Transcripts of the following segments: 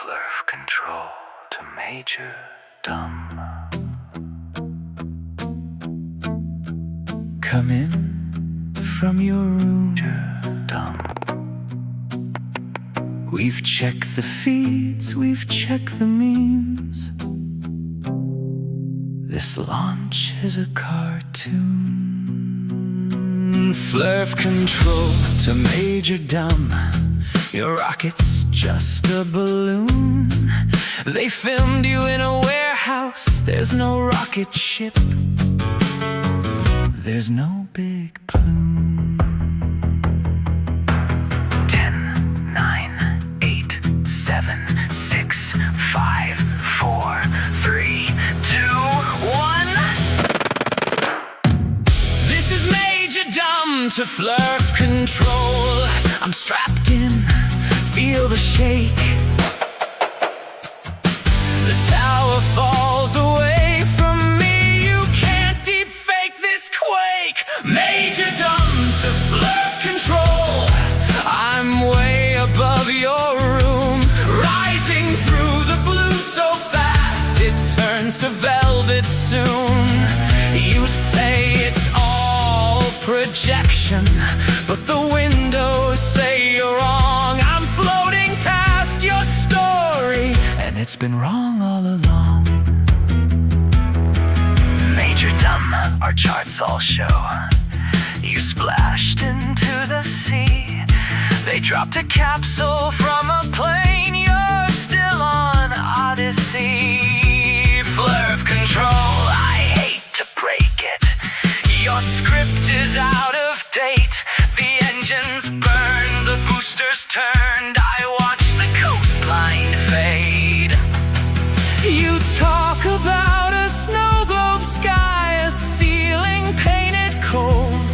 Flurf control to Major Dumb. Come in from your room. Major Dumb. We've checked the feeds, we've checked the memes. This launch is a cartoon. Flurf control to Major Dumb. Your rocket's just a balloon. They filmed you in a warehouse. There's no rocket ship. There's no big plume. 10, 9, 8, 7, 6, 5, 4, 3, 2, 1. This is Major Dumb to Flurf control. I'm strapped in, feel the shake. The tower falls away from me. You can't deep fake this quake. Major Dumb to Flurf control. I'm way above your room, rising through the blue so fast it turns to velvet soon. You say it's all projection, but the windows say you're wrong. I'm floating past your story, and it's been wrong all along. Major Dumb, our charts all show you splashed into the sea. They dropped a capsule from a plane. You're still on Odyssey. Flurf control, I hate to break it. Your script is out of date. The engines burned, the boosters turned. I watched the coastline fade. You talk about a snow globe sky, a ceiling painted cold,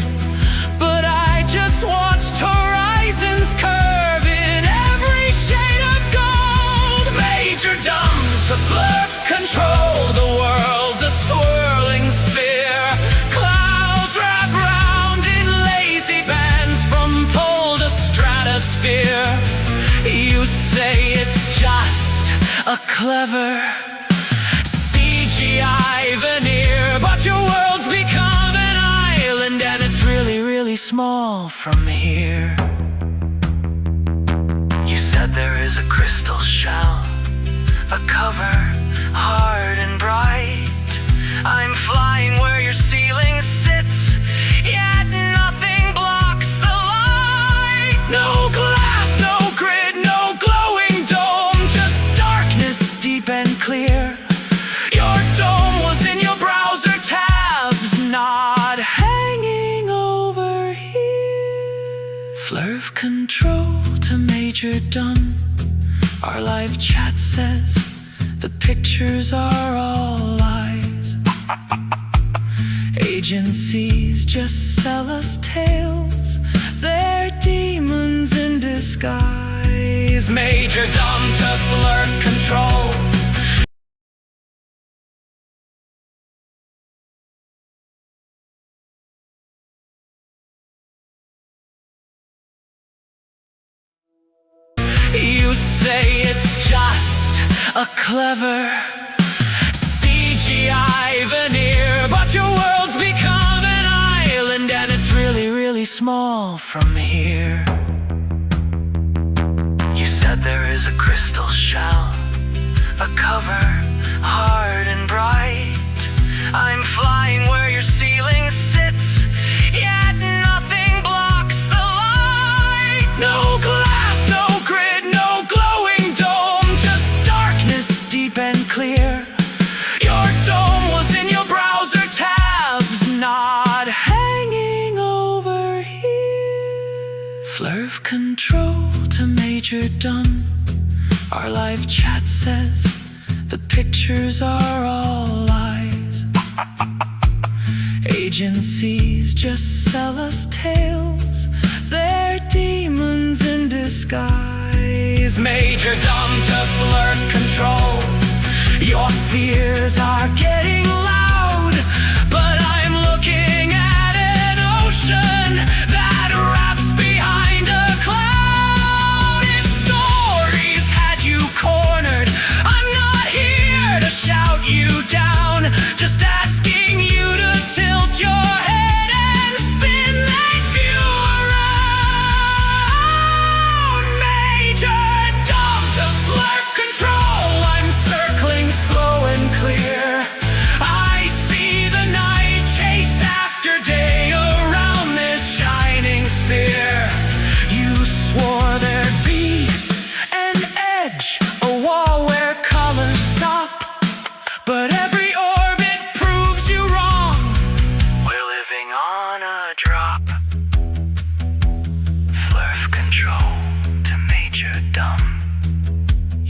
but I just watched horizons curve in every shade of gold. Major Dumb to Flurf control. The world's a swirling sphere. Clouds wrap round in lazy bands from pole to stratosphere. You say it's just a clever CGI veneer, but your world's become an island, and it's really, really small from here. You said there is a crystal shell, a cover, hard and bright. I'm flying where your ceiling sits, yet nothing blocks the light. No glass, no grid, no glowing dome, just darkness deep and clear. Your dome was in your browser tabs, not hanging over here. Flurf control to Major Dumb. Our live chat says the pictures are all lies. Agencies just sell us tales. They're demons in disguise. Major Dumb to Flurf control. You say it's just a clever CGI veneer, but your world's become an island, and it's really, really small from here. You said there is a crystal shell, a cover, hard and bright. I'm flying where your ceiling sits, yet nothing blocks the light. No glass, no grid, no glowing dome, just darkness deep and clear. Your dome was in your browser tabs, not hanging over here. Flurf control to Major Dumb. Our live chat says the pictures are all lies. Agencies just sell us tales. They're demons in disguise. Major Dumb to Flurf control. Your fears are getting loud, but I'm looking at an ocean that wraps behind a cloud. If stories had you cornered,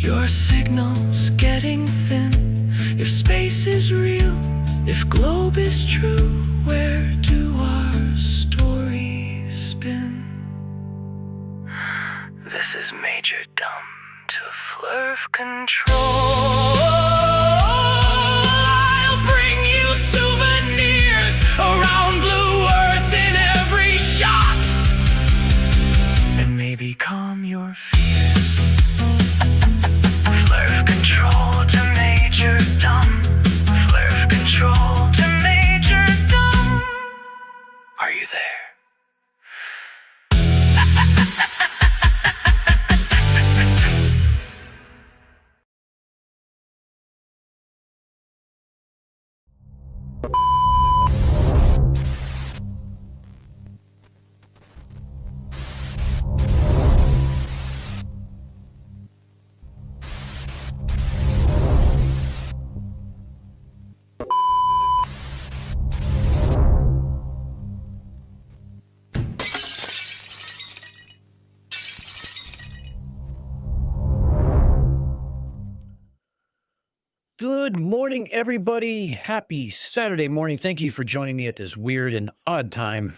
Your signal's getting thin. If space is real, if globe is true, where do our stories spin? This is Major Dumb to Flurf Control. I'll bring you souvenirs around Blue Earth in every shot, and maybe calm your fears. Flurf control to Major Dumb. Flurf control to Major Dumb. Are you there? Good morning, everybody. Happy Saturday morning. Thank you for joining me at this weird and odd time.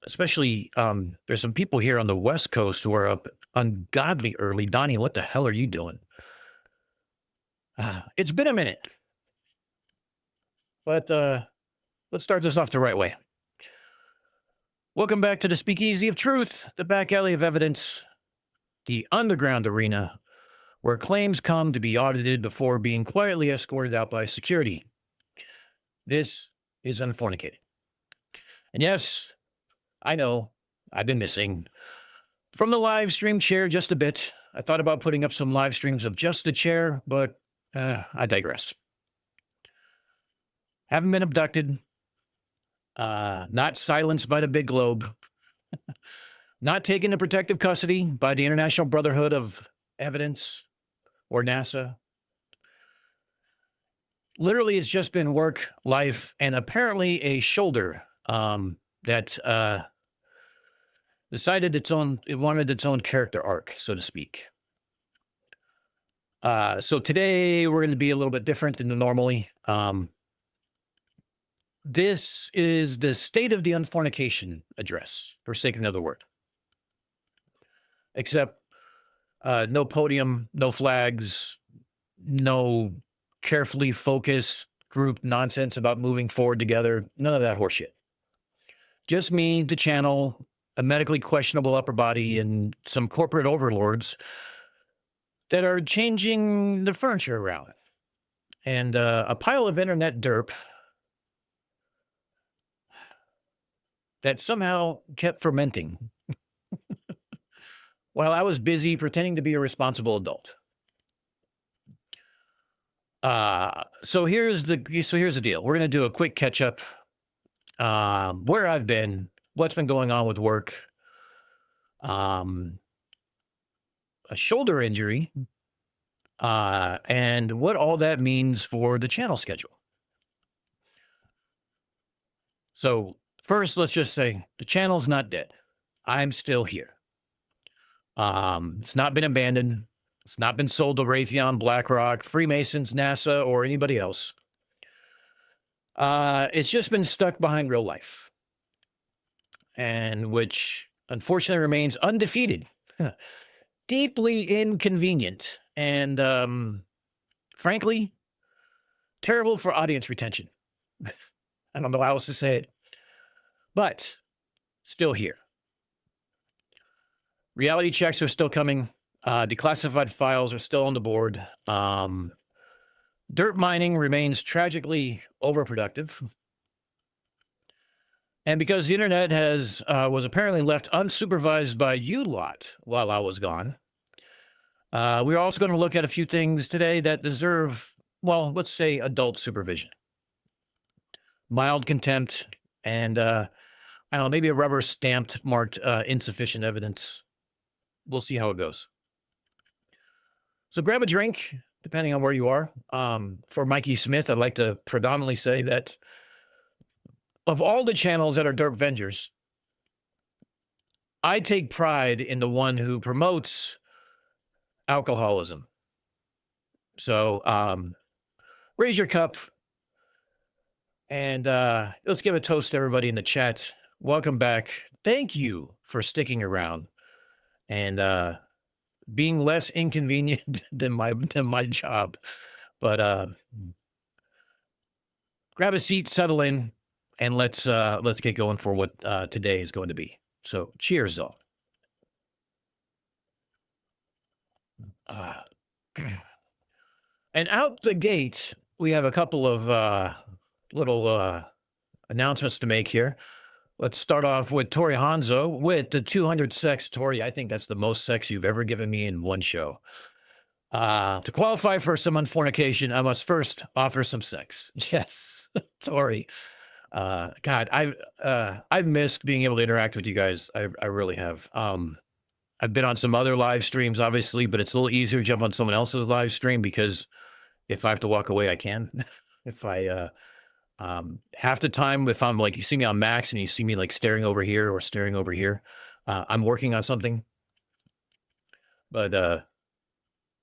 Especially, there's some people here on the West Coast who are up ungodly early. Donnie, what the hell are you doing? It's been a minute, but let's start this off the right way. Welcome back to the Speakeasy of Truth, the back alley of evidence, the underground arena, where claims come to be audited before being quietly escorted out by security. This is Unfornicated. And yes, I know, I've been missing from the live stream chair just a bit. I thought about putting up some live streams of just the chair, but I digress. Haven't been abducted, not silenced by the big globe, not taken into protective custody by the International Brotherhood of Evidence, or NASA. Literally, it's just been work, life, and apparently a shoulder that decided it wanted its own character arc, so to speak. So today we're going to be a little bit different than the normally. This is the State of the Unfornication address, for sake of another word. Except no podium, no flags, no carefully focused group nonsense about moving forward together. None of that horseshit. Just me, the channel, a medically questionable upper body, and some corporate overlords that are changing the furniture around. And a pile of internet derp that somehow kept fermenting while I was busy pretending to be a responsible adult. So here's the deal. We're going to do a quick catch up, where I've been, what's been going on with work, a shoulder injury, and what all that means for the channel schedule. So first, let's just say the channel's not dead. I'm still here. It's not been abandoned. It's not been sold to Raytheon, BlackRock, Freemasons, NASA, or anybody else. It's just been stuck behind real life, and which unfortunately remains undefeated, deeply inconvenient, and frankly, terrible for audience retention. I don't know how else to say it, but still here. Reality checks are still coming. Declassified files are still on the board. Derp mining remains tragically overproductive. And because the internet was apparently left unsupervised by you lot while I was gone, we're also going to look at a few things today that deserve, well, let's say adult supervision. Mild contempt and, I don't know, maybe a rubber stamped marked insufficient evidence. We'll see how it goes. So grab a drink, depending on where you are. For Mikey Smith, I'd like to predominantly say that of all the channels that are Derp Vengers, I take pride in the one who promotes alcoholism. So raise your cup and let's give a toast to everybody in the chat. Welcome back. Thank you for sticking around and being less inconvenient than my job. But grab a seat, settle in, and let's get going for what today is going to be. So cheers, all. And out the gate, we have a couple of little announcements to make here. Let's start off with Tori Hanzo with the 200 sex. Tori, I think that's the most sex you've ever given me in one show. To qualify for some Unfornication, I must first offer some sex. Yes, Tori. God, I've missed being able to interact with you guys. I really have. I've been on some other live streams, obviously, but it's a little easier to jump on someone else's live stream because if I have to walk away, I can. If I half the time, if I'm like, you see me on Max and you see me like staring over here or staring over here, I'm working on something. But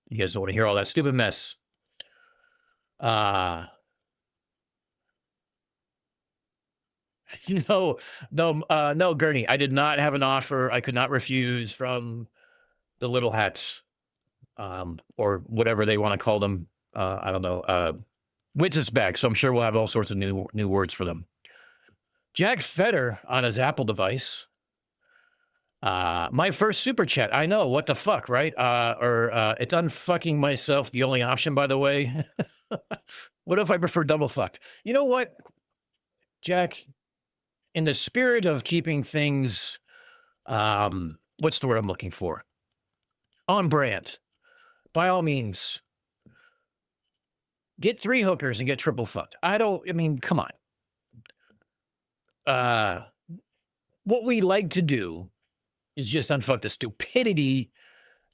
you guys don't want to hear all that stupid mess. No, Gurney, I did not have an offer I could not refuse from the little hats, or whatever they want to call them. I don't know. Witness back, so I'm sure we'll have all sorts of new words for them. Jack Fetter on his Apple device. My first super chat. I know, what the fuck, right? It's unfucking myself the only option, by the way. What if I prefer double fucked? You know what, Jack? In the spirit of keeping things, what's the word I'm looking for? On brand. By all means, get 3 hookers and get triple fucked. I mean, come on. What we like to do is just unfuck the stupidity.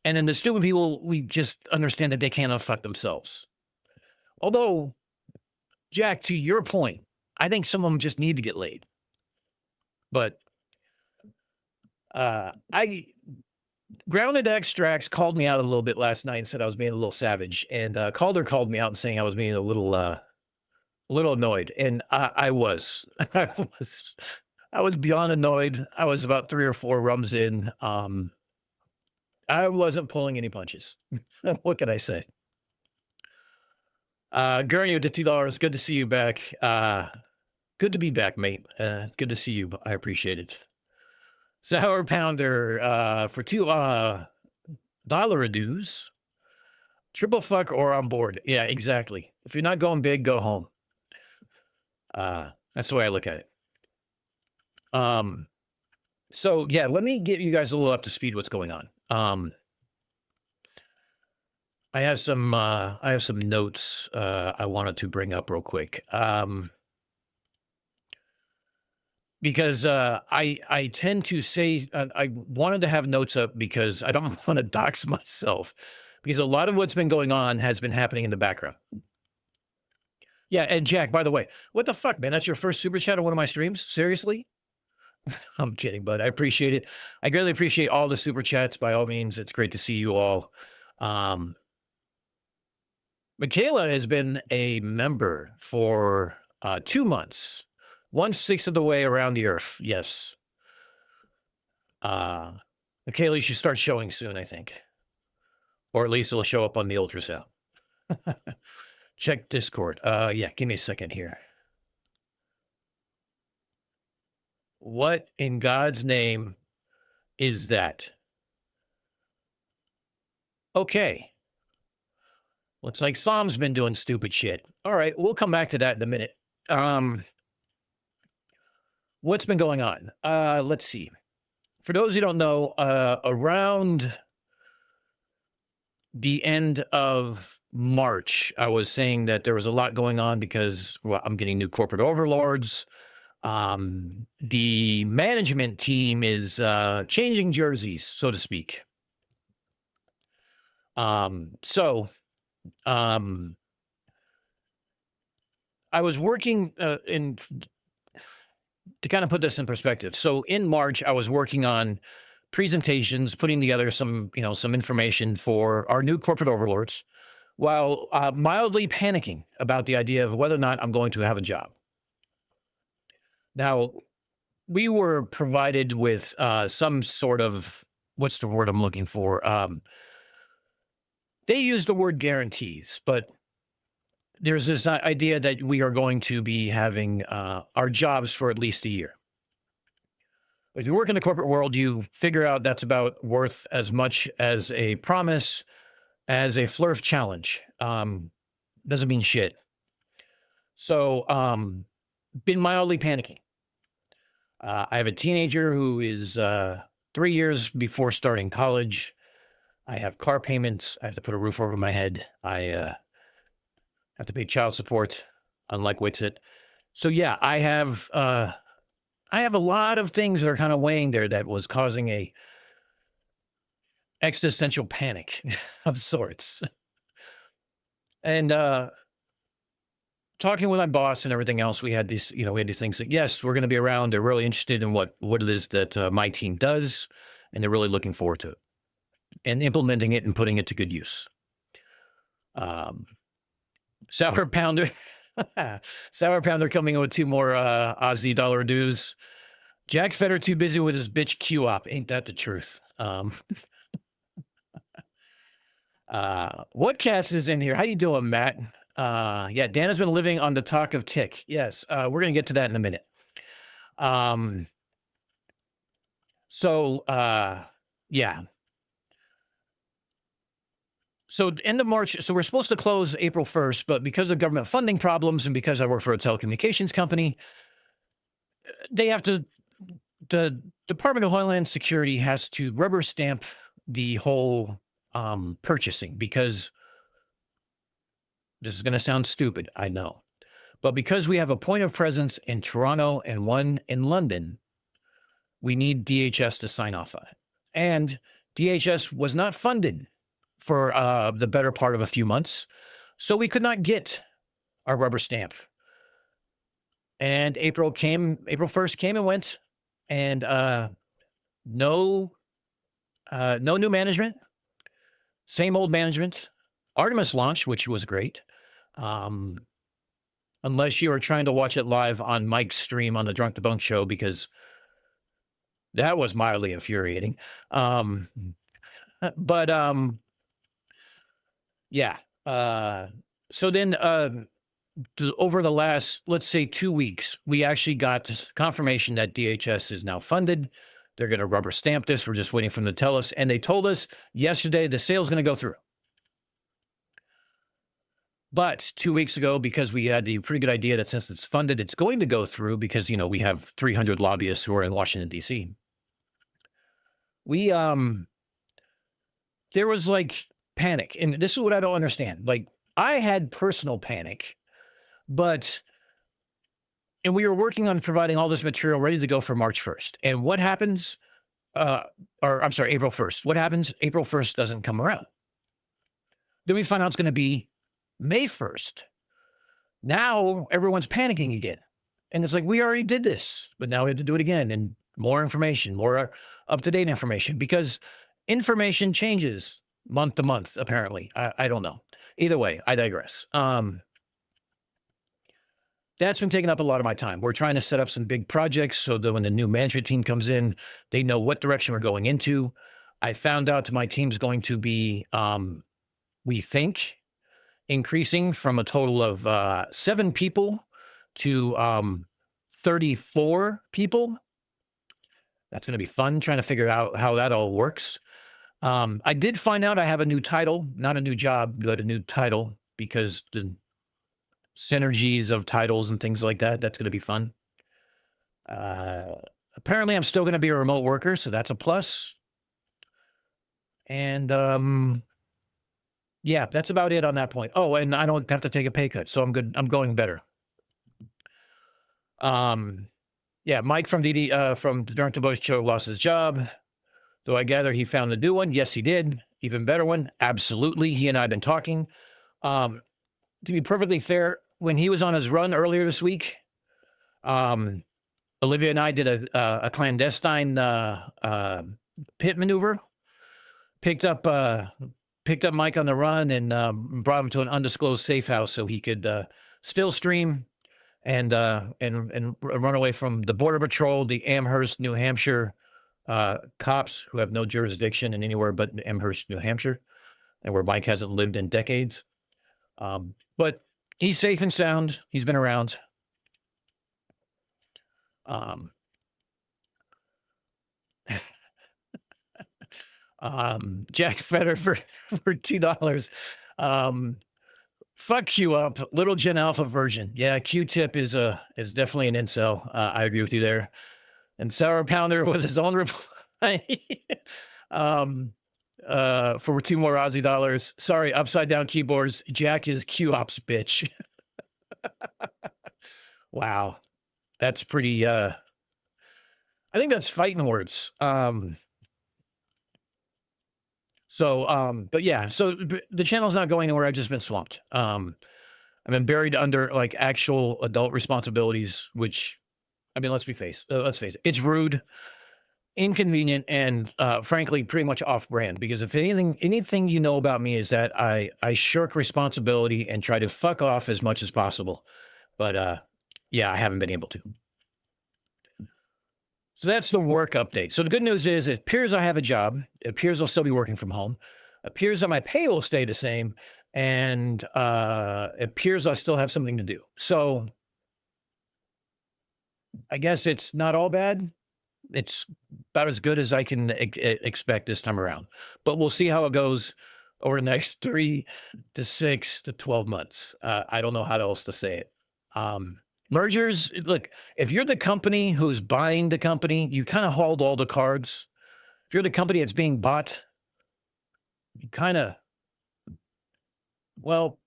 And then the stupid people, we just understand that they can't unfuck themselves. Although, Jack, to your point, I think some of them just need to get laid. But Grounded Extracts called me out a little bit last night and said I was being a little savage. And Calder called me out and saying I was being a little annoyed. And I was. I was beyond annoyed. I was about 3 or 4 rums in. I wasn't pulling any punches. What can I say? Gurney with the $2. Good to see you back. Good to be back, mate. Good to see you. I appreciate it. Sour Pounder for $2 dues. Triple fuck or on board. Yeah, exactly. If you're not going big, go home. That's the way I look at it. So yeah, let me get you guys a little up to speed what's going on. I have some notes I wanted to bring up real quick. Because I tend to say I wanted to have notes up because I don't want to dox myself, because a lot of what's been going on has been happening in the background. Yeah, and Jack, by the way, what the fuck, man? That's your first super chat on one of my streams? Seriously? I'm kidding, but I appreciate it. I greatly appreciate all the super chats. By all means, it's great to see you all. Michaela has been a member for 2 months. 1/6 of the way around the earth. Yes. Michaela, you should start showing soon, I think. Or at least it'll show up on the ultrasound. Check Discord. Yeah, give me a second here. What in God's name is that? Okay. Looks like Sam's been doing stupid shit. All right, we'll come back to that in a minute. What's been going on? Let's see. For those who don't know, around the end of March, I was saying that there was a lot going on because, well, I'm getting new corporate overlords. The management team is changing jerseys, so to speak. I was working to kind of put this in perspective. So in March, I was working on presentations, putting together some, some information for our new corporate overlords, while mildly panicking about the idea of whether or not I'm going to have a job. Now, we were provided with some sort of, what's the word I'm looking for? They use the word guarantees, but there's this idea that we are going to be having our jobs for at least a year. If you work in the corporate world, you figure out that's about worth as much as a promise as a flurf challenge. Doesn't mean shit. So, been mildly panicking. I have a teenager who is 3 years before starting college. I have car payments. I have to put a roof over my head. I have to pay child support, unlike Wixit. So yeah, I have a lot of things that are kind of weighing there that was causing a existential panic of sorts. And talking with my boss and everything else, we had these things that, yes, we're going to be around. They're really interested in what it is that my team does, and they're really looking forward to it and implementing it and putting it to good use. Sour Pounder, Sour Pounder coming in with 2 more Aussie dollar dues. Jack Feder too busy with his bitch Q-op. Ain't that the truth? What cast is in here? How you doing, Matt? Yeah, Dan has been living on the talk of tick. Yes, we're going to get to that in a minute. Yeah. So end of March, so we're supposed to close April 1st, but because of government funding problems and because I work for a telecommunications company, the Department of Homeland Security has to rubber stamp the whole purchasing, because this is going to sound stupid, I know, but because we have a point of presence in Toronto and one in London, we need DHS to sign off on it. And DHS was not funded for the better part of a few months, so we could not get our rubber stamp. And April 1st came and went, and no new management, same old management. Artemis launched, which was great, unless you are trying to watch it live on Mike's stream on the Drunk the Bunk show, because that was mildly infuriating. Yeah. So then over the last, let's say 2 weeks, we actually got confirmation that DHS is now funded. They're going to rubber stamp this. We're just waiting for them to tell us. And they told us yesterday the sale's going to go through. But 2 weeks ago, because we had the pretty good idea that since it's funded, it's going to go through, because, we have 300 lobbyists who are in Washington, D.C. There was like panic. And this is what I don't understand. Like, I had personal panic, and we were working on providing all this material ready to go for March 1st. And what happens, April 1st. What happens? April 1st doesn't come around. Then we find out it's going to be May 1st. Now everyone's panicking again. And it's like, we already did this, but now we have to do it again. And more information, more up-to-date information, because information changes month to month, apparently. I don't know. Either way, I digress. That's been taking up a lot of my time. We're trying to set up some big projects so that when the new management team comes in, they know what direction we're going into. I found out my team's going to be, we think, increasing from a total of 7 people to 34 people. That's going to be fun, trying to figure out how that all works. I did find out I have a new title, not a new job, but a new title, because the synergies of titles and things like that, that's going to be fun. Apparently, I'm still going to be a remote worker, so that's a plus. And yeah, that's about it on that point. Oh, and I don't have to take a pay cut, so I'm good. I'm going better. Yeah, Mike from the Drunk the Bunk show lost his job. Though I gather he found a new one. Yes, he did. Even better one. Absolutely. He and I have been talking. To be perfectly fair, when he was on his run earlier this week, Olivia and I did a clandestine pit maneuver. Picked up Mike on the run and brought him to an undisclosed safe house so he could still stream and run away from the Border Patrol, the Amherst, New Hampshire cops who have no jurisdiction in anywhere but Amherst, New Hampshire, and where Mike hasn't lived in decades. But he's safe and sound. He's been around. Jack Fetter for $2. Fuck Q up, little Gen Alpha version. Yeah, Q-Tip is definitely an incel. I agree with you there. And Sour Pounder with his own reply. For 2 more Aussie dollars. Sorry, upside down keyboards. Jack is Q-Ops, bitch. Wow. That's pretty I think that's fighting words. But yeah, so the channel's not going anywhere. I've just been swamped. I've been buried under like actual adult responsibilities, which, I mean, let's face it. It's rude, inconvenient, and frankly, pretty much off-brand. Because if anything you know about me is that I shirk responsibility and try to fuck off as much as possible. But yeah, I haven't been able to. So that's the work update. So the good news is it appears I have a job. It appears I'll still be working from home. It appears that my pay will stay the same. And it appears I still have something to do. So I guess it's not all bad. It's about as good as I can expect this time around. But we'll see how it goes over the next 3 to 6 to 12 months. I don't know how else to say it. Mergers, look, if you're the company who's buying the company, you kind of hold all the cards. If you're the company that's being bought, you kind of, well,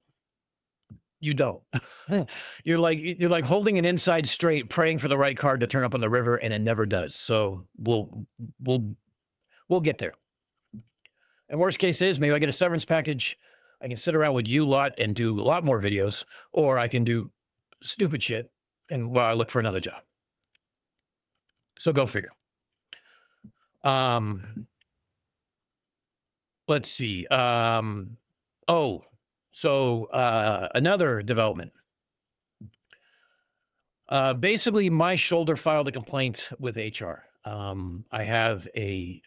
you don't. You're like holding an inside straight, praying for the right card to turn up on the river, and it never does. So we'll get there. And worst case is maybe I get a severance package. I can sit around with you lot and do a lot more videos, or I can do stupid shit and I look for another job. So go figure. Let's see. Another development. Basically, my shoulder filed a complaint with HR. I have a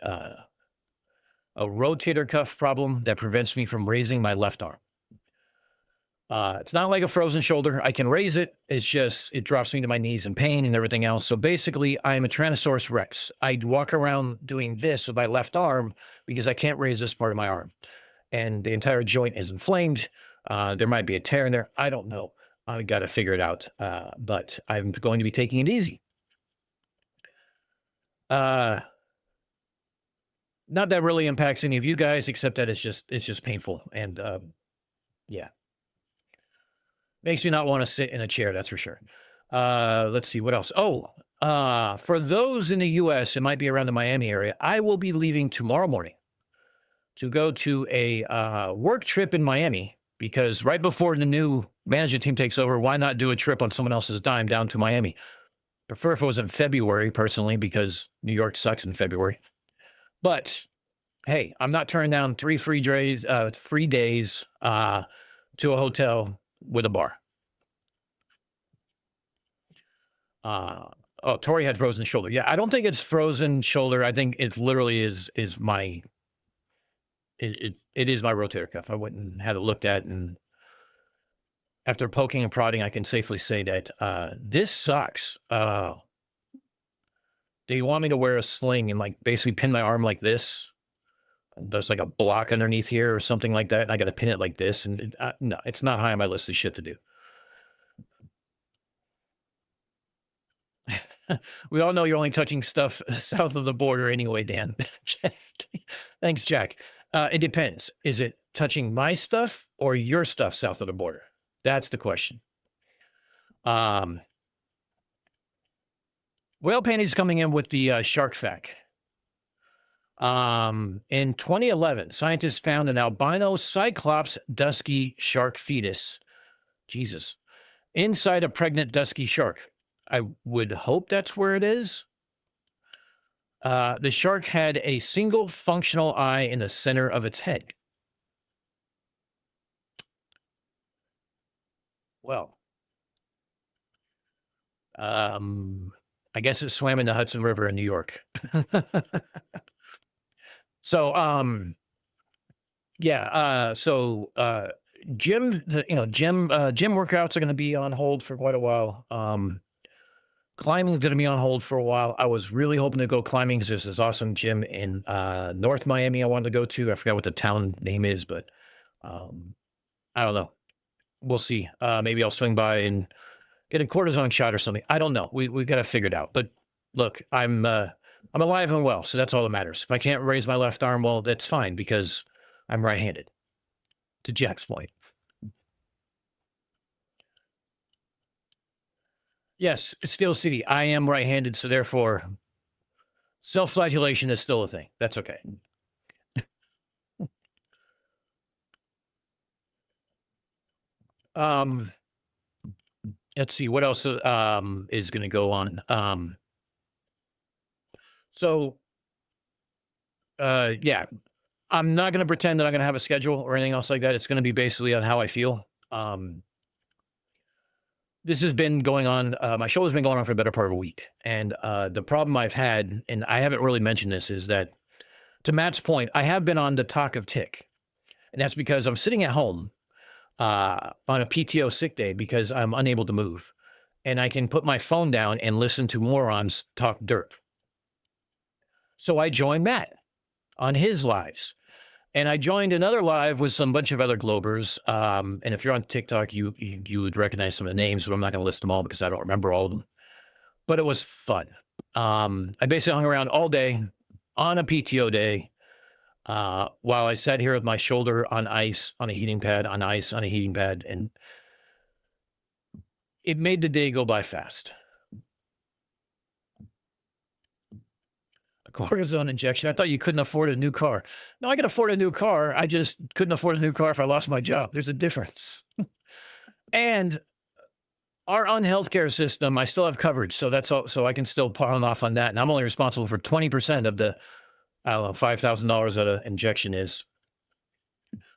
rotator cuff problem that prevents me from raising my left arm. It's not like a frozen shoulder. I can raise it. It's just, it drops me to my knees in pain and everything else. So basically, I'm a Tyrannosaurus Rex. I walk around doing this with my left arm because I can't raise this part of my arm. And the entire joint is inflamed. There might be a tear in there. I don't know. I got to figure it out. But I'm going to be taking it easy. Not that really impacts any of you guys, except that it's just painful. And yeah. Makes me not want to sit in a chair, that's for sure. Let's see, what else? For those in the U.S., it might be around the Miami area, I will be leaving tomorrow morning to go to a work trip in Miami, because right before the new management team takes over, why not do a trip on someone else's dime down to Miami? Prefer if it was in February, personally, because New York sucks in February. But, hey, I'm not turning down 3 free days to a hotel with a bar. Tori had frozen shoulder. Yeah, I don't think it's frozen shoulder. I think it literally is my it is my rotator cuff. I went and had it looked at, and after poking and prodding, I can safely say that this sucks. Do you want me to wear a sling and like basically pin my arm like this? There's like a block underneath here or something like that, and I got to pin it like this. And no, it's not high on my list of shit to do. We all know you're only touching stuff south of the border anyway, Dan. Thanks, Jack. It depends. Is it touching my stuff or your stuff south of the border? That's the question. Whale Panties coming in with the shark fact. In 2011, scientists found an albino cyclops dusky shark fetus. Jesus. Inside a pregnant dusky shark. I would hope that's where it is. The shark had a single functional eye in the center of its head. Well, I guess it swam in the Hudson River in New York. So, yeah, gym, gym workouts are going to be on hold for quite a while. Climbing is going to be on hold for a while. I was really hoping to go climbing because there's this awesome gym in North Miami I wanted to go to. I forgot what the town name is, but um, I don't know. We'll see. Maybe I'll swing by and get a cortisone shot or something. I don't know. We got to figure it out. But look, I'm alive and well, so that's all that matters. If I can't raise my left arm, well, that's fine because I'm right-handed. To Jack's point. Yes, Steel City. I am right-handed, so therefore, self-flagellation is still a thing. That's okay. Um, let's see what else is going to go on. So, yeah, I'm not going to pretend that I'm going to have a schedule or anything else like that. It's going to be basically on how I feel. This has been going on. My show has been going on for a better part of a week. And the problem I've had, and I haven't really mentioned this, is that to Matt's point, I have been on the talk of tick. And that's because I'm sitting at home on a PTO sick day because I'm unable to move. And I can put my phone down and listen to morons talk derp. So I joined Matt on his lives. And I joined another live with some bunch of other Globers. And if you're on TikTok, you would recognize some of the names, but I'm not going to list them all because I don't remember all of them. But it was fun. I basically hung around all day on a PTO day while I sat here with my shoulder on ice, on a heating pad, on ice, on a heating pad. And it made the day go by fast. A cortisone injection. I thought you couldn't afford a new car. No, I can afford a new car. I just couldn't afford a new car if I lost my job. There's a difference. And our unhealthcare system, I still have coverage. So that's all. So I can still pawn off on that. And I'm only responsible for 20% of the, I don't know, $5,000 that an injection is.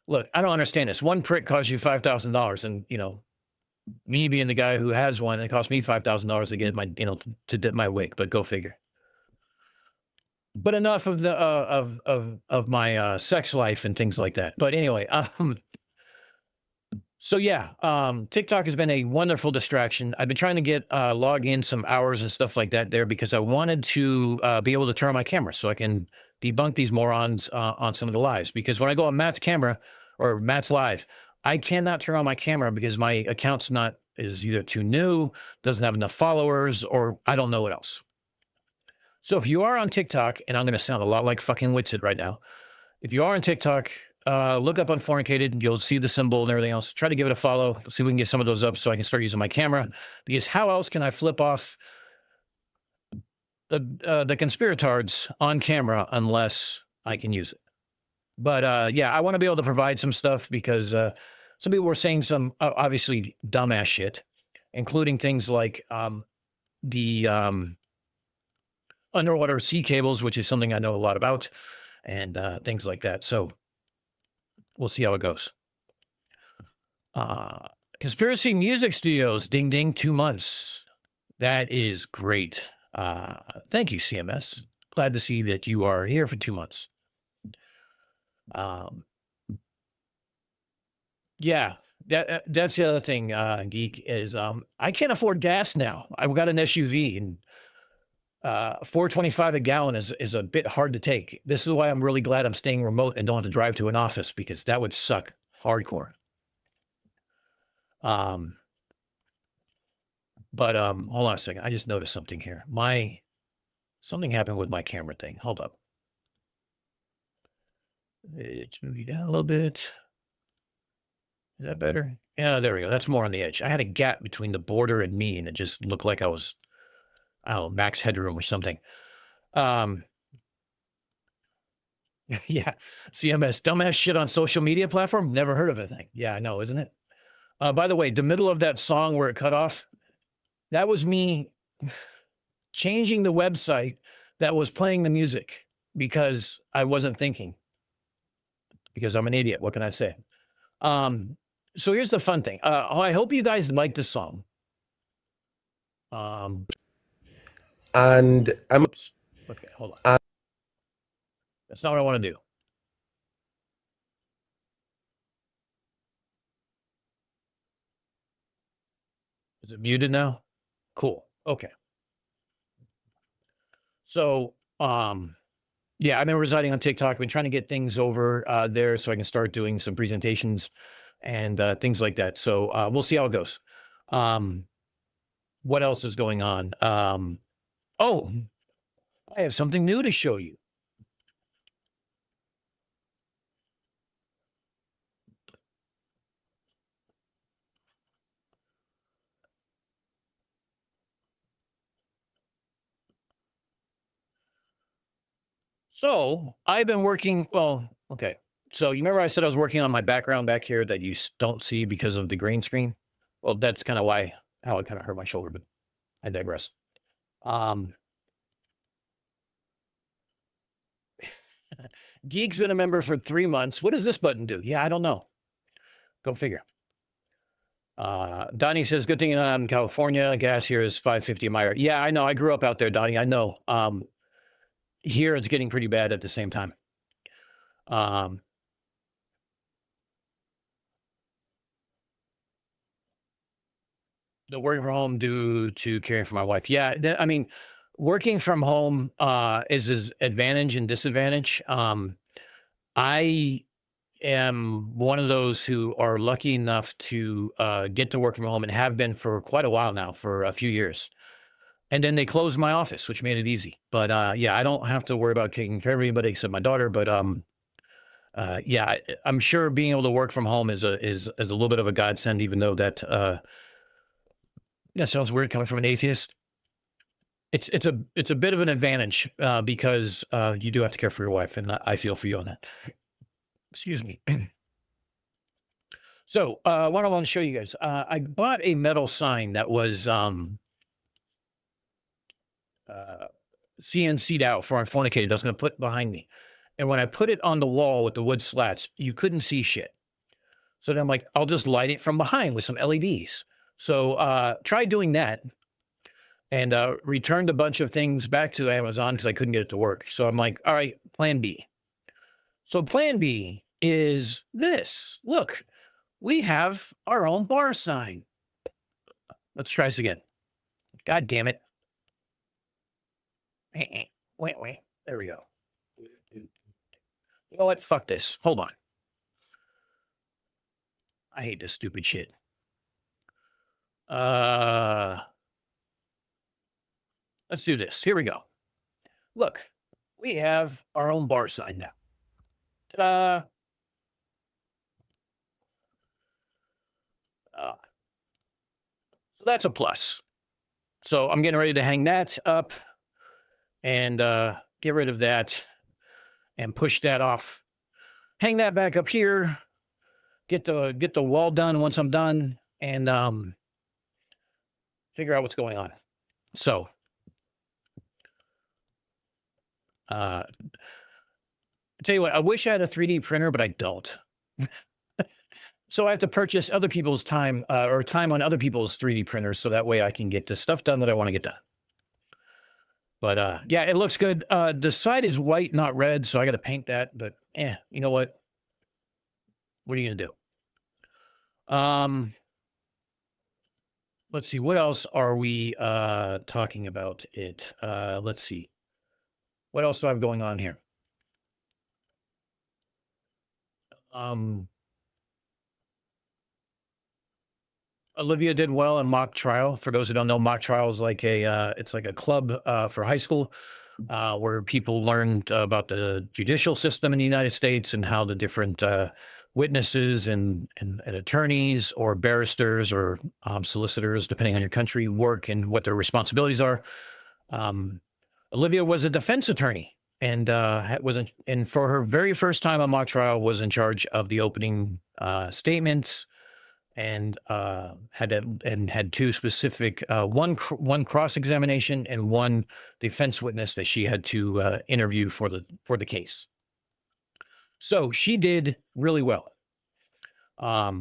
Look, I don't understand this. One prick costs you $5,000. And, me being the guy who has one, it cost me $5,000 to get my, to dip my wig, but go figure. But enough of the of my sex life and things like that. But anyway, so yeah, TikTok has been a wonderful distraction. I've been trying to get log in some hours and stuff like that there because I wanted to be able to turn on my camera so I can debunk these morons on some of the lives. Because when I go on Matt's camera or Matt's live, I cannot turn on my camera because my account's is either too new, doesn't have enough followers, or I don't know what else. So if you are on TikTok, and I'm going to sound a lot like fucking Witsit right now. If you are on TikTok, look up Unfornicated. You'll see the symbol and everything else. Try to give it a follow. See if we can get some of those up so I can start using my camera. Because how else can I flip off the conspiratards on camera unless I can use it? But yeah, I want to be able to provide some stuff because some people were saying some obviously dumbass shit, including things like the underwater sea cables, which is something I know a lot about, and things like that. So we'll see how it goes. Conspiracy Music Studios, ding ding, 2 months. That is great. Thank you, CMS. Glad to see that you are here for 2 months. Yeah, that's the other thing, Geek, is I can't afford gas now. I've got an SUV and $4.25 a gallon is a bit hard to take. This is why I'm really glad I'm staying remote and don't have to drive to an office because that would suck hardcore. But hold on a second. I just noticed something here. Something happened with my camera thing. Hold up. Let's move you down a little bit. Is that better? Yeah, there we go. That's more on the edge. I had a gap between the border and me, and it just looked like I was, I don't know, max headroom or something. Yeah, CMS, dumbass shit on social media platform. Never heard of a thing. Yeah, I know, isn't it? By the way, the middle of that song where it cut off, that was me changing the website that was playing the music because I wasn't thinking, because I'm an idiot. What can I say? So here's the fun thing. I hope you guys like the song. And Whoops. Okay, hold on. That's not what I want to do. Is it muted now? Cool. Okay. So, yeah, I've been residing on TikTok. I've been trying to get things over there so I can start doing some presentations and things like that. So we'll see how it goes. What else is going on? Oh, I have something new to show you. So I've been working, well, okay. So you remember I said I was working on my background back here that you don't see because of the green screen? Well, that's kind of why, how it kind of hurt my shoulder, but I digress. Geek's been a member for 3 months. What does this button do? Yeah, I don't know. Go figure. Donnie says, good thing I'm in California. Gas here is $5.50 a mile. Yeah, I know. I grew up out there, Donnie. I know. Here it's getting pretty bad at the same time. The working from home due to caring for my wife. Yeah, I mean, working from home is his advantage and disadvantage. I am one of those who are lucky enough to get to work from home and have been for quite a while now, for a few years. And then they closed my office, which made it easy. But yeah, I don't have to worry about taking care of anybody except my daughter. But yeah, I'm sure being able to work from home is a little bit of a godsend, even though that sounds weird coming from an atheist. It's a bit of an advantage because you do have to care for your wife, and I feel for you on that. Excuse me. So what I want to show you guys, I bought a metal sign that was CNC'd out for Unfornicated. I was going to put behind me. And when I put it on the wall with the wood slats, you couldn't see shit. So then I'm like, I'll just light it from behind with some LEDs. So try doing that, and returned a bunch of things back to Amazon because I couldn't get it to work. So I'm like, all right, plan B. So plan B is this. Look, we have our own bar sign. Let's try this again. God damn it. Wait. There we go. You know what? Fuck this. Hold on. I hate this stupid shit. Let's do this. Here we go. Look, we have our own bar sign now. Ta-da. So that's a plus. So I'm getting ready to hang that up and get rid of that and push that off. Hang that back up here. Get the wall done once I'm done, and figure out what's going on. So I tell you what, I wish I had a 3D printer, but I don't. So I have to purchase other people's time or time on other people's 3D printers, so that way I can get the stuff done that I want to get done. But yeah, it looks good. The side is white, not red, so I got to paint that. But you know what? What are you gonna do? Let's see. What else are we talking about? Let's see. What else do I have going on here? Olivia did well in mock trial. For those who don't know, mock trial is like it's like a club for high school where people learned about the judicial system in the United States and how the different witnesses and attorneys or barristers or solicitors, depending on your country, work and what their responsibilities are. Olivia was a defense attorney and and for her very first time on mock trial was in charge of the opening statements, and had two specific one cross examination and one defense witness that she had to interview for the case. So she did really well. I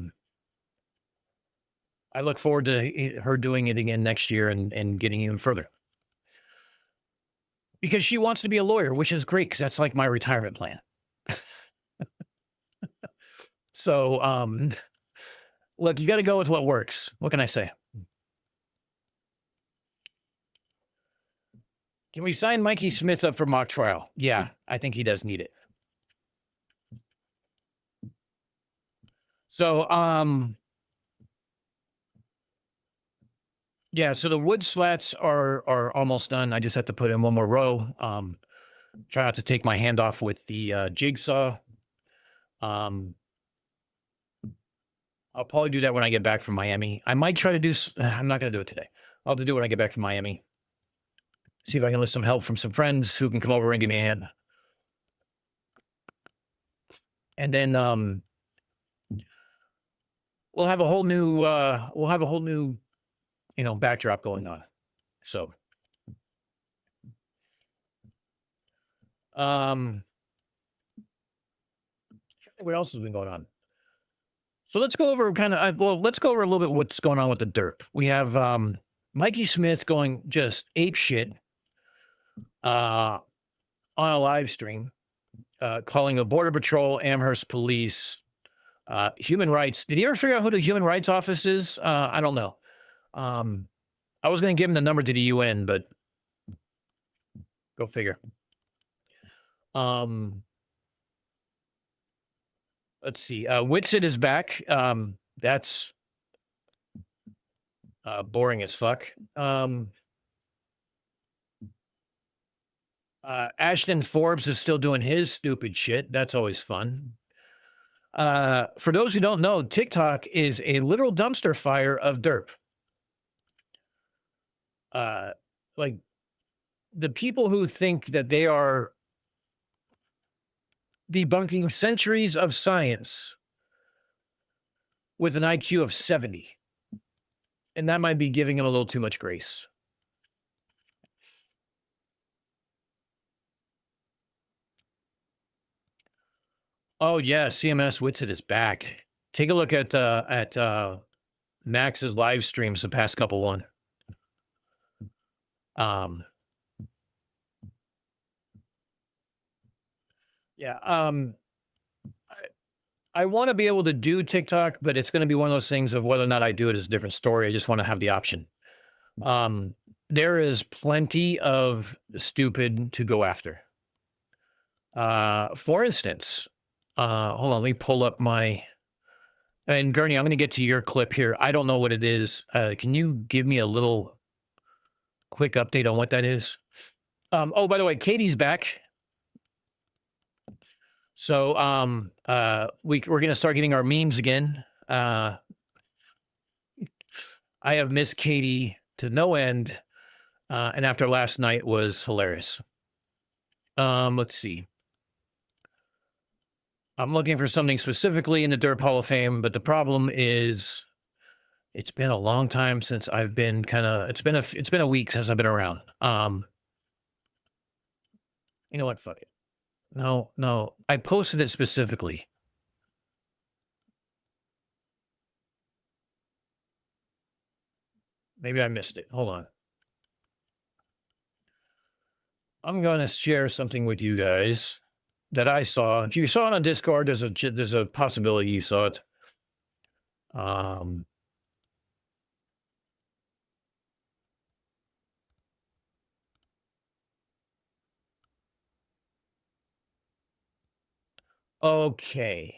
look forward to her doing it again next year and getting even further because she wants to be a lawyer, which is great because that's like my retirement plan. So, look, you got to go with what works. What can I say? Can we sign Mikey Smith up for mock trial? Yeah, I think he does need it. So, yeah, so the wood slats are almost done. I just have to put in one more row. Try not to take my hand off with the jigsaw. I'll probably do that when I get back from Miami. I might try to do. I'm not going to do it today. I'll have to do it when I get back from Miami. See if I can enlist some help from some friends who can come over and give me a hand. And then we'll have a whole new backdrop going on. So what else has been going on? So let's go over let's go over a little bit what's going on with the Derp. We have Mikey Smith going just ape shit on a live stream, calling the Border Patrol, Amherst Police, human rights. Did he ever figure out who the Human Rights Office is? I don't know. I was going to give him the number to the UN, but go figure. Let's see. Witsit is back. That's boring as fuck. Ashton Forbes is still doing his stupid shit. That's always fun. For those who don't know, TikTok is a literal dumpster fire of derp. Like the people who think that they are debunking centuries of science with an IQ of 70. And that might be giving him a little too much grace. Oh yeah, CMS Witsit is back. Take a look at Max's live streams the past couple one. Yeah. I want to be able to do TikTok, but it's going to be one of those things of whether or not I do it is a different story. I just want to have the option. There is plenty of stupid to go after. For instance, hold on, let me pull up and Gurney, I'm going to get to your clip here. I don't know what it is. Can you give me a little quick update on what that is? Oh, by the way, Katie's back. So we're going to start getting our memes again. I have missed Katie to no end. And after last night was hilarious. Let's see. I'm looking for something specifically in the Derp Hall of Fame, but the problem is it's been a long time since I've been it's been a week since I've been around. You know what? Fuck it. No. I posted it specifically. Maybe I missed it. Hold on. I'm going to share something with you guys that I saw. If you saw it on Discord, there's a possibility you saw it. Okay.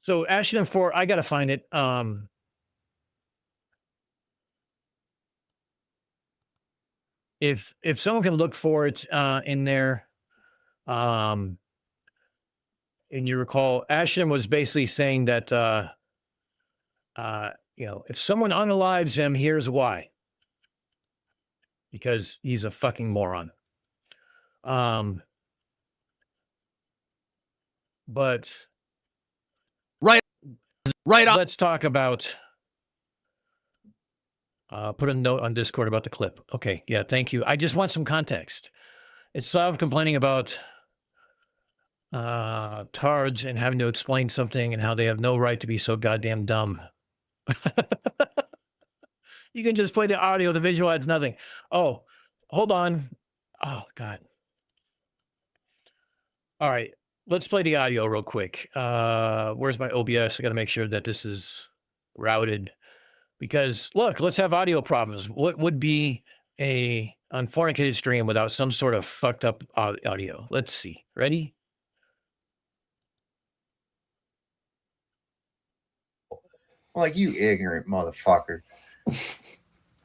So Ashton 4, I gotta find it. If someone can look for it in there, and you recall, Ashton was basically saying that if someone unalives him, here's why. Because he's a fucking moron. But Right on. let's talk about, put a note on Discord about the clip. Okay, yeah, thank you. I just want some context. It's Sav complaining about tards and having to explain something and how they have no right to be so goddamn dumb. You can just play the audio, the visual adds nothing. Oh, hold on. Oh, God. All right, let's play the audio real quick. Where's my OBS? I got to make sure that this is routed. Because, look, let's have audio problems. What would be a Unfornicated stream without some sort of fucked up audio? Let's see. Ready? Like, you ignorant motherfucker.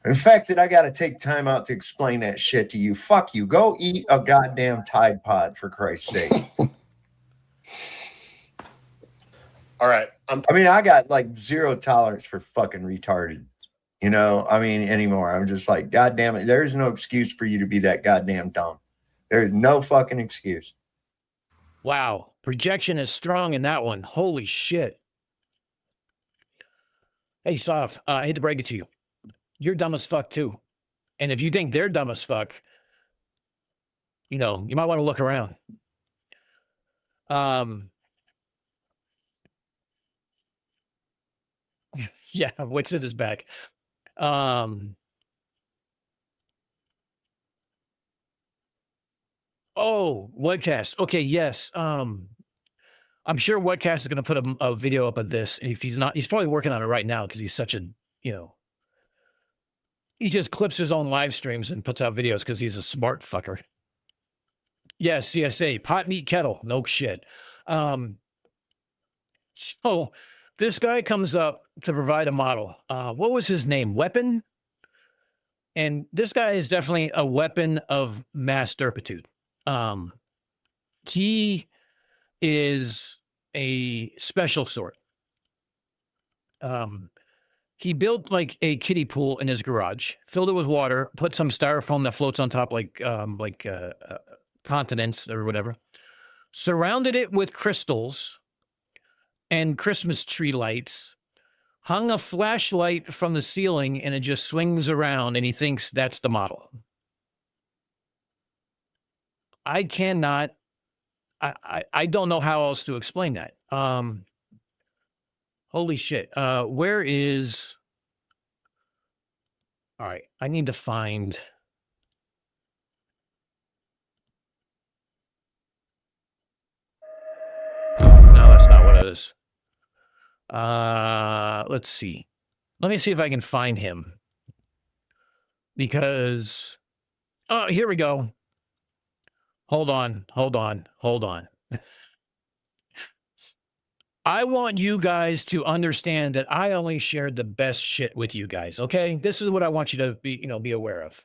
The fact that I got to take time out to explain that shit to you, fuck you. Go eat a goddamn Tide Pod, for Christ's sake. All right. I mean, I got like zero tolerance for fucking retarded, anymore. I'm just like, God damn it. There's no excuse for you to be that goddamn dumb. There's no fucking excuse. Wow. Projection is strong in that one. Holy shit. Hey, Soft, I hate to break it to you. You're dumb as fuck, too. And if you think they're dumb as fuck, you might want to look around. Yeah, Wixit is back. Oh, Webcast. Okay, yes. I'm sure Webcast is going to put a video up of this. If he's not, he's probably working on it right now because he's such a, he just clips his own live streams and puts out videos because he's a smart fucker. Yes, CSA, pot meat kettle. No shit. So this guy comes up to provide a model. What was his name? Weapon? And this guy is definitely a weapon of mass derpitude. He is a special sort. He built like a kiddie pool in his garage, filled it with water, put some styrofoam that floats on top like continents or whatever, surrounded it with crystals and Christmas tree lights, hung a flashlight from the ceiling, and it just swings around, and he thinks that's the model. I cannot, I don't know how else to explain that. Holy shit. Where is, all right, I need to find, no, that's not what it is. Let's see. Let me see if I can find him. Because, oh, here we go. Hold on. I want you guys to understand that I only shared the best shit with you guys, okay? This is what I want you to be aware of.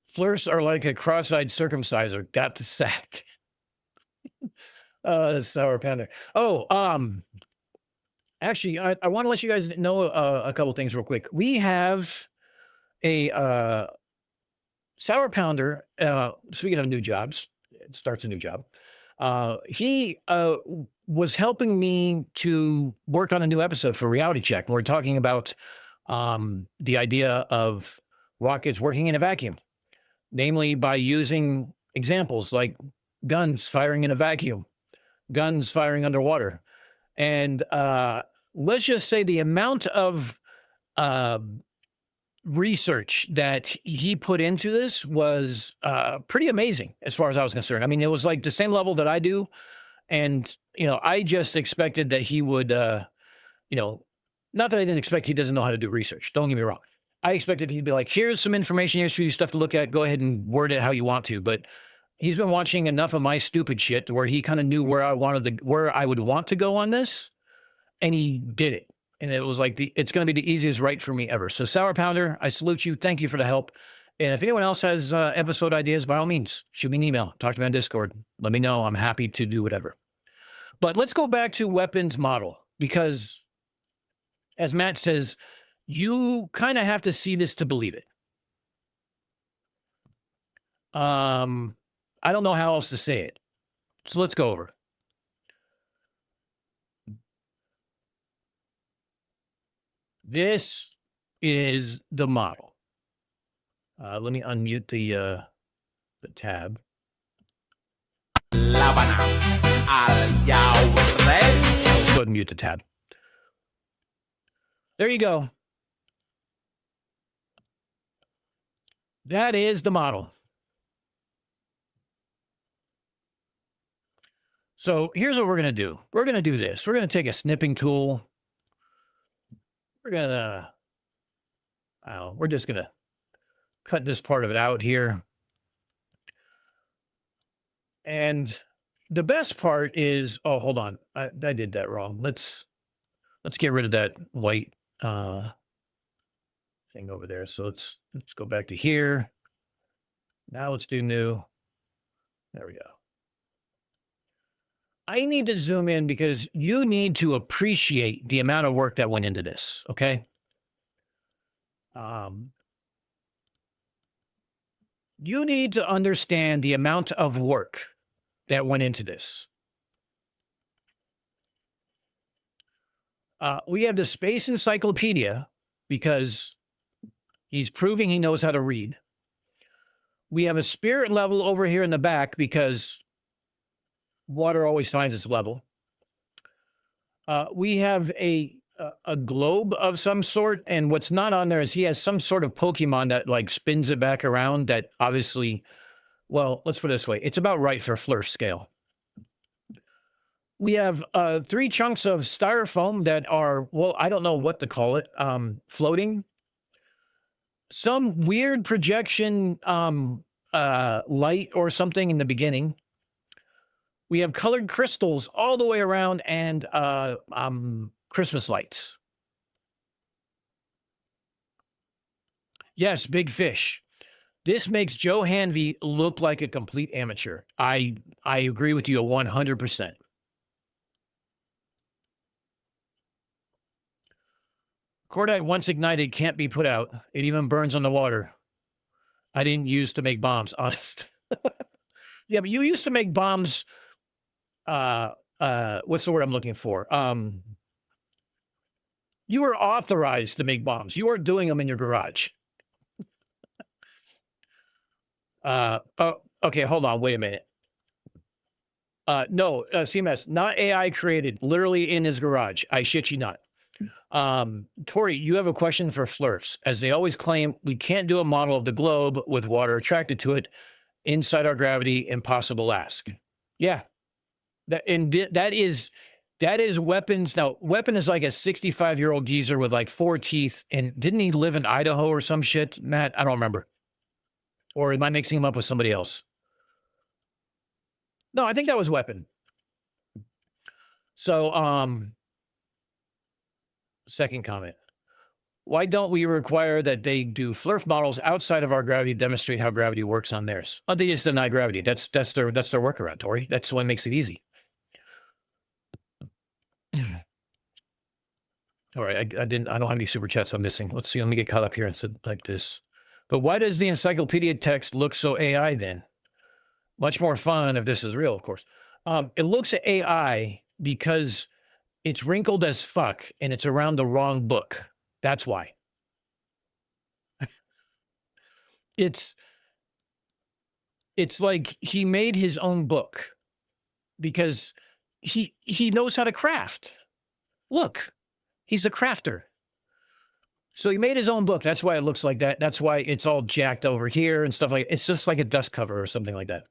Flirts are like a cross-eyed circumciser. Got the sack. Sour Panda. Oh, actually, I want to let you guys know a couple things real quick. We have a Sour Pounder. Speaking of new jobs, it starts a new job. He was helping me to work on a new episode for Reality Check. We're talking about the idea of rockets working in a vacuum, namely by using examples like guns firing in a vacuum, guns firing underwater. And let's just say the amount of research that he put into this was pretty amazing as far as I was concerned. I mean, it was like the same level that I do. And, I just expected that he would, not that I didn't expect he doesn't know how to do research. Don't get me wrong. I expected he'd be like, here's some information, here's for you stuff to look at. Go ahead and word it how you want to. But he's been watching enough of my stupid shit to where he kind of knew where I would want to go on this. And he did it. And it was like, it's going to be the easiest write for me ever. So Sour Pounder, I salute you. Thank you for the help. And if anyone else has episode ideas, by all means, shoot me an email. Talk to me on Discord. Let me know. I'm happy to do whatever. But let's go back to Weapons model. because, as Matt says, you kind of have to see this to believe it. I don't know how else to say it. So let's go over. This is the model. Let me unmute the tab. Let's go ahead and mute the tab. There you go. That is the model. So here's what we're going to do. We're going to do this. We're going to take a snipping tool. We're going to, we're just going to cut this part of it out here. And the best part is, oh, hold on. I did that wrong. Let's get rid of that white thing over there. So let's go back to here. Now let's do new. There we go. I need to zoom in because you need to appreciate the amount of work that went into this, okay? You need to understand the amount of work that went into this. We have the Space Encyclopedia because he's proving he knows how to read. We have a spirit level over here in the back because water always finds its level. We have a globe of some sort, and what's not on there is he has some sort of Pokemon that like spins it back around that obviously, well, let's put it this way. It's about right for Flurf scale. We have 3 chunks of styrofoam that are, well, I don't know what to call it, floating. Some weird projection light or something in the beginning. We have colored crystals all the way around and Christmas lights. Yes, big fish. This makes Joe Hanvey look like a complete amateur. I agree with you 100%. Cordite, once ignited, can't be put out. It even burns on the water. I didn't use to make bombs, honest. Yeah, but you used to make bombs. What's the word I'm looking for? You were authorized to make bombs. You weren't doing them in your garage. Oh, okay, hold on. Wait a minute. No, CMS, not AI created, literally in his garage. I shit you not. Tori, you have a question for Flurfs. As they always claim, we can't do a model of the globe with water attracted to it. Inside our gravity, impossible ask. Yeah. That is Weapons. Now, Weapon is like a 65-year-old geezer with like 4 teeth. And didn't he live in Idaho or some shit, Matt? I don't remember. Or am I mixing him up with somebody else? No, I think that was Weapon. So, second comment. Why don't we require that they do Flurf models outside of our gravity to demonstrate how gravity works on theirs? Oh, they just deny gravity. That's their workaround, Tori. That's what makes it easy. All right, I don't have any super chats I'm missing. Let's see. Let me get caught up here and said like this. But why does the encyclopedia text look so AI then? Much more fun if this is real, of course. It looks at AI because it's wrinkled as fuck and it's around the wrong book. That's why. It's like he made his own book because he knows how to craft. Look, he's a crafter. So he made his own book. That's why it looks like that. That's why it's all jacked over here and stuff like it's just like a dust cover or something like that.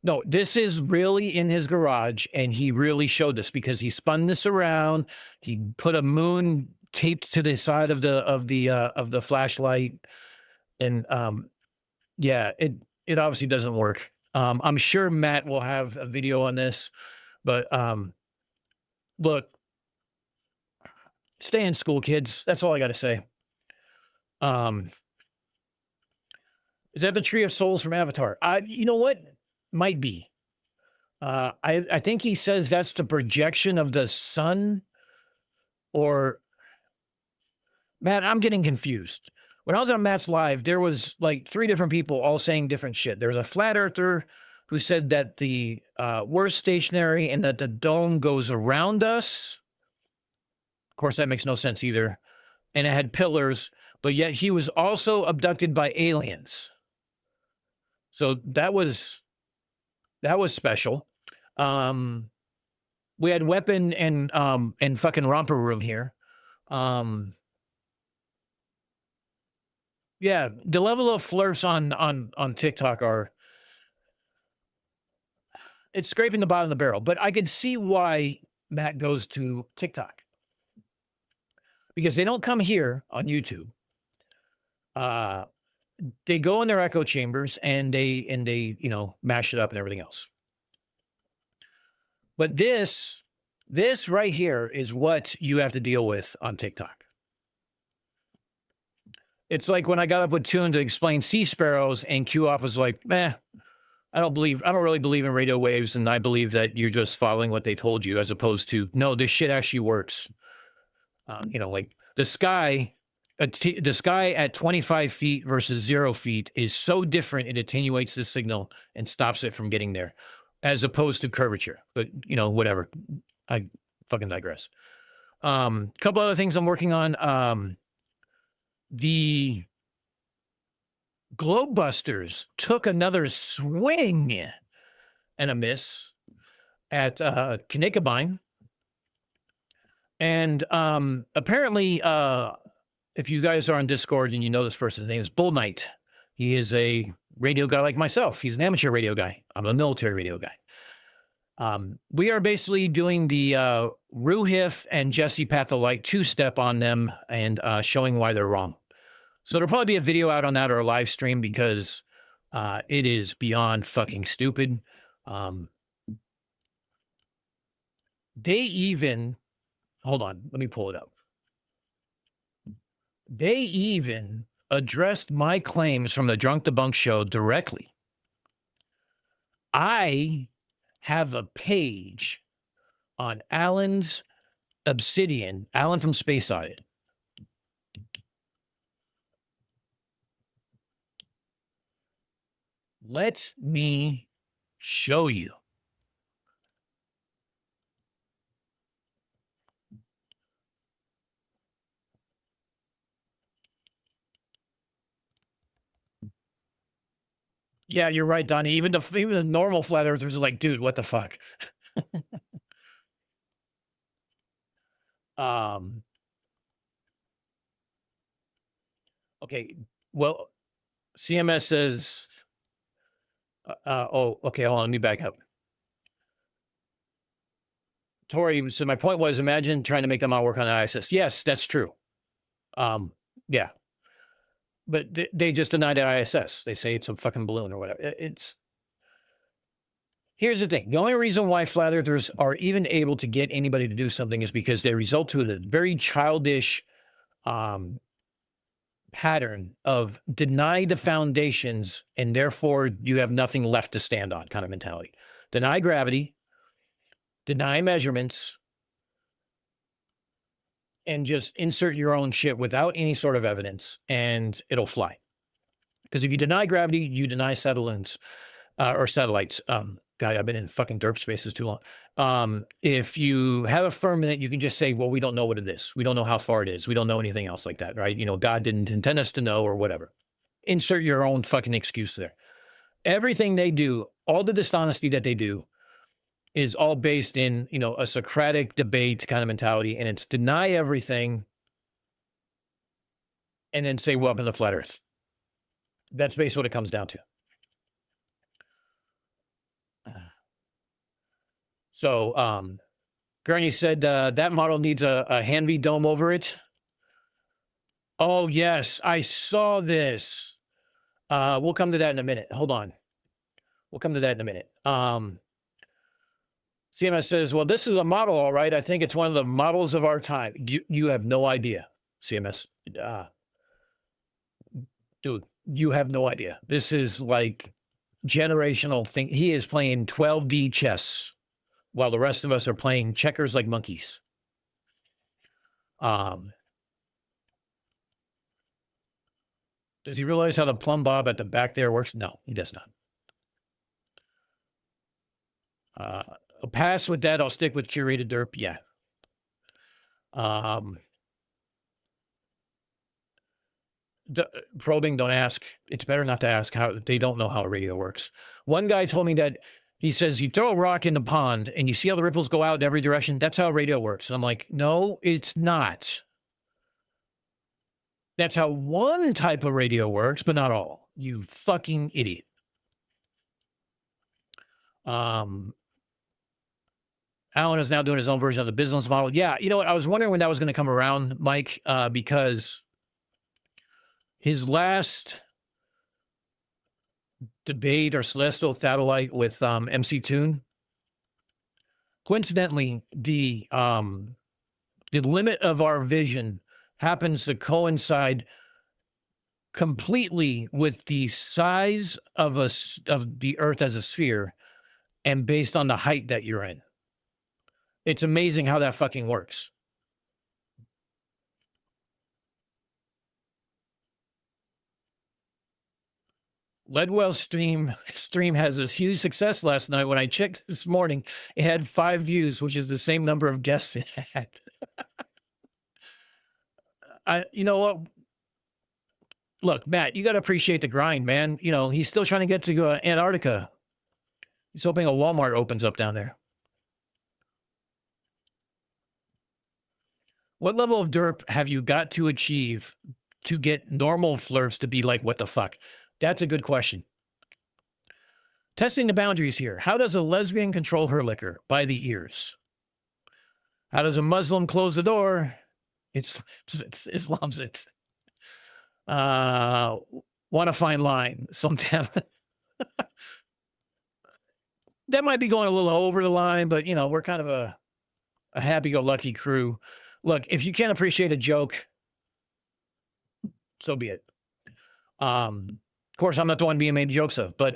No, this is really in his garage, and he really showed this because he spun this around. He put a moon taped to the side of the flashlight, and yeah, it obviously doesn't work. I'm sure Matt will have a video on this, but look, stay in school, kids. That's all I got to say. Is that the Tree of Souls from Avatar? You know what? Might be. I think he says that's the projection of the sun or Matt, I'm getting confused. When I was on Matt's live, there was like 3 different people all saying different shit. There was a flat earther who said that the we're stationary and that the dome goes around us. Of course, that makes no sense either. And it had pillars, but yet he was also abducted by aliens. So that was special. We had Weapon and fucking Romper Room here. Yeah, the level of flirts on TikTok it's scraping the bottom of the barrel, but I can see why Matt goes to TikTok. Because they don't come here on YouTube. They go in their echo chambers and they mash it up and everything else. But this right here is what you have to deal with on TikTok. It's like when I got up with Tune to explain sea sparrows and Q off was like, I don't really believe in radio waves, and I believe that you're just following what they told you, as opposed to, no, this shit actually works. Like the sky at 25 feet versus 0 feet is so different, it attenuates the signal and stops it from getting there, as opposed to curvature. But whatever. I fucking digress. Couple other things I'm working on. The Globebusters took another swing and a miss at Kanikabine. And apparently, if you guys are on Discord and you know this person's name is Bull Knight, he is a radio guy like myself. He's an amateur radio guy. I'm a military radio guy. We are basically doing the Ruhif and Jesse Patholite 2-step on them and showing why they're wrong. So there'll probably be a video out on that or a live stream, because it is beyond fucking stupid. They even, hold on, let me pull it up. They even addressed my claims from the Drunk Debunk show directly. I have a page on Alan's Obsidian, Alan from Space Audit. Let me show you. Yeah, you're right, Donnie. Even the normal flat earthers are like, dude, what the fuck? Okay. Well, CMS says, okay, hold on, let me back up. Tori, so my point was, imagine trying to make them all work on ISS. Yes, that's true. Yeah. But they just denied the ISS. They say it's a fucking balloon or whatever. Here's the thing. The only reason why flat earthers are even able to get anybody to do something is because they result to a very childish pattern of deny the foundations and therefore you have nothing left to stand on kind of mentality. Deny gravity, deny measurements, and just insert your own shit without any sort of evidence, and it'll fly. Because if you deny gravity, you deny satellites, or satellites. God, I've been in fucking derp spaces too long. If you have a firmament, you can just say, well, we don't know what it is. We don't know how far it is. We don't know anything else like that, right? God didn't intend us to know or whatever. Insert your own fucking excuse there. Everything they do, all the dishonesty that they do, is all based in, a Socratic debate kind of mentality, and it's deny everything and then say, welcome to flat earth. That's basically what it comes down to. So, Gurney said that model needs a Hanvey dome over it. Oh, yes, I saw this. We'll come to that in a minute. Hold on. We'll come to that in a minute. CMS says, well, this is a model, all right. I think it's one of the models of our time. You have no idea, CMS. Dude, you have no idea. This is like generational thing. He is playing 12D chess while the rest of us are playing checkers like monkeys. Does he realize how the plumb bob at the back there works? No, he does not. I'll pass with that. I'll stick with curated derp. Yeah. Probing, don't ask. It's better not to ask. How they don't know how a radio works. One guy told me that he says you throw a rock in the pond and you see how the ripples go out in every direction. That's how radio works. And I'm like, no, it's not. That's how one type of radio works, but not all. You fucking idiot. Alan is now doing his own version of the business model. Yeah, you know what? I was wondering when that was going to come around, Mike, because his last debate or celestial satellite with MC Toon, coincidentally, the limit of our vision happens to coincide completely with the size of the Earth as a sphere and based on the height that you're in. It's amazing how that fucking works. Ledwell's stream has this huge success last night. When I checked this morning, it had 5 views, which is the same number of guests it had. You know what? Look, Matt, you got to appreciate the grind, man. You know, he's still trying to get to Antarctica. He's hoping a Walmart opens up down there. What level of derp have you got to achieve to get normal flirts to be like, what the fuck? That's a good question. Testing the boundaries here. How does a lesbian control her liquor? By the ears. How does a Muslim close the door? It's Islam's it. Want to find line. Sometimes that might be going a little over the line, but you know, we're kind of a happy-go-lucky crew. Look, if you can't appreciate a joke, so be it. Of course, I'm not the one being made jokes of, but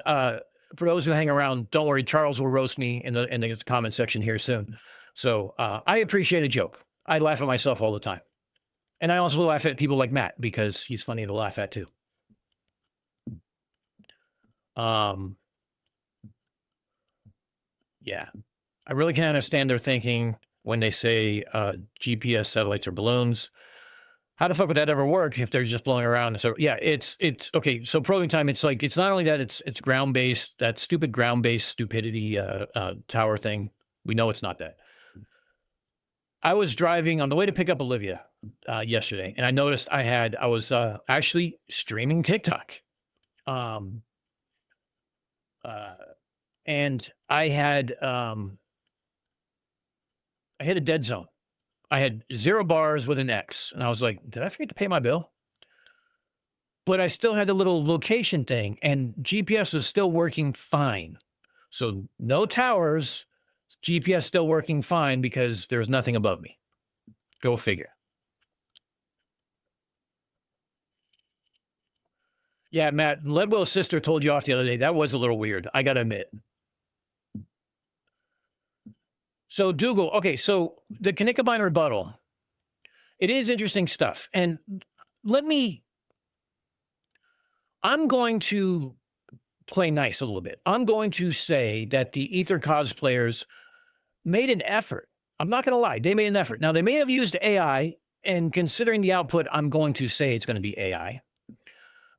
for those who hang around, don't worry, Charles will roast me in the comment section here soon. So I appreciate a joke. I laugh at myself all the time. And I also laugh at people like Matt because he's funny to laugh at too. Yeah, I really can't understand their thinking when they say GPS satellites are balloons. How the fuck would that ever work if they're just blowing around? So yeah, it's okay. So probing time, it's like, it's not only that it's ground-based, that stupid ground-based stupidity tower thing. We know it's not that. I was driving on the way to pick up Olivia yesterday, and I noticed I was actually streaming TikTok. And I had a dead zone. I had 0 bars with an X, and I was like, did I forget to pay my bill? But I still had the little location thing, and GPS was still working fine. So no towers, GPS still working fine because there's nothing above me. Go figure. Yeah, Matt, Ledwell's sister told you off the other day. That was a little weird, I got to admit. So Dougal, okay, so the Kanikabine rebuttal, it is interesting stuff. And I'm going to play nice a little bit. I'm going to say that the Ether cosplayers made an effort. I'm not going to lie. They made an effort. Now, they may have used AI, and considering the output, I'm going to say it's going to be AI.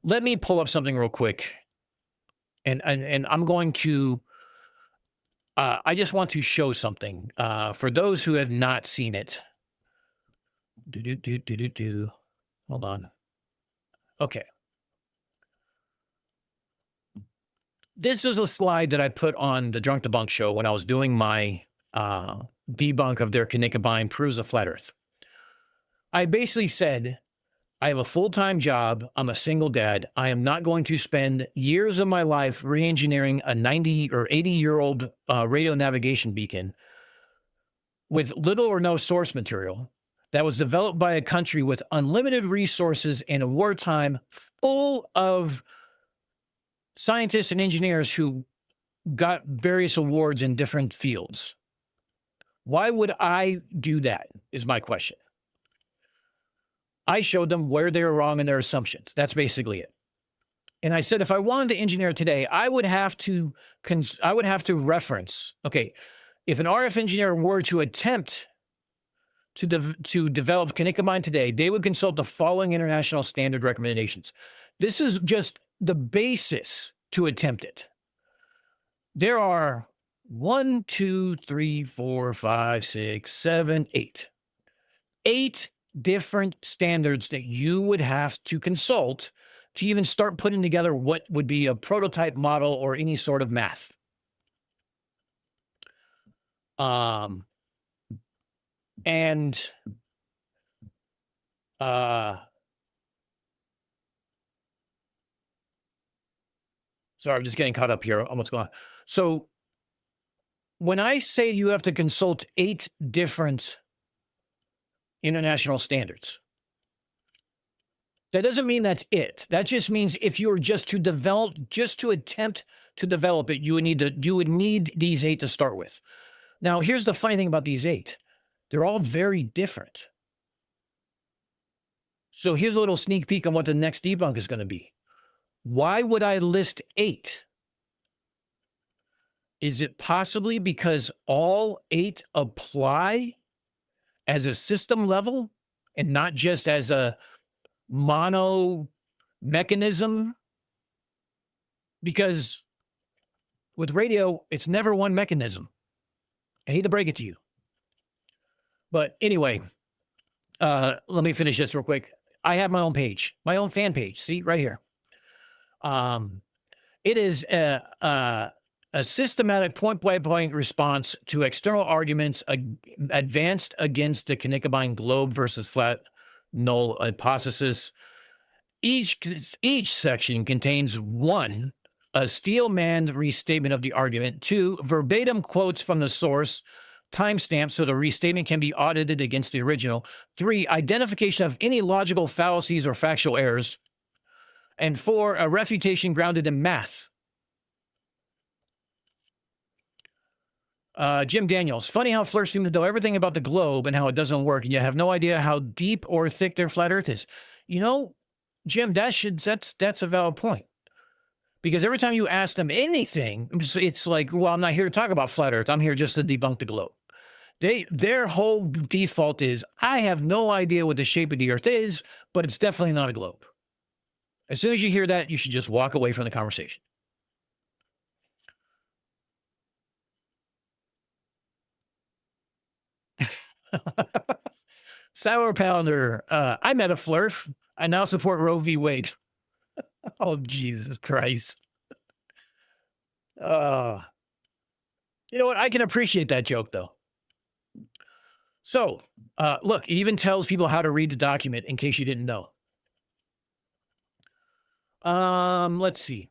Let me pull up something real quick. And I'm going to... I just want to show something for those who have not seen it. Hold on. Okay. This is a slide that I put on the Drunk Debunk show when I was doing my debunk of their Kanikabine proves a flat Earth. I basically said, I have a full-time job. I'm a single dad. I am not going to spend years of my life re-engineering a 90 or 80-year-old radio navigation beacon with little or no source material that was developed by a country with unlimited resources in a wartime full of scientists and engineers who got various awards in different fields. Why would I do that is my question. I showed them where they were wrong in their assumptions. That's basically it. And I said, if I wanted to engineer today, I would have to reference, okay, if an RF engineer were to attempt to develop Kinecombine today, they would consult the following international standard recommendations. This is just the basis to attempt it. There are 1, 2, 3, 4, 5, 6, 7, 8. 8 different standards that you would have to consult to even start putting together what would be a prototype model or any sort of math. Sorry, I'm just getting caught up here on what's going on. So when I say you have to consult 8 different international standards, that doesn't mean that's it. That just means if you were just to attempt to develop it, you would need these 8 to start with. Now, here's the funny thing about these 8. They're all very different. So here's a little sneak peek on what the next debunk is going to be. Why would I list 8? Is it possibly because all 8 apply as a system level and not just as a mono mechanism? Because with radio, it's never one mechanism. I hate to break it to you. But anyway, let me finish this real quick. I have my own page, my own fan page. See, right here. It is a systematic point-by-point response to external arguments advanced against the Kinecombine globe versus flat null hypothesis. Each section contains 1, a steel-manned restatement of the argument, 2, verbatim quotes from the source, timestamp so the restatement can be audited against the original, 3, identification of any logical fallacies or factual errors, and 4, a refutation grounded in math. Jim Daniels, funny how flirts seem to know everything about the globe and how it doesn't work, and you have no idea how deep or thick their flat earth is. You know, Jim, that's a valid point. Because every time you ask them anything, it's like, well, I'm not here to talk about flat earth. I'm here just to debunk the globe. Their whole default is, I have no idea what the shape of the earth is, but it's definitely not a globe. As soon as you hear that, you should just walk away from the conversation. Sour Pounder, I met a flirt. I now support Roe v. Wade. Oh, Jesus Christ. You know what? I can appreciate that joke, though. So, look, it even tells people how to read the document in case you didn't know. Let's see.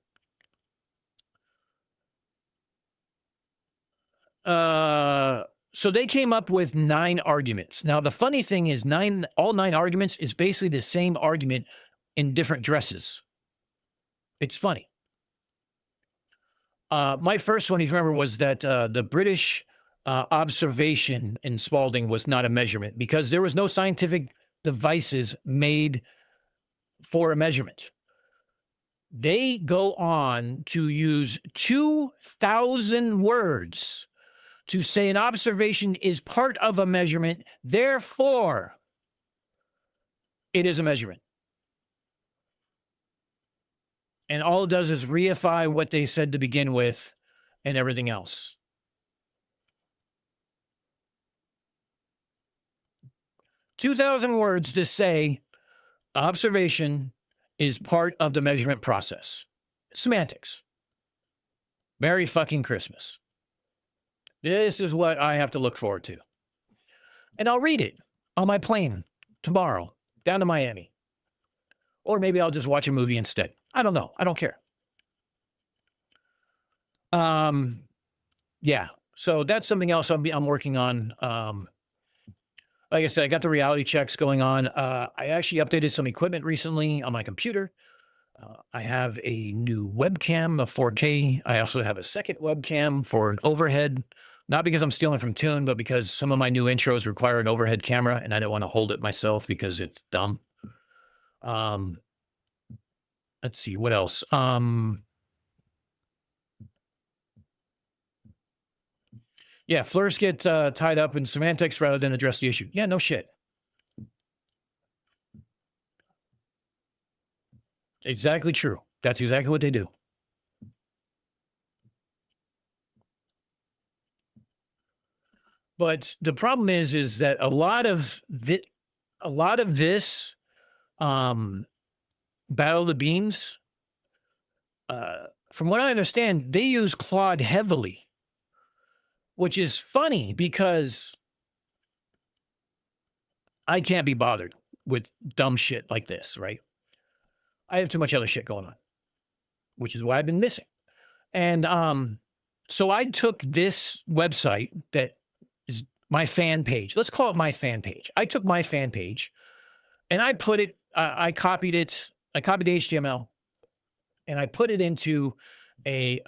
So they came up with 9 arguments. Now, the funny thing is all 9 arguments is basically the same argument in different dresses. It's funny. My first one, you remember, was that the British observation in Spalding was not a measurement because there was no scientific devices made for a measurement. They go on to use 2,000 words to say an observation is part of a measurement, therefore it is a measurement. And all it does is reify what they said to begin with and everything else. "2,000 words to say observation is part of the measurement process." Semantics. Merry fucking Christmas. This is what I have to look forward to. And I'll read it on my plane tomorrow down to Miami. Or maybe I'll just watch a movie instead. I don't know. I don't care. Yeah. So that's something else I'm working on. Like I said, I got the reality checks going on. I actually updated some equipment recently on my computer. I have a new webcam, a 4K. I also have a second webcam for an overhead, not because I'm stealing from Tune, but because some of my new intros require an overhead camera and I don't want to hold it myself because it's dumb. Let's see what else. Yeah, flirts get tied up in semantics rather than address the issue. Yeah, no shit. Exactly true. That's exactly what they do. But the problem is that a lot of this Battle of the Beams, from what I understand, they use Claude heavily, which is funny because I can't be bothered with dumb shit like this, right? I have too much other shit going on, which is why I've been missing. And so I took this website that is my fan page. Let's call it my fan page. I took my fan page and I put it, I copied it. I copied the HTML and I put it into a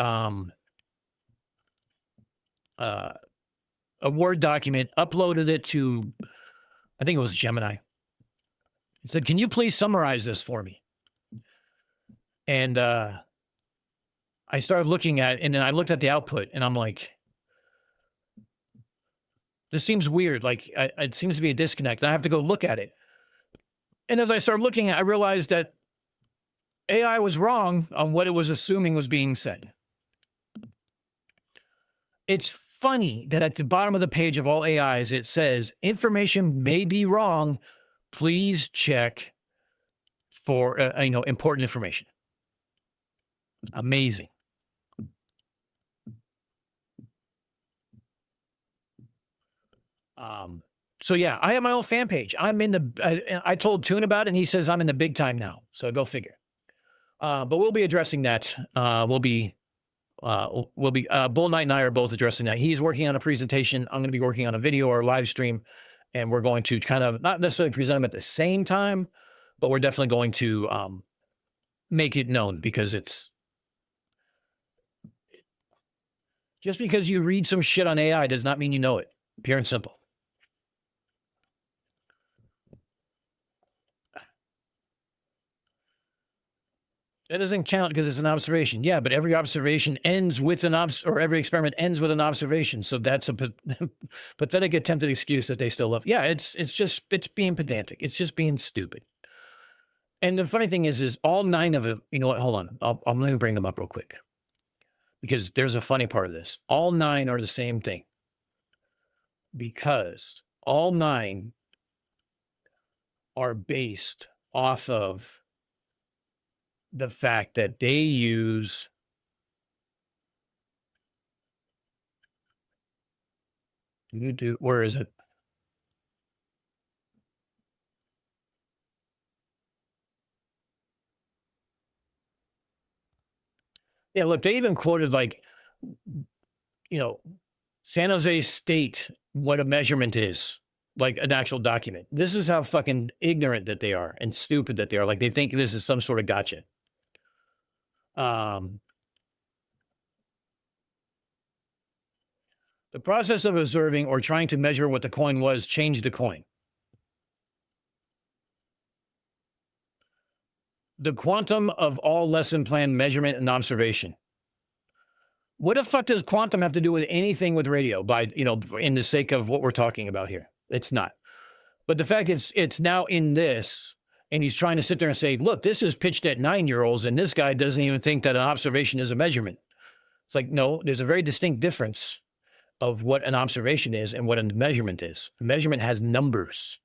Word document, uploaded it to, I think it was Gemini. It said, "Can you please summarize this for me?" And I started looking at it, and then I looked at the output, and I'm like, this seems weird. Like, it seems to be a disconnect. I have to go look at it. And as I started looking at it, I realized that AI was wrong on what it was assuming was being said. It's funny that at the bottom of the page of all AIs, it says, information may be wrong. Please check for, important information. Amazing. So yeah, I have my own fan page. I'm in the, I told Toon about it and he says I'm in the big time now. So go figure. But we'll be addressing that. Bull Knight and I are both addressing that. He's working on a presentation. I'm going to be working on a video or a live stream, and we're going to kind of not necessarily present them at the same time, but we're definitely going to make it known, because it's just because you read some shit on AI does not mean you know it. Pure and simple. That doesn't count because it's an observation. Yeah, but every observation ends with every experiment ends with an observation. So that's a pathetic attempted excuse that they still love. Yeah, it's being pedantic. It's just being stupid. And the funny thing is all 9 of them, you know what? Hold on. I'm going to bring them up real quick, because there's a funny part of this. All 9 are the same thing, because all 9 are based off of the fact that they use where is it? Yeah, look, they even quoted, like, San Jose State, what a measurement is, like an actual document. This is how fucking ignorant that they are and stupid that they are. Like, they think this is some sort of gotcha. The process of observing or trying to measure what the coin was changed the coin. The quantum of all lesson plan measurement and observation. What the fuck does quantum have to do with anything with radio, in the sake of what we're talking about here? It's not. But the fact it's now in this, and he's trying to sit there and say, look, this is pitched at 9-year-olds, and this guy doesn't even think that an observation is a measurement. It's like, no, there's a very distinct difference of what an observation is and what a measurement is. A measurement has numbers.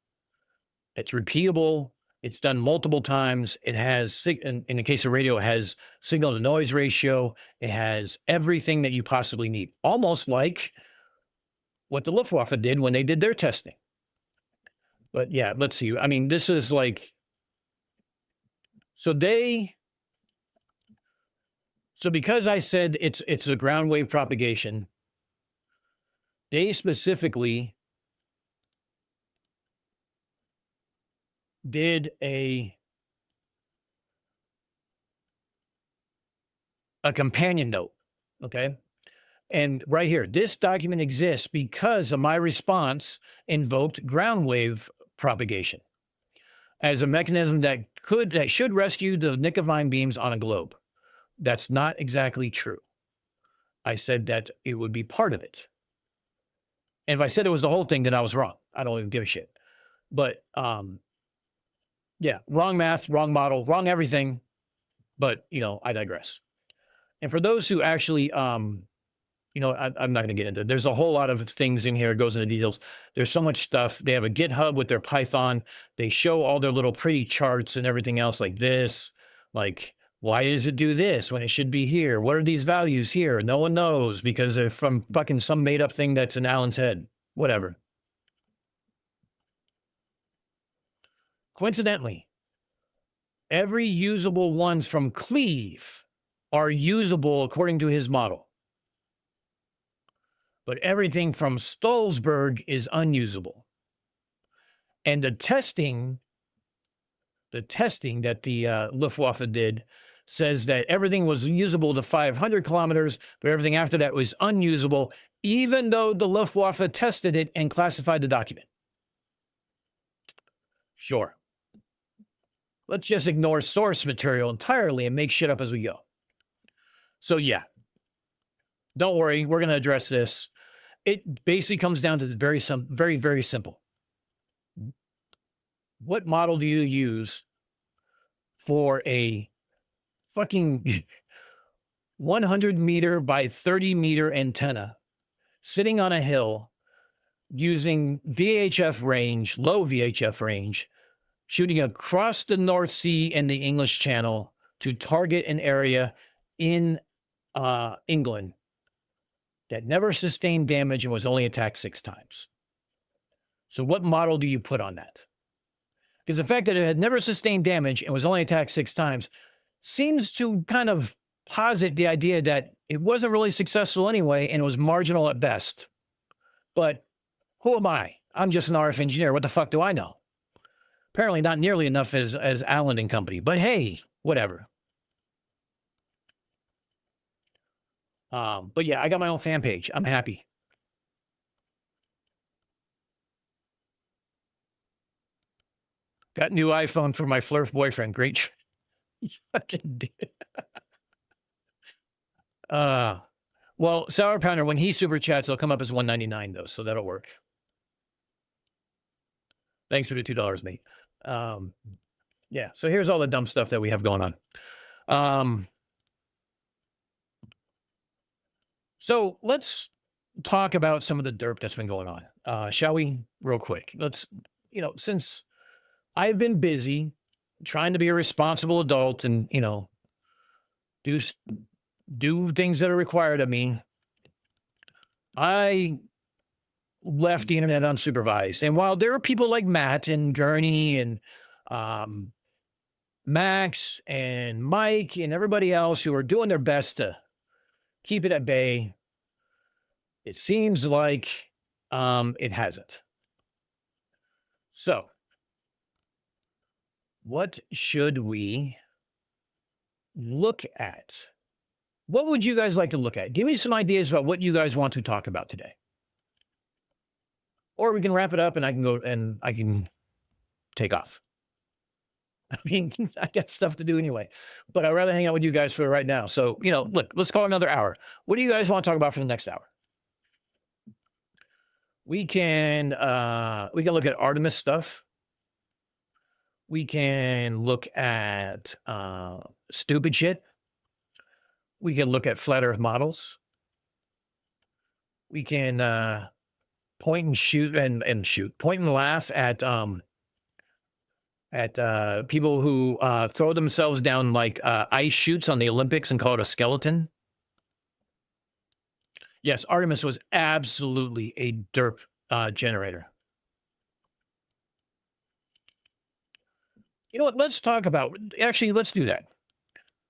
It's repeatable. It's done multiple times. It has, in the case of radio, it has signal to noise ratio. It has everything that you possibly need, almost like what the Luftwaffe did when they did their testing. But yeah, let's see. I mean, this is like, so because I said it's a ground wave propagation, they specifically did a companion note, okay? And right here, this document exists because of my response invoked ground wave propagation as a mechanism that should rescue the Nicovine beams on a globe. That's not exactly true. I said that it would be part of it. And if I said it was the whole thing, then I was wrong. I don't even give a shit. But yeah, wrong math, wrong model, wrong everything. But I digress. And for those who actually I'm not going to get into it. There's a whole lot of things in here. It goes into details. There's so much stuff. They have a GitHub with their Python. They show all their little pretty charts and everything else like this. Like, why does it do this when it should be here? What are these values here? No one knows because they're from fucking some made up thing that's in Alan's head. Whatever. Coincidentally, every usable ones from Cleve are usable according to his model. But everything from Stolzberg is unusable. And the testing that the Luftwaffe did says that everything was usable to 500 kilometers, but everything after that was unusable, even though the Luftwaffe tested it and classified the document. Sure. Let's just ignore source material entirely and make shit up as we go. So yeah, don't worry, we're going to address this. It basically comes down to very, very simple. What model do you use for a fucking 100 meter by 30 meter antenna sitting on a hill using VHF range, low VHF range, shooting across the North Sea and the English Channel to target an area in England that never sustained damage and was only attacked 6 times? So what model do you put on that? Because the fact that it had never sustained damage and was only attacked 6 times seems to kind of posit the idea that it wasn't really successful anyway and it was marginal at best. But who am I? I'm just an RF engineer. What the fuck do I know? Apparently not nearly enough as Allen and company. But hey, whatever. But yeah, I got my own fan page. I'm happy. Got new iPhone for my flirf boyfriend. Great. Fucking did. Well, Sour Pounder, when he super chats, it'll come up as $1.99 though, so that'll work. Thanks for the $2, mate. Yeah, so here's all the dumb stuff that we have going on. So let's talk about some of the derp that's been going on. Shall we? Real quick. Let's, since I've been busy trying to be a responsible adult and, do things that are required of me, I left the internet unsupervised. And while there are people like Matt and Gurney and Max and Mike and everybody else who are doing their best to keep it at bay, it seems like it hasn't. So what should we look at? What would you guys like to look at? Give me some ideas about what you guys want to talk about today. Or we can wrap it up and I can go and I can take off. I mean, I got stuff to do anyway, but I'd rather hang out with you guys for right now. So, look, let's call it another hour. What do you guys want to talk about for the next hour? We can look at Artemis stuff. We can look at stupid shit. We can look at flat earth models. We can point and shoot, point and laugh at people who throw themselves down like ice chutes on the Olympics and call it a skeleton. Yes, Artemis was absolutely a derp generator. You know what? Let's talk about, actually, let's do that.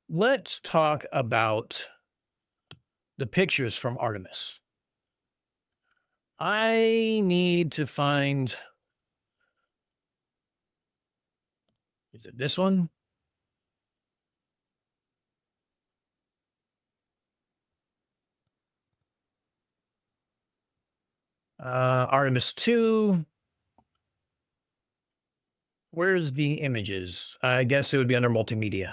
Let's talk about the pictures from Artemis. I need to find, is it this one? Artemis 2. Where's the images? I guess it would be under multimedia.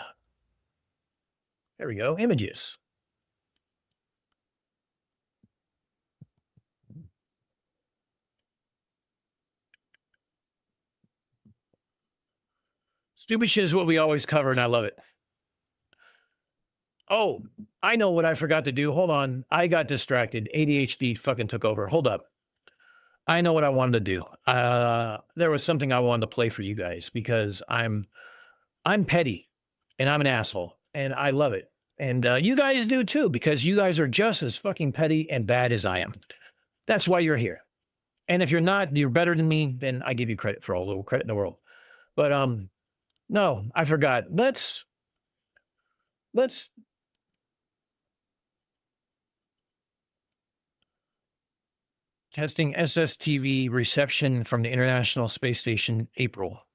There we go. Images. Stupid shit is what we always cover, and I love it. Oh, I know what I forgot to do. Hold on. I got distracted. ADHD fucking took over. Hold up. I know what I wanted to do. There was something I wanted to play for you guys because I'm petty and I'm an asshole and I love it. And you guys do too, because you guys are just as fucking petty and bad as I am. That's why you're here. And if you're not, you're better than me, then I give you credit for all the credit in the world. But no, I forgot. Let's testing SSTV reception from the International Space Station, April.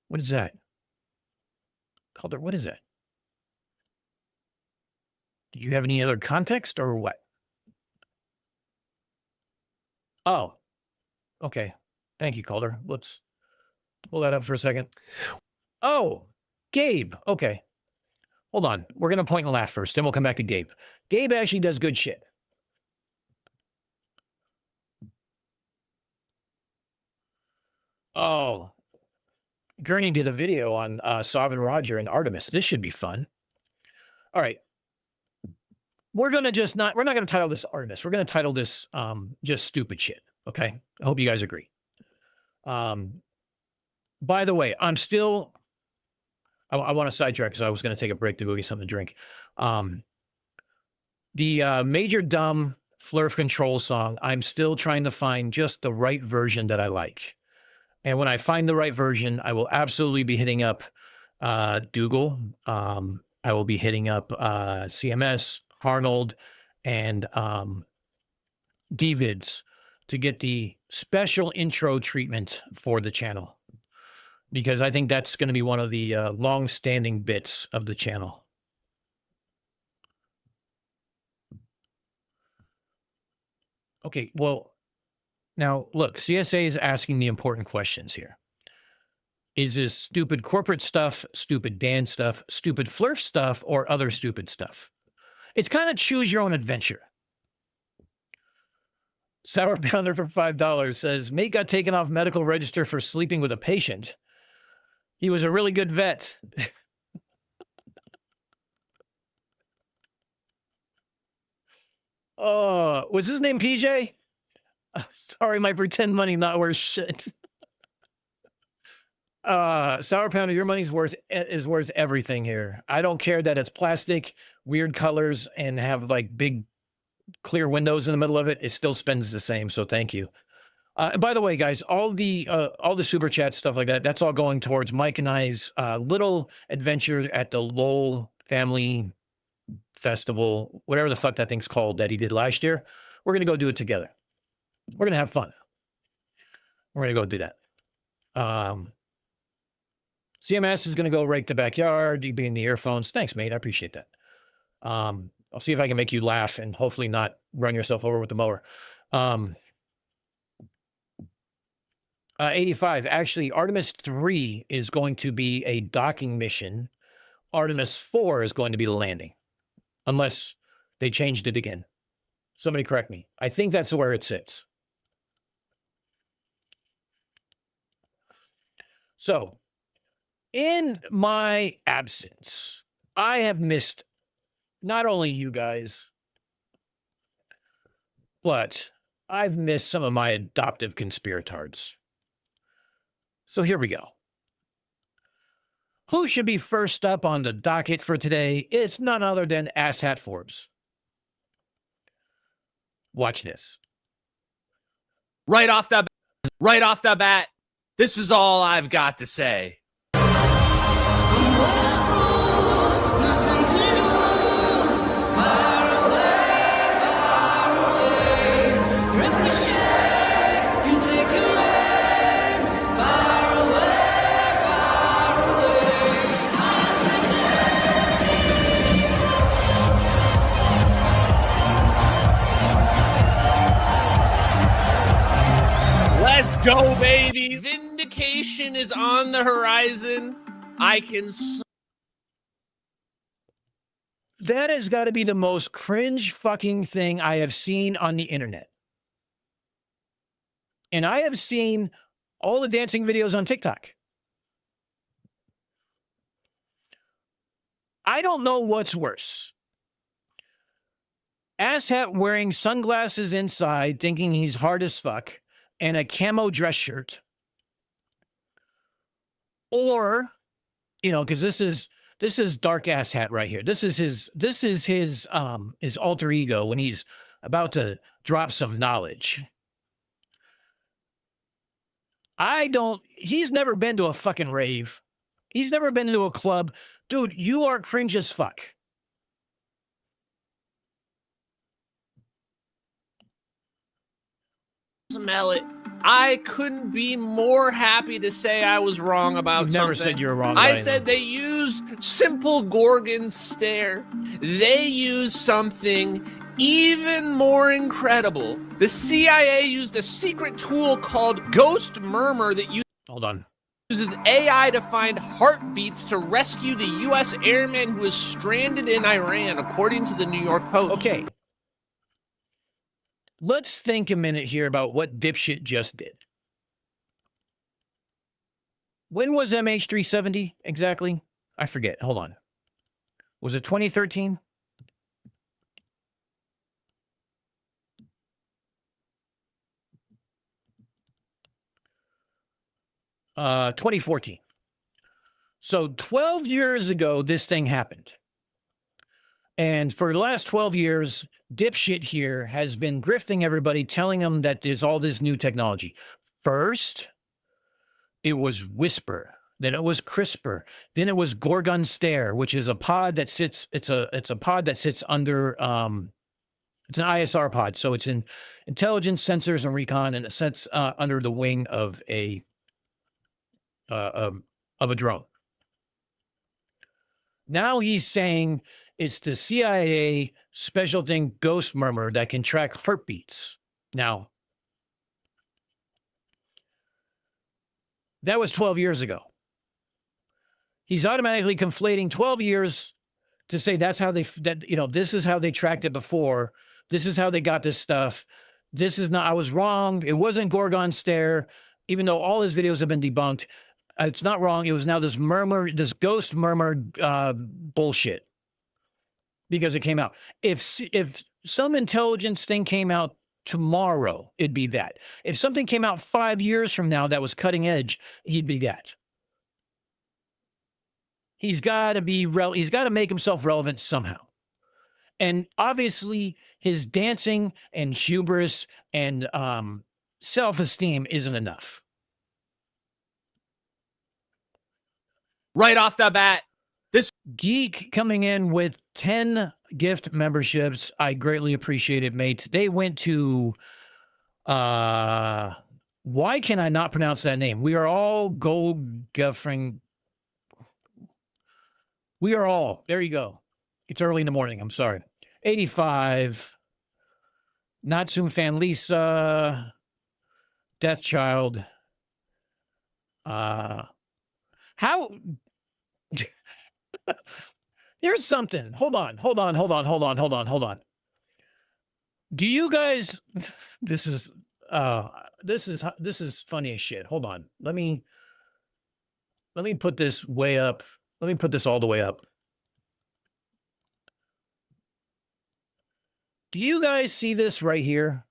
What is that? Calder, what is that? Do you have any other context or what? Oh, okay. Thank you, Calder. Let's pull that up for a second. Oh, Gabe. Okay. Hold on. We're going to point and laugh first, then we'll come back to Gabe. Gabe actually does good shit. Oh, Gurney did a video on Sovereign Roger and Artemis. This should be fun. All right. We're not going to title this Artemis. We're going to title this just stupid shit. Okay. I hope you guys agree. By the way, I want to sidetrack because I was going to take a break to go get something to drink. The Major Dumb Flurf Control song, I'm still trying to find just the right version that I like. And when I find the right version, I will absolutely be hitting up Dougal. I will be hitting up CMS, Arnold, and Davids to get the special intro treatment for the channel. Because I think that's going to be one of the long-standing bits of the channel. Okay, well, now, look, CSA is asking the important questions here. Is this stupid corporate stuff, stupid Dan stuff, stupid Flurf stuff, or other stupid stuff? It's kind of choose your own adventure. Sour Pounder for $5 says, mate got taken off medical register for sleeping with a patient. He was a really good vet. Oh, was his name PJ? Sorry, my pretend money not worth shit. Sour Pounder, your money's is worth everything here. I don't care that it's plastic, weird colors, and have like big clear windows in the middle of it. It still spends the same. So thank you. By the way, guys, all the super chat stuff like that, that's all going towards Mike and I's little adventure at the Lowell Family Festival, whatever the fuck that thing's called that he did last year. We're going to go do it together. We're going to have fun. We're going to go do that. CMS is going to go rake the backyard. You be in the earphones. Thanks, mate. I appreciate that. I'll see if I can make you laugh and hopefully not run yourself over with the mower. 85. Actually, Artemis 3 is going to be a docking mission. Artemis 4 is going to be the landing. Unless they changed it again. Somebody correct me. I think that's where it sits. So, in my absence, I have missed not only you guys, but I've missed some of my adoptive conspiratards. So here we go. Who should be first up on the docket for today? It's none other than Asshat Forbes. Watch this. Right off the bat, this is all I've got to say. Let's go, baby. Unfornication is on the horizon. I can. That has got to be the most cringe fucking thing I have seen on the internet. And I have seen all the dancing videos on TikTok. I don't know what's worse. Asshat wearing sunglasses inside, thinking he's hard as fuck, and a camo dress shirt. Or, you know, because this is dark asshat right here. This is his alter ego when he's about to drop some knowledge. He's never been to a fucking rave. He's never been to a club. Dude, you are cringe as fuck. Smell it. I couldn't be more happy to say I was wrong about You've something. never said you were wrong. I said they used simple Gorgon stare. They used something even more incredible. The CIA used a secret tool called Ghost Murmur that Hold on. uses AI to find heartbeats to rescue the U.S. airman who is stranded in Iran, according to the New York Post. Okay. Let's think a minute here about what dipshit just did. When was MH370 exactly? I forget. Hold on. Was it 2013? Uh, 2014. So 12 years ago, this thing happened. And for the last 12 years, dipshit here has been grifting everybody, telling them that there's all this new technology. First, it was Whisper. Then it was CRISPR. Then it was Gorgon Stare, which is a pod that sits. It's a pod that sits under. It's an ISR pod, so it's in intelligence, sensors, and recon, and it sits under the wing of a drone. Now he's saying it's the CIA special thing, Ghost Murmur, that can track heartbeats. Now, that was 12 years ago. He's automatically conflating 12 years to say that's how this is how they tracked it before. This is how they got this stuff. This is not, I was wrong. It wasn't Gorgon Stare, even though all his videos have been debunked. It's not wrong. It was now this murmur, this Ghost Murmur bullshit. Because it came out. If some intelligence thing came out tomorrow, it'd be that. If something came out 5 years from now that was cutting edge, he'd be that. He's got to he's got to make himself relevant somehow. And obviously his dancing and hubris and self-esteem isn't enough. Right off the bat, this Geek coming in with 10 gift memberships. I greatly appreciate it, mate. They went to, why can I not pronounce that name? We are all gold guffering. We are all, there you go. It's early in the morning. I'm sorry. 85. Natsun Fan Lisa. Death Child. How? Here's something. Hold on. Do you guys? This is funny as shit. Hold on. Let me put this way up. Let me put this all the way up. Do you guys see this right here?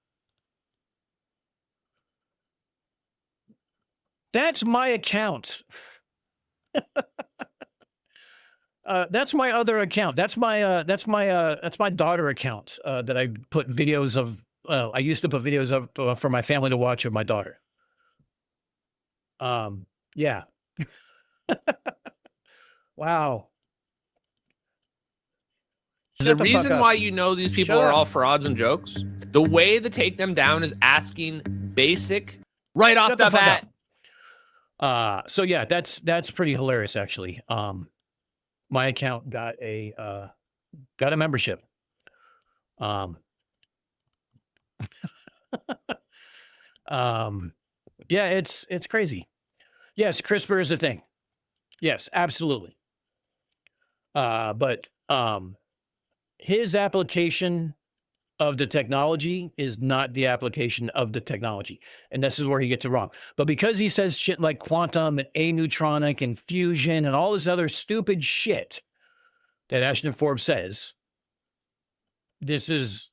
That's my account. That's my other account. That's my daughter account that I put videos of. I used to put videos of for my family to watch of my daughter. Yeah. Wow. The reason why you know these people are all frauds and jokes, the way to take them down is asking basic right off the bat. So yeah, that's pretty hilarious actually. My account got a membership. Yeah, it's crazy. Yes, CRISPR is a thing. Yes, absolutely. But his application of the technology is not the application of the technology. And this is where he gets it wrong. But because he says shit like quantum and aneutronic and fusion and all this other stupid shit that Ashton Forbes says, this is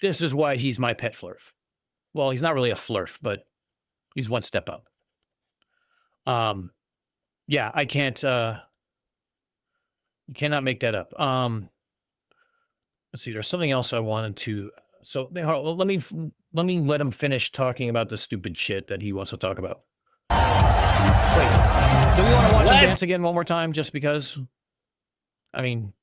why he's my pet flurf. Well, he's not really a flurf, but he's one step up. Yeah, I can't, you cannot make that up. Let's see, there's something else I wanted to, so let me let him finish talking about the stupid shit that he wants to talk about. Wait, do we want to watch him dance again one more time just because? I mean,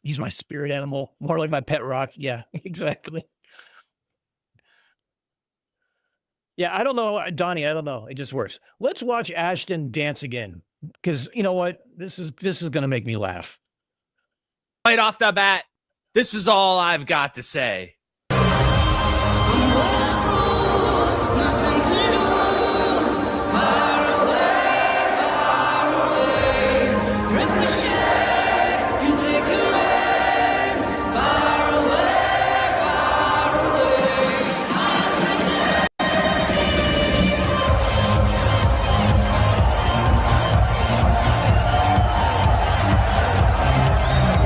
he's my spirit animal, more like my pet rock. Yeah, exactly. Yeah, I don't know, Donnie. I don't know. It just works. Let's watch Ashton dance again, because you know what? This is going to make me laugh. Right off the bat, this is all I've got to say.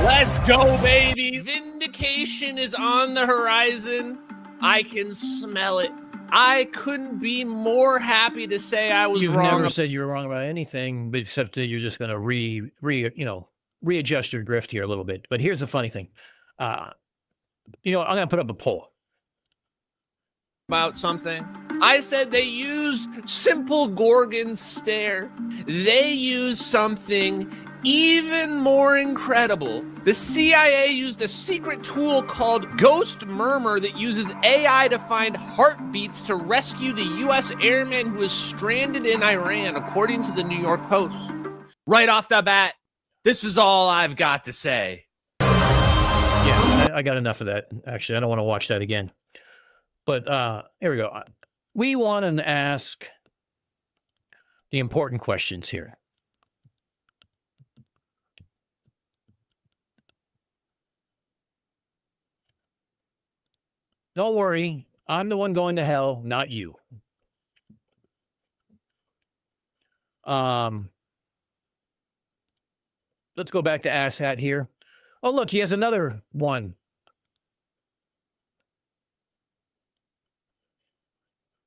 Let's go, baby. Vindication is on the horizon. I can smell it. I couldn't be more happy to say I was You've wrong. never said you were wrong about anything, but except that you're just going to readjust your grift here a little bit. But here's the funny thing. I'm going to put up a poll about something. I said they used simple Gorgon stare. They used something even more incredible. The CIA used a secret tool called Ghost Murmur that uses AI to find heartbeats to rescue the U.S. airman who is stranded in Iran, according to the New York Post. Right off the bat, this is all I've got to say. Yeah, I got enough of that. Actually, I don't want to watch that again. But here we go. We want to ask the important questions here. Don't worry, I'm the one going to hell, not you. Let's go back to Asshat here. Oh, look, he has another one.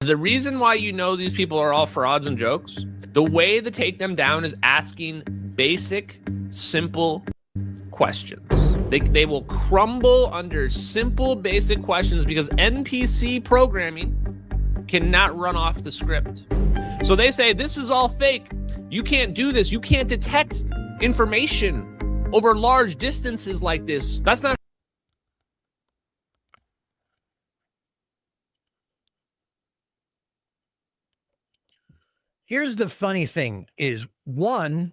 The reason why you know these people are all frauds and jokes, the way to take them down is asking basic, simple questions. They will crumble under simple, basic questions because NPC programming cannot run off the script. So they say, this is all fake. You can't do this. You can't detect information over large distances like this. That's not. Here's the funny thing is, one,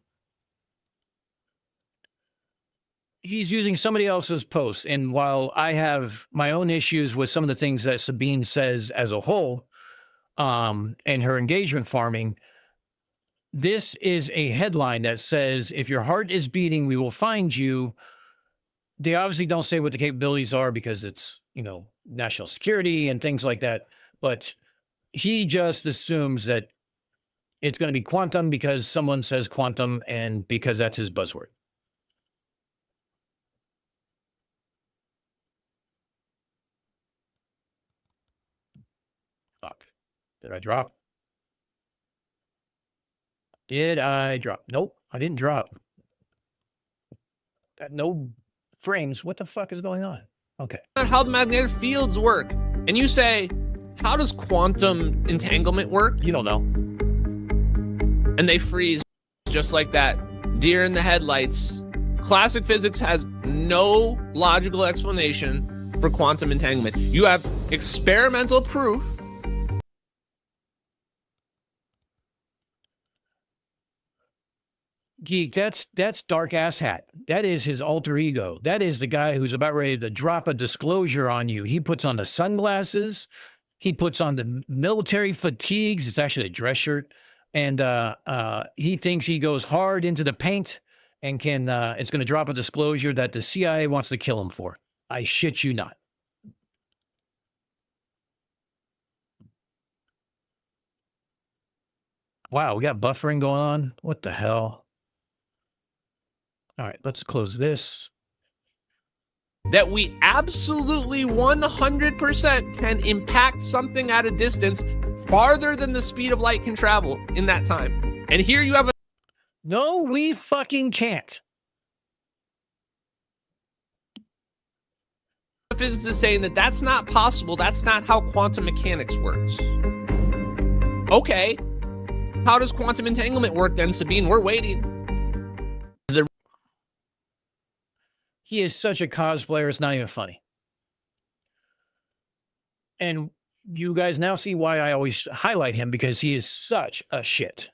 he's using somebody else's post. And while I have my own issues with some of the things that Sabine says as a whole, and her engagement farming, this is a headline that says, if your heart is beating, we will find you. They obviously don't say what the capabilities are because it's, national security and things like that. But he just assumes that it's going to be quantum because someone says quantum and because that's his buzzword. Fuck. Did I drop? Did I drop? Nope, I didn't drop. Got no frames. What the fuck is going on? Okay. How the magnetic fields work. And you say, how does quantum entanglement work? You don't know. And they freeze just like that. Deer in the headlights. Classic physics has no logical explanation for quantum entanglement. You have experimental proof. Geek, that's Dark Asshat. That is his alter ego. That is the guy who's about ready to drop a disclosure on you. He puts on the sunglasses He puts on the military fatigues. It's actually a dress shirt. And he thinks he goes hard into the paint and can it's going to drop a disclosure that the CIA wants to kill him for. I shit you not. Wow, we got buffering going on. What the hell? All right, let's close this. That we absolutely 100% can impact something at a distance farther than the speed of light can travel in that time. And here you have a No, we fucking can't. physicist saying that that's not possible. That's not how quantum mechanics works. Okay. How does quantum entanglement work then, Sabine? We're waiting. He is such a cosplayer, it's not even funny. And you guys now see why I always highlight him, because he is such a shit.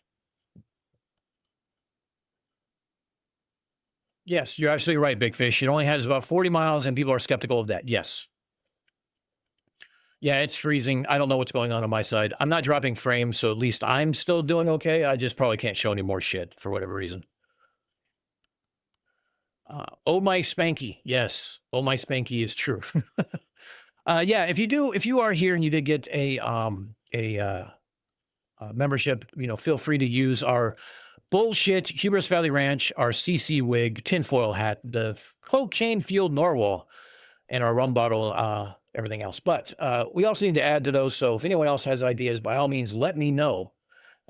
Yes, you're absolutely right, Big Fish. It only has about 40 miles, and people are skeptical of that. Yes. Yeah, it's freezing. I don't know what's going on my side. I'm not dropping frames, so at least I'm still doing okay. I just probably can't show any more shit for whatever reason. Oh my Spanky. Yes. Oh my Spanky is true. Yeah, if you are here and you did get a membership, feel free to use our bullshit Hubris Valley Ranch, our CC wig, tinfoil hat, the cocaine fueled Norwal, and our rum bottle, everything else. But we also need to add to those. So if anyone else has ideas, by all means, let me know.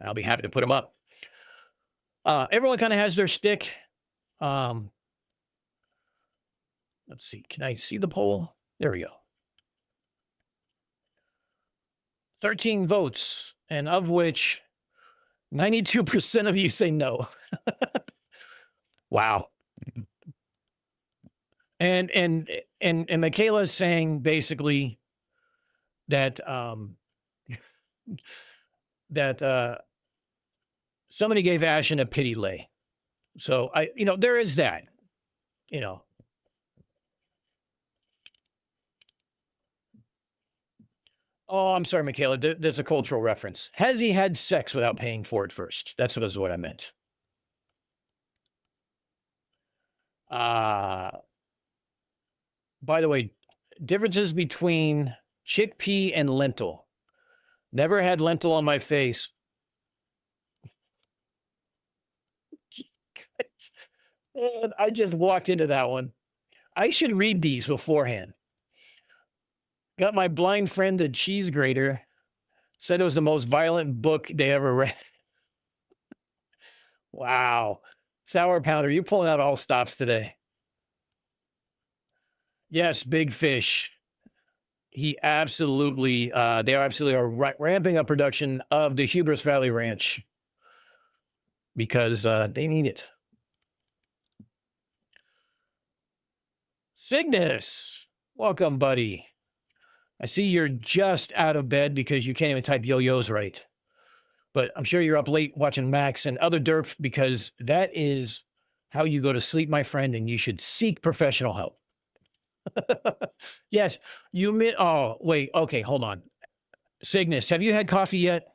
I'll be happy to put them up. Everyone kind of has their stick. Let's see. Can I see the poll? There we go. 13 votes, and of which 92% of you say no. Wow. And Michaela's saying basically that that somebody gave Ashen a pity lay. So there is that. Oh, I'm sorry, Michaela. There's a cultural reference. Has he had sex without paying for it first? That's what I meant. By the way, differences between chickpea and lentil. Never had lentil on my face. I just walked into that one. I should read these beforehand. Got my blind friend a cheese grater. Said it was the most violent book they ever read. Wow. Sour Pounder, you're pulling out all stops today. Yes, Big Fish. He absolutely, they absolutely are ramping up production of the Hubris Valley Ranch because they need it. Cygnus, welcome, buddy. I see you're just out of bed because you can't even type yo-yos right. But I'm sure you're up late watching Max and other derp because that is how you go to sleep, my friend, and you should seek professional help. Yes, oh, wait, okay, hold on. Cygnus, have you had coffee yet?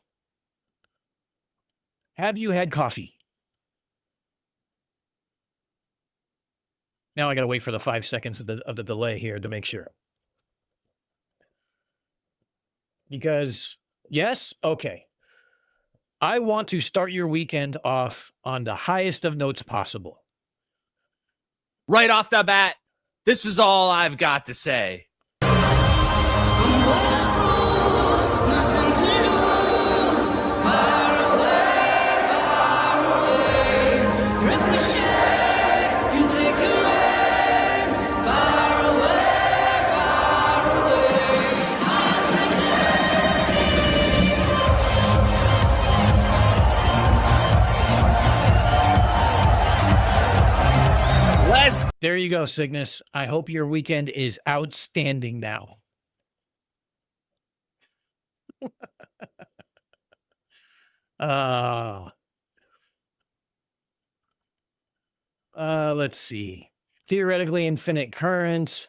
Have you had coffee? Now I got to wait for the 5 seconds of the delay here to make sure. Because, yes, okay. I want to start your weekend off on the highest of notes possible. Right off the bat, this is all I've got to say. There you go, Cygnus. I hope your weekend is outstanding now. Let's see. Theoretically infinite current.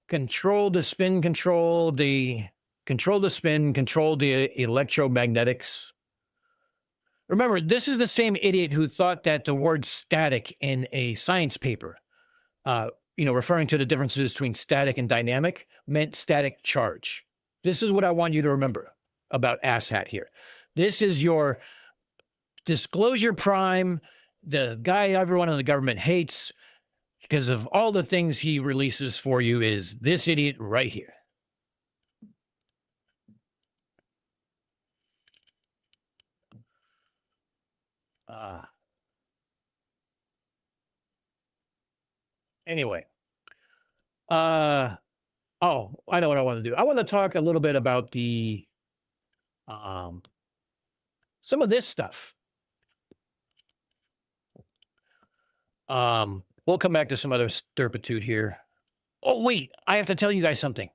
Control the spin control. The control the spin, control the electromagnetics. Remember, this is the same idiot who thought that the word static in a science paper, referring to the differences between static and dynamic, meant static charge. This is what I want you to remember about asshat here. This is your disclosure prime, the guy everyone in the government hates because of all the things he releases for you is this idiot right here. Anyway. Oh, I know what I want to do. I want to talk a little bit about the some of this stuff. We'll come back to some other turpitude here. Oh, wait, I have to tell you guys something.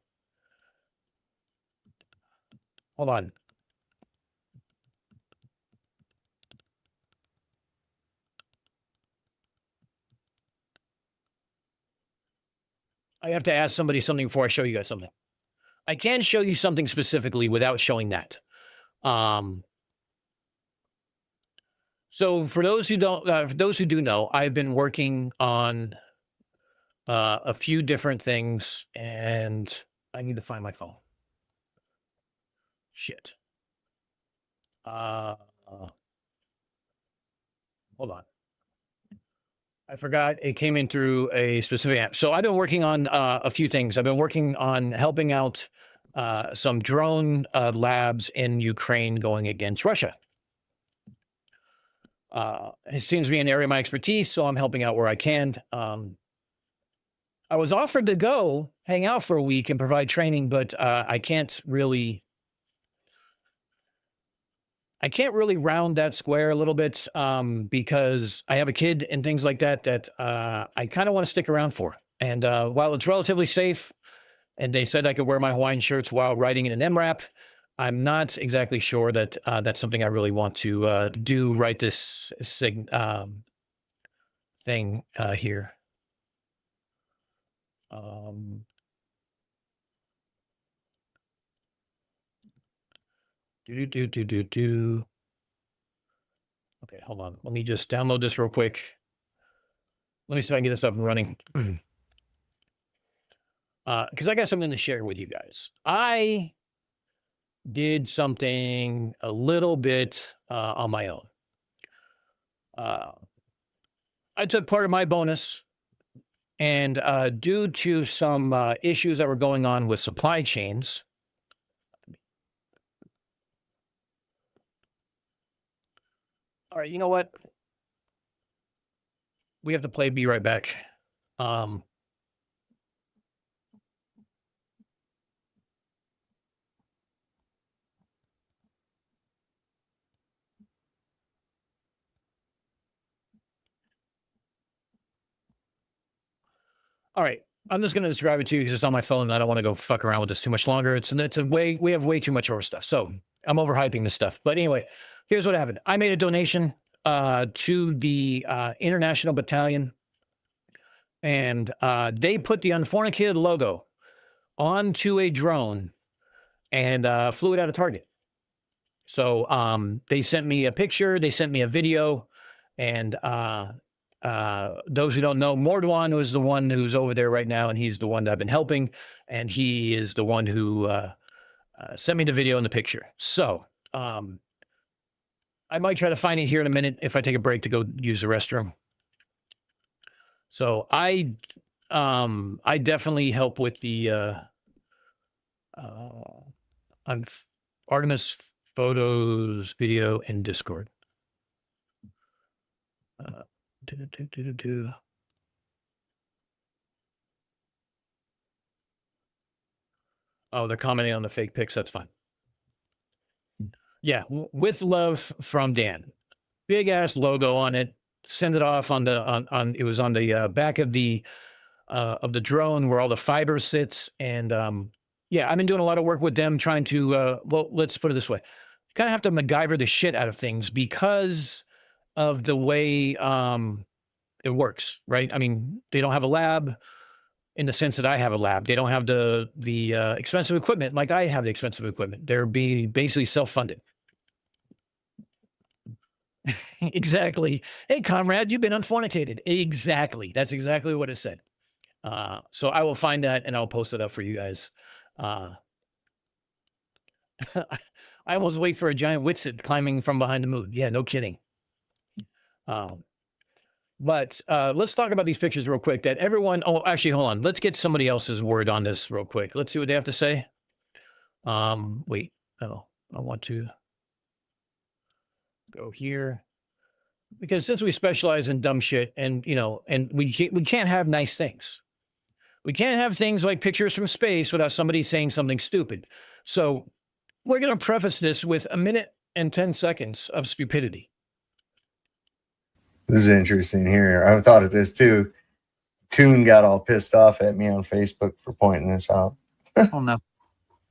Hold on. I have to ask somebody something before I show you guys something. I can show you something specifically without showing that. So for those who don't, for those who do know, I've been working on a few different things, and I need to find my phone. Shit. Hold on. I forgot it came in through a specific app. So I've been working on a few things. I've been working on helping out some drone labs in Ukraine going against Russia. It seems to be an area of my expertise, so I'm helping out where I can. I was offered to go hang out for a week and provide training, but I can't really round that square a little bit because I have a kid and things like that I kind of want to stick around for. And while it's relatively safe, and they said I could wear my Hawaiian shirts while riding in an MRAP, I'm not exactly sure that that's something I really want to do right this thing here. Okay, hold on. Let me just download this real quick. Let me see if I can get this up and running. Because I got something to share with you guys. I did something a little bit on my own. I took part of my bonus, and due to some issues that were going on with supply chains, all right, you know what? We have to play Be Right Back. All right, I'm just going to describe it to you because it's on my phone and I don't want to go fuck around with this too much longer. We have way too much over stuff. So I'm overhyping this stuff. But anyway, here's what happened. I made a donation to the International Battalion, and they put the Unfornicated logo onto a drone and flew it out of target. So they sent me a picture, they sent me a video, and those who don't know, Mordwan was the one who's over there right now, and he's the one that I've been helping, and he is the one who sent me the video and the picture. So I might try to find it here in a minute if I take a break to go use the restroom. So I definitely help with the Artemis photos, video, and Discord. Oh, they're commenting on the fake pics. That's fine. Yeah, with love from Dan. Big ass logo on it. Send it off on the it was on the back of the drone where all the fiber sits. And yeah, I've been doing a lot of work with them trying to well, let's put it this way. Kind of have to MacGyver the shit out of things because of the way it works, right? I mean, they don't have a lab. in the sense that I have a lab. They don't have the expensive equipment like I have the expensive equipment. They're basically self-funded. Exactly. Hey, comrade, you've been unfornicated. Exactly. That's exactly what it said. So I will find that and I'll post it up for you guys. I almost wait for a giant Witsit climbing from behind the moon. Yeah, no kidding. But let's talk about these pictures real quick that everyone, oh, actually, hold on. Let's get somebody else's word on this real quick. Let's see what they have to say. Wait, oh, I want to go here because since we specialize in dumb shit and, you know, and we can't have nice things. We can't have things like pictures from space without somebody saying something stupid. So we're going to preface this with 1 minute and 10 seconds of stupidity. This is interesting here. I thought of this too. Toon got all pissed off at me on Facebook for pointing this out. Oh no.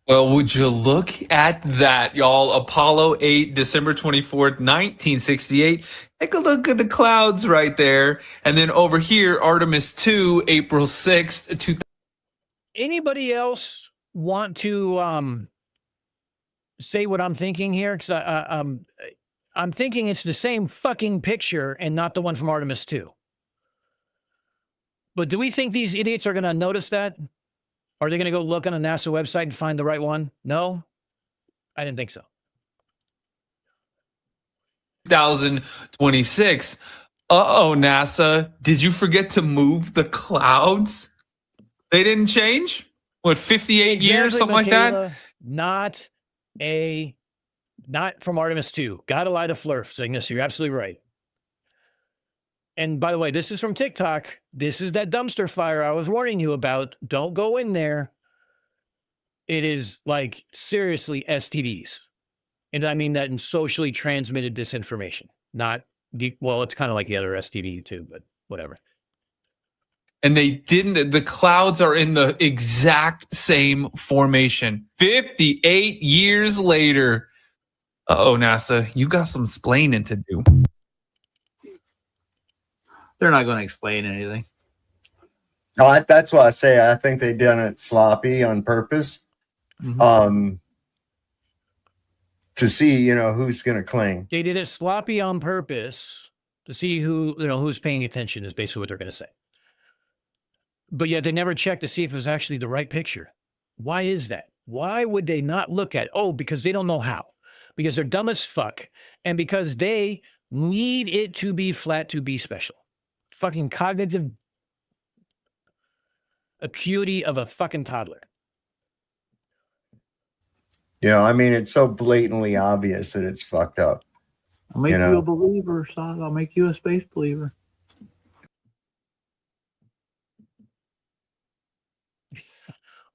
Well, would you look at that, y'all? Apollo 8, December 24th, 1968. Take a look at the clouds right there. And then over here, Artemis 2, April 6th, 2000. Anybody else want to say what I'm thinking here? Because I'm thinking it's the same fucking picture and not the one from Artemis 2. But do we think these idiots are going to notice that? Are they going to go look on the NASA website and find the right one? No, I didn't think so. 2026. Uh-oh, NASA. Did you forget to move the clouds? They didn't change? What, 58 years, something like that? Not from Artemis 2. Gotta lie to Flurf, Cygnus. You're absolutely right. And by the way, this is from TikTok. This is that dumpster fire I was warning you about. Don't go in there. It is like seriously STDs. And I mean that in socially transmitted disinformation. Not, well, it's kind of like the other STD too, but whatever. And they didn't, the clouds are in the exact same formation. 58 years later. Uh-oh, NASA, you got some splaining to do. They're not going to explain anything. No, that's why I say I think they done it sloppy on purpose. Mm-hmm. To see, you know, who's going to cling. They did it sloppy on purpose to see who, you know, who's paying attention is basically what they're going to say. But yet they never checked to see if it was actually the right picture. Why is that? Why would they not look at it? Oh, because they don't know how. Because they're dumb as fuck. And because they need it to be flat to be special. Fucking cognitive acuity of a fucking toddler. You know, I mean, it's so blatantly obvious that it's fucked up. I'll make you a believer, son. I'll make you a space believer.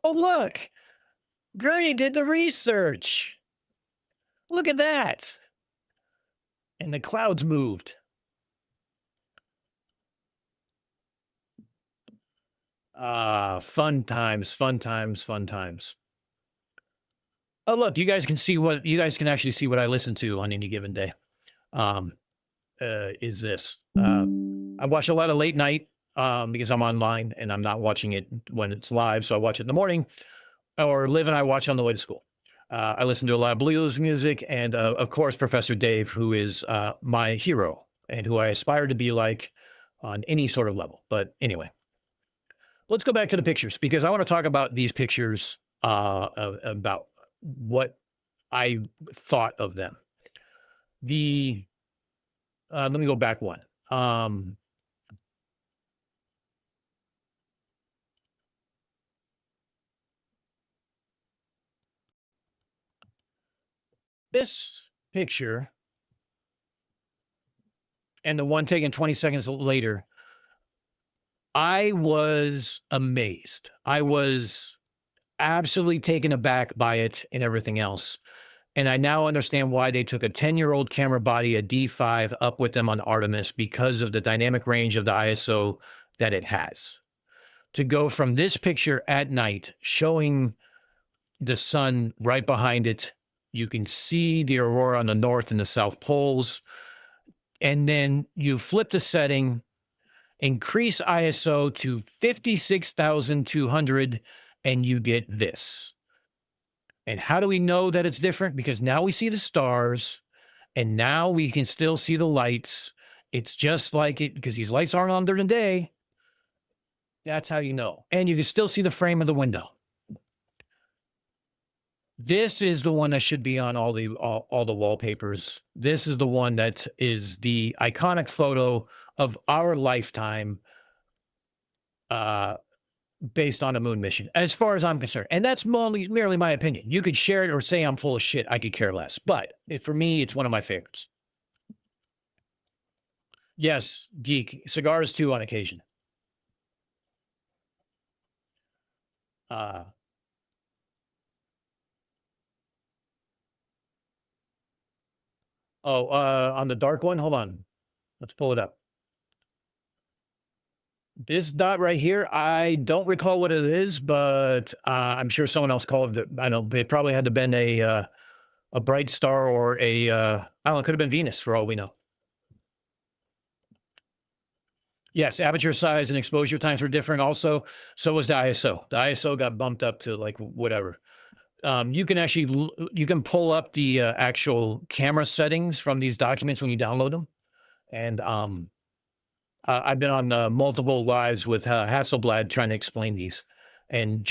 Oh, look. Gurney did the research. Look at that. And the clouds moved. Fun times, fun times, fun times. Oh, look, you guys can actually see what I listen to on any given day. Is this. I watch a lot of late night because I'm online and I'm not watching it when it's live. So I watch it in the morning, or Liv and I watch on the way to school. I listen to a lot of blues music and, of course, Professor Dave, who is my hero and who I aspire to be like on any sort of level. But anyway, let's go back to the pictures because I want to talk about these pictures about what I thought of them. Let me go back one. This picture and the one taken 20 seconds later, I was amazed. I was absolutely taken aback by it and everything else. And I now understand why they took a 10-year-old camera body, a D5, up with them on Artemis because of the dynamic range of the ISO that it has. To go from this picture at night, showing the sun right behind it, you can see the aurora on the north and the south poles. And then you flip the setting Increase ISO to 56,200 and you get this. And how do we know that it's different? Because now we see the stars and now we can still see the lights. It's just like it, because these lights aren't on during the day. That's how you know. And you can still see the frame of the window. This is the one that should be on all the wallpapers. This is the one that is the iconic photo of our lifetime, based on a moon mission, as far as I'm concerned. And that's merely my opinion. You could share it or say I'm full of shit. I could care less. But for me, it's one of my favorites. Yes, geek. Cigars too on occasion. On the dark one, hold on. Let's pull it up. This dot right here, I don't recall what it is, but I'm sure someone else called it. I know it probably had to been a bright star or I don't know, it could have been Venus for all we know. Yes, aperture size and exposure times were different also. So was the ISO. The ISO got bumped up to like whatever. You can pull up the actual camera settings from these documents when you download them. And I've been on multiple lives with Hasselblad trying to explain these. And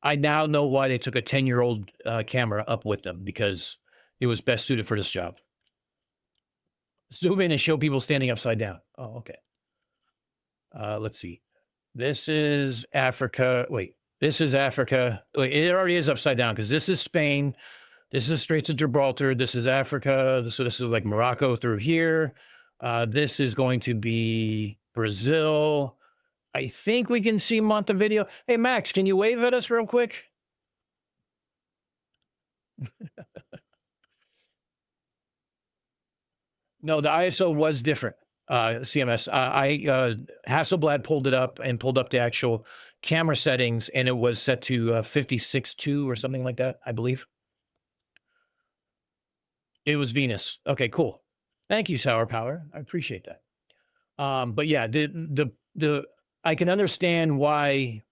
I now know why they took a 10-year-old camera up with them, because it was best suited for this job. Zoom in and show people standing upside down. Oh, okay. Let's see. This is Africa. Wait. This is Africa. Wait, it already is upside down because this is Spain. This is Straits of Gibraltar. This is Africa. So this is like Morocco through here. This is going to be Brazil. I think we can see Montevideo. Hey, Max, can you wave at us real quick? No, the ISO was different. CMS. Hasselblad pulled it up and pulled up the actual camera settings, and it was set to 56.2 or something like that, I believe. It was Venus. Okay, cool. Thank you, Sour Power. I appreciate that. But yeah, I can understand why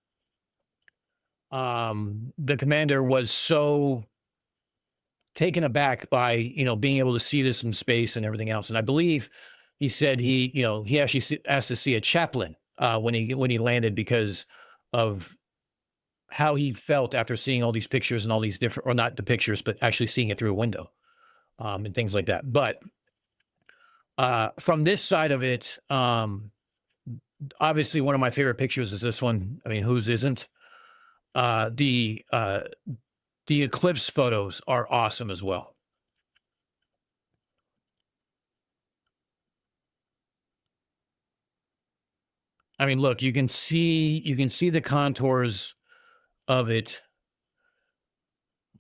the commander was so taken aback by, being able to see this in space and everything else. And I believe he said he actually asked to see a chaplain when he landed, because of how he felt after seeing all these pictures and all these different, or not the pictures, but actually seeing it through a window, and things like that. But from this side of it, obviously one of my favorite pictures is this one. I mean, whose isn't? The eclipse photos are awesome as well. I mean, look, you can see the contours of it.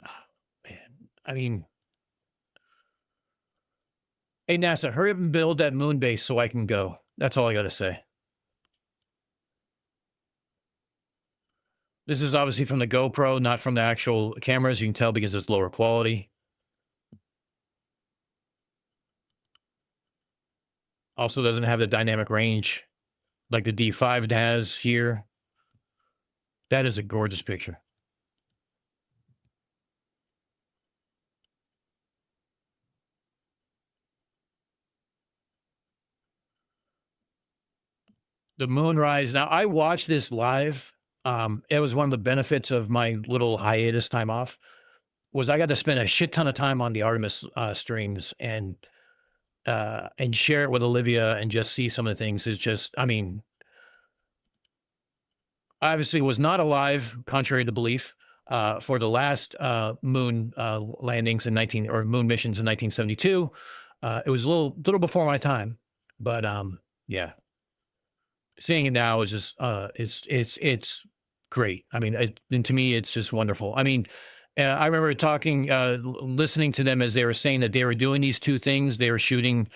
Oh, man, I mean, hey, NASA, hurry up and build that moon base so I can go. That's all I got to say. This is obviously from the GoPro, not from the actual cameras. You can tell because it's lower quality. Also doesn't have the dynamic range like the D5 has here. That is a gorgeous picture. The moonrise. Now, I watched this live. It was one of the benefits of my little hiatus time off, was I got to spend a shit ton of time on the Artemis streams and share it with Olivia and just see some of the things. Is just, I mean, obviously was not alive, contrary to belief, for the last moon landings in moon missions in 1972. It was a little before my time, but yeah, seeing it now is just it's great. I mean, and to me, it's just wonderful. I mean, I remember listening to them as they were saying that they were doing these two things. They were shooting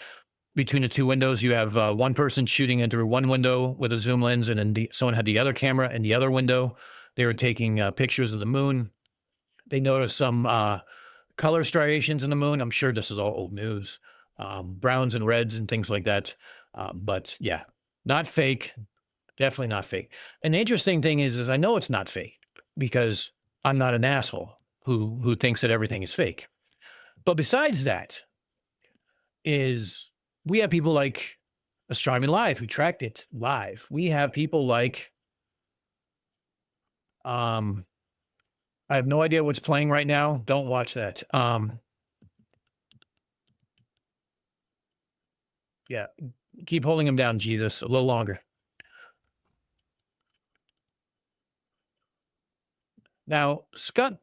between the two windows. You have one person shooting into one window with a zoom lens, and then someone had the other camera in the other window. They were taking pictures of the moon. They noticed some color striations in the moon. I'm sure this is all old news, browns and reds and things like that. But yeah, Not fake. Definitely not fake. And the interesting thing is I know it's not fake because I'm not an asshole who thinks that everything is fake. But besides that, is we have people like Astronomy Live who tracked it live. We have people like I have no idea what's playing right now. Don't watch that. Yeah, keep holding him down, Jesus, a little longer. Now, Scott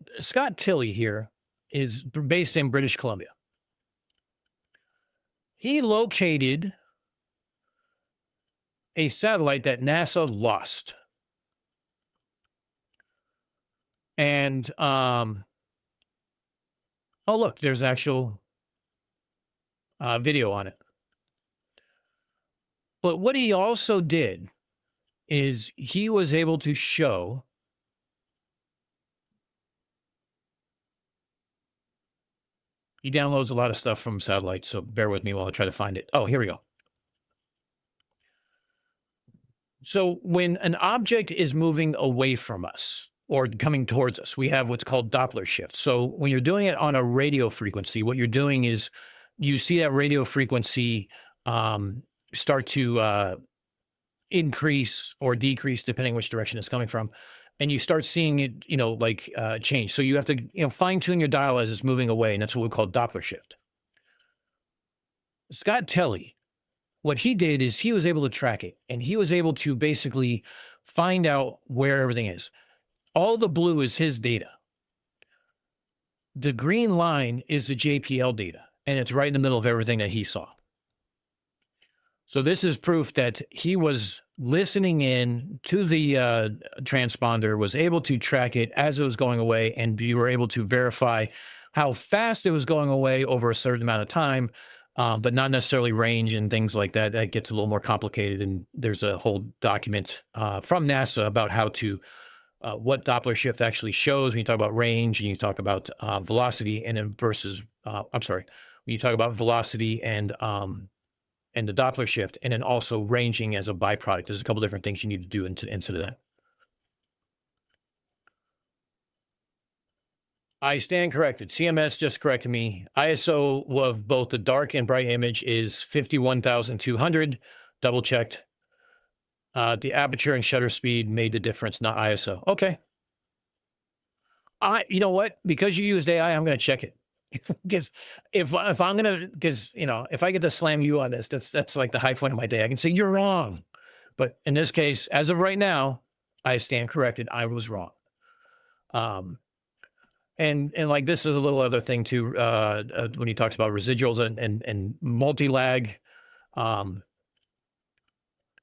Tilley here is based in British Columbia. He located a satellite that NASA lost. And oh look, there's actual video on it. But what he also did is he was able to show he downloads a lot of stuff from satellites, so bear with me while I try to find it. Oh, here we go. So when an object is moving away from us or coming towards us, we have what's called Doppler shift. So when you're doing it on a radio frequency, what you're doing is you see that radio frequency start to increase or decrease depending which direction it's coming from. And you start seeing it, like change. So you have to, fine tune your dial as it's moving away. And that's what we call Doppler shift. Scott Tilley, what he did is he was able to track it and he was able to basically find out where everything is. All the blue is his data. The green line is the JPL data, and it's right in the middle of everything that he saw. So this is proof that he was listening in to the transponder, was able to track it as it was going away, and you were able to verify how fast it was going away over a certain amount of time, but not necessarily range and things like that. That gets a little more complicated, and there's a whole document from NASA about how to, what Doppler shift actually shows when you talk about range and you talk about velocity and then versus, when you talk about velocity and the Doppler shift, and then also ranging as a byproduct. There's a couple different things you need to do into that. I stand corrected. CMS just corrected me. ISO of both the dark and bright image is 51,200. Double checked. The aperture and shutter speed made the difference, not ISO. Okay. You know what? Because you used AI, I'm going to check it. Because if I'm gonna, if I get to slam you on this, that's like the high point of my day. I can say you're wrong, but in this case, as of right now, I stand corrected. I was wrong. And like this is a little other thing too. When he talks about residuals and multi-lag,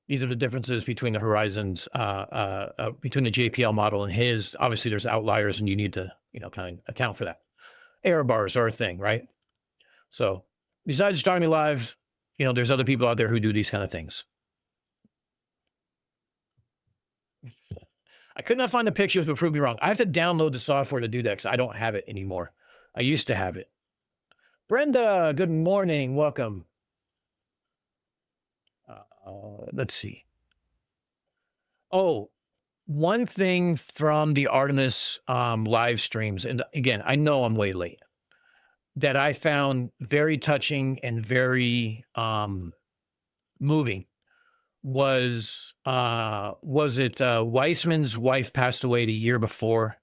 these are the differences between the horizons, between the JPL model and his. Obviously, there's outliers, and you need to kind of account for that. Error bars are a thing, right? So besides Astronomy Live, there's other people out there who do these kind of things. I could not find the pictures, but prove me wrong. I have to download the software to do that because I don't have it anymore. I used to have it. Brenda, good morning. Welcome. Let's see. Oh, one thing from the Artemis live streams, and again, I know I'm way late, that I found very touching and very moving was it Weissman's wife passed away the year before,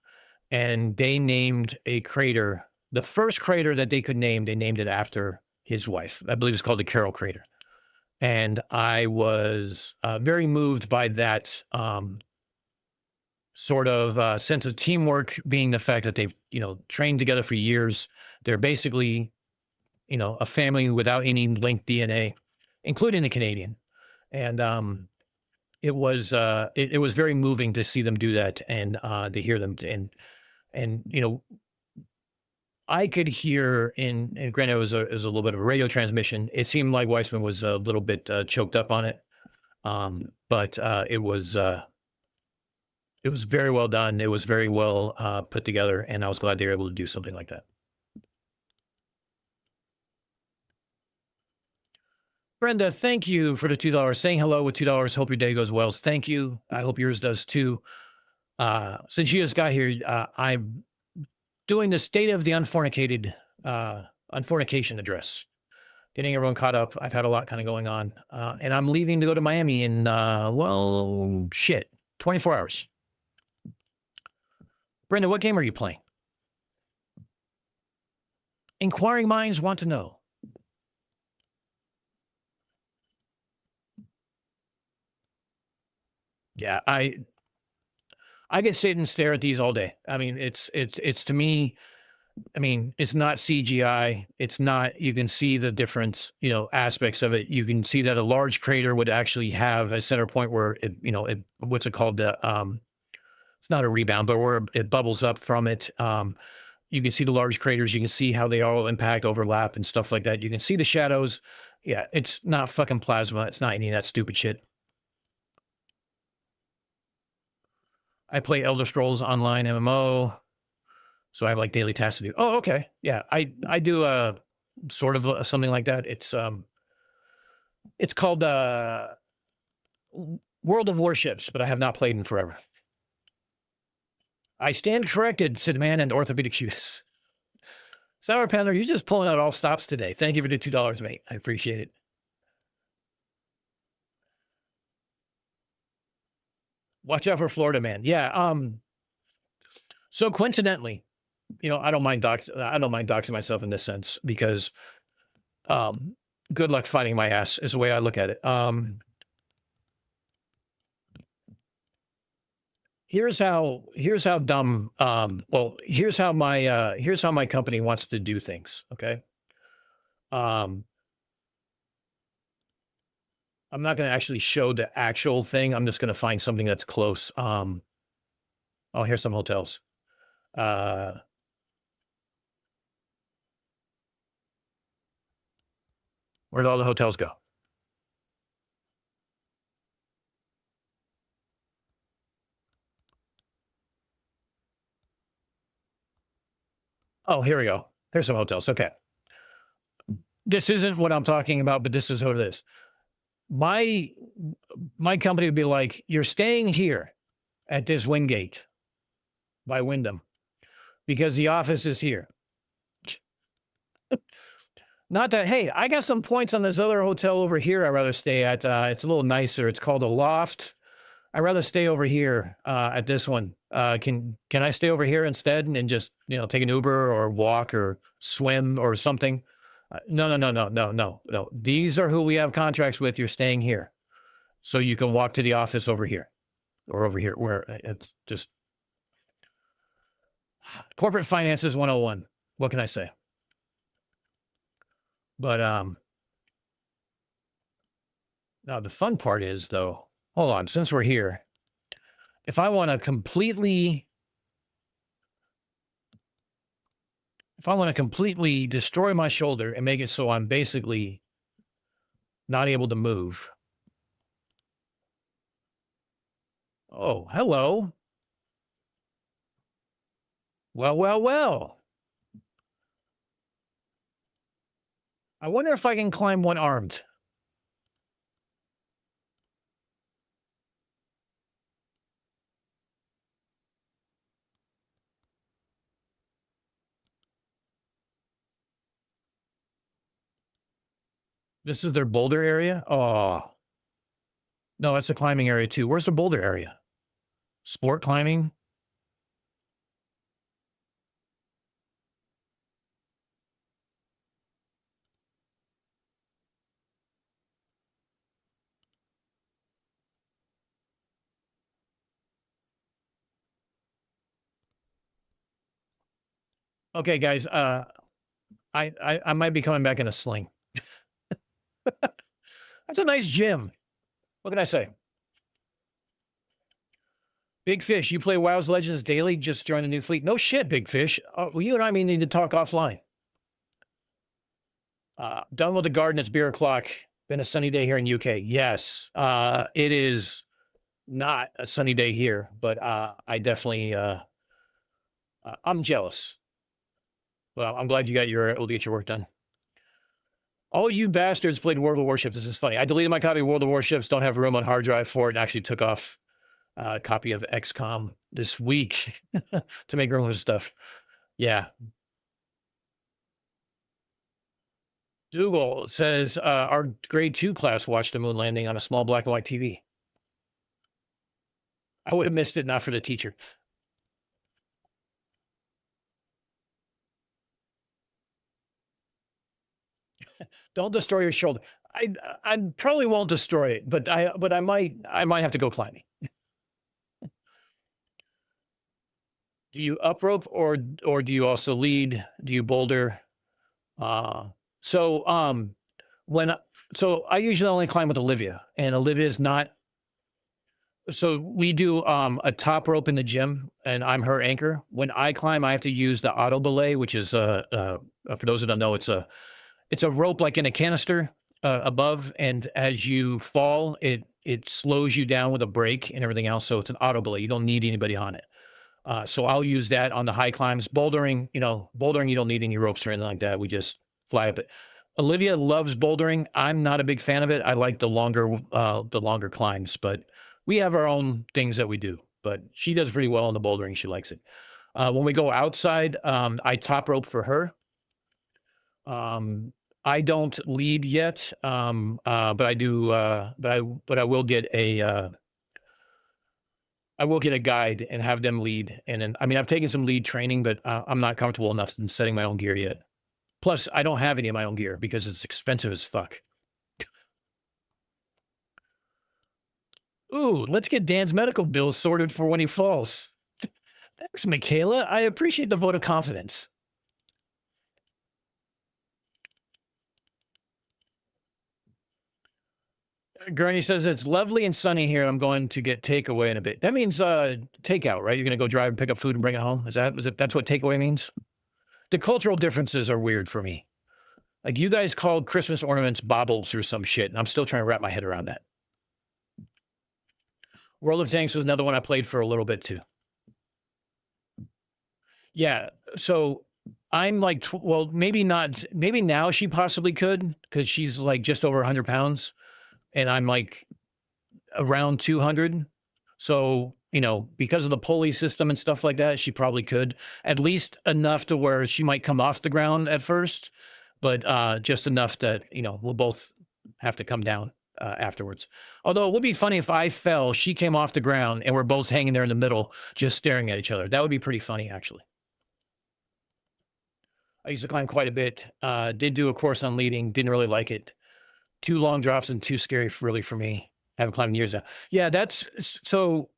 and they named a crater, the first crater that they could name, they named it after his wife. I believe it's called the Carroll crater. And I was very moved by that sort of sense of teamwork, being the fact that they've, trained together for years. They're basically, a family without any linked DNA, including the Canadian. And it was very moving to see them do that and to hear them. And I could hear and granted it was a little bit of a radio transmission. It seemed like Weissman was a little bit choked up on it. But it was very well done. It was very well put together, and I was glad they were able to do something like that. Brenda, thank you for the $2. Saying hello with $2. Hope your day goes well. Thank you. I hope yours does too. Since you just got here, I'm doing the state of the unfornicated, unfornication address, getting everyone caught up. I've had a lot kind of going on, and I'm leaving to go to Miami in, 24 hours. Brenda, what game are you playing? Inquiring minds want to know. Yeah, I could sit and stare at these all day. I mean, it's to me, I mean, it's not CGI. It's not, you can see the different, aspects of it. You can see that a large crater would actually have a center point where it, what's it called? It's not a rebound, but where it bubbles up from it. You can see the large craters. You can see how they all impact, overlap, and stuff like that. You can see the shadows. Yeah, it's not fucking plasma. It's not any of that stupid shit. I play Elder Scrolls Online MMO, so I have like daily tasks to do. Oh, okay. Yeah, I do sort of something like that. It's called World of Warships, but I have not played in forever. I stand corrected, said man and orthopedic shoes. Sour Pounder, you're just pulling out all stops today. Thank you for the $2, mate. I appreciate it. Watch out for Florida man. Yeah. So coincidentally, I don't mind doxing myself in this sense because good luck fighting my ass is the way I look at it. Here's how dumb here's how my company wants to do things, okay? I'm not going to actually show the actual thing. I'm just going to find something that's close. Oh, here's some hotels. Where'd all the hotels go? Oh, here we go. There's some hotels. Okay. This isn't what I'm talking about, but this is what it is. My company would be like, you're staying here at this Wingate by Wyndham because the office is here. Not that, hey, I got some points on this other hotel over here I'd rather stay at. It's a little nicer. It's called a Loft. I'd rather stay over here at this one. Can I stay over here instead and just, take an Uber or walk or swim or something? No. These are who we have contracts with. You're staying here. So you can walk to the office over here or over here where it's just corporate finances 101. What can I say? But now the fun part is though, hold on, since we're here, if I want to completely destroy my shoulder and make it so I'm basically not able to move. Oh, hello. Well. I wonder if I can climb one armed. This is their boulder area? Oh. No, it's a climbing area too. Where's the boulder area? Sport climbing? Okay, guys, I might be coming back in a sling. That's a nice gym. What can I say? Big Fish, you play WoW's Legends daily? Just joined the new fleet. No shit, Big Fish. Well, you and I may need to talk offline. Done with the garden. It's beer o'clock. Been a sunny day here in UK. Yes, it is not a sunny day here, but I definitely, I'm jealous. Well, I'm glad you got able to get your work done. All you bastards played World of Warships. This is funny. I deleted my copy of World of Warships. Don't have room on hard drive for it. And actually took off a copy of XCOM this week to make room for stuff. Yeah. Dougal says our grade 2 class watched the moon landing on a small black and white TV. I would have missed it not for the teacher. Don't destroy your shoulder. I probably won't destroy it, but I might have to go climbing. Do you up rope or do you also lead? Do you boulder? So I usually only climb with Olivia, and Olivia's not. So we do a top rope in the gym, and I'm her anchor. When I climb, I have to use the auto belay, which is for those that don't know, it's a rope like in a canister above, and as you fall, it slows you down with a brake and everything else. So it's an auto belay. You don't need anybody on it. So I'll use that on the high climbs. Bouldering, you don't need any ropes or anything like that. We just fly up it. Olivia loves bouldering. I'm not a big fan of it. I like the longer climbs, but we have our own things that we do. But she does pretty well on the bouldering. She likes it. When we go outside, I top rope for her. I don't lead yet, but I do. But I will get a. I will get a guide and have them lead. And then, I've taken some lead training, but I'm not comfortable enough in setting my own gear yet. Plus, I don't have any of my own gear because it's expensive as fuck. Ooh, let's get Dan's medical bills sorted for when he falls. Thanks, Michaela. I appreciate the vote of confidence. Gurney says it's lovely and sunny here. I'm going to get takeaway in a bit. That means takeout, right? You're going to go drive and pick up food and bring it home. That's what takeaway means? The cultural differences are weird for me. Like, you guys called Christmas ornaments baubles or some shit, and I'm still trying to wrap my head around that. World of Tanks was another one I played for a little bit too. Yeah, so I'm like, well, maybe not. Maybe now she possibly could, because she's like just over 100 pounds. And I'm like around 200. So, because of the pulley system and stuff like that, she probably could, at least enough to where she might come off the ground at first, but just enough that, we'll both have to come down afterwards. Although it would be funny if I fell, she came off the ground, and we're both hanging there in the middle, just staring at each other. That would be pretty funny, actually. I used to climb quite a bit. Did do a course on leading. Didn't really like it. Too long drops and too scary really for me. Haven't climbed in years now. Yeah, that's so.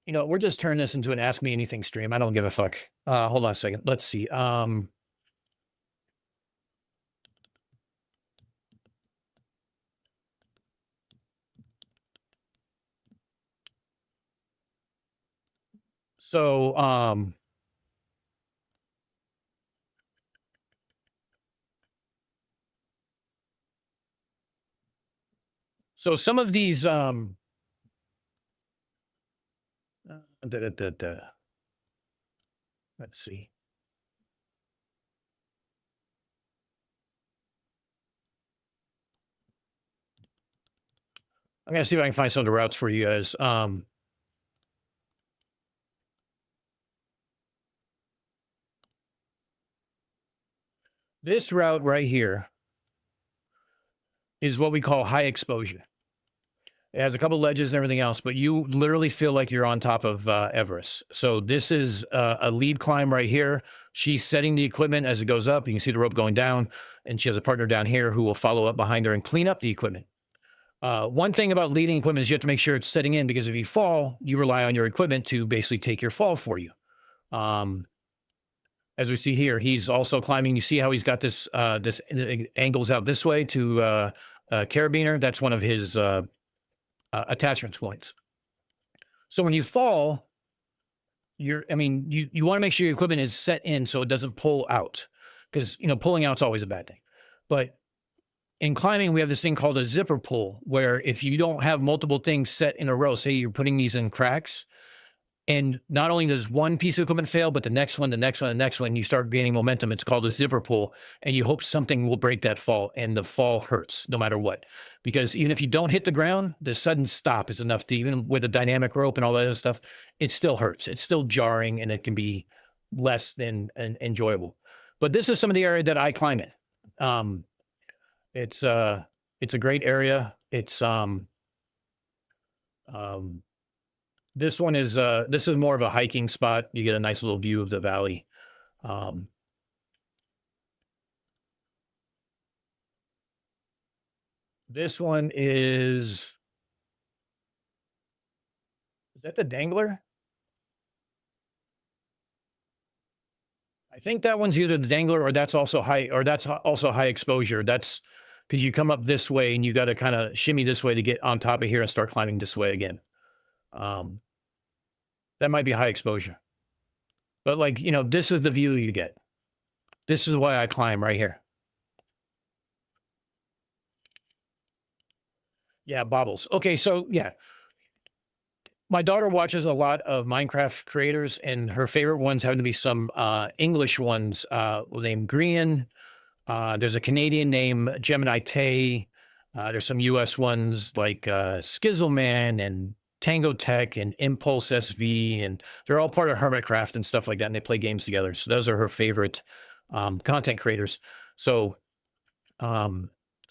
We're just turning this into an Ask Me Anything stream. I don't give a fuck. Hold on a second. Let's see. So some of these, let's see. I'm going to see if I can find some of the routes for you guys. This route right here is what we call high exposure. It has a couple ledges and everything else, but you literally feel like you're on top of Everest. So this is a lead climb right here. She's setting the equipment as it goes up. You can see the rope going down, and she has a partner down here who will follow up behind her and clean up the equipment. One thing about leading equipment is you have to make sure it's setting in, because if you fall, you rely on your equipment to basically take your fall for you. As we see here, he's also climbing. You see how he's got this angles out this way to carabiner. That's one of his attachment points. So when you fall, you want to make sure your equipment is set in so it doesn't pull out, because pulling out is always a bad thing. But in climbing, we have this thing called a zipper pull, where if you don't have multiple things set in a row, say you're putting these in cracks, And not only does one piece of equipment fail, but the next one, the next one, the next one, you start gaining momentum. It's called a zipper pull, and you hope something will break that fall, and the fall hurts no matter what. Because even if you don't hit the ground, the sudden stop is enough to, even with a dynamic rope and all that other stuff, it still hurts. It's still jarring, and it can be less than enjoyable. But this is some of the area that I climb in. It's a great area. It's this one is this is more of a hiking spot. You get a nice little view of the valley. This one is that the Dangler? I think that one's either the Dangler or that's also high exposure. That's because you come up this way and you got to kind of shimmy this way to get on top of here and start climbing this way again. That might be high exposure. But like, you know, this is the view you get. This is why I climb right here. Yeah, bobbles. Okay, so yeah. My daughter watches a lot of Minecraft creators, and her favorite ones happen to be some English ones named Grian. There's a Canadian named Gemini Tay. There's some US ones like Skizzleman and Tango Tech and Impulse SV, and they're all part of Hermitcraft and stuff like that, and they play games together. So those are her favorite content creators. So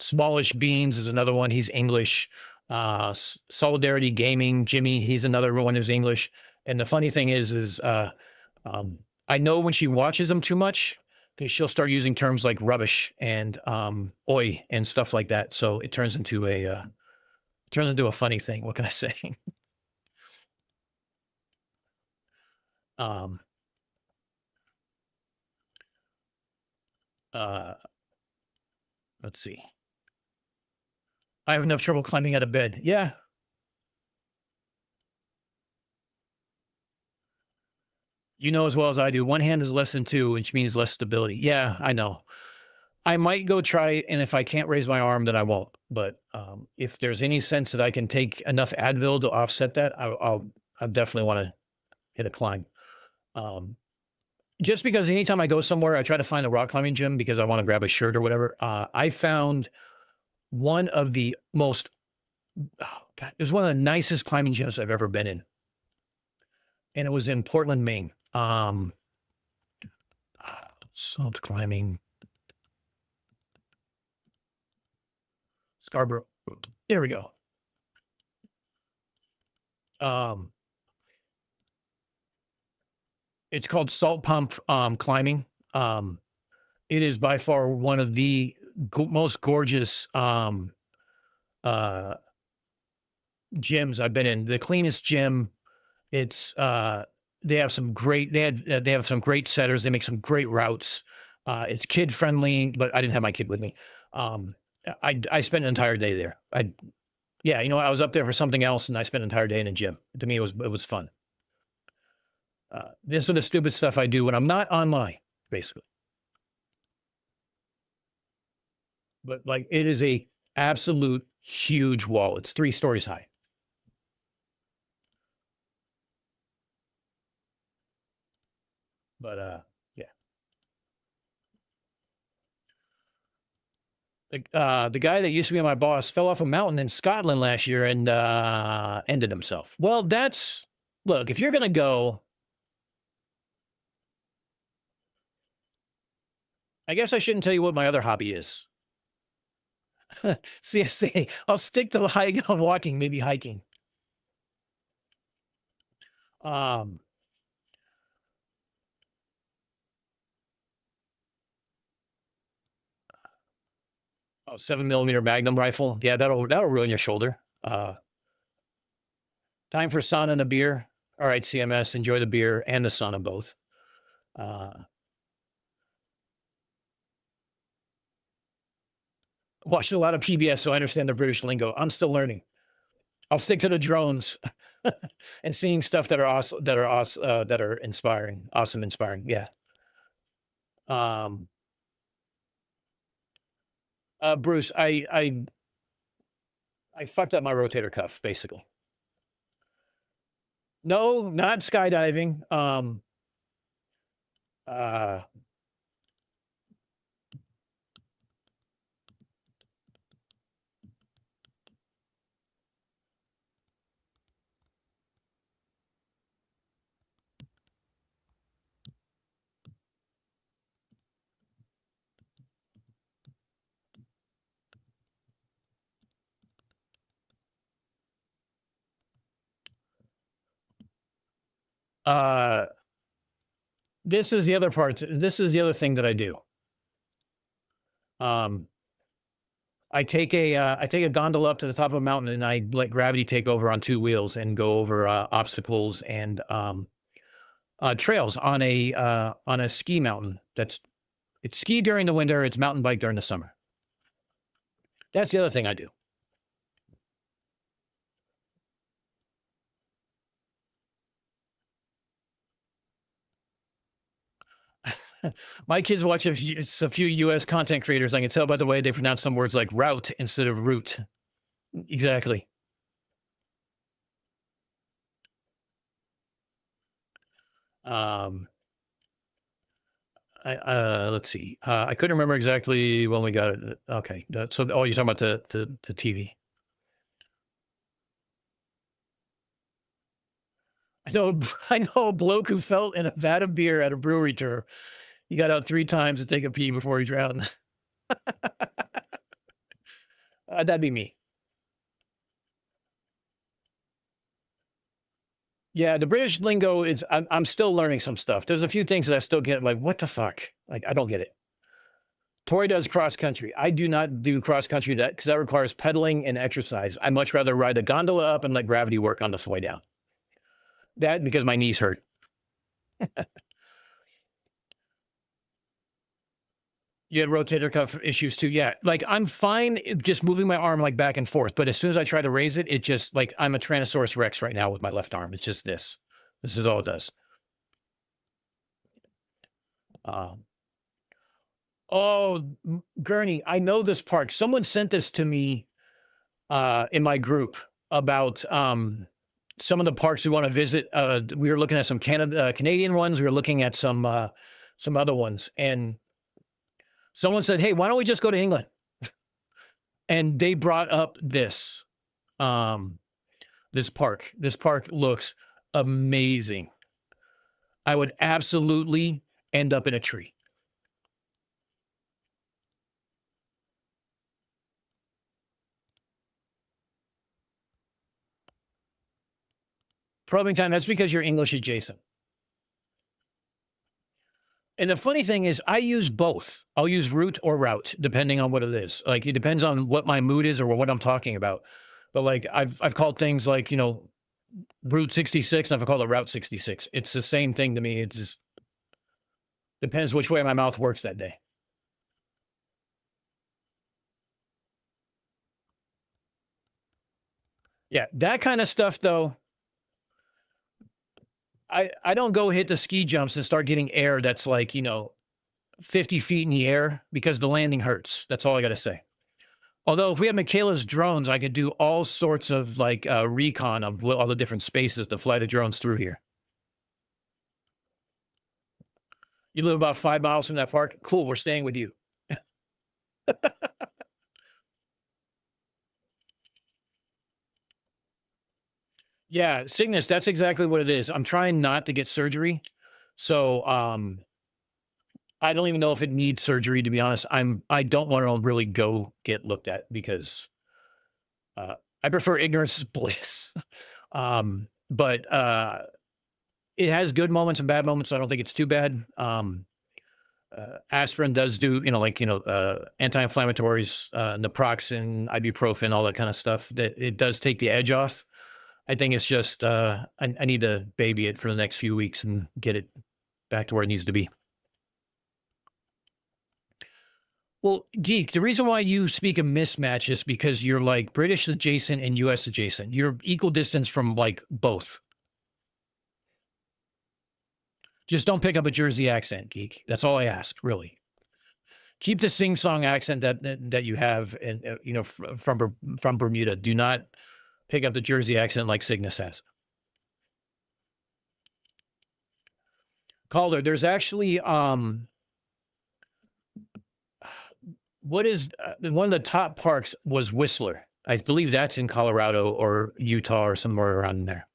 Smallish Beans is another one. He's English. Solidarity Gaming, Jimmy, he's another one who's English. And the funny thing is I know when she watches them too much, because she'll start using terms like rubbish and oi and stuff like that. So it turns into a funny thing. What can I say? Let's see. I have enough trouble climbing out of bed. Yeah. You know as well as I do, one hand is less than two, which means less stability. Yeah, I know. I might go try, and if I can't raise my arm, then I won't. But if there's any sense that I can take enough Advil to offset that, I definitely want to hit a climb. Just because anytime I go somewhere, I try to find a rock climbing gym because I want to grab a shirt or whatever. I found one of the most, oh God, it was one of the nicest climbing gyms I've ever been in. And it was in Portland, Maine. Salt climbing. Scarborough. There we go. It's called Salt Pump Climbing. It is by far one of the most gorgeous gyms I've been in. The cleanest gym. It's they have some great setters. They make some great routes. It's kid friendly, but I didn't have my kid with me. I spent an entire day there. Yeah, you know, I was up there for something else, and I spent an entire day in a gym. To me, it was fun. This is the stupid stuff I do when I'm not online, basically. But like, it is a absolute huge wall. It's 3 stories high. But yeah. The guy that used to be my boss fell off a mountain in Scotland last year and ended himself. Well, look, if you're gonna go, I guess I shouldn't tell you what my other hobby is. CSA. I'll stick to hiking and walking, maybe hiking. Oh, 7mm Magnum rifle. Yeah, that'll ruin your shoulder. Time for sauna and a beer. All right, CMS, enjoy the beer and the sauna both. Watched a lot of PBS, so I understand the British lingo. I'm still learning. I'll stick to the drones and seeing stuff that are awesome, that are inspiring, awesome, inspiring. Yeah. Bruce, I fucked up my rotator cuff, basically. No, not skydiving. Uh, uh, this is the other part. This is the other thing that I do. I take a gondola up to the top of a mountain and I let gravity take over on two wheels and go over obstacles and trails on a ski mountain. It's ski during the winter. It's mountain bike during the summer. That's the other thing I do. My kids watch a few US content creators. I can tell by the way they pronounce some words like route instead of route. Exactly. Let's see. I couldn't remember exactly when we got it. Okay. So, oh, you're talking about the TV. I know a bloke who fell in a vat of beer at a brewery tour. He got out 3 times to take a pee before he drowned. That'd be me. Yeah, the British lingo is. I'm still learning some stuff. There's a few things that I still get. Like, what the fuck? Like, I don't get it. Tori does cross country. I do not do cross country because that requires pedaling and exercise. I much rather ride the gondola up and let gravity work on the way down. That because my knees hurt. You had rotator cuff issues too. Yeah. Like I'm fine just moving my arm like back and forth. But as soon as I try to raise it, it just like I'm a Tyrannosaurus Rex right now with my left arm. It's just this. This is all it does. Oh, Gurney, I know this park. Someone sent this to me in my group about some of the parks we want to visit. We were looking at some Canadian ones. We were looking at some other ones. And someone said, hey, why don't we just go to England? And they brought up this park. This park looks amazing. I would absolutely end up in a tree. Probing time, that's because you're English adjacent. And the funny thing is, I use both. I'll use route or route, depending on what it is. Like, it depends on what my mood is or what I'm talking about. But, like, I've called things like, Route 66, and I've called it Route 66. It's the same thing to me. It just depends which way my mouth works that day. Yeah, that kind of stuff, though, I don't go hit the ski jumps and start getting air that's like, 50 feet in the air because the landing hurts. That's all I got to say. Although if we had Michaela's drones, I could do all sorts of like recon of all the different spaces to fly the drones through here. You live about 5 miles from that park? Cool, we're staying with you. Yeah, Cygnus, that's exactly what it is. I'm trying not to get surgery. So I don't even know if it needs surgery, to be honest. I don't want to really go get looked at because I prefer ignorance is bliss. But it has good moments and bad moments. So I don't think it's too bad. Aspirin does do, anti-inflammatories, naproxen, ibuprofen, all that kind of stuff. That it does take the edge off. I think it's just I need to baby it for the next few weeks and get it back to where it needs to be. Well, Geek, the reason why you speak a mismatch is because you're like British adjacent and US adjacent. You're equal distance from like both. Just don't pick up a Jersey accent, Geek. That's all I ask, really. Keep the sing-song accent that you have, and from Bermuda. Do not pick up the Jersey accent like Cygnus has. Calder, there's actually what is one of the top parks was Whistler. I believe that's in Colorado or Utah or somewhere around there.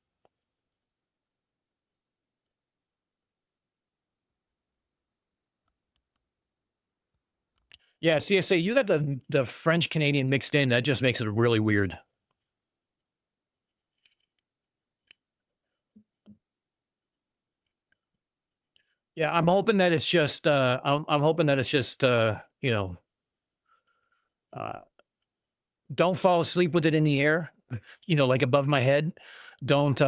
Yeah, CSA, you got the French Canadian mixed in. That just makes it really weird. Yeah, I'm hoping that it's just I'm hoping that it's just you know, don't fall asleep with it in the air, you know, like above my head. Don't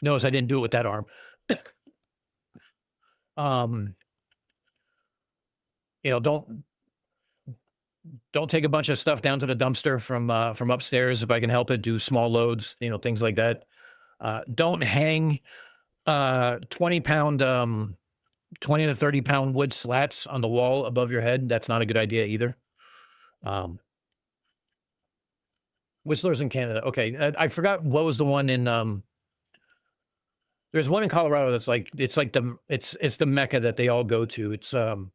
notice I didn't do it with that arm. um, you know, don't take a bunch of stuff down to the dumpster from upstairs if I can help it. Do small loads, you know, things like that. Don't hang 20-pound 20 to 30-pound wood slats on the wall above your head. That's not a good idea either. Whistler's in Canada. Okay, I forgot what was the one in. There's one in Colorado that's like it's the mecca that they all go to. It's one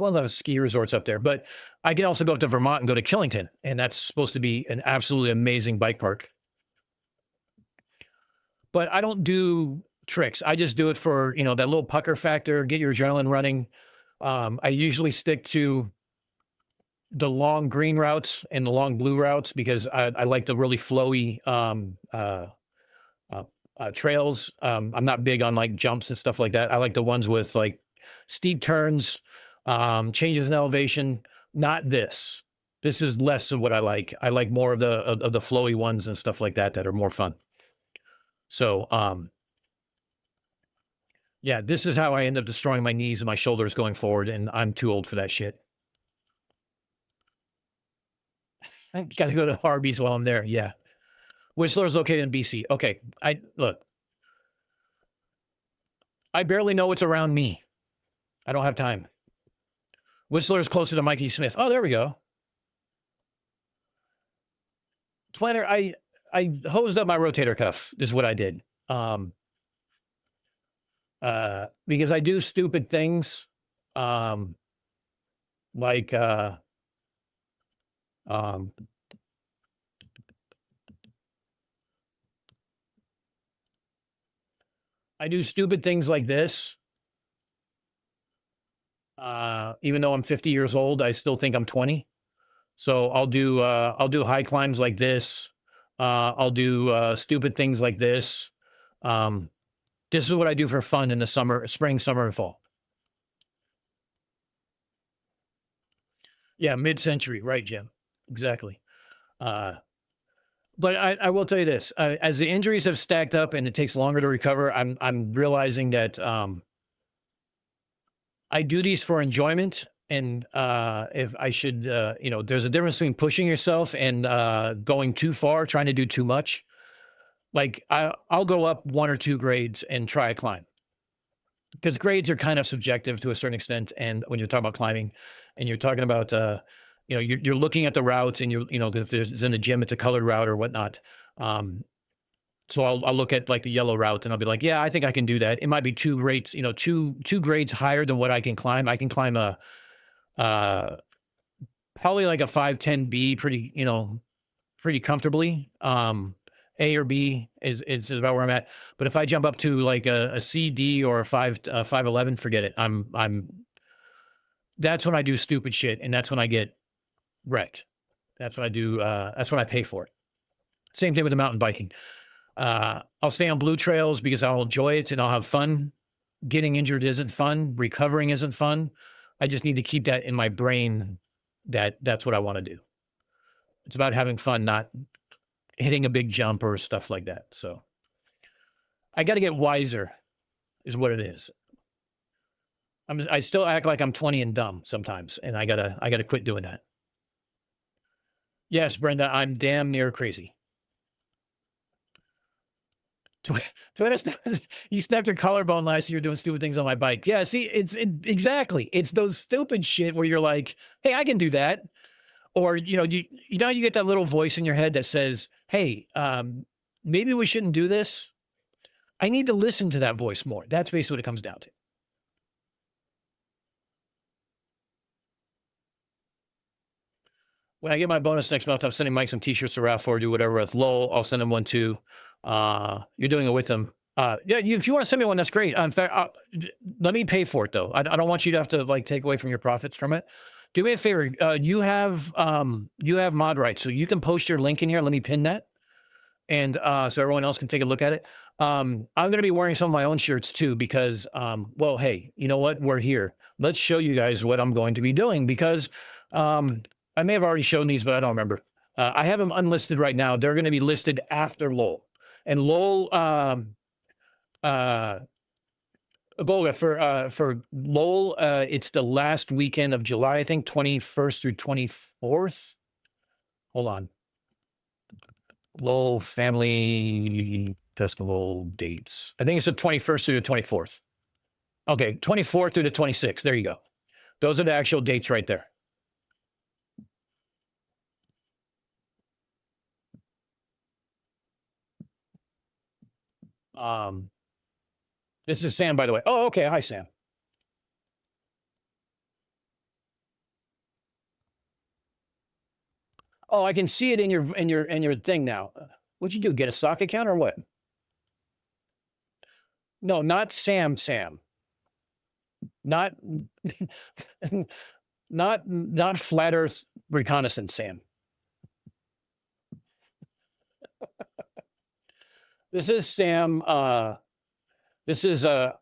of those ski resorts up there. But I can also go up to Vermont and go to Killington, and that's supposed to be an absolutely amazing bike park. But I don't do tricks. I just do it for, you know, that little pucker factor, get your adrenaline running. I usually stick to the long green routes and the long blue routes because I like the really flowy trails. I'm not big on like jumps and stuff like that. I like the ones with like steep turns, changes in elevation. Not this. This is less of what I like. I like more of the flowy ones and stuff like that are more fun. So, yeah, this is how I end up destroying my knees and my shoulders going forward, and I'm too old for that shit. I got to go to Arby's while I'm there. Yeah. Whistler is located in BC. Okay. Look. I barely know what's around me. I don't have time. Whistler is closer to Mikey Smith. Oh, there we go. Planner, I hosed up my rotator cuff. This is what I did. Because I do stupid things. Like I do stupid things like this. Even though I'm 50 years old, I still think I'm 20. So I'll do high climbs like this. I'll do stupid things like this. This is what I do for fun in the spring, summer, and fall. Yeah, mid-century, right, Jim? Exactly. But I will tell you this: as the injuries have stacked up and it takes longer to recover, I'm realizing that I do these for enjoyment. And if I should, you know, there's a difference between pushing yourself and going too far, trying to do too much. Like I'll go up 1 or 2 grades and try a climb, because grades are kind of subjective to a certain extent. And when you're talking about climbing, and you're talking about, you know, you're looking at the routes, and you know, if there's in the gym, it's a colored route or whatnot. So I'll look at like the yellow route, and I'll be like, yeah, I think I can do that. It might be 2 grades, you know, two grades higher than what I can climb. I can climb a probably like a 510B pretty, you know, pretty comfortably. A or B is about where I'm at. But if I jump up to like a C, D, or a 511, forget it. That's when I do stupid shit, and that's when I get wrecked. That's when I do. That's when I pay for it. Same thing with the mountain biking. I'll stay on blue trails because I'll enjoy it and I'll have fun. Getting injured isn't fun. Recovering isn't fun. I just need to keep that in my brain that that's what I want to do. It's about having fun, not hitting a big jump or stuff like that. So I got to get wiser is what it is. I still act like I'm 20 and dumb sometimes, and I gotta quit doing that. Yes, Brenda, I'm damn near crazy. You snapped your collarbone last year doing stupid things on my bike. Yeah, see, exactly. It's those stupid shit where you're like, hey, I can do that. Or, you know, you get that little voice in your head that says, hey, maybe we shouldn't do this. I need to listen to that voice more. That's basically what it comes down to. When I get my bonus next month, I'm sending Mike some t-shirts to Ralph or do whatever with Lowell. I'll send him one too. You're doing it with him. Yeah, if you want to send me one, that's great. In fact, let me pay for it though. I don't want you to have to like take away from your profits from it. Do me a favor. You have mod rights, so you can post your link in here. Let me pin that, and so everyone else can take a look at it. I'm going to be wearing some of my own shirts too because, well, hey, you know what? We're here. Let's show you guys what I'm going to be doing because I may have already shown these, but I don't remember. I have them unlisted right now. They're going to be listed after Lowell. And Lowell, for Lowell, it's the last weekend of July, I think, 21st through 24th. Hold on. Lowell Family Festival dates. I think it's the 21st through the 24th. Okay, 24th through the 26th. There you go. Those are the actual dates right there. This is Sam, by the way. Oh, okay. Hi, Sam. Oh, I can see it in your thing now. What'd you do? Get a sock account or what? No, not Sam. Not not flat Earth reconnaissance, Sam. This is Sam. This is Sam.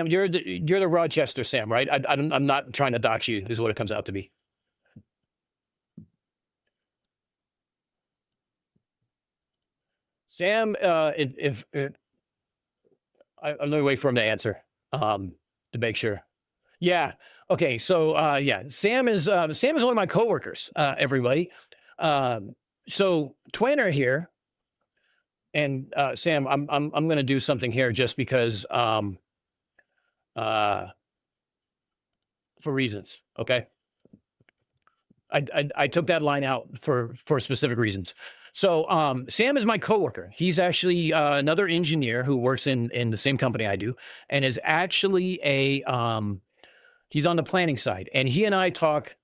You're the Rochester Sam, right? I'm not trying to dox you. Is what it comes out to be. Sam, I'm gonna wait for him to answer to make sure. Yeah. Okay. So yeah, Sam is one of my coworkers. Everybody. So Twainer here, and Sam, I'm going to do something here just because for reasons. Okay. I took that line out for specific reasons. So Sam is my coworker. He's actually another engineer who works in the same company I do, and is actually he's on the planning side. And he and I talk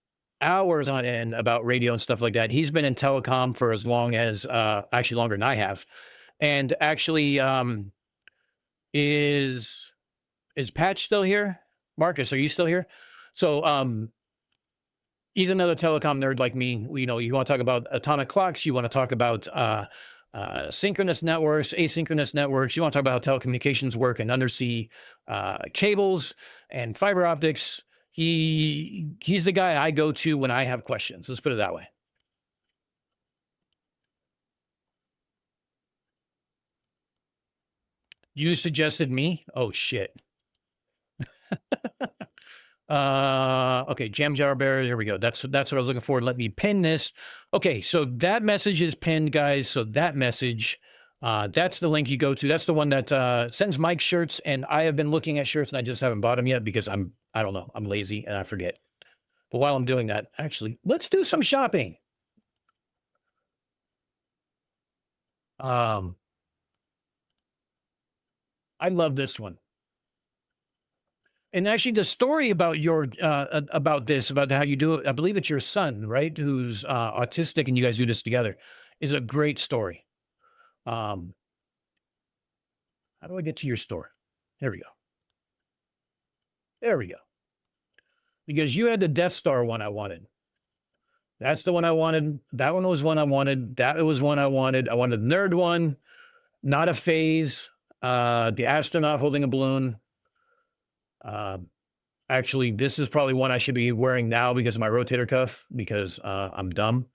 hours on end about radio and stuff like that. He's been in telecom for as long as actually longer than I have, and actually is Patch still here? Marcus, are you still here? So he's another telecom nerd like me. You know, you want to talk about atomic clocks, you want to talk about synchronous networks, asynchronous networks, you want to talk about how telecommunications work and undersea cables and fiber optics. He's the guy I go to when I have questions. Let's put it that way. You suggested me? Oh shit. Okay, Jam Jar Bear. Here we go. That's what I was looking for. Let me pin this. Okay, so that message is pinned, guys. So that message, that's the link you go to. That's the one that sends Mike shirts. And I have been looking at shirts and I just haven't bought them yet because I don't know. I'm lazy and I forget. But while I'm doing that, actually, let's do some shopping. I love this one. And actually, the story about about how you do it, I believe it's your son, right, who's autistic, and you guys do this together, is a great story. How do I get to your store? There we go. There we go. Because you had the Death Star one I wanted. That's the one I wanted. That one was one I wanted. That was one I wanted. I wanted the nerd one, not a phase. The astronaut holding a balloon. Actually, this is probably one I should be wearing now because of my rotator cuff, because I'm dumb.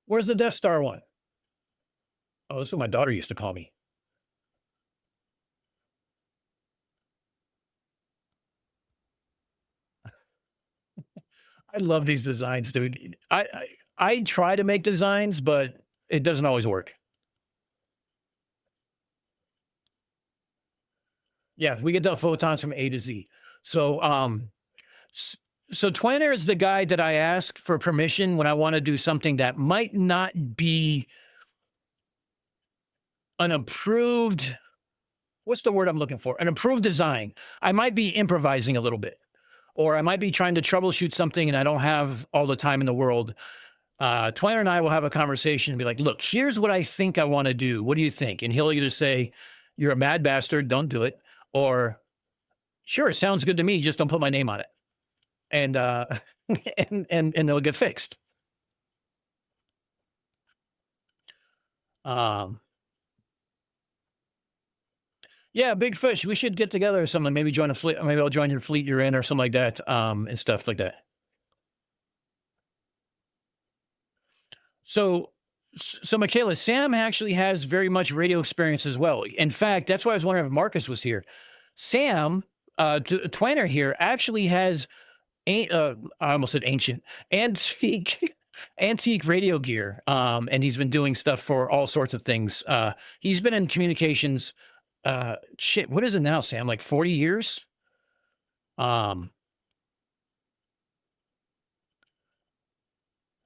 Where's the Death Star one? Oh, this is what my daughter used to call me. I love these designs, dude. I try to make designs, but it doesn't always work. Yeah, we get the photons from A to Z. So So Twanner is the guy that I ask for permission when I want to do something that might not be an approved, what's the word I'm looking for? An approved design. I might be improvising a little bit, or I might be trying to troubleshoot something and I don't have all the time in the world. Twanner and I will have a conversation and be like, look, here's what I think I want to do. What do you think? And he'll either say, you're a mad bastard, don't do it. Or, sure, sounds good to me, just don't put my name on it. And and they'll get fixed. Yeah, big fish. We should get together or something. Maybe join a fleet. Maybe I'll join your fleet you're in or something like that. And stuff like that. So, Michaela, Sam actually has very much radio experience as well. In fact, that's why I was wondering if Marcus was here. Sam, Twanner here actually has, I almost said ancient, antique radio gear. And he's been doing stuff for all sorts of things. He's been in communications. Shit, what is it now, Sam? Like 40 years?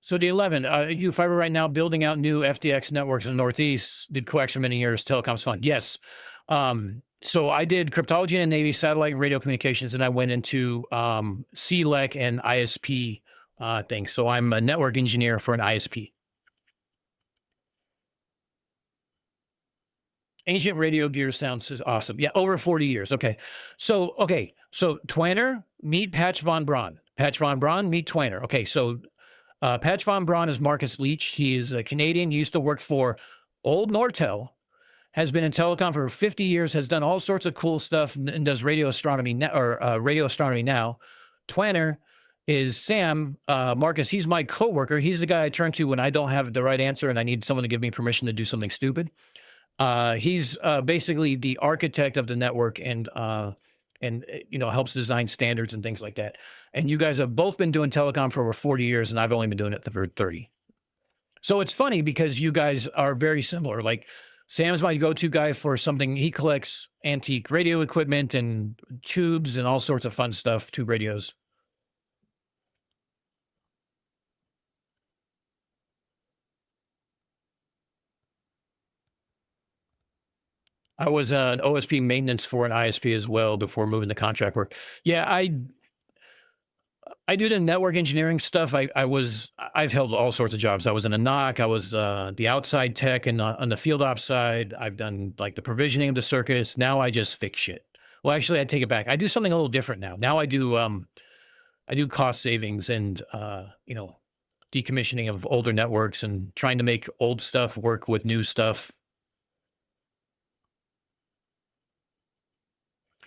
So the 11, you fiber right now building out new FDX networks in the Northeast, did coax for many years, telecom's fun. Yes. So I did cryptology in the Navy, satellite and radio communications, and I went into CLEC and ISP things. So I'm a network engineer for an ISP. Ancient radio gear sounds is awesome. Yeah, over 40 years. Okay. So Twanner, meet Patch Von Braun. Patch Von Braun, meet Twanner. Okay, so Patch Von Braun is Marcus Leach. He is a Canadian, used to work for Old Nortel, has been in telecom for 50 years, has done all sorts of cool stuff, and does radio astronomy now. Twanner is Sam. Marcus, he's my coworker. He's the guy I turn to when I don't have the right answer and I need someone to give me permission to do something stupid. He's basically the architect of the network and helps design standards and things like that. And you guys have both been doing telecom for over 40 years, and I've only been doing it for 30. So it's funny because you guys are very similar. Like Sam's my go-to guy for something. He collects antique radio equipment and tubes and all sorts of fun stuff, tube radios. I was an OSP maintenance for an ISP as well before moving to contract work. Yeah, I do the network engineering stuff. I've held all sorts of jobs. I was in a NOC. I was the outside tech and on the field ops side. I've done like the provisioning of the circuits. Now I just fix shit. Well, actually, I take it back. I do something a little different now. Now I do cost savings and decommissioning of older networks and trying to make old stuff work with new stuff.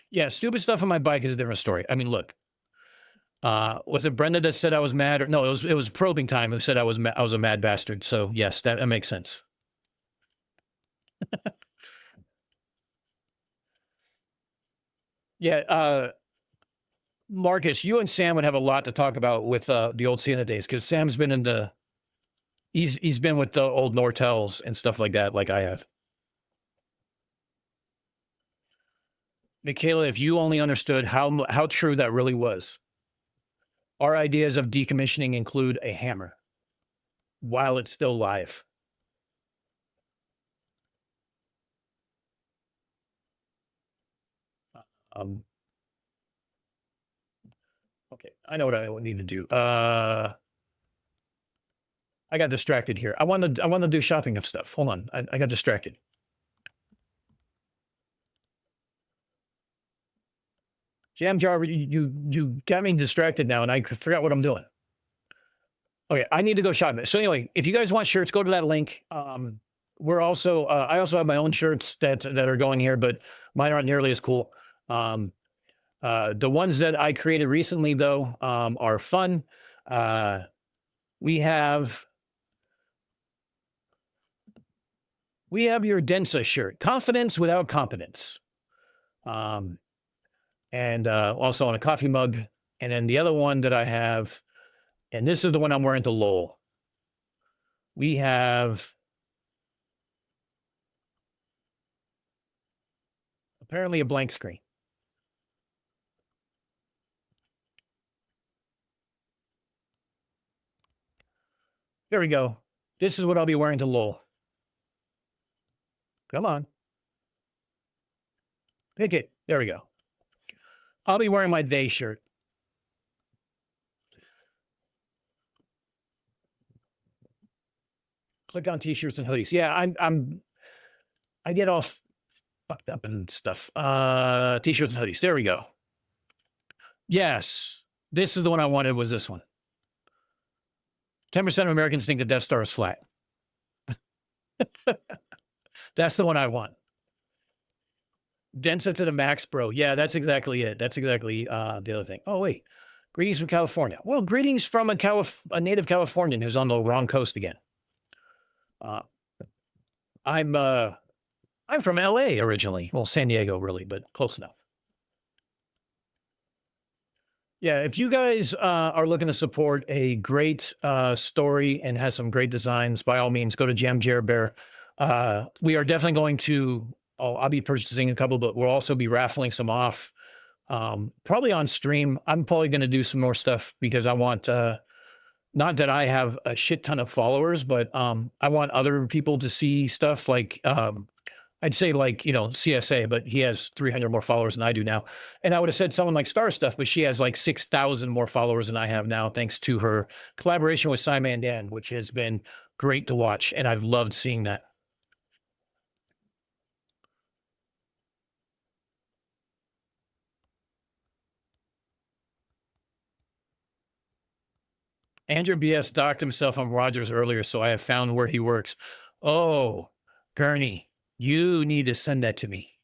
Yeah, stupid stuff on my bike is a different story. I mean, look, was it Brenda that said I was mad? Or no, it was probing time who said I was a mad bastard. So yes, that makes sense. Yeah, Marcus, you and Sam would have a lot to talk about with the old Sienna days because Sam's been he's been with the old Nortels and stuff like that, like I have. Michaela, if you only understood how true that really was. Our ideas of decommissioning include a hammer while it's still live. Okay, I know what I need to do. I got distracted here. I want to do shopping of stuff. Hold on, I got distracted. Jam Jar, you got me distracted now, and I forgot what I'm doing. Okay, I need to go shopping. So anyway, if you guys want shirts, go to that link. We're also I also have my own shirts that are going here, but mine aren't nearly as cool. The ones that I created recently, though, are fun. We have your Densa shirt, confidence without competence. And also on a coffee mug. And then the other one that I have, and this is the one I'm wearing to Lowell. We have apparently a blank screen. There we go. This is what I'll be wearing to Lowell. Come on. Pick it. There we go. I'll be wearing my They shirt. Click on t-shirts and hoodies. Yeah, I get all fucked up and stuff. T-shirts and hoodies. There we go. Yes. This is the one I wanted, was this one. 10% of Americans think the Death Star is flat. That's the one I want. Dense it to the max, bro. Yeah, that's exactly it. That's exactly the other thing. Oh, wait. Greetings from California. Well, greetings from a native Californian who's on the wrong coast again. I'm from LA originally. Well, San Diego, really, but close enough. Yeah, if you guys are looking to support a great story and has some great designs, by all means, go to Jam Jer Bear. We are definitely going to, I'll be purchasing a couple, but we'll also be raffling some off probably on stream. I'm probably going to do some more stuff because I want, not that I have a shit ton of followers, but I want other people to see stuff like, I'd say like, you know, CSA, but he has 300 more followers than I do now. And I would have said someone like Star Stuff, but she has like 6,000 more followers than I have now, thanks to her collaboration with Simon Dan, which has been great to watch. And I've loved seeing that. Andrew BS docked himself on Rogers earlier, so I have found where he works. Oh, Gurney, you need to send that to me.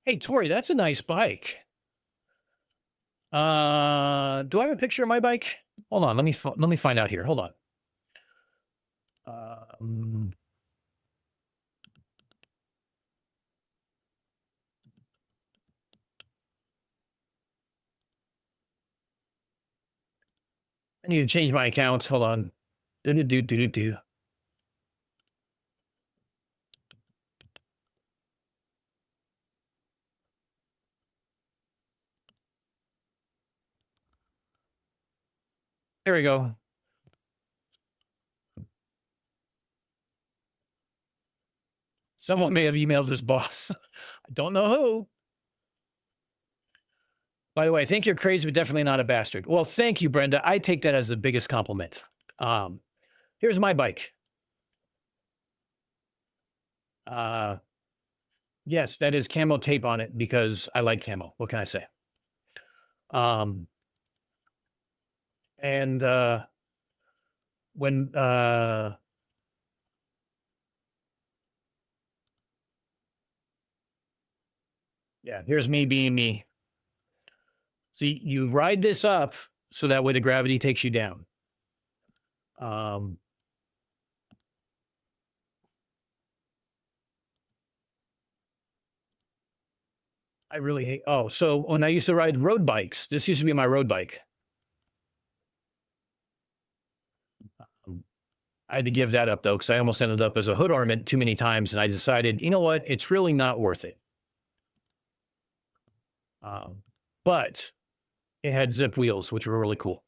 Hey, Tori, that's a nice bike. Do I have a picture of my bike? Hold on, let me find out here. Hold on. I need to change my accounts. Hold on. Do. There we go. Someone may have emailed his boss. I don't know who. By the way, I think you're crazy, but definitely not a bastard. Well, thank you, Brenda. I take that as the biggest compliment. Here's my bike. Yes, that is camo tape on it because I like camo. What can I say? And when yeah, here's me being me. See, you ride this up so that way the gravity takes you down. I really hate, oh, so when I used to ride road bikes, this used to be my road bike. I had to give that up though, because I almost ended up as a hood ornament too many times. And I decided, you know what? It's really not worth it. But it had zip wheels, which were really cool.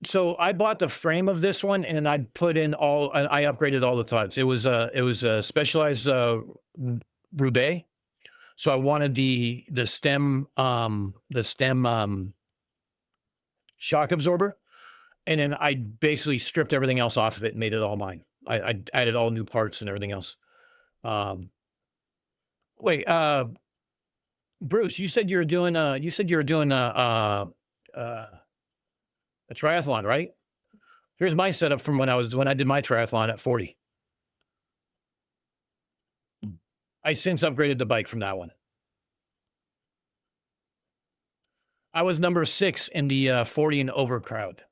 So I bought the frame of this one and I put in I upgraded all the studs. It was a specialized Roubaix. So I wanted the stem shock absorber. And then I basically stripped everything else off of it and made it all mine. I added all new parts and everything else. Wait, Bruce, you said you were doing a triathlon, right? Here's my setup from when I did my triathlon at 40. I since upgraded the bike from that one. I was number 6 in the 40 and over crowd.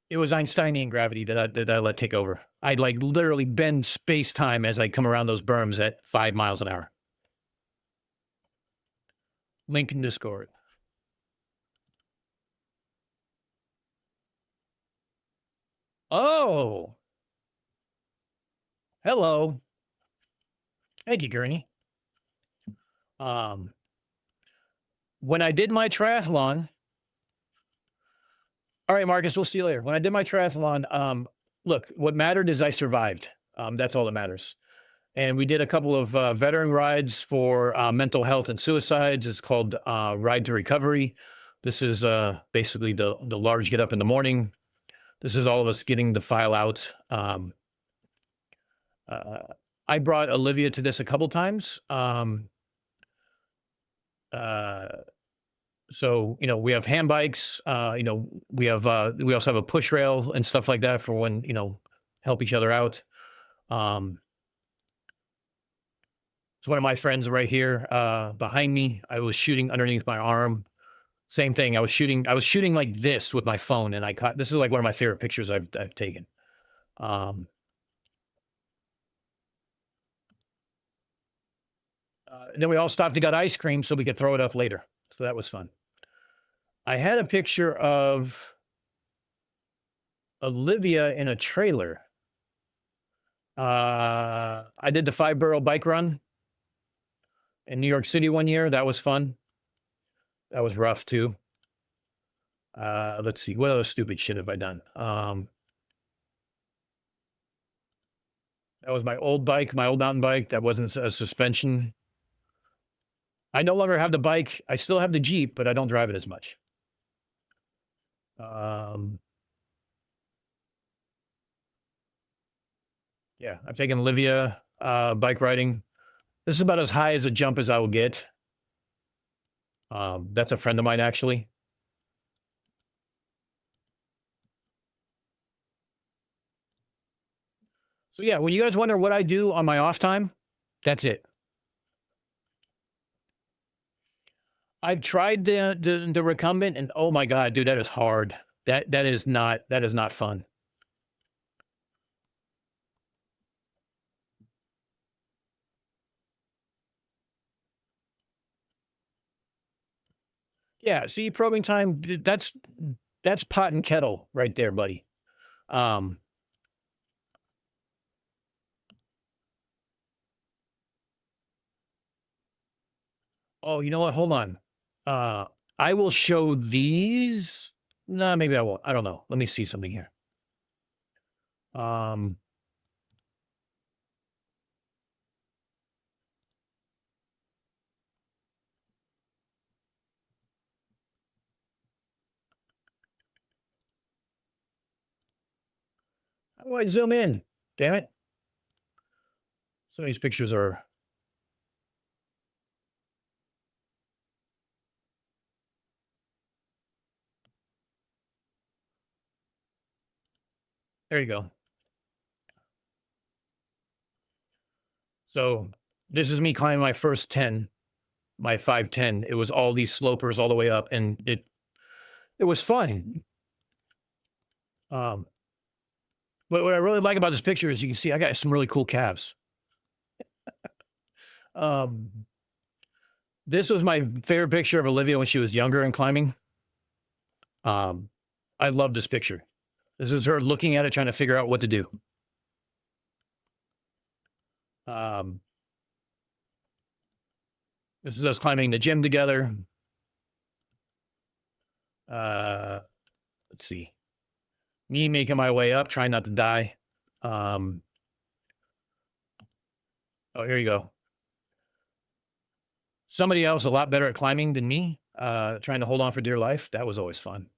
It was Einsteinian gravity that I let take over. I'd like literally bend space time as I come around those berms at 5 miles an hour. Link in Discord. Oh, hello. Thank you, Gurney. When I did my triathlon, all right, Marcus, we'll see you later. When I did my triathlon, look, what mattered is I survived. That's all that matters. And we did a couple of veteran rides for mental health and suicides. It's called Ride to Recovery. This is basically the large get up in the morning. This is all of us getting the file out. I brought Olivia to this a couple times. So, you know, we have hand bikes, you know, we also have a push rail and stuff like that for when, you know, help each other out. So one of my friends right here behind me, I was shooting underneath my arm. Same thing. I was shooting like this with my phone, and I caught. This is like one of my favorite pictures I've taken. And then we all stopped and got ice cream so we could throw it up later. So that was fun. I had a picture of Olivia in a trailer. I did the 5-borough bike run in New York City one year. That was fun. That was rough too. Let's see. What other stupid shit have I done? That was my old bike, my old mountain bike. That wasn't a suspension. I no longer have the bike. I still have the Jeep, but I don't drive it as much. Yeah, I've taken Olivia bike riding. This is about as high as a jump as I will get. That's a friend of mine, actually. So yeah, when you guys wonder what I do on my off time, that's it. I've tried the recumbent, and oh my god, dude, that is hard. That is not fun. Yeah, see, probing time, that's pot and kettle right there, buddy. Oh, you know what? Hold on. I will show these. No, maybe I won't. I don't know. Let me see something here. How do I zoom in? Damn it. Some of these pictures are. There you go. So this is me climbing my first 10, my 510. It was all these slopers all the way up, and it was fun. But what I really like about this picture is you can see I got some really cool calves. This was my favorite picture of Olivia when she was younger and climbing. I love this picture. This is her looking at it, trying to figure out what to do. This is us climbing the gym together. Let's see. Me making my way up, trying not to die. Oh, here you go. Somebody else a lot better at climbing than me, trying to hold on for dear life. That was always fun.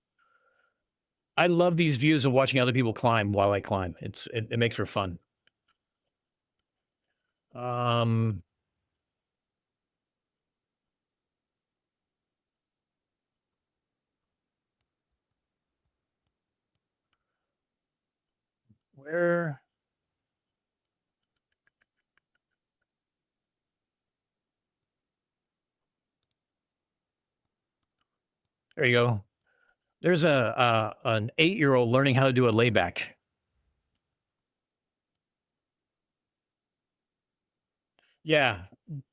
I love these views of watching other people climb while I climb. It makes for fun. Where? There you go. There's an 8-year-old learning how to do a layback. Yeah,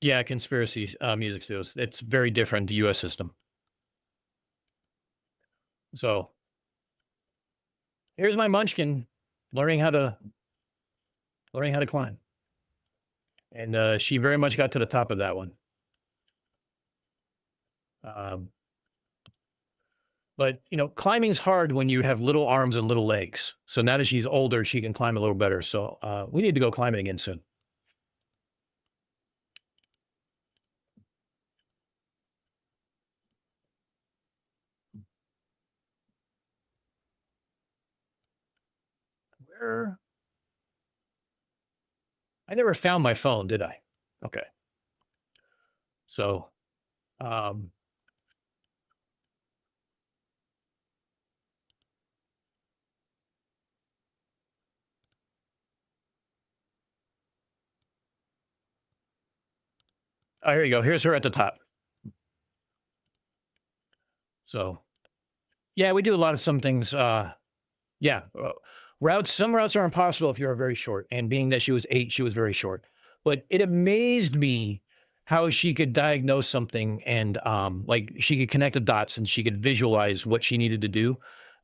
yeah, conspiracy music studios. It's very different, the U.S. system. So here's my munchkin. learning how to climb. And she very much got to the top of that one. But climbing's hard when you have little arms and little legs. So now that she's older, she can climb a little better. So we need to go climbing again soon. Where? I never found my phone, did I? Okay. So, oh, here you go. Here's her at the top. So, yeah, we do a lot of some things. Yeah, routes. Some routes are impossible if you're very short. And being that she was 8, she was very short. But it amazed me how she could diagnose something and like she could connect the dots and she could visualize what she needed to do.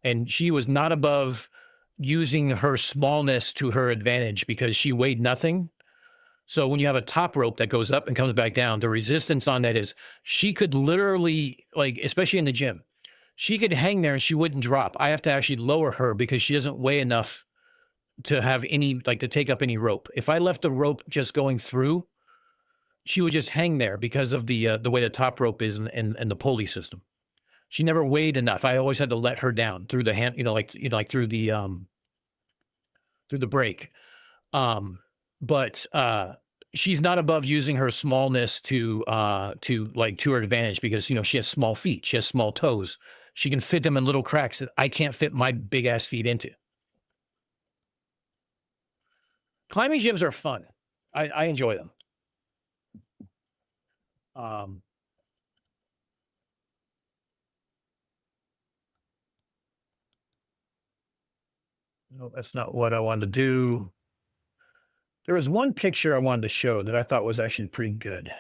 And she was not above using her smallness to her advantage because she weighed nothing. So when you have a top rope that goes up and comes back down, the resistance on that is she could literally, like, especially in the gym, she could hang there and she wouldn't drop. I have to actually lower her because she doesn't weigh enough to have any, like, to take up any rope. If I left the rope just going through, she would just hang there because of the way the top rope is and the pulley system. She never weighed enough. I always had to let her down through the hand, like through the brake. But she's not above using her smallness to her advantage because she has small feet, she has small toes. She can fit them in little cracks that I can't fit my big ass feet into. Climbing gyms are fun. I enjoy them. No, that's not what I wanted to do. There was one picture I wanted to show that I thought was actually pretty good.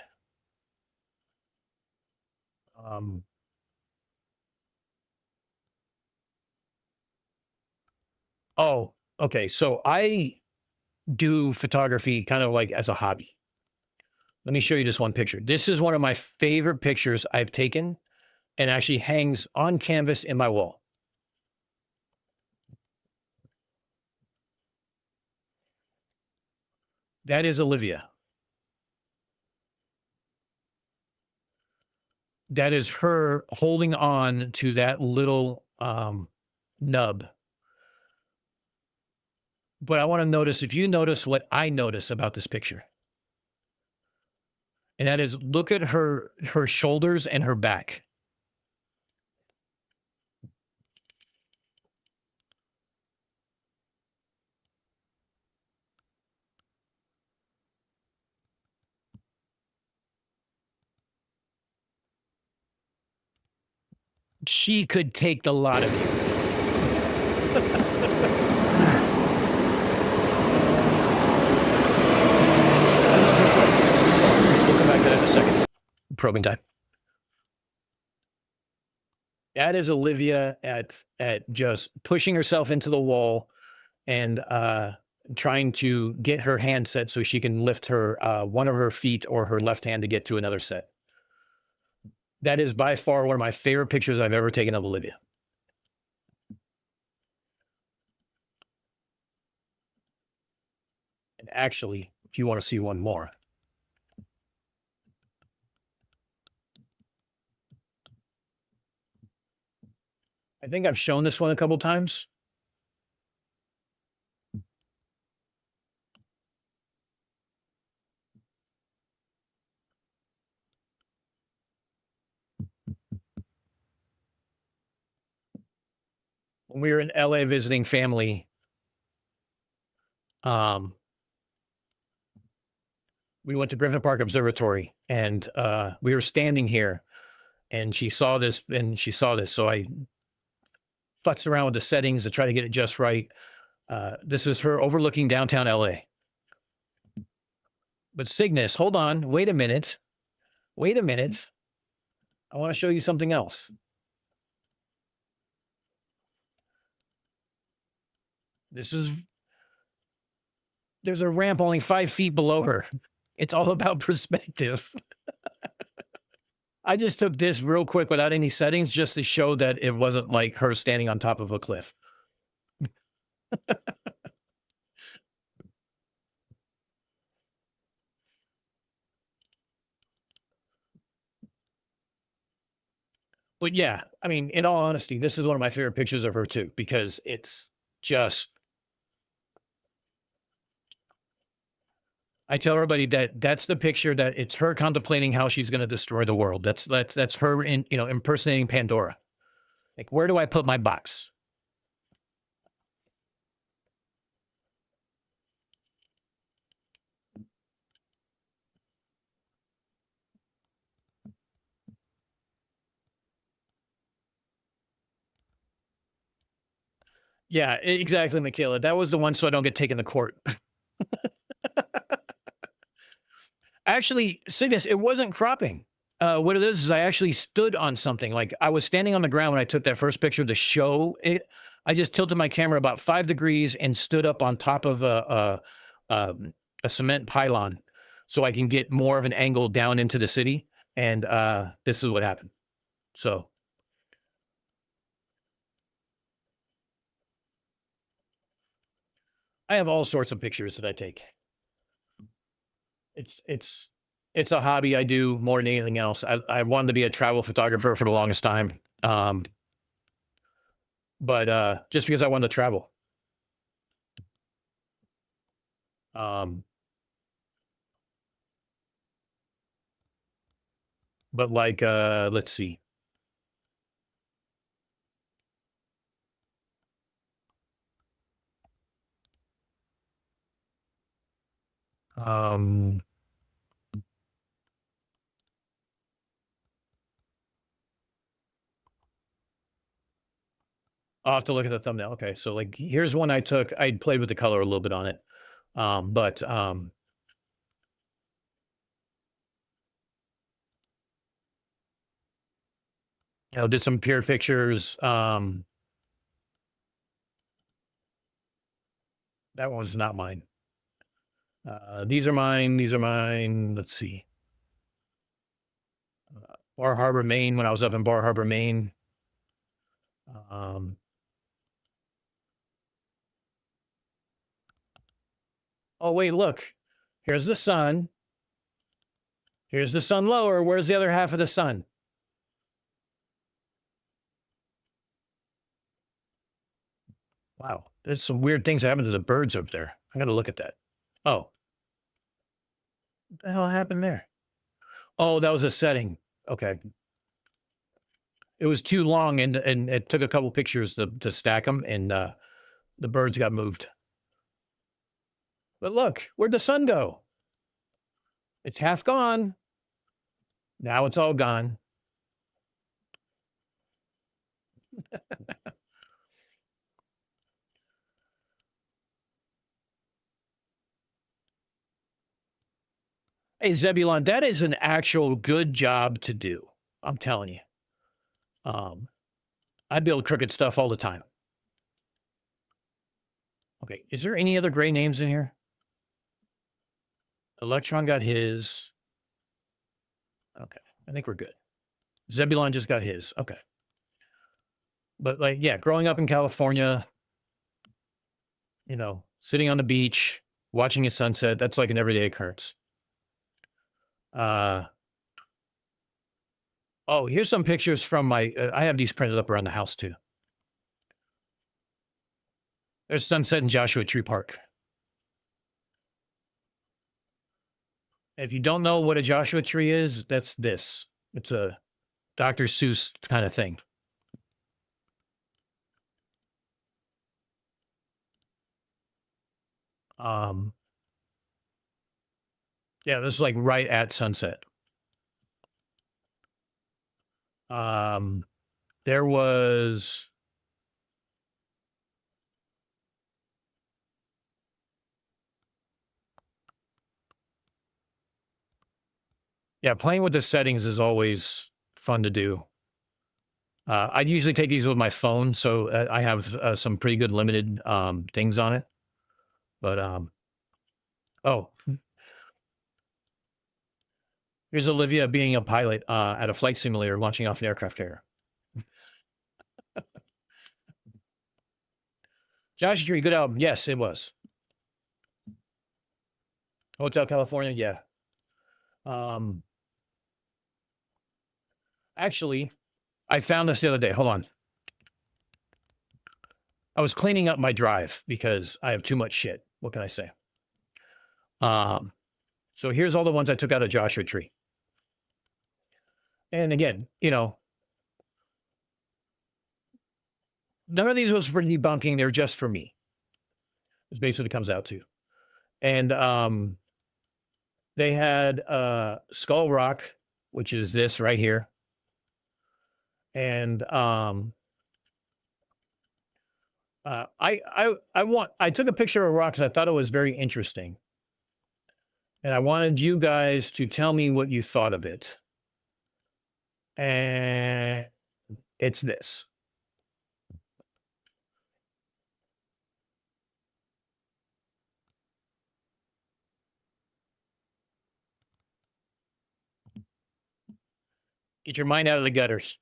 Oh, okay. So I do photography kind of like as a hobby. Let me show you this one picture. This is one of my favorite pictures I've taken and actually hangs on canvas in my wall. That is Olivia. That is her holding on to that little nub. But I want to notice, if you notice what I notice about this picture, and that is, look at her shoulders and her back. She could take the lot of you. We'll come back to that in a second. Probing time. That is Olivia at just pushing herself into the wall and trying to get her hand set so she can lift her one of her feet or her left hand to get to another set. That is by far one of my favorite pictures I've ever taken of Olivia. And actually, if you want to see one more, I think I've shown this one a couple times. When we were in LA visiting family, we went to Griffith Park Observatory and we were standing here and she saw this. So I futzed around with the settings to try to get it just right. This is her overlooking downtown LA. But Cygnus, hold on. Wait a minute. I want to show you something else. This is There's a ramp only 5 feet below her. It's all about perspective. I just took this real quick without any settings just to show that it wasn't like her standing on top of a cliff. But yeah, I mean, in all honesty, this is one of my favorite pictures of her too, because it's just, I tell everybody that that's the picture that it's her contemplating how she's going to destroy the world. That's her in, you know, impersonating Pandora. Like, where do I put my box? Yeah, exactly, Michaela. That was the one so I don't get taken to court. Actually, Cygnus, it wasn't cropping. What it is I actually stood on something. Like I was standing on the ground when I took that first picture to show it. I just tilted my camera about 5 degrees and stood up on top of a cement pylon so I can get more of an angle down into the city. And this is what happened. So I have all sorts of pictures that I take. It's a hobby I do more than anything else. I wanted to be a travel photographer for the longest time. But just because I wanted to travel. But like let's see. I'll have to look at the thumbnail. Okay, so like here's one I took. I played with the color a little bit on it. But you know, did some peer pictures. That one's not mine. These are mine. These are mine. Let's see. Bar Harbor, Maine, when I was up in Bar Harbor, Maine. Oh, wait, look. Here's the sun. Here's the sun lower. Where's the other half of the sun? Wow, there's some weird things that happen to the birds up there. I got to look at that. Oh. What the hell happened there? Oh, that was a setting. Okay. It was too long and it took a couple pictures to stack them and the birds got moved. But look, where'd the sun go? It's half gone. Now it's all gone. Hey, Zebulon, that is an actual good job to do. I'm telling you. I build crooked stuff all the time. Okay, is there any other gray names in here? Electron got his. Okay, I think we're good. Zebulon just got his. Okay. But like, yeah, growing up in California, you know, sitting on the beach, watching a sunset, that's like an everyday occurrence. Oh, here's some pictures from my, I have these printed up around the house too. There's sunset in Joshua Tree Park. If you don't know what a Joshua tree is, that's this. It's a Dr. Seuss kind of thing. Yeah, this is like right at sunset. There was yeah, playing with the settings is always fun to do. I usually take these with my phone, so I have some pretty good limited things on it. But Oh, here's Olivia being a pilot at a flight simulator launching off an aircraft carrier. Joshua Tree, good album. Yes, it was. Hotel California, yeah. Actually, I found this the other day. Hold on. I was cleaning up my drive because I have too much shit. What can I say? So here's all the ones I took out of Joshua Tree. And again, you know, none of these was for debunking. They're just for me. It's basically what it comes out to. And they had Skull Rock, which is this right here. And I took a picture of a rock because I thought it was very interesting. And I wanted you guys to tell me what you thought of it. And it's this. Get your mind out of the gutters.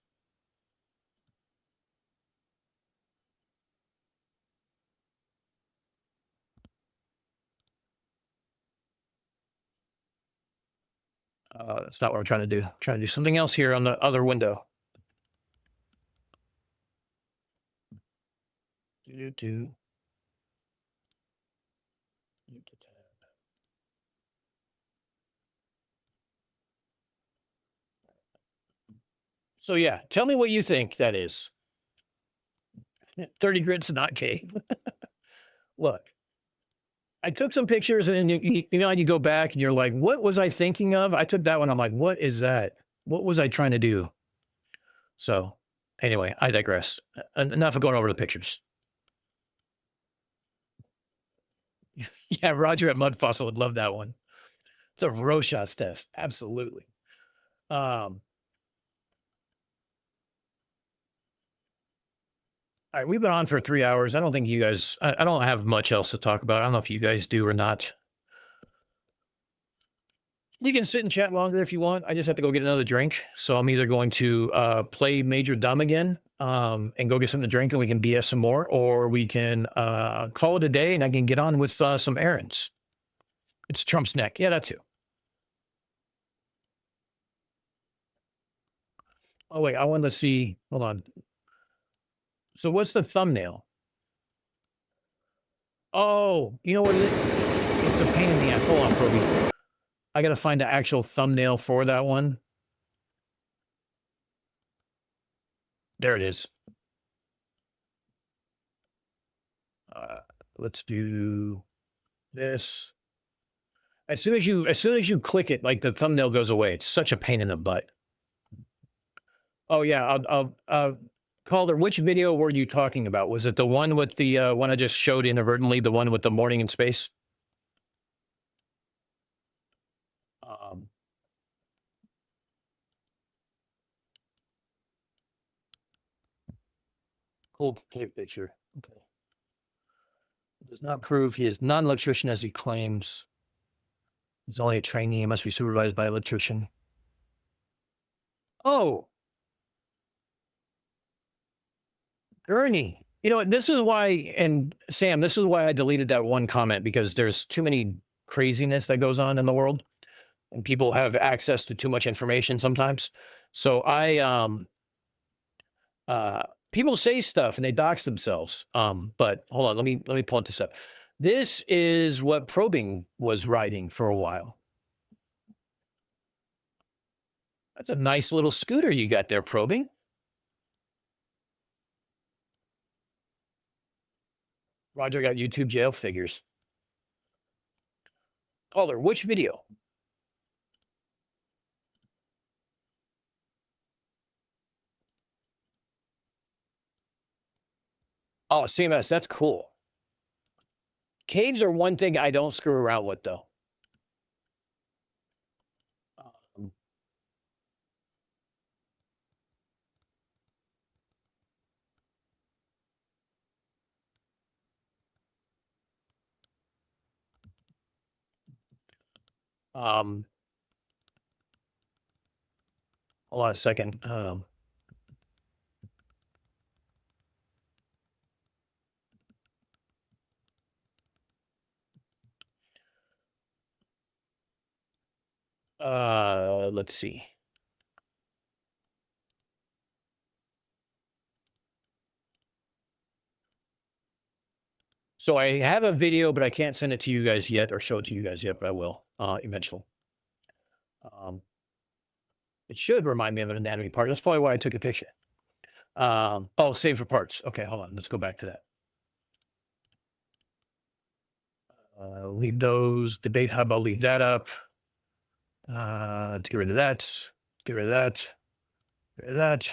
That's not what I'm trying to do. I'm trying to do something else here on the other window. So yeah, tell me what you think that is. 30 grits not gay. Look, I took some pictures and you know, you go back and you're like, what was I thinking of? I took that one. I'm like, what is that? What was I trying to do? So anyway, I digress. Enough of going over the pictures. Yeah, Roger at Mud Fossil would love that one. It's a Rorschach test. Absolutely. All right, we've been on for 3 hours. I don't think you guys, I don't have much else to talk about. I don't know if you guys do or not. You can sit and chat longer if you want. I just have to go get another drink. So I'm either going to play Major Dumb again and go get something to drink and we can BS some more, or we can call it a day and I can get on with some errands. It's Trump's neck. Yeah, that too. Oh, wait, I want to see. Hold on. So what's the thumbnail? Oh, you know what? It's a pain in the ass. Hold on, Proby. I got to find the actual thumbnail for that one. There it is. Let's do this. As soon as you click it, like the thumbnail goes away. It's such a pain in the butt. Oh yeah, I'll Calder, which video were you talking about? Was it the one with the one I just showed inadvertently, the one with the morning in space? Cool tape picture. Okay. It does not prove he is non-electrician as he claims. He's only a trainee. He must be supervised by an electrician. Oh, Ernie. You know what? This is why, and Sam, this is why I deleted that one comment, because there's too many craziness that goes on in the world and people have access to too much information sometimes. So people say stuff and they dox themselves. But hold on, let me pull this up. This is what Probing was writing for a while. That's a nice little scooter you got there, Probing. Roger got YouTube jail figures. Caller, which video? Oh, CMS, that's cool. Caves are one thing I don't screw around with, though. Hold on a second. Let's see. So I have a video, but I can't send it to you guys yet or show it to you guys yet, but I will eventually. It should remind me of an anatomy part. That's probably why I took a picture. Oh, save for parts. Okay, hold on. Let's go back to that. Leave those. Debate hub. I'll leave that up. Let's get rid of that. Get rid of that. Get rid of that.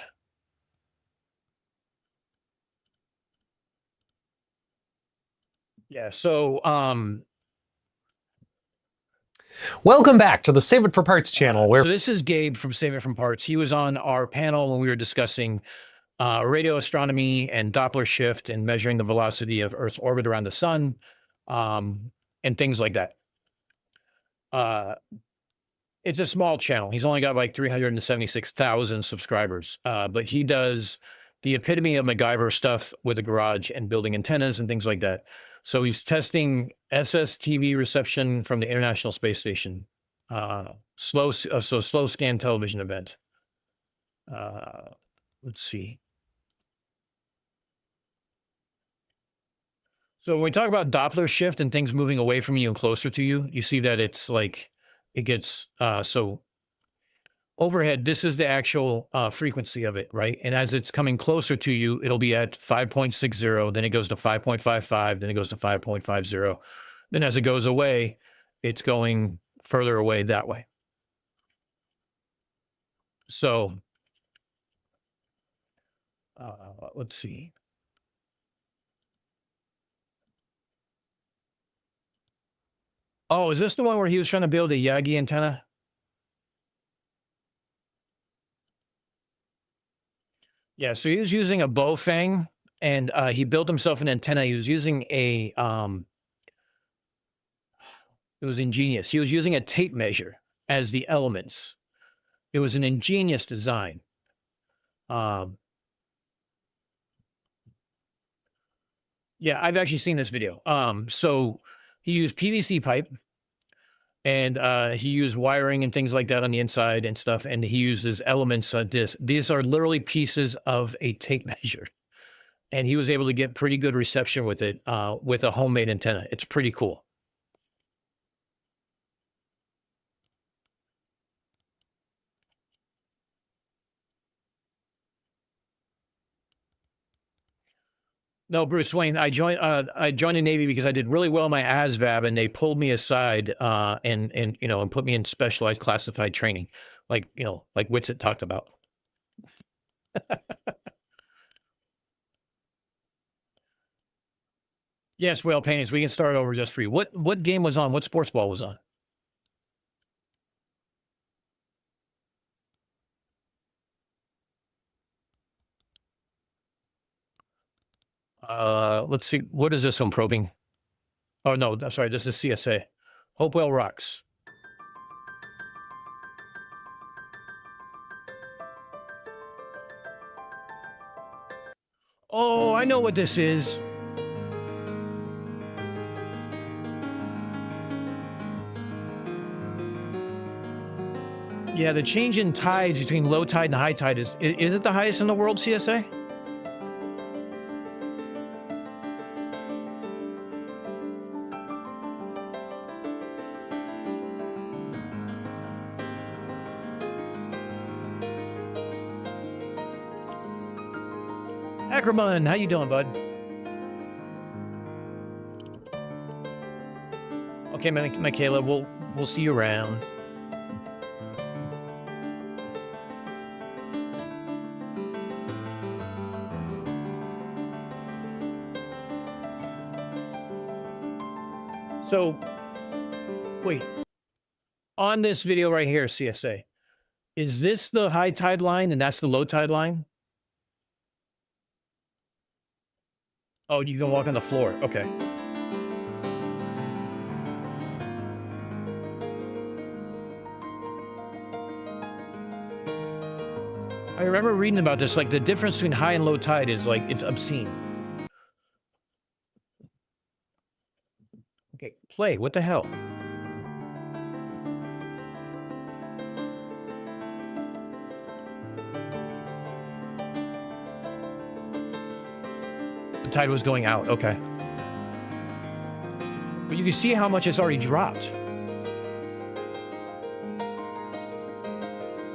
Yeah. So, welcome back to the Save It for Parts channel. Where so this is Gabe from Save It from Parts. He was on our panel when we were discussing radio astronomy and Doppler shift and measuring the velocity of Earth's orbit around the sun, and things like that. It's a small channel. He's only got like 376,000 subscribers, but he does the epitome of MacGyver stuff with a garage and building antennas and things like that. So he's testing SSTV reception from the International Space Station, slow scan television event. Let's see. So when we talk about Doppler shift and things moving away from you and closer to you, you see that it's like it gets so overhead. This is the actual frequency of it, right? And as it's coming closer to you, it'll be at 5.60. Then it goes to 5.55. Then it goes to 5.50. Then as it goes away, it's going further away that way. So let's see. Oh, is this the one where he was trying to build a Yagi antenna? Yeah, so he was using a Bowfang, and he built himself an antenna. He was using a, it was ingenious. He was using a tape measure as the elements. It was an ingenious design. Yeah, I've actually seen this video. So he used PVC pipe, and he used wiring and things like that on the inside and stuff. And he uses elements of this. These are literally pieces of a tape measure. And he was able to get pretty good reception with it, with a homemade antenna. It's pretty cool. No, Bruce Wayne, I joined the Navy because I did really well in my ASVAB, and they pulled me aside and you know, and put me in specialized classified training, like, you know, like Witsit talked about. Yes, whale paintings. We can start over just for you. What game was on? What sports ball was on? Let's see. What is this one probing? Oh no, I'm sorry. This is CSA. Hopewell Rocks. Oh, I know what this is. Yeah, the change in tides between low tide and high tide is it the highest in the world, CSA? Ackerman, how you doing, bud? Okay, Michaela, we'll see you around. So, wait. On this video right here, CSA, is this the high tide line and that's the low tide line? Oh, you can walk on the floor. Okay. I remember reading about this, like the difference between high and low tide is like, it's obscene. Okay, play, what the hell? The tide was going out, okay. But you can see how much it's already dropped.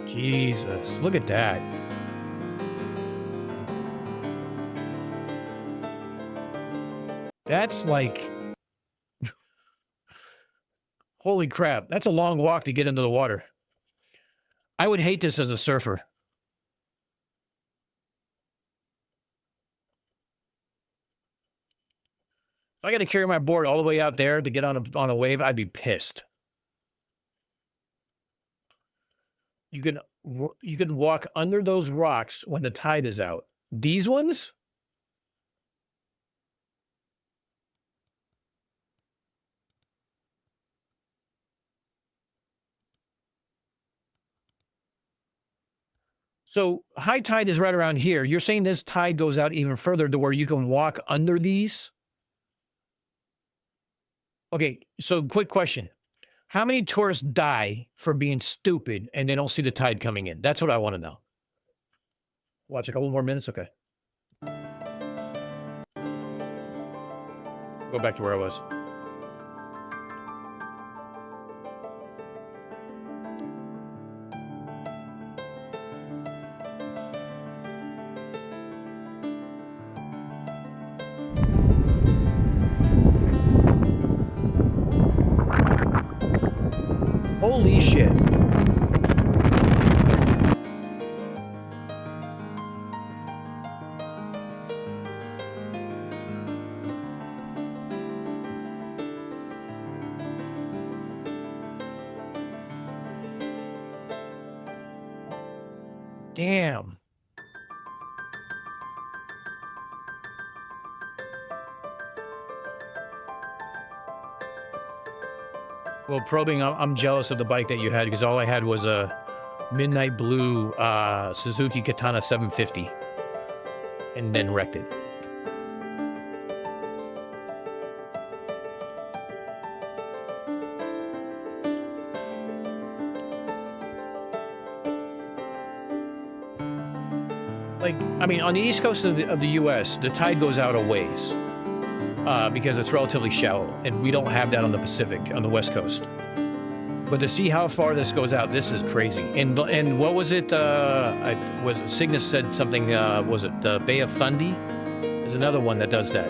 Jesus, look at that. That's like, holy crap. That's a long walk to get into the water. I would hate this as a surfer. If I got to carry my board all the way out there to get on a wave, I'd be pissed. You can walk under those rocks when the tide is out. These ones? So high tide is right around here. You're saying this tide goes out even further to where you can walk under these? Okay, so quick question. How many tourists die for being stupid and they don't see the tide coming in? That's what I want to know. Watch a couple more minutes? Okay. Go back to where I was. Holy shit. Damn. Well, probing, I'm jealous of the bike that you had because all I had was a midnight blue Suzuki Katana 750 and then wrecked it. Like, I mean, on the east coast of the U.S., the tide goes out a ways. Because it's relatively shallow, and we don't have that on the Pacific, on the West Coast. But to see how far this goes out, this is crazy. And what was it? Cygnus said something. Was it the Bay of Fundy? There's another one that does that.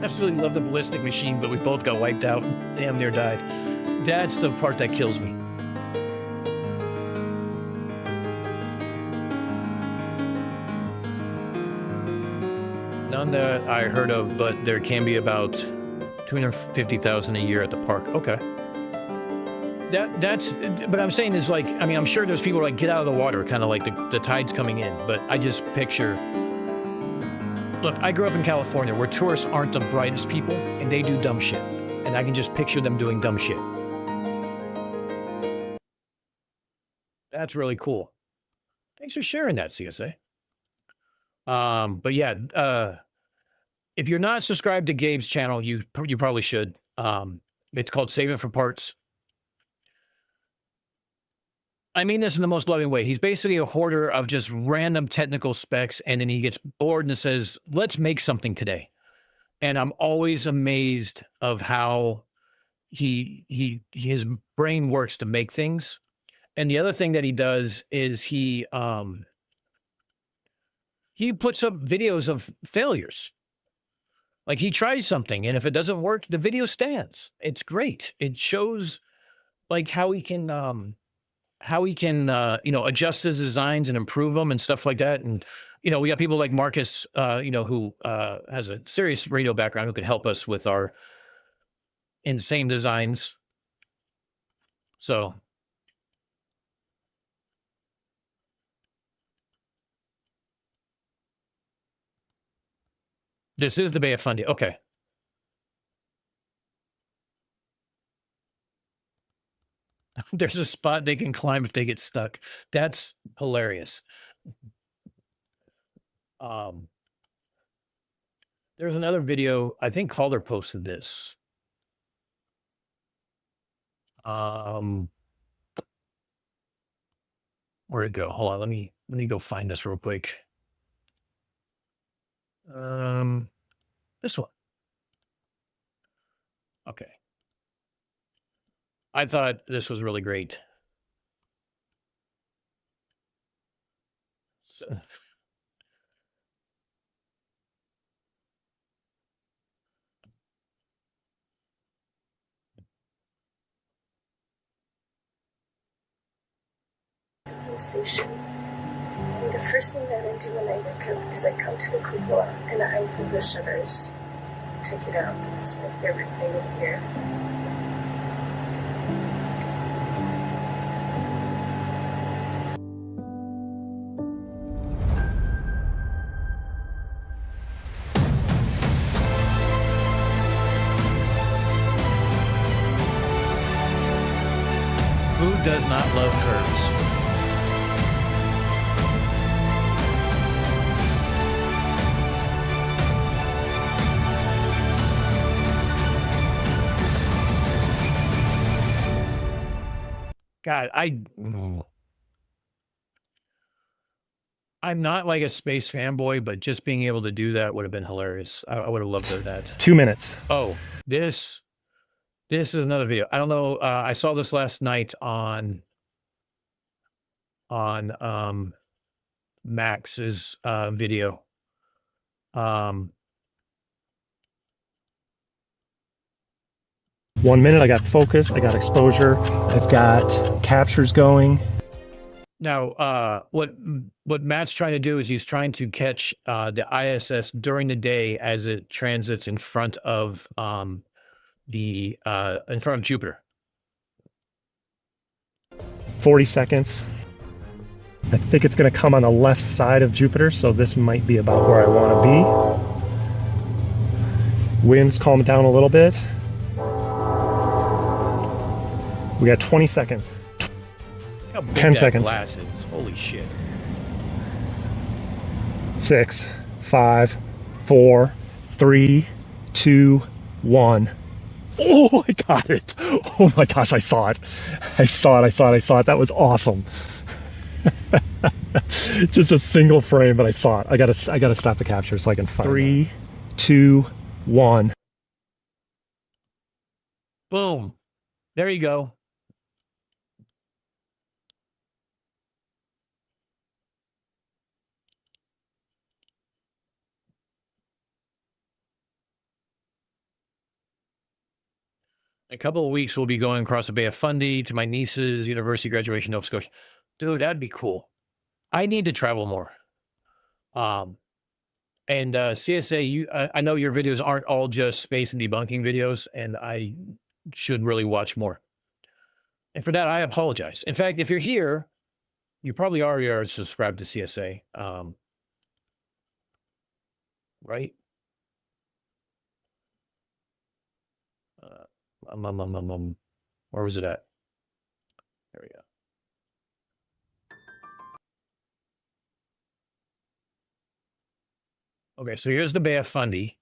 Absolutely love the ballistic machine, but we both got wiped out. Damn near died. That's the part that kills me. None that I heard of, but there can be about 250,000 a year at the park. Okay. But I'm saying is like, I mean, I'm sure there's people like get out of the water, kind of like the tide's coming in, but I just picture, look, I grew up in California where tourists aren't the brightest people and they do dumb shit. And I can just picture them doing dumb shit. That's really cool. Thanks for sharing that, CSA. But yeah, if you're not subscribed to Gabe's channel, you probably should. It's called Save It for Parts. I mean this in the most loving way. He's basically a hoarder of just random technical specs, and then he gets bored and says, let's make something today. And I'm always amazed of how his brain works to make things. And the other thing that he does is he puts up videos of failures. Like he tries something, and if it doesn't work, the video stands. It's great. It shows like how he can adjust his designs and improve them and stuff like that. And we got people like Marcus, who has a serious radio background, who could help us with our insane designs. So. This is the Bay of Fundy. Okay. There's a spot they can climb if they get stuck. That's hilarious. There's another video, I think Calder posted this. Where'd it go? Hold on, let me go find this real quick. This one. Okay. I thought this was really great. So, station. And the first thing that I do when I wake up is I come to the cupola and I open the shutters. Check it out. It's my favorite thing in here. who does not love curves? God, I'm not like a space fanboy, but just being able to do that would have been hilarious. I would have loved to do that. 2 minutes. Oh, this is another video. I don't know. I saw this last night on Max's video. 1 minute. I got focus. I got exposure. I've got captures going. Now, what Matt's trying to do is he's trying to catch the ISS during the day as it transits in front of Jupiter. 40 seconds. I think it's going to come on the left side of Jupiter, so this might be about where I want to be. Wind's calmed down a little bit. We got 20 seconds. How big 10 that seconds. glass is. Holy shit. 6, 5, 4, 3, 2, 1. Oh, I got it. Oh my gosh, I saw it. I saw it. That was awesome. Just a single frame, but I saw it. I gotta stop the capture so I can find 3, 2, 1. Boom. There you go. In a couple of weeks, we'll be going across the Bay of Fundy to my niece's university graduation in Nova Scotia. Dude, that'd be cool. I need to travel more. And CSA, I know your videos aren't all just space and debunking videos, and I should really watch more. And for that, I apologize. In fact, if you're here, you probably already are subscribed to CSA, right? Where was it at? There we go. Okay, so here's the Bay of Fundy.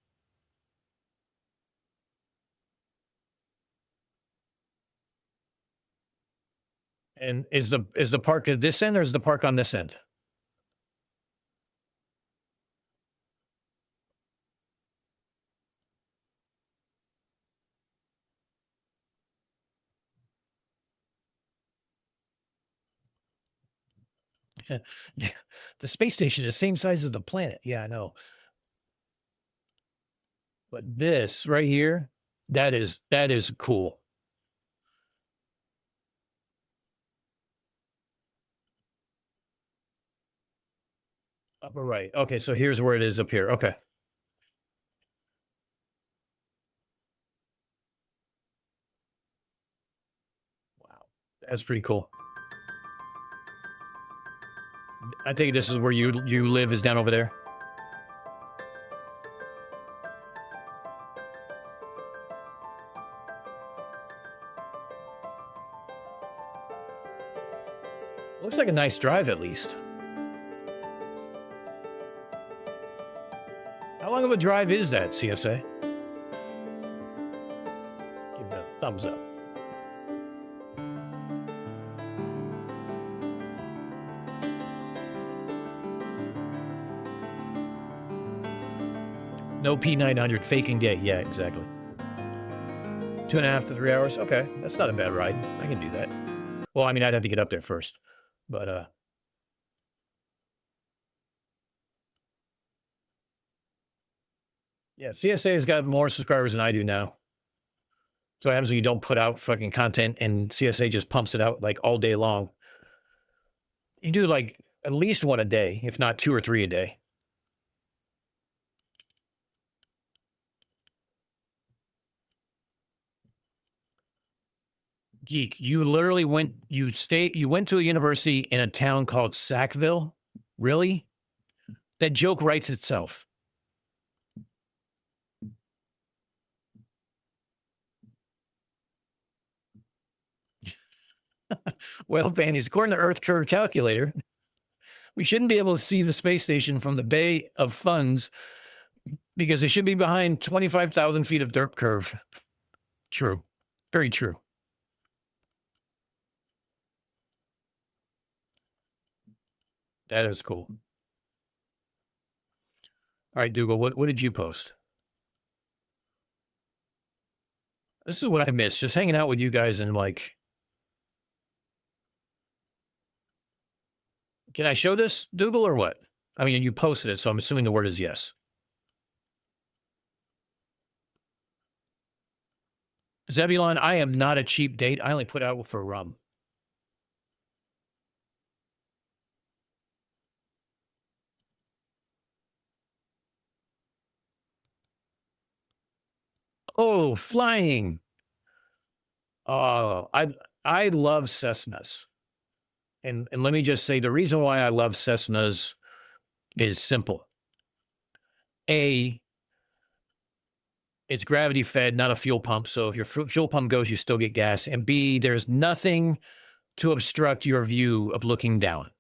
And is the park at this end or is the park on this end? Yeah, the space station is the same size as the planet. Yeah, I know. But this right here, that is cool. Upper right. Okay, so here's where it is up here. Okay. Wow, that's pretty cool. I think this is where you live, is down over there. Looks like a nice drive, at least. How long of a drive is that, CSA? Give it a thumbs up. No P900 faking gate. Yeah, exactly. 2.5 to 3 hours. Okay, that's not a bad ride. I can do that. Well, I mean, I'd have to get up there first, but yeah, CSA has got more subscribers than I do now. So what happens when you don't put out fucking content and CSA just pumps it out like all day long? You do like at least one a day, if not 2 or 3 a day. Geek, you literally went to a university in a town called Sackville? Really? That joke writes itself. Well, Bannies, according to Earth Curve Calculator, we shouldn't be able to see the space station from the Bay of Funds because it should be behind 25,000 feet of Derp curve. True. Very true. That is cool. All right, Dougal, what did you post? This is what I miss, just hanging out with you guys and like... Can I show this, Dougal, or what? I mean, you posted it, so I'm assuming the word is yes. Zebulon, I am not a cheap date. I only put out for rum. Oh, flying. Oh, I love Cessnas. And let me just say, the reason why I love Cessnas is simple. A, it's gravity fed, not a fuel pump. So if your fuel pump goes, you still get gas. And B, there's nothing to obstruct your view of looking down.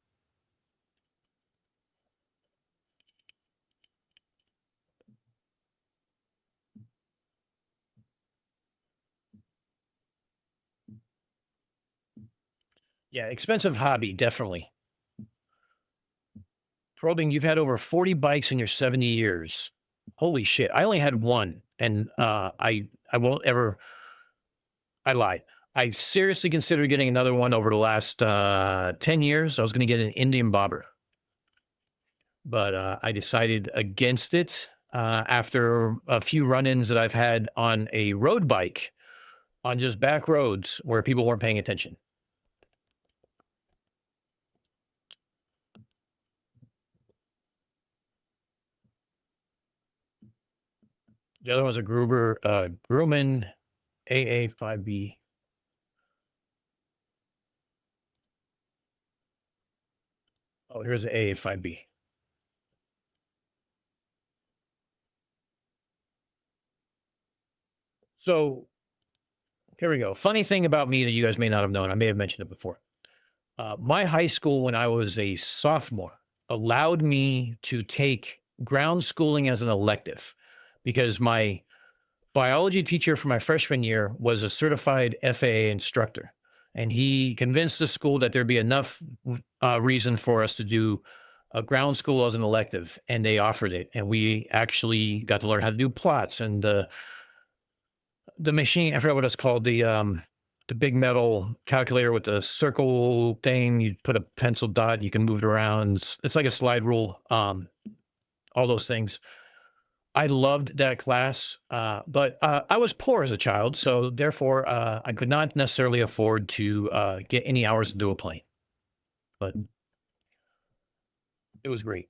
Yeah, expensive hobby, definitely. Probing, you've had over 40 bikes in your 70 years. Holy shit. I only had one, and I won't ever... I lied. I seriously considered getting another one over the last 10 years. I was going to get an Indian bobber. But I decided against it after a few run-ins that I've had on a road bike on just back roads where people weren't paying attention. The other one's a Grumman AA5B. Oh, here's the AA5B. So here we go. Funny thing about me that you guys may not have known, I may have mentioned it before. My high school, when I was a sophomore, allowed me to take ground schooling as an elective because my biology teacher for my freshman year was a certified FAA instructor. And he convinced the school that there'd be enough reason for us to do a ground school as an elective. And they offered it. And we actually got to learn how to do plots and the machine, I forgot what it's called, the big metal calculator with the circle thing. You put a pencil dot, you can move it around. It's like a slide rule, all those things. I loved that class, but I was poor as a child, so therefore I could not necessarily afford to get any hours to do a plane. But it was great.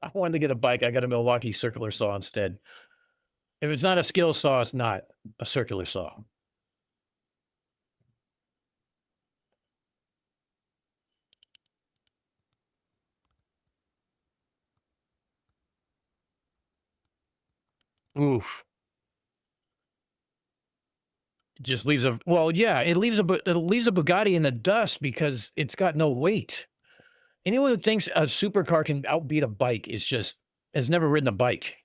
I wanted to get a bike. I got a Milwaukee circular saw instead. If it's not a skill saw, it's not a circular saw. Oof. just leaves a it leaves a Bugatti in the dust because it's got no weight. Anyone who thinks a supercar can outbeat a bike has never ridden a bike.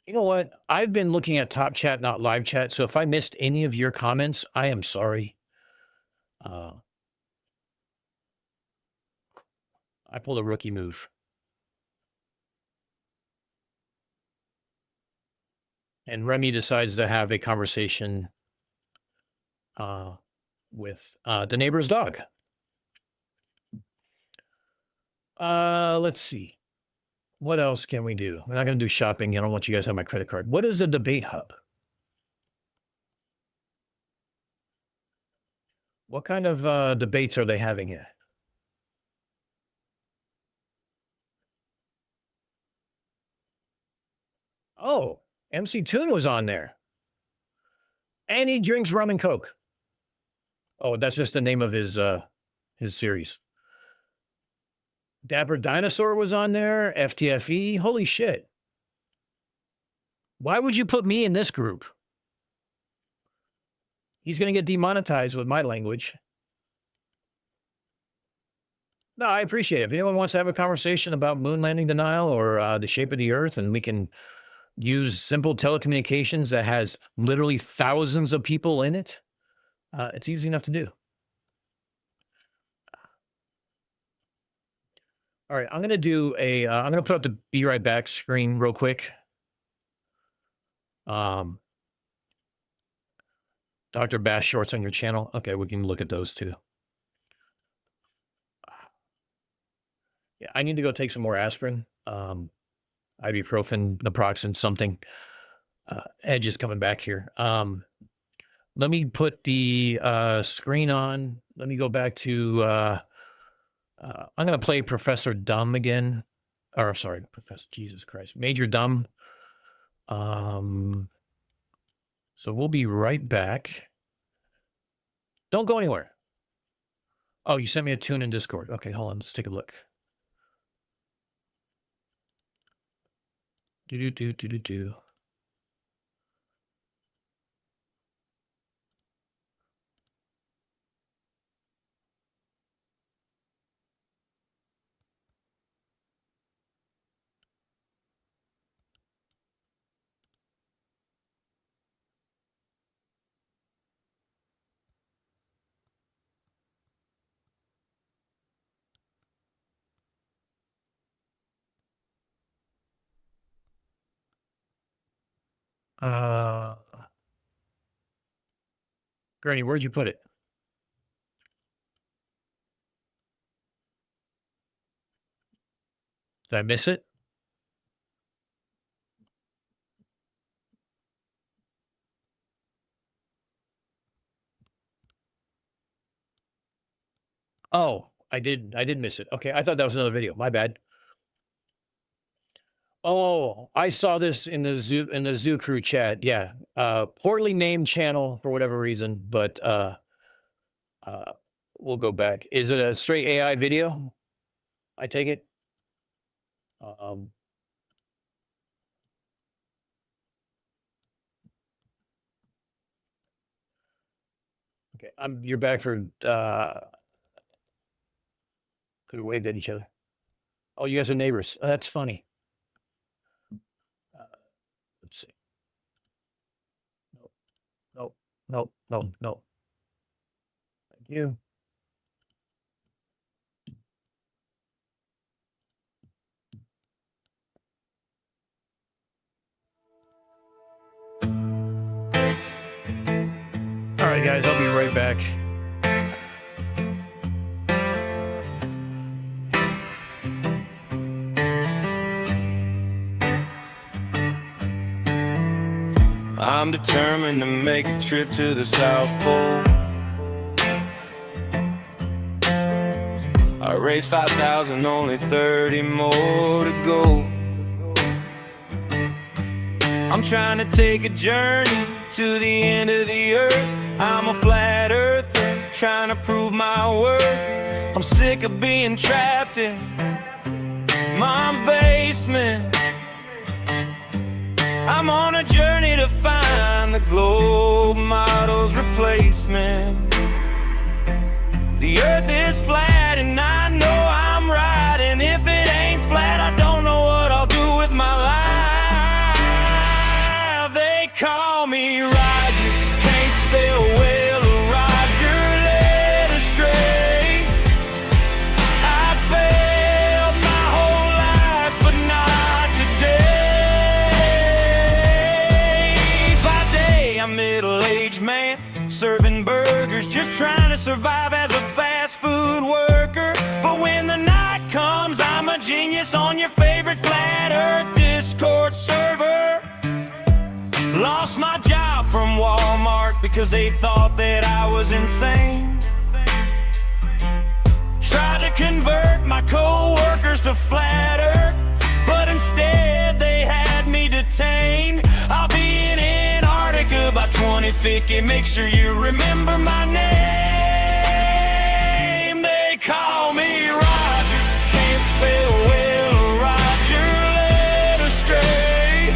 You know what? I've been looking at top chat, not live chat. So if I missed any of your comments, I am sorry. I pulled a rookie move. And Remy decides to have a conversation with the neighbor's dog. Let's see. What else can we do? We're not going to do shopping. I don't want you guys to have my credit card. What is the debate hub? What kind of debates are they having here? Oh, MC Toon was on there. And he drinks rum and coke. Oh, that's just the name of his series. Dapper Dinosaur was on there. FTFE. Holy shit. Why would you put me in this group? He's going to get demonetized with my language. No, I appreciate it. If anyone wants to have a conversation about moon landing denial or the shape of the earth, and we can use simple telecommunications that has literally thousands of people in it, it's easy enough to do. All right, I'm going to do I'm going to put up the Be Right Back screen real quick. Dr. Bass shorts on your channel. Okay, we can look at those too. Yeah, I need to go take some more aspirin. Ibuprofen, naproxen, something. Edge is coming back here. Let me put the screen on. Let me go back to, I'm going to play Professor Dumb again. Or sorry, Professor, Jesus Christ. Major Dumb. So we'll be right back. Don't go anywhere. Oh, you sent me a tune in Discord. Okay, hold on. Let's take a look. Do. Granny, where'd you put it? Did I miss it? Oh, I did miss it. Okay, I thought that was another video. My bad. Oh, I saw this in the Zoo Crew chat. Yeah. Poorly named channel for whatever reason, but we'll go back. Is it a straight AI video? I take it. Okay, you're back for could have waved at each other. Oh, you guys are neighbors. Oh, that's funny. Let's see. No. Thank you. All right, guys, I'll be right back. I'm determined to make a trip to the South Pole. I raised 5,000, only 30 more to go. I'm trying to take a journey to the end of the earth. I'm a flat earther, trying to prove my worth. I'm sick of being trapped in mom's basement. I'm on a journey to find the globe model's replacement. The earth is flat and I know I'm right, and if it ain't flat, I don't know what I'll do with my life. They call me Roger, can't spell well or Roger led astray. I failed my whole life, but not today. By day, I'm a middle-aged man, serving burgers, just trying to survive as a fast food worker. But when the night comes, I'm a genius on your favorite flat earth Discord server. Lost my job from Walmart because they thought that I was insane. Tried to convert my co-workers to flat earth, but instead they had me detained. I'll be in Antarctica by 2050. Make sure you remember my name. They call me Roger, can't spell well or Roger led astray.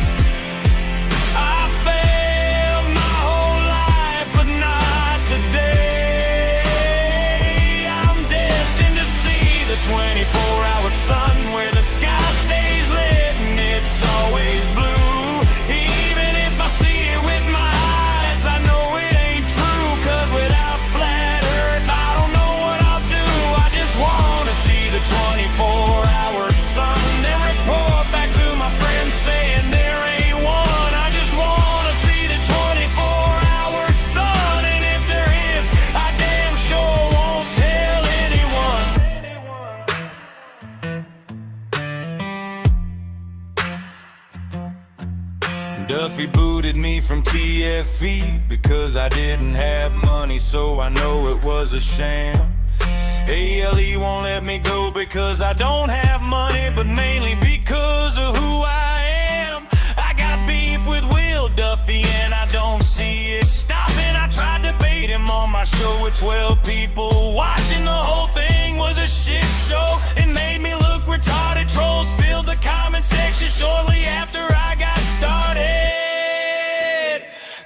I failed my whole life, but not today. I'm destined to see the 24-hour sun where the sky stays lit and it's always blue. Even if I see it with my eyes, I know it ain't true, 'cause without flat earth, I don't know what I'll do. I just wanna see the 24-hour sun, then report back to my friends saying there ain't one. I just wanna see the 24-hour sun, and if there is, I damn sure won't tell anyone. Duffy booted me from TFE because I didn't have money, so I know it was a sham. ALE won't let me go because I don't have money, but mainly because of who I am. I got beef with Will Duffy and I don't see it stopping. I tried to bait him on my show with 12 people watching. The whole thing was a shit show. It made me look retarded. Trolls filled the comment section shortly after I got started.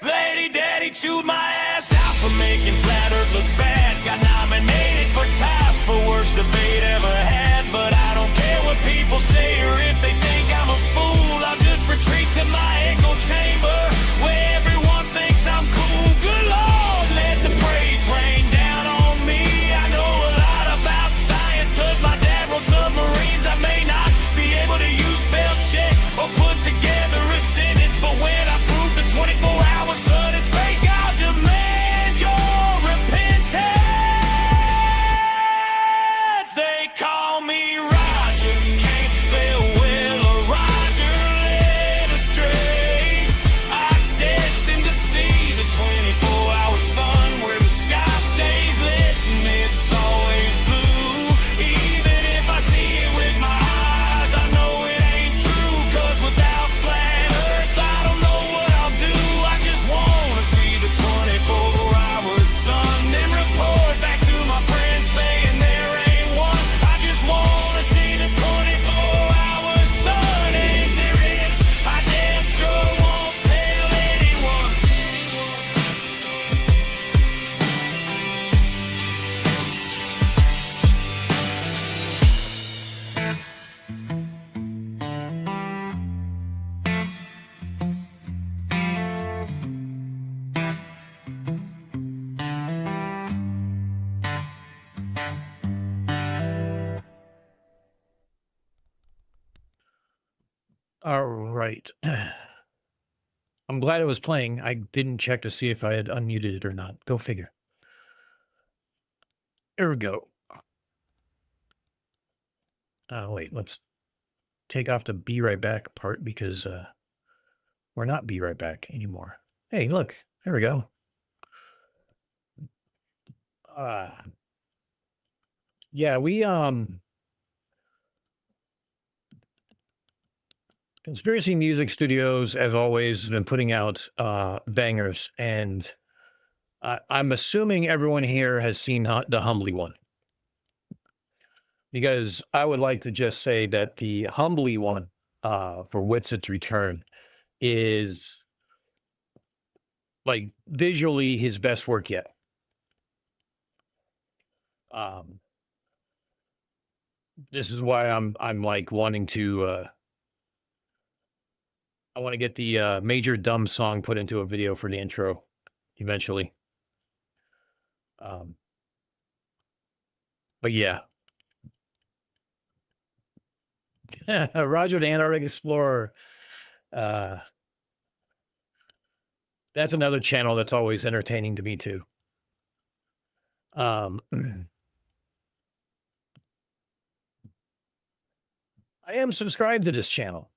Lady Daddy chewed my ass out for making Flat Earth look bad. Got nominated for top for worst debate ever had. But I don't care what people say or if they think I'm a fool. I'll just retreat to my echo chamber where everyone thinks I'm cool. Good Lord, let the praise rain down on me. I know a lot about science 'cause my dad wrote submarines. I may not be able to use spell check or put together a sentence, but when I prove the 24-hour sun is fake, I'll demand your repentance. They call me Roger, can't spell well or Roger led astray. I'm destined to see the 24-hour sun where the sky stays lit and it's always blue. Even if I see it with my eyes, I know it ain't true, 'cause without flat earth, I don't know what I'll do. I just wanna see the 24-hour sun, then report back to my friends saying there ain't one. I just wanna see the 24-hour sun, and if there is, I damn sure won't tell anyone. All right. I'm glad it was playing. I didn't check to see if I had unmuted it or not. Go figure. Here we go. Oh, wait, let's take off the be right back part because we're not be right back anymore. Hey, look, there we go. Yeah, we Conspiracy Music Studios, as always, has been putting out bangers, and I'm assuming everyone here has seen the Humbly one, because I would like to just say that the Humbly one for Witset's Return is like visually his best work yet. This is why I'm like wanting to I want to get the Major Dumb song put into a video for the intro eventually. But yeah. Roger the Antarctic Explorer. That's another channel that's always entertaining to me too. I am subscribed to this channel.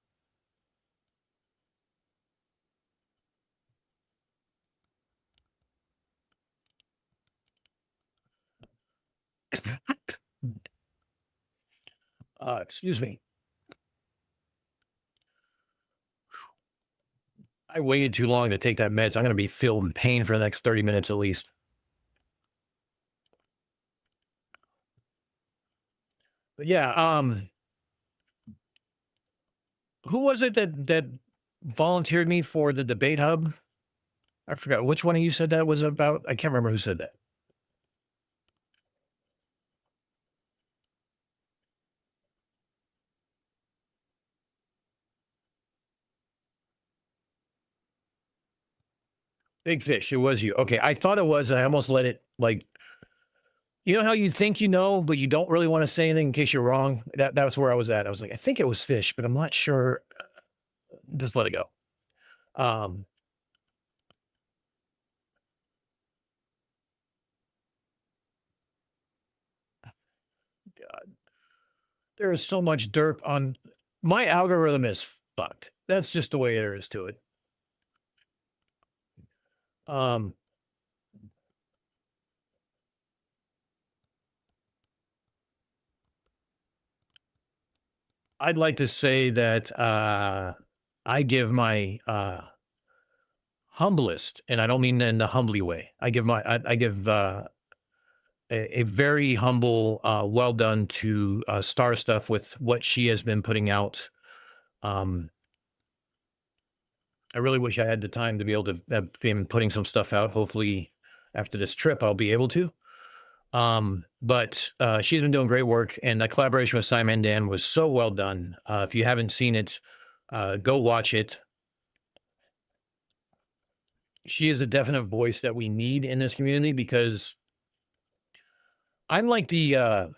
Excuse me. I waited too long to take that meds. I'm going to be feeling pain for the next 30 minutes at least. But yeah, who was it that volunteered me for the debate hub? I forgot which one of you said that was about. I can't remember who said that. Big Fish. It was you. Okay. I thought it was. I almost let it, like, you know how you think you know, but you don't really want to say anything in case you're wrong? That was where I was at. I was like, I think it was Fish, but I'm not sure. Just let it go. God. There is so much derp on my algorithm is fucked. That's just the way there is to it. I'd like to say that I give my humblest, and I don't mean in the humbly way. I give a very humble, well done to Star Stuff with what she has been putting out. I really wish I had the time to be able to have been putting some stuff out. Hopefully, after this trip, I'll be able to. But she's been doing great work, and the collaboration with Simon Dan was so well done. If you haven't seen it, go watch it. She is a definite voice that we need in this community, because I'm like the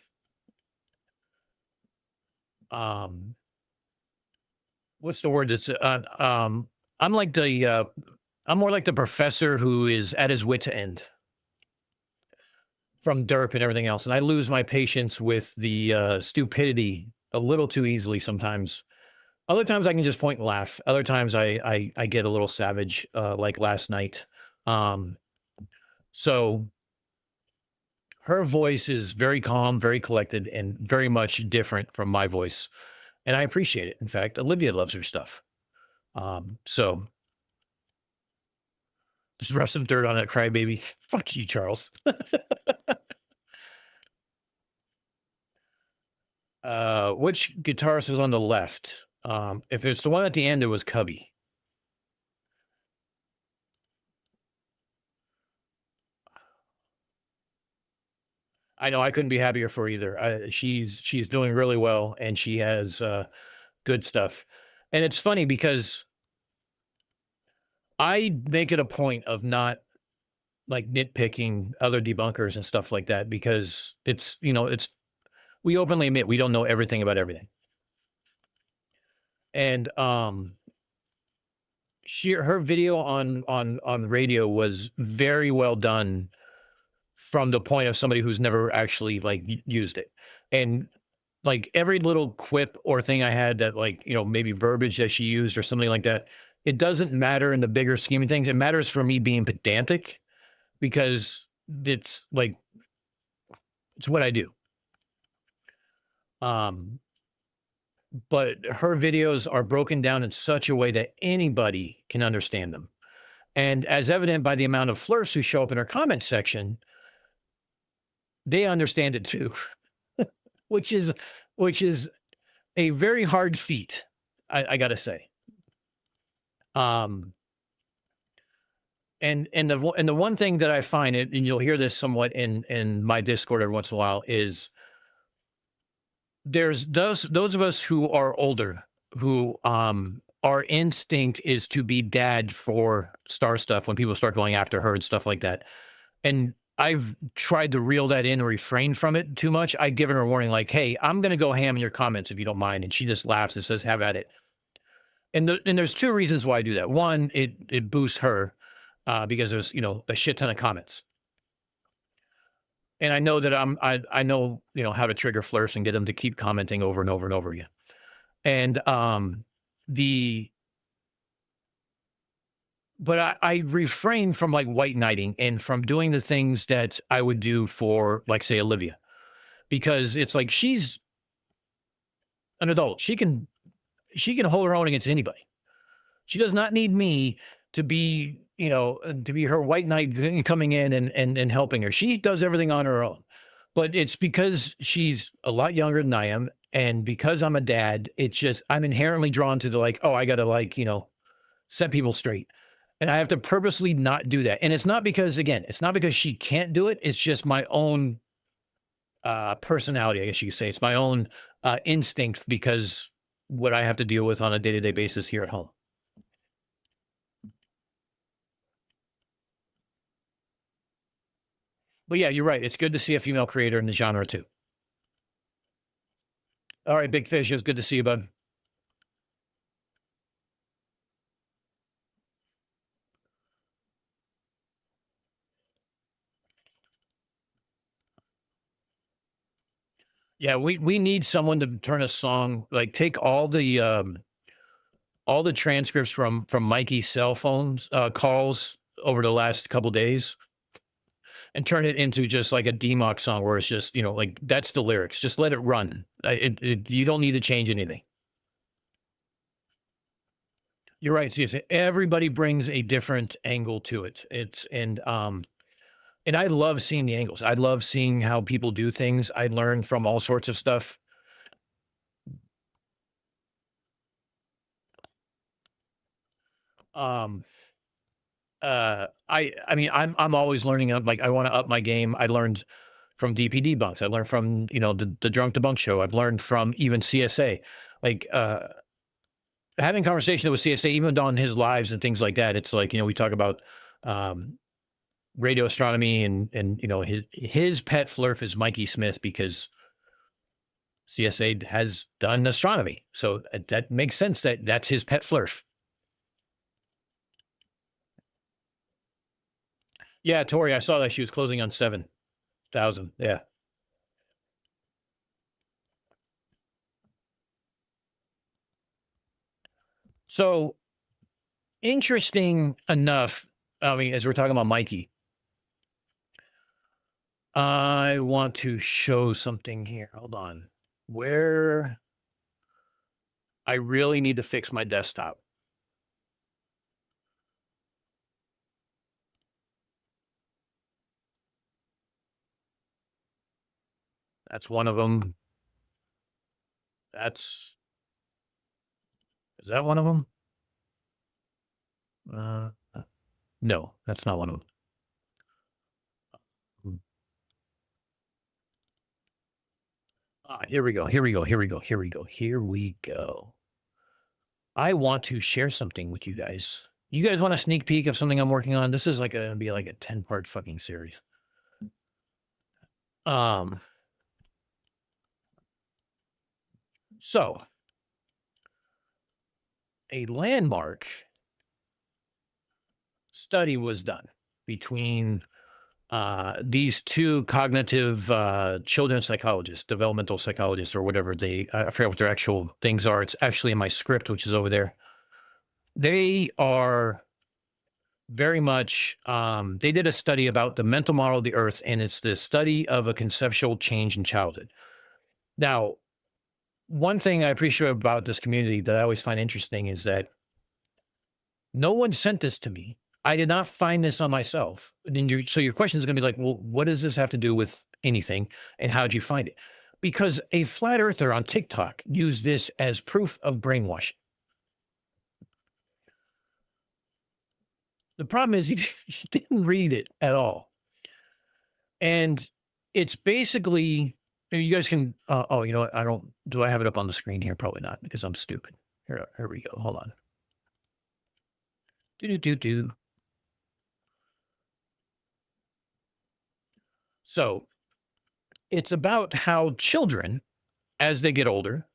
what's the word that's I'm like the I'm more like the professor who is at his wit's end from Derp and everything else, and I lose my patience with the stupidity a little too easily sometimes. Other times I can just point and laugh. Other times I get a little savage, like last night. So her voice is very calm, very collected, and very much different from my voice, and I appreciate it. In fact, Olivia loves her stuff. So just rub some dirt on that crybaby. Fuck you, Charles. Which guitarist is on the left? If it's the one at the end, it was Cubby. I know I couldn't be happier for either. She's doing really well, and she has good stuff. And it's funny because I make it a point of not like nitpicking other debunkers and stuff like that, because it's, you know, we openly admit we don't know everything about everything. And her video on radio was very well done from the point of somebody who's never actually like used it. And like every little quip or thing I had that, like, you know, maybe verbiage that she used or something like that, it doesn't matter in the bigger scheme of things. It matters for me being pedantic, because it's like, it's what I do. but her videos are broken down in such a way that anybody can understand them. And as evident by the amount of flirts who show up in her comment section, they understand it too, which is a very hard feat, I gotta say. And the one thing that I find it, and you'll hear this somewhat in my Discord every once in a while, is there's those of us who are older who our instinct is to be dad for star stuff when people start going after her and stuff like that. And I've tried to reel that in or refrain from it too much. I've given her a warning like, hey, I'm gonna go ham in your comments if you don't mind. And she just laughs and says, have at it. And there's two reasons why I do that. One, it boosts her because there's, you know, a shit ton of comments. And I know that I know, you know, how to trigger flirts and get them to keep commenting over and over and over again. And but I refrain from like white knighting and from doing the things that I would do for, like, say, Olivia, because it's like she's an adult. She can hold her own against anybody. She does not need me to be, you know, to be her white knight coming in and helping her. She does everything on her own. But it's because she's a lot younger than I am. And because I'm a dad, it's just, I'm inherently drawn to the like, oh, I got to, like, you know, set people straight. And I have to purposely not do that. And it's not because, again, it's not because she can't do it. It's just my own personality, I guess you could say. It's my own instinct because what I have to deal with on a day-to-day basis here at home. But yeah, you're right. It's good to see a female creator in the genre too. All right, Big Fish, it's good to see you, bud. Yeah, we need someone to turn a song, like take all the transcripts from Mikey's cell phones calls over the last couple days and turn it into just like a DMOC song where it's just, you know, like that's the lyrics. Just let it run. You don't need to change anything. You're right. CSA. Everybody brings a different angle to it. And I love seeing the angles. I love seeing how people do things. I learn from all sorts of stuff. I mean, I'm always learning. Like, I want to up my game. I learned from DPD bunks. I learned from, you know, the Drunk Debunk show. I've learned from even CSA, like, having conversation with CSA, even on his lives and things like that. It's like, you know, we talk about, radio astronomy and, you know, his pet flurf is Mikey Smith because CSA has done astronomy. So that makes sense that that's his pet flurf. Yeah, Tori, I saw that she was closing on 7,000. Yeah. So interesting enough, I mean, as we're talking about Mikey, I want to show something here. Hold on. Where I really need to fix my desktop. That's one of them. Is that one of them? No, that's not one of them. Here we go. I want to share something with you guys. You guys want a sneak peek of something I'm working on? This is like gonna be like a 10-part fucking series. So a landmark study was done between these two cognitive children's psychologists, developmental psychologists, or whatever I forget what their actual things are. It's actually in my script, which is over there. They are very much, they did a study about the mental model of the earth, and it's the study of a conceptual change in childhood. Now, one thing I appreciate about this community that I always find interesting is that no one sent this to me. I did not find this on myself. And then so your question is going to be like, well, what does this have to do with anything? And how'd you find it? Because a flat earther on TikTok used this as proof of brainwashing. The problem is he didn't read it at all. And it's basically, you guys can, oh, you know what? Do I have it up on the screen here? Probably not, because I'm stupid. Here we go. Hold on. Do. So it's about how children, as they get older,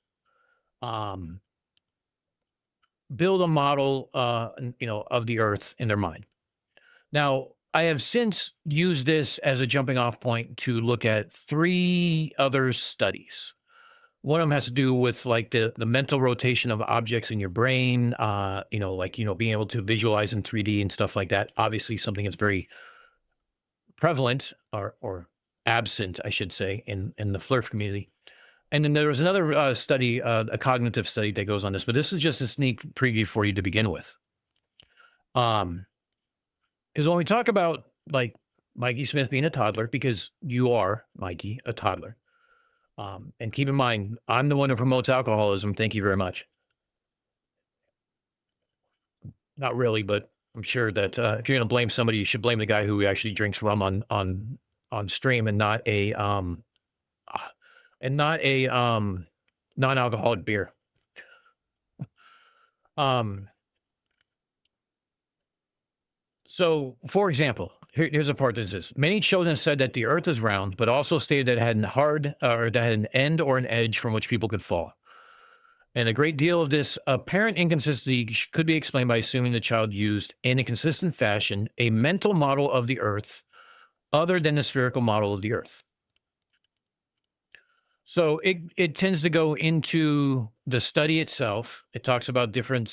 build a model, of the earth in their mind. Now, I have since used this as a jumping off point to look at 3 other studies. One of them has to do with like the mental rotation of objects in your brain, being able to visualize in 3D and stuff like that. Obviously, something that's very prevalent or absent, I should say, in the FLIRF community. And then there was another study, a cognitive study that goes on this, but this is just a sneak preview for you to begin with. Because when we talk about like Mikey Smith being a toddler, because you are, Mikey, a toddler. And keep in mind, I'm the one who promotes alcoholism. Thank you very much. Not really, but I'm sure that if you're going to blame somebody, you should blame the guy who actually drinks rum on stream and not a non-alcoholic beer. So, for example, here's a part that says, many children said that the earth is round, but also stated that it had an end or an edge from which people could fall. And a great deal of this apparent inconsistency could be explained by assuming the child used, in a consistent fashion, a mental model of the earth other than the spherical model of the earth. So it tends to go into the study itself. It talks about different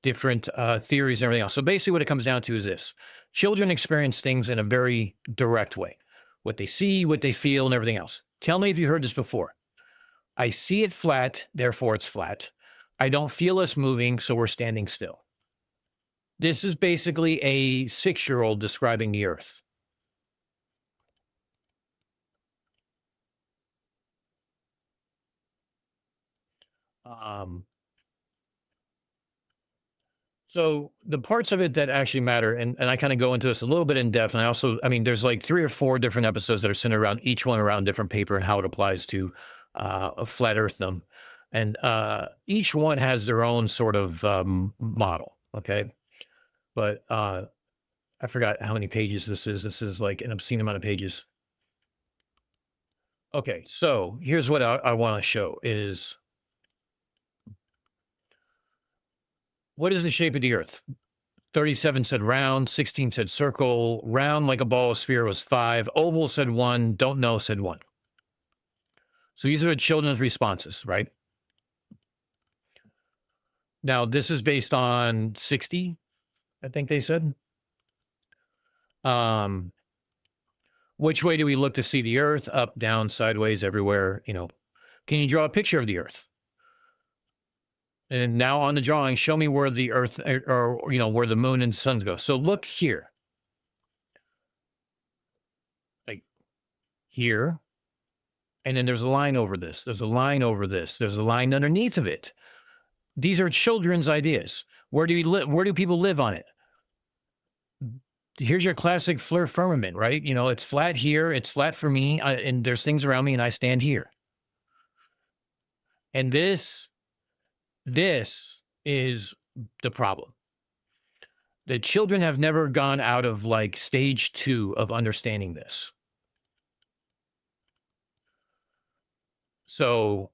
theories and everything else. So basically what it comes down to is this. Children experience things in a very direct way. What they see, what they feel, and everything else. Tell me if you heard this before. I see it flat, therefore it's flat. I don't feel us moving, so we're standing still. This is basically a 6-year-old describing the earth. So the parts of it that actually matter, and I kind of go into this a little bit in depth, and there's like 3 or 4 different episodes that are centered around each one around different paper and how it applies to a flat earthdom. And each one has their own sort of model, okay? But I forgot how many pages this is. This is like an obscene amount of pages. Okay, so here's what I want to show is, what is the shape of the earth? 37 said round, 16 said circle, round like a ball or sphere was 5, oval said 1, don't know said 1. So these are the children's responses, right? Now, this is based on 60, I think they said. Which way do we look to see the earth? Up, down, sideways, everywhere, Can you draw a picture of the earth? And now on the drawing, show me where the earth or where the moon and sun go. So look here. Like here. And then there's a line over this. There's a line over this. There's a line underneath of it. These are children's ideas. Where do we live? Where do people live on it? Here's your classic FLIR firmament, right? It's flat here. It's flat for me. And there's things around me and I stand here. And this is the problem. The children have never gone out of like stage 2 of understanding this. So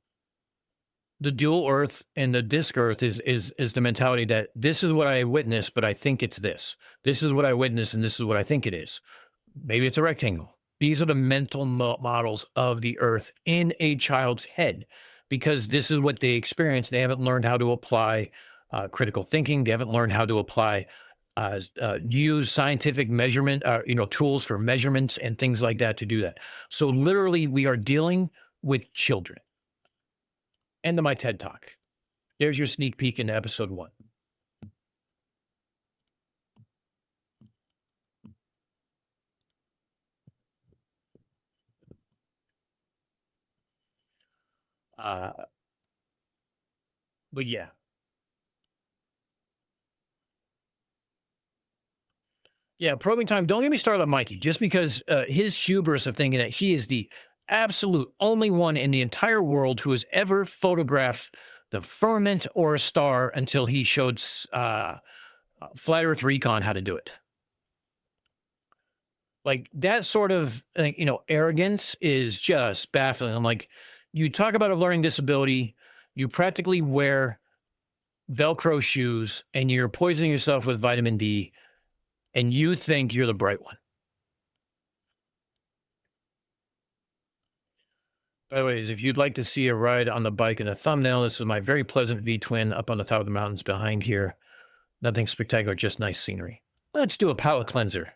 the dual earth and the disc earth is the mentality that this is what I witnessed, but I think it's this. This is what I witnessed, and this is what I think it is. Maybe it's a rectangle. These are the mental models of the earth in a child's head, because this is what they experience. They haven't learned how to apply critical thinking. They haven't learned how to apply, use scientific measurement, tools for measurements and things like that to do that. So literally we are dealing with children. end of my TED Talk. There's your sneak peek into episode 1. But yeah. Yeah, probing time. Don't get me started on Mikey, just because his hubris of thinking that he is the absolute only one in the entire world who has ever photographed the firmament or a star until he showed Flat Earth Recon how to do it. Like that sort of, arrogance is just baffling. I'm like, you talk about a learning disability, you practically wear Velcro shoes and you're poisoning yourself with vitamin D, and you think you're the bright one. By the way, if you'd like to see a ride on the bike in a thumbnail, this is my very pleasant V-twin up on the top of the mountains behind here. Nothing spectacular, just nice scenery. Let's do a palate cleanser.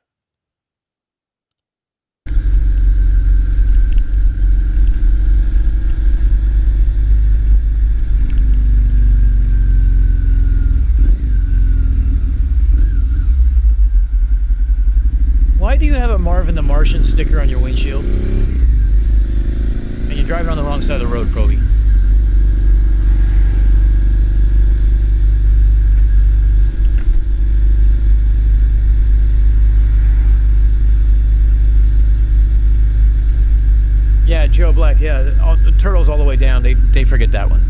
Why do you have a Marvin the Martian sticker on your windshield? And you're driving on the wrong side of the road, Proby. Yeah, Joe Black, yeah. The turtles all the way down, they forget that one.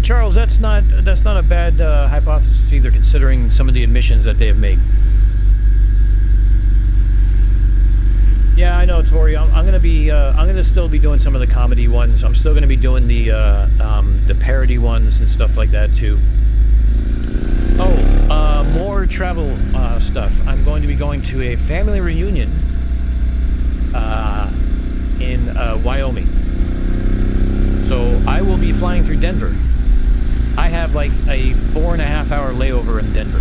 Charles, that's not a bad hypothesis either, considering some of the admissions that they have made. Yeah, I know, Tori. I'm gonna still be doing some of the comedy ones. I'm still gonna be doing the parody ones and stuff like that too. Oh, more travel stuff. I'm going to be going to a family reunion in Wyoming. So I will be flying through Denver. I have like a 4.5-hour layover in Denver.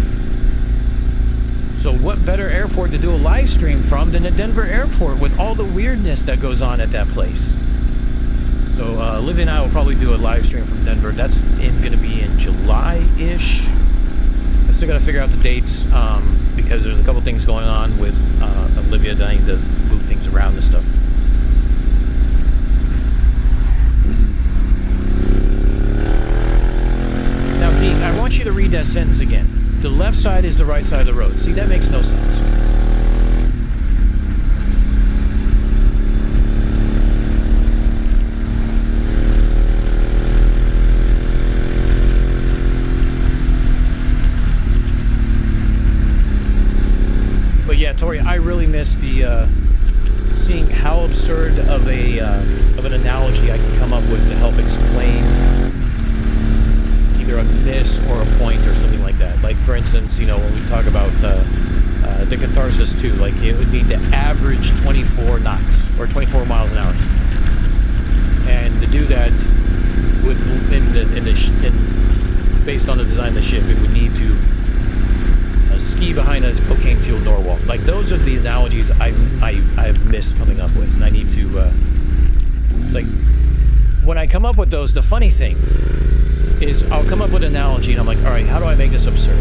So what better airport to do a live stream from than the Denver airport with all the weirdness that goes on at that place. So Livy and I will probably do a live stream from Denver. That's going to be in July-ish. I still got to figure out the dates because there's a couple things going on with Olivia dying to move things around and stuff. Now, Geek, I want you to read that sentence again. The left side is the right side of the road. See, that makes no sense. But yeah, Tori, I really miss the seeing how absurd of an analogy I can come up with to help explain either a miss or a point or something like that. Like, for instance, when we talk about the catharsis too, like it would be the average 24 knots or 24 miles an hour. And to do that based on the design of the ship, it would need to ski behind a cocaine-fueled Norwalk. Like, those are the analogies I've missed coming up with, and I need to like, when I come up with those, the funny thing is I'll come up with an analogy and I'm like, all right, how do I make this absurd?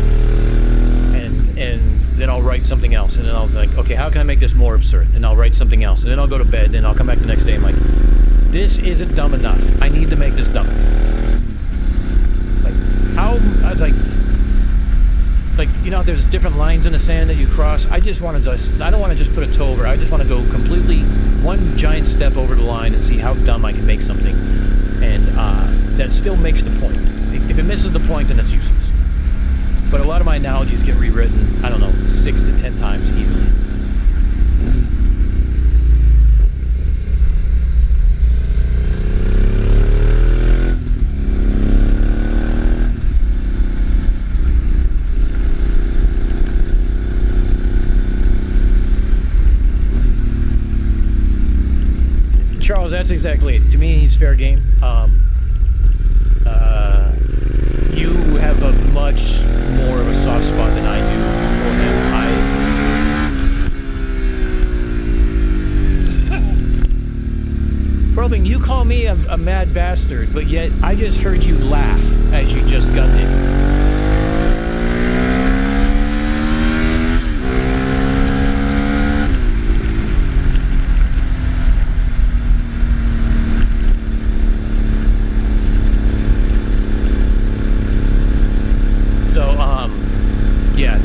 And then I'll write something else, and then I'll think, okay, how can I make this more absurd? And I'll write something else, and then I'll go to bed, and I'll come back the next day and I'm like, this isn't dumb enough. I need to make this dumb. Like, how, I was like, there's different lines in the sand that you cross. I don't want to just put a toe over. I just want to go completely one giant step over the line and see how dumb I can make something. And that still makes the point. If it misses the point, then it's useless. But a lot of my analogies get rewritten, I don't know, 6 to 10 times easily. Charles, that's exactly it. To me, he's fair game. have a much more of a soft spot than I do for him. Probing, you call me a mad bastard, but yet I just heard you laugh as you just gunned it. Yeah,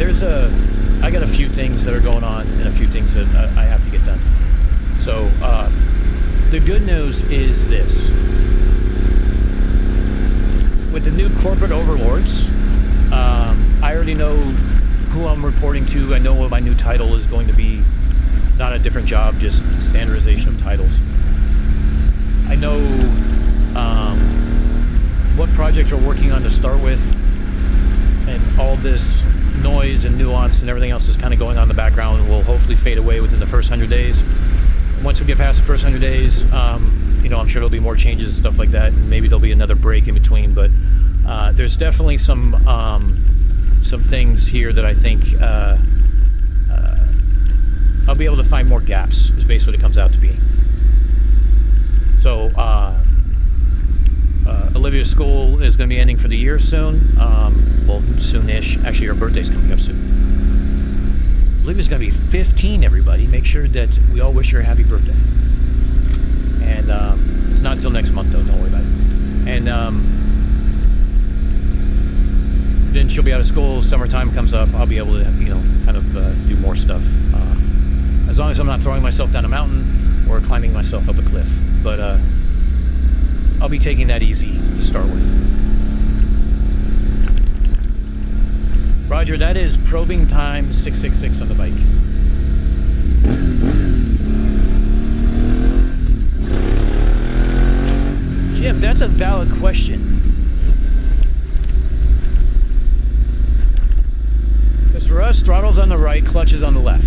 I got a few things that are going on and a few things that I have to get done. So, the good news is this. With the new corporate overlords, I already know who I'm reporting to. I know what my new title is going to be. Not a different job, just standardization of titles. I know what project we're working on to start with, and all this noise and nuance and everything else is kind of going on in the background and will hopefully fade away within the first 100 days. Once we get past the first 100 days, you know, I'm sure there'll be more changes and stuff like that, and maybe there'll be another break in between, but there's definitely some things here that I think I'll be able to find more gaps, is basically what it comes out to be. So, Olivia's school is going to be ending for the year soon. Well, soon-ish. Actually, her birthday's coming up soon. Olivia's going to be 15, everybody. Make sure that we all wish her a happy birthday. And it's not until next month, though. Don't worry about it. And then she'll be out of school. Summertime comes up. I'll be able to, you know, kind of do more stuff. As long as I'm not throwing myself down a mountain or climbing myself up a cliff. But I'll be taking that easy to start with. Roger, that is probing time 666 on the bike. Jim, that's a valid question. Because for us, throttle's on the right, clutch is on the left.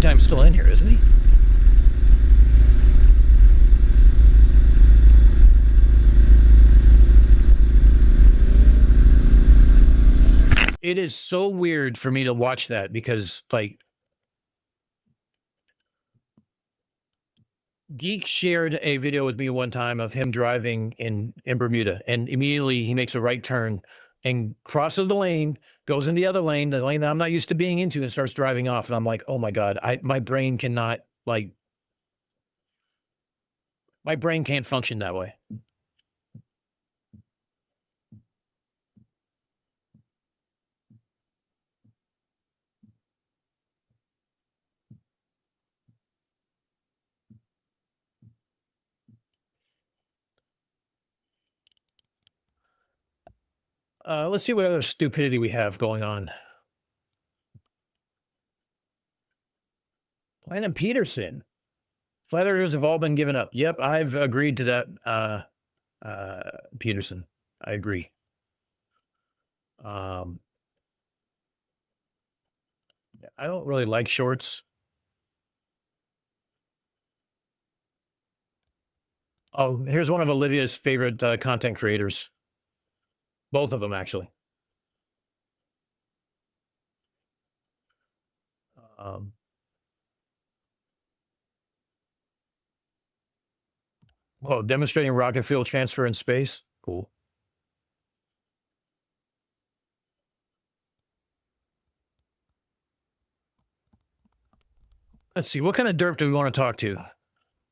Time's still in here, isn't he? It is so weird for me to watch that because, like, Geek shared a video with me one time of him driving in Bermuda, and immediately he makes a right turn and crosses the lane, goes in the other lane, the lane that I'm not used to being into, and starts driving off. And I'm like, oh my God, my brain cannot, like, my brain can't function that way. Let's see what other stupidity we have going on. Planet Peterson. Flat earthers have all been given up. Yep, I've agreed to that, Peterson. I agree. I don't really like shorts. Oh, here's one of Olivia's favorite content creators. Both of them, actually. Oh, demonstrating rocket fuel transfer in space. Cool. Let's see. What kind of derp do we want to talk to?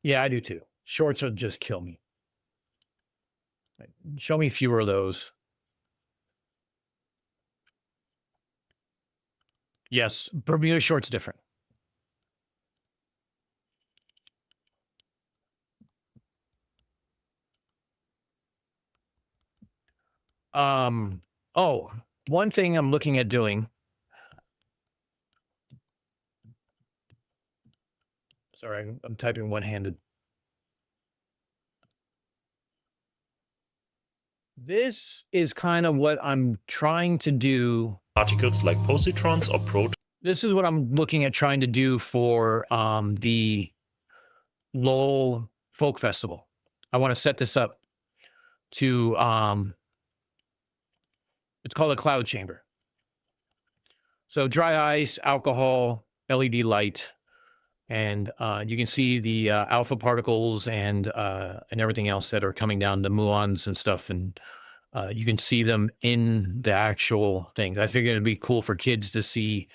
Yeah, I do too. Shorts would just kill me. Show me fewer of those. Yes, Bermuda shorts different. Oh, one thing I'm looking at doing. Sorry, I'm typing one-handed. This is kind of what I'm trying to do. Particles like positrons or protons. This is what I'm looking at trying to do for the Lowell Folk Festival. I want to set this up to, it's called a cloud chamber. So dry ice, alcohol, LED light, and you can see the alpha particles and everything else that are coming down, the muons and stuff, and you can see them in the actual things. I figured it'd be cool for kids to see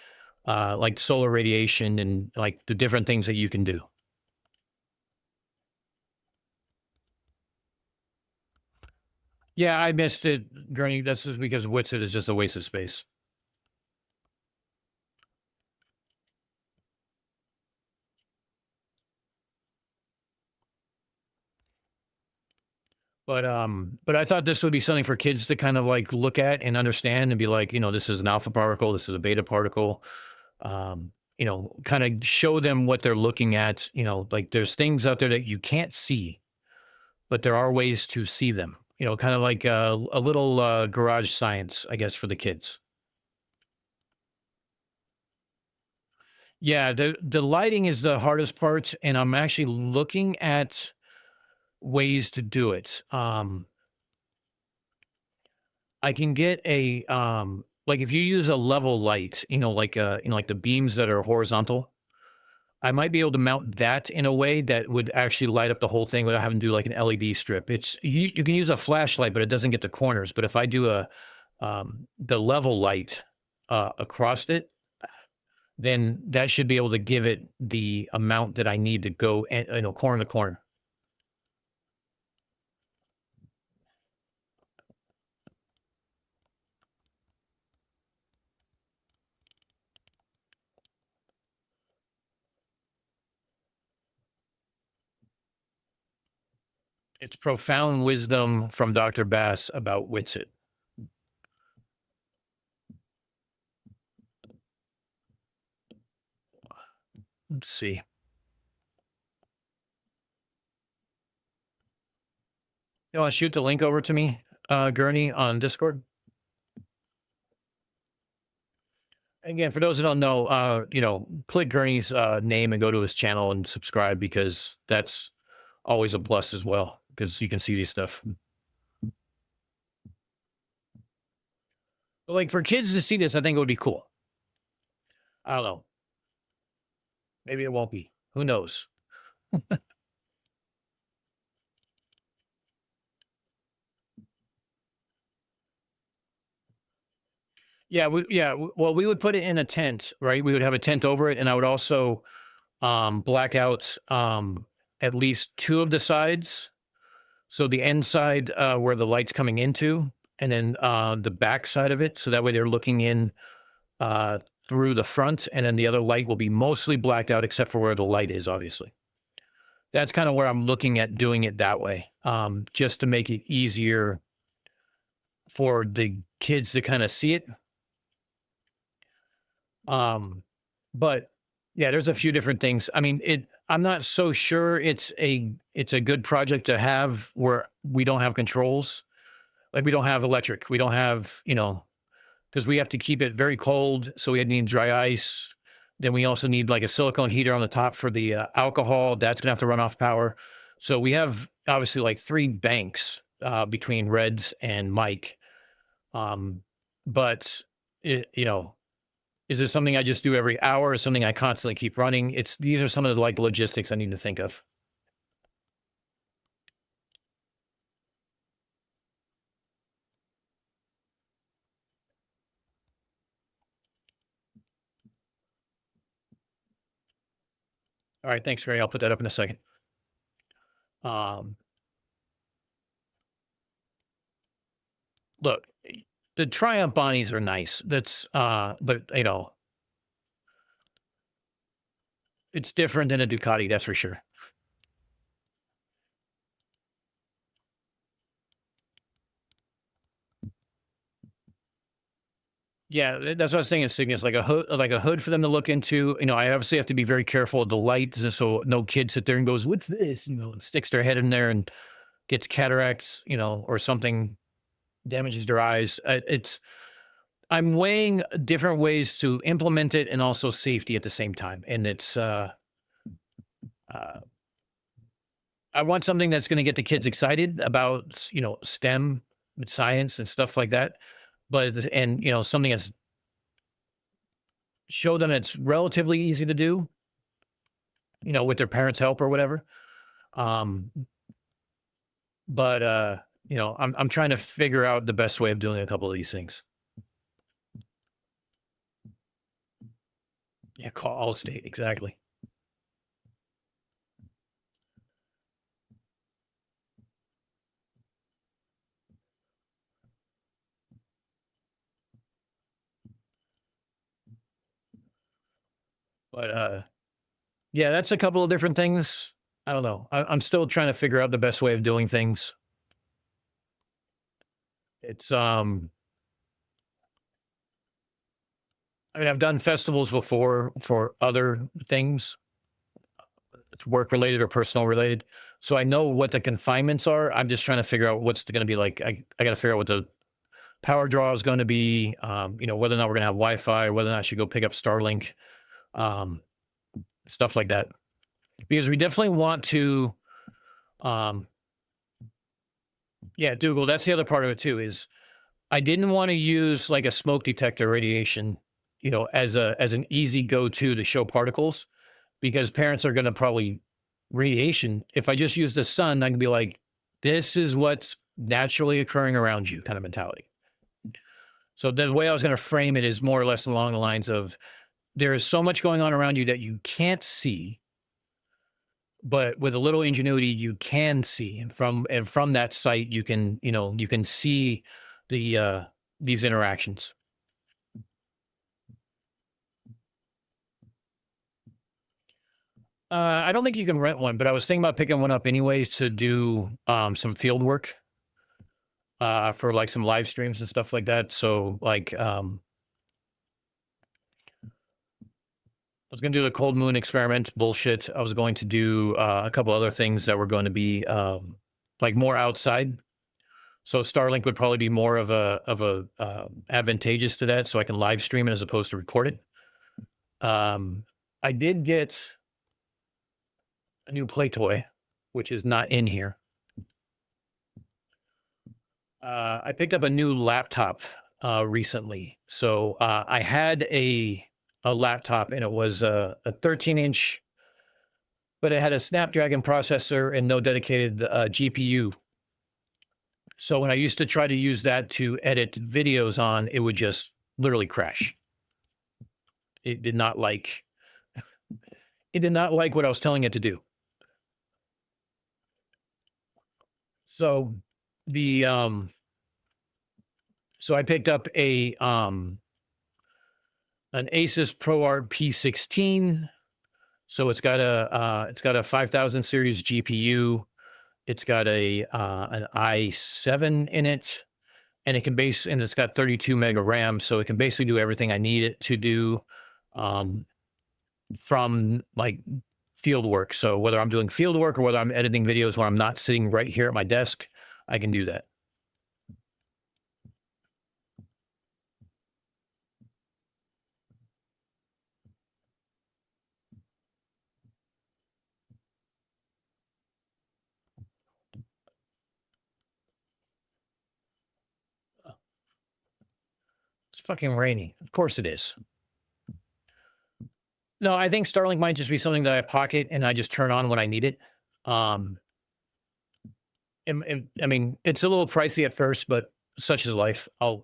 like solar radiation and like the different things that you can do. Yeah, I missed it, Gurney. That's just because Witsit is just a waste of space. But I thought this would be something for kids to kind of like look at and understand and be like, you know, this is an alpha particle, this is a beta particle. You know, kind of show them what they're looking at. You know, like there's things out there that you can't see, but there are ways to see them. You know, kind of like a little garage science, I guess, for the kids. Yeah, the lighting is the hardest part, and I'm actually looking at ways to do it. I can get a like if you use a level light, you know, like like the beams that are horizontal, I might be able to mount that in a way that would actually light up the whole thing without having to do like an LED strip. It's you can use a flashlight, but it doesn't get the corners. But if I do a the level light across it, then that should be able to give it the amount that I need to go, you know, corner to corner. It's profound wisdom from Dr. Bass about Witsit. Let's see. You want to shoot the link over to me, Gurney, on Discord? Again, for those that don't know, you know, click Gurney's name and go to his channel and subscribe, because that's always a plus as well, because you can see these stuff. But like for kids to see this, I think it would be cool. I don't know. Maybe it won't be. Who knows? Yeah, well, we would put it in a tent, right? We would have a tent over it, and I would also black out at least two of the sides. So the end side where the light's coming into, and then the back side of it. So that way they're looking in through the front, and then the other light will be mostly blacked out except for where the light is, obviously. That's kind of where I'm looking at doing it that way, just to make it easier for the kids to kind of see it. But yeah, there's a few different things. I mean, I'm not so sure it's a good project to have where we don't have controls. Like we don't have electric. We don't have, you know, because we have to keep it very cold. So we need dry ice. Then we also need like a silicone heater on the top for the alcohol. That's going to have to run off power. So we have obviously like 3 banks between Reds and Mike. But you know, is this something I just do every hour, or something I constantly keep running? These are some of the like logistics I need to think of. All right, thanks, Gary. I'll put that up in a second. Look, the Triumph Bonnies are nice. That's but you know, it's different than a Ducati, that's for sure. Yeah, that's what I was saying. Cygnus, like a hood for them to look into. You know, I obviously have to be very careful of the light, so no kid sit there and goes, "What's this?" You know, and sticks their head in there and gets cataracts, you know, or something. damages their eyes. I'm weighing different ways to implement it and also safety at the same time. And I want something that's going to get the kids excited about, STEM, science and stuff like that. Something that's show them it's relatively easy to do, with their parents' help or whatever. Um, I'm trying to figure out the best way of doing a couple of these things. Yeah, call Allstate, exactly. Yeah, that's a couple of different things. I don't know. I'm still trying to figure out the best way of doing things. It's I've done festivals before for other things. It's work related or personal related. So I know what the confinements are. I'm just trying to figure out what's going to be like. I got to figure out what the power draw is going to be, whether or not we're going to have Wi-Fi, or whether or not I should go pick up Starlink, stuff like that. Because we definitely want to, Dougal, that's the other part of it too, is I didn't want to use like a smoke detector radiation, as an easy go-to to show particles, because parents are going to probably radiation. If I just use the sun, I can be like, this is what's naturally occurring around you kind of mentality. So the way I was going to frame it is more or less along the lines of there is so much going on around you that you can't see, but with a little ingenuity, you can see. And from that site, you can see these interactions. I don't think you can rent one, but I was thinking about picking one up anyways to do some field work for like some live streams and stuff like that. So like I was going to do the cold moon experiment bullshit. I was going to do a couple other things that were going to be like more outside. So Starlink would probably be more of a advantageous to that, so I can live stream it as opposed to record it. I did get a new play toy, which is not in here. I picked up a new laptop recently. So I had a laptop, and it was a 13-inch, but it had a Snapdragon processor and no dedicated GPU. So when I used to try to use that to edit videos on, it would just literally crash. It did not like what I was telling it to do. So so I picked up an Asus ProArt P16. So it's got a 5000 series GPU. It's got an i7 in it, and it's got 32 mega RAM. So it can basically do everything I need it to do from like field work. So whether I'm doing field work or whether I'm editing videos where I'm not sitting right here at my desk, I can do that. It's fucking rainy. Of course it is. No, I think Starlink might just be something that I pocket and I just turn on when I need it. And I mean, it's a little pricey at first, but such is life. I'm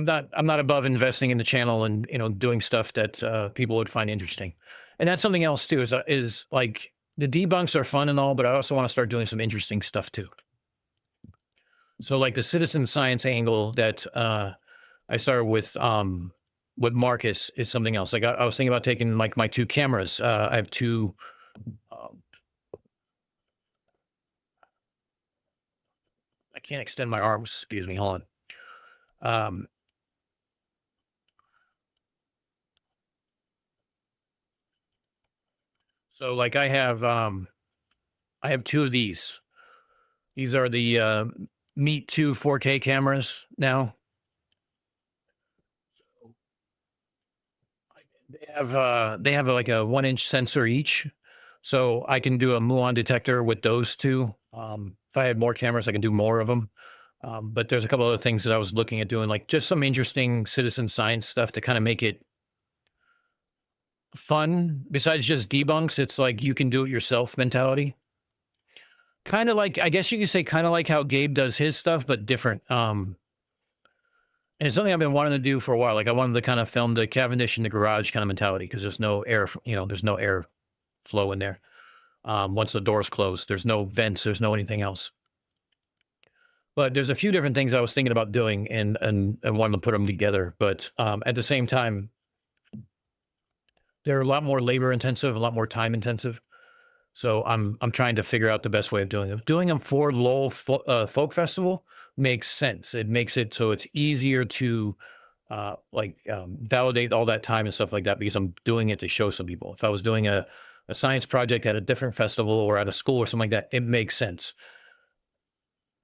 not above investing in the channel and, doing stuff that people would find interesting. And that's something else too, is like the debunks are fun and all, but I also want to start doing some interesting stuff too. So like the citizen science angle that I started with Marcus is something else. Like I was thinking about taking like my two cameras. I have two. I can't extend my arms. Excuse me. Hold on. So like I have two of these. These are the meet 2 4K cameras now. They have like a 1-inch sensor each, so I can do a muon detector with those 2. If I had more cameras, I can do more of them. But there's a couple other things that I was looking at doing, like just some interesting citizen science stuff to kind of make it fun. Besides just debunks, it's like you can do it yourself mentality. Kind of like, I guess you could say, kind of like how Gabe does his stuff, but different. And it's something I've been wanting to do for a while. Like I wanted to kind of film the Cavendish in the garage kind of mentality because there's no air, there's no air flow in there. Once the door's closed, there's no vents, there's no anything else. But there's a few different things I was thinking about doing and wanted to put them together. But at the same time, they're a lot more labor intensive, a lot more time intensive. So I'm trying to figure out the best way of doing them. Doing them for Lowell Folk Festival makes sense. It makes it so it's easier to validate all that time and stuff like that because I'm doing it to show some people. If I was doing a science project at a different festival or at a school or something like that, it makes sense.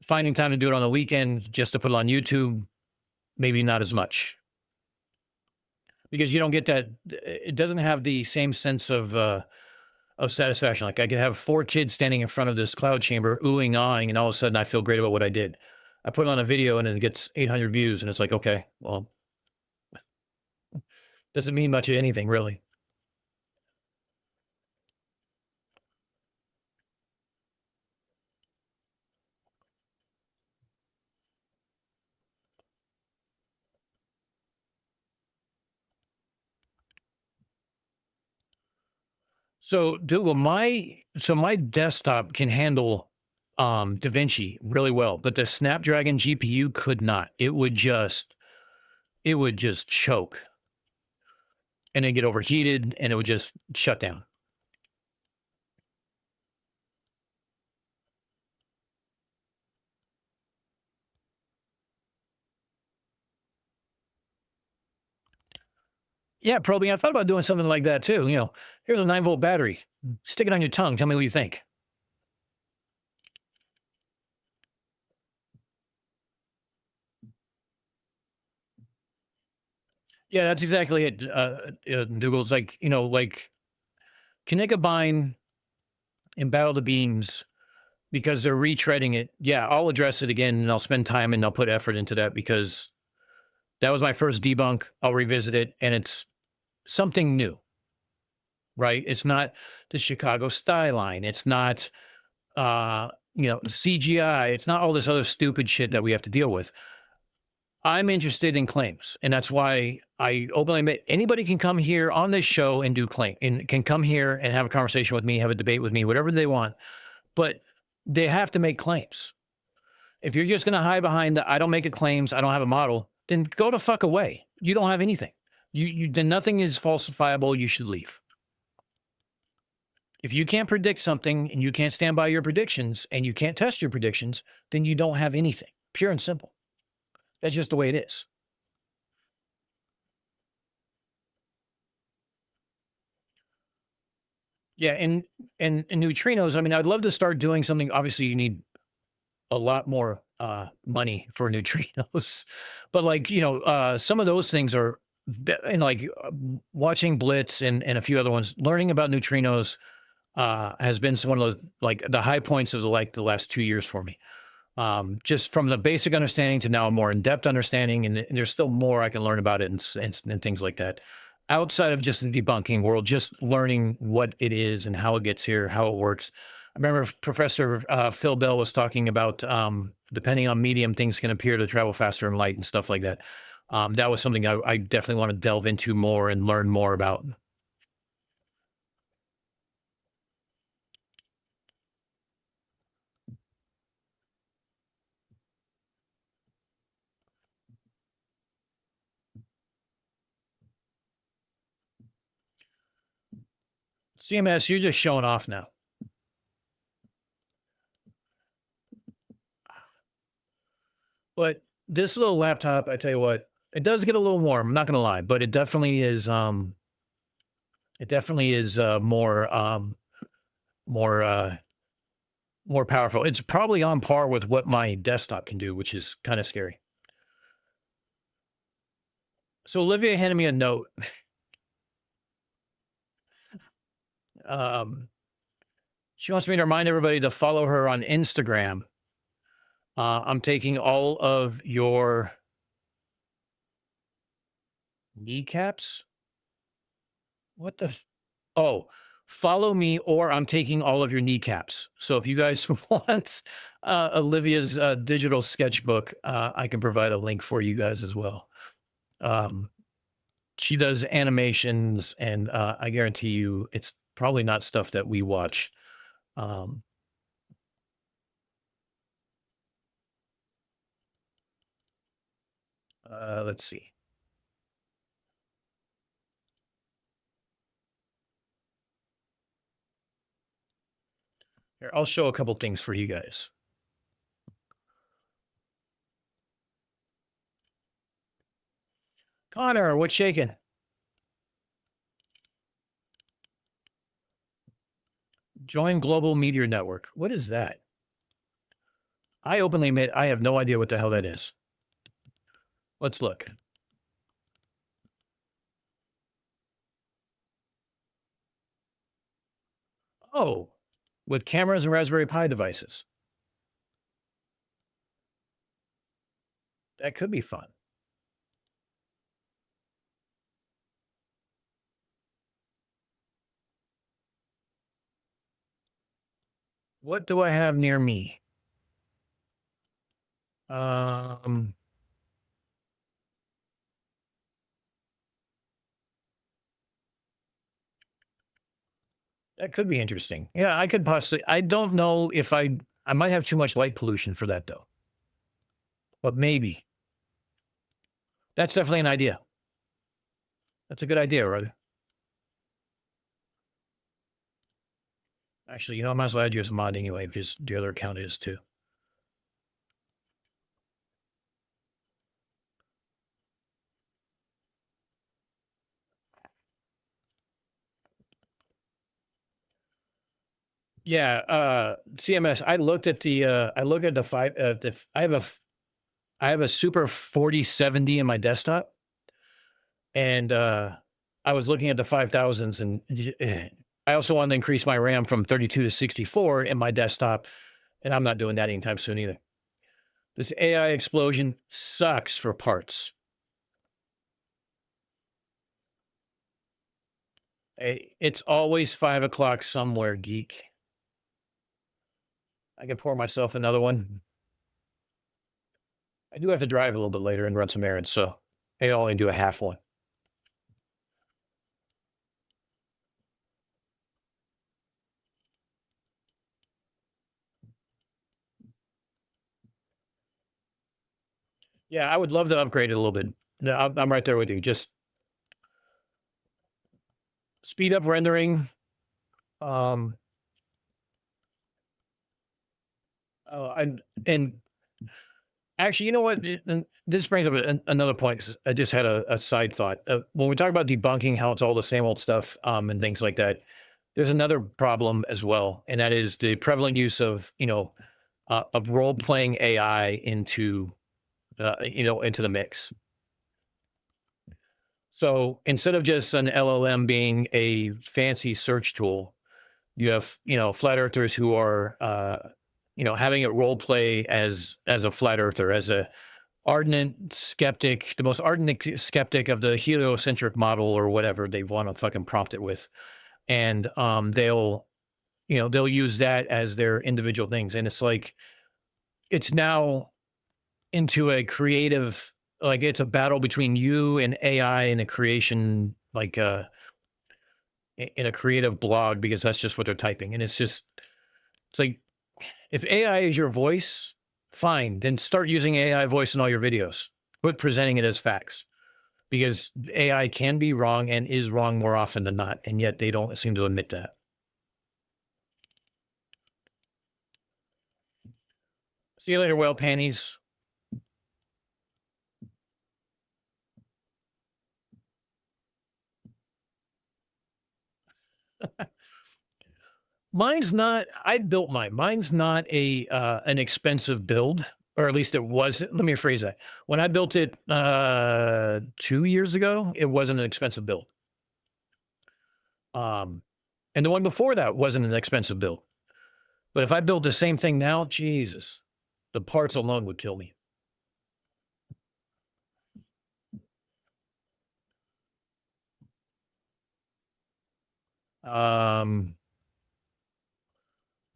Finding time to do it on the weekend just to put it on YouTube, maybe not as much. Because you don't get that, it doesn't have the same sense of satisfaction. Like I could have 4 kids standing in front of this cloud chamber, oohing, awing, and all of a sudden I feel great about what I did. I put it on a video and it gets 800 views and it's like, okay, well, doesn't mean much of anything really. So Dougal, my desktop can handle DaVinci really well, but the Snapdragon GPU could not. It would just choke. And then get overheated and it would just shut down. Yeah, probing. I thought about doing something like that too. Here's a 9-volt battery. Stick it on your tongue. Tell me what you think. Yeah, that's exactly it. Dougal's like, like Kinikabine and Battle of the Beams, because they're retreading it. Yeah, I'll address it again and I'll spend time and I'll put effort into that because that was my first debunk. I'll revisit it and it's something new, right? It's not the Chicago skyline. It's not, CGI. It's not all this other stupid shit that we have to deal with. I'm interested in claims, and that's why I openly admit anybody can come here on this show and do claim and can come here and have a conversation with me, have a debate with me, whatever they want, but they have to make claims. If you're just going to hide behind the, I don't make a claims, I don't have a model, then go the fuck away. You don't have anything. Then nothing is falsifiable. You should leave. If you can't predict something and you can't stand by your predictions and you can't test your predictions, then you don't have anything. Pure and simple. That's just the way it is. Yeah, and neutrinos, I mean, I'd love to start doing something. Obviously, you need a lot more money for neutrinos. But like, some of those things are, and like watching Blitz and a few other ones, learning about neutrinos has been one of those, like the high points of the last 2 years for me. Just from the basic understanding to now a more in-depth understanding, and there's still more I can learn about it and things like that. Outside of just the debunking world, just learning what it is and how it gets here, how it works. I remember Professor Phil Bell was talking about depending on medium, things can appear to travel faster in light and stuff like that. That was something I definitely want to delve into more and learn more about. CMS, you're just showing off now. But this little laptop, I tell you what, it does get a little warm. I'm not going to lie, but it definitely is. It definitely is more more powerful. It's probably on par with what my desktop can do, which is kind of scary. So Olivia handed me a note. She wants me to remind everybody to follow her on Instagram. I'm taking all of your kneecaps. What the? Oh, follow me, or I'm taking all of your kneecaps. So if you guys want Olivia's digital sketchbook, I can provide a link for you guys as well. She does animations, and I guarantee you, it's probably not stuff that we watch. Let's see. Here, I'll show a couple things for you guys. Connor, what's shaking? Join Global Meteor Network. What is that? I openly admit I have no idea what the hell that is. Let's look. Oh, with cameras and Raspberry Pi devices. That could be fun. What do I have near me? That could be interesting. Yeah, I could possibly. I don't know if I might have too much light pollution for that though. But maybe. That's definitely an idea. That's a good idea, right? Actually, you know, I might as well add you as a mod anyway, because the other account is too. Yeah, CMS. I looked at the I have a Super 4070 in my desktop, and I was looking at the 5000s, and I also wanted to increase my RAM from 32 to 64 in my desktop, and I'm not doing that anytime soon either. This AI explosion sucks for parts. It's always 5 o'clock somewhere, geek. I can pour myself another one. I do have to drive a little bit later and run some errands, so I only do a half one. Yeah, I would love to upgrade it a little bit. No, I'm right there with you. Just speed up rendering. Oh, and actually, you know what? And this brings up another point. 'Cause I just had a side thought. When we talk about debunking how it's all the same old stuff and things like that, there's another problem as well, and that is the prevalent use of of role playing AI into into the mix. So instead of just an LLM being a fancy search tool, you have flat earthers who are having it role play as a flat earther, as a ardent skeptic, the most ardent skeptic of the heliocentric model or whatever they want to fucking prompt it with, and they'll use that as their individual things, and it's like it's now into a creative, like it's a battle between you and AI in a creation, like in a creative blog, because that's just what they're typing, and it's like, if AI is your voice, fine, then start using AI voice in all your videos. Quit presenting it as facts, because AI can be wrong and is wrong more often than not, and yet they don't seem to admit that. See you later, whale panties. Mine's not. I built mine. Mine's not a an expensive build, or at least it wasn't. Let me rephrase that. When I built it 2 years ago, it wasn't an expensive build. And the one before that wasn't an expensive build. But if I built the same thing now, Jesus, the parts alone would kill me.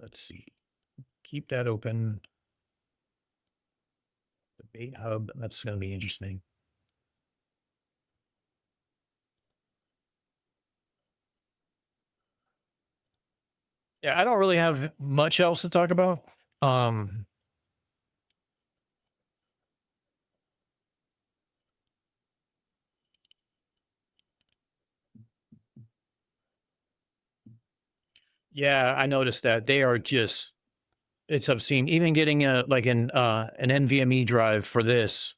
Let's see. Keep that open. Debate hub. That's going to be interesting. Yeah, I don't really have much else to talk about. Yeah, I noticed that they are just, it's obscene. Even getting an NVMe drive for this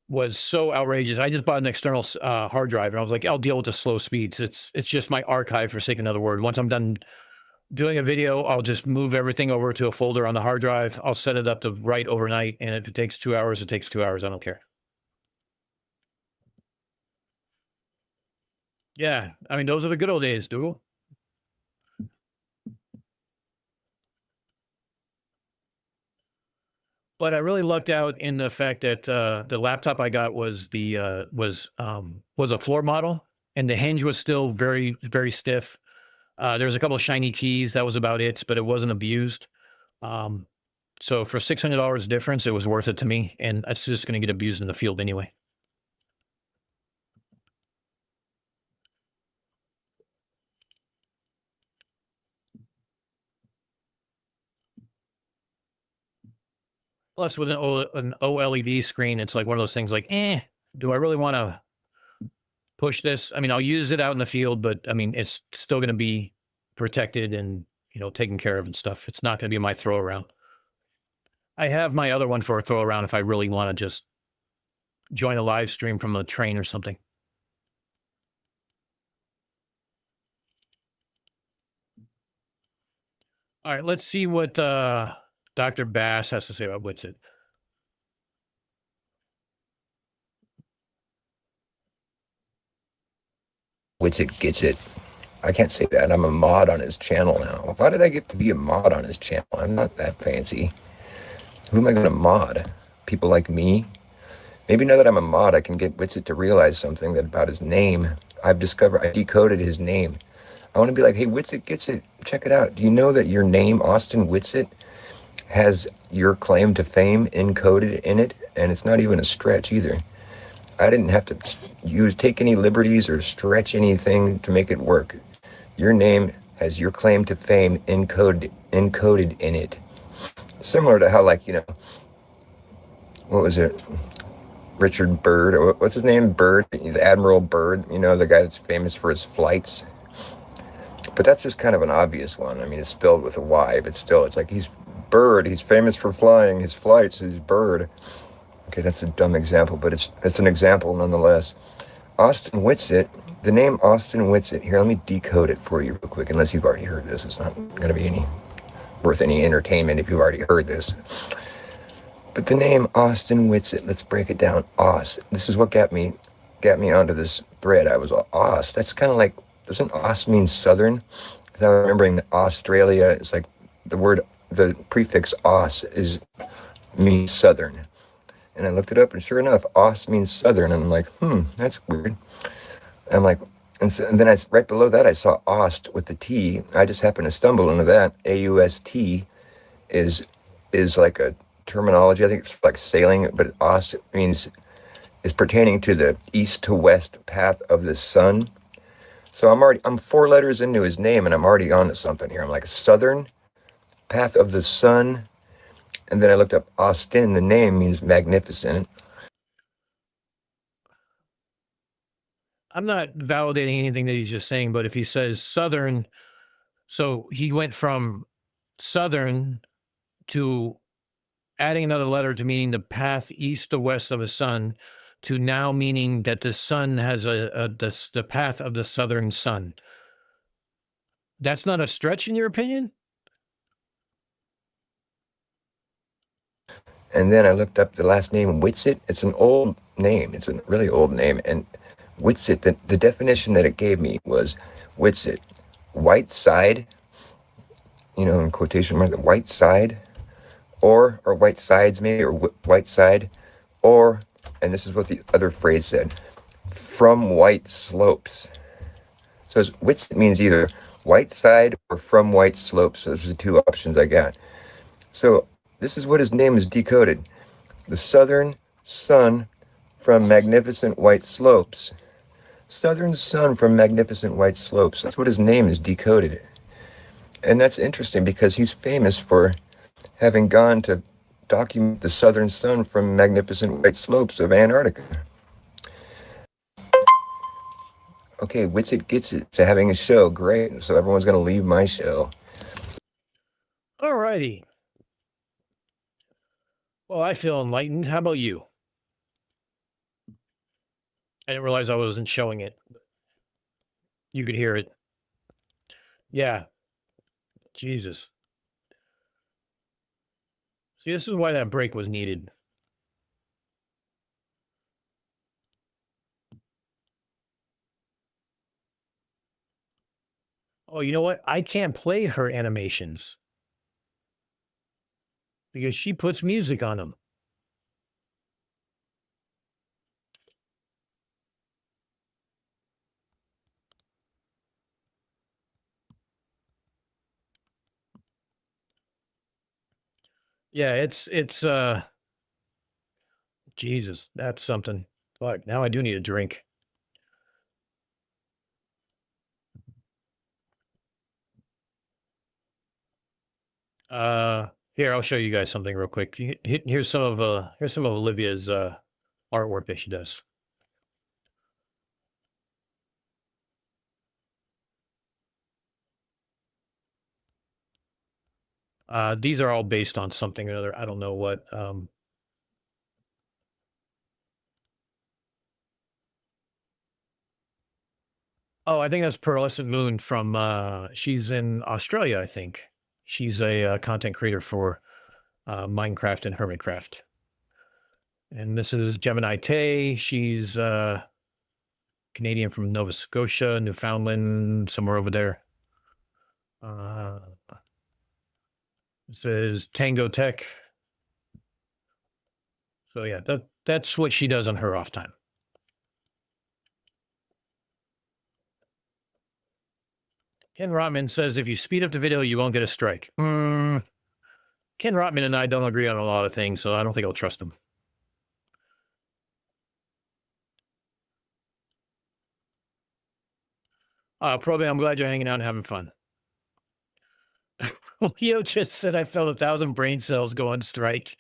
was so outrageous. I just bought an external hard drive, and I was like, I'll deal with the slow speeds. It's just my archive, for sake of another word. Once I'm done doing a video, I'll just move everything over to a folder on the hard drive. I'll set it up to write overnight, and if it takes 2 hours, it takes 2 hours. I don't care. Yeah, I mean, those are the good old days, Dougal. But I really lucked out in the fact that the laptop I got was a floor model, and the hinge was still very, very stiff. There was a couple of shiny keys. That was about it, but it wasn't abused. So for $600 difference, it was worth it to me, and it's just going to get abused in the field anyway. Plus, with an OLED screen, it's like one of those things like, do I really want to push this? I mean, I'll use it out in the field, but I mean, it's still going to be protected and, taken care of and stuff. It's not going to be my throw around. I have my other one for a throw around if I really want to just join a live stream from a train or something. All right, let's see what Dr. Bass has to say about Witsit. Witsit gets it. I can't say that. I'm a mod on his channel now. Why did I get to be a mod on his channel? I'm not that fancy. Who am I going to mod? People like me? Maybe now that I'm a mod, I can get Witsit to realize something that about his name. I decoded his name. I want to be like, hey, Witsit gets it. Check it out. Do you know that your name, Austin Witsit, has your claim to fame encoded in it? And it's not even a stretch either. I didn't have to take any liberties or stretch anything to make it work. Your name has your claim to fame encoded in it. Similar to how, like, what was it? Richard Byrd, or what's his name? Byrd, Admiral Byrd, the guy that's famous for his flights. But that's just kind of an obvious one. I mean, it's spelled with a Y, but still, it's like he's Byrd. He's famous for flying his flights. He's Byrd. Okay, that's a dumb example, but it's an example nonetheless. Austin Witsit, the name Austin Witsit. Here, let me decode it for you real quick, unless you've already heard this. It's not going to be worth any entertainment if you've already heard this. But the name Austin Witsit, let's break it down. This is what got me onto this thread. I was Aus. That's kind of like, doesn't Aus mean southern? Because I'm remembering that Australia is like the prefix Aus means southern. And I looked it up, and sure enough, Aus means southern. And I'm like, that's weird. I'm like, and then right below that, I saw Aust with the T. I just happened to stumble into that. AUST is like a terminology. I think it's like sailing, but Aust is pertaining to the east to west path of the sun. So I'm 4 letters into his name, and I'm already onto something here. I'm like, southern path of the sun. And then I looked up Austin. The name means magnificent. I'm not validating anything that he's just saying, but if he says southern, so he went from southern to adding another letter to meaning the path east to west of the sun, to now meaning that the sun has the path of the southern sun. That's not a stretch in your opinion? And then I looked up the last name, Whitsitt. It's an old name. It's a really old name. And Whitsitt, the definition that it gave me was Whitsitt, white side, you know, in quotation marks, white side, or white sides maybe, or white side, or, and this is what the other phrase said, from white slopes. So Whitsitt means either white side or from white slopes. So those are the two options I got. So this is what his name is decoded. The southern sun from magnificent white slopes. Southern sun from magnificent white slopes. That's what his name is decoded. And that's interesting because he's famous for having gone to document the southern sun from magnificent white slopes of Antarctica. Okay, Whitsitt gets it to having a show. Great. So everyone's going to leave my show. All righty. Well, I feel enlightened. How about you? I didn't realize I wasn't showing it. You could hear it. Yeah. Jesus. See, this is why that break was needed. Oh, you know what? I can't play her animations because she puts music on them. Yeah, it's Jesus, that's something. Fuck, now I do need a drink. Here, I'll show you guys something real quick. Here's some of Olivia's artwork that she does. These are all based on something or another. I don't know what. Oh, I think that's Pearlescent Moon from, she's in Australia, I think. She's a content creator for Minecraft and Hermitcraft. And this is Gemini Tay. She's Canadian from Nova Scotia, Newfoundland, somewhere over there. This is Tango Tech. So yeah, that's what she does on her off time. Ken Rotman says if you speed up the video, you won't get a strike. Ken Rotman and I don't agree on a lot of things, so I don't think I'll trust him. Probably, I'm glad you're hanging out and having fun. Leo just said I felt 1,000 brain cells go on strike.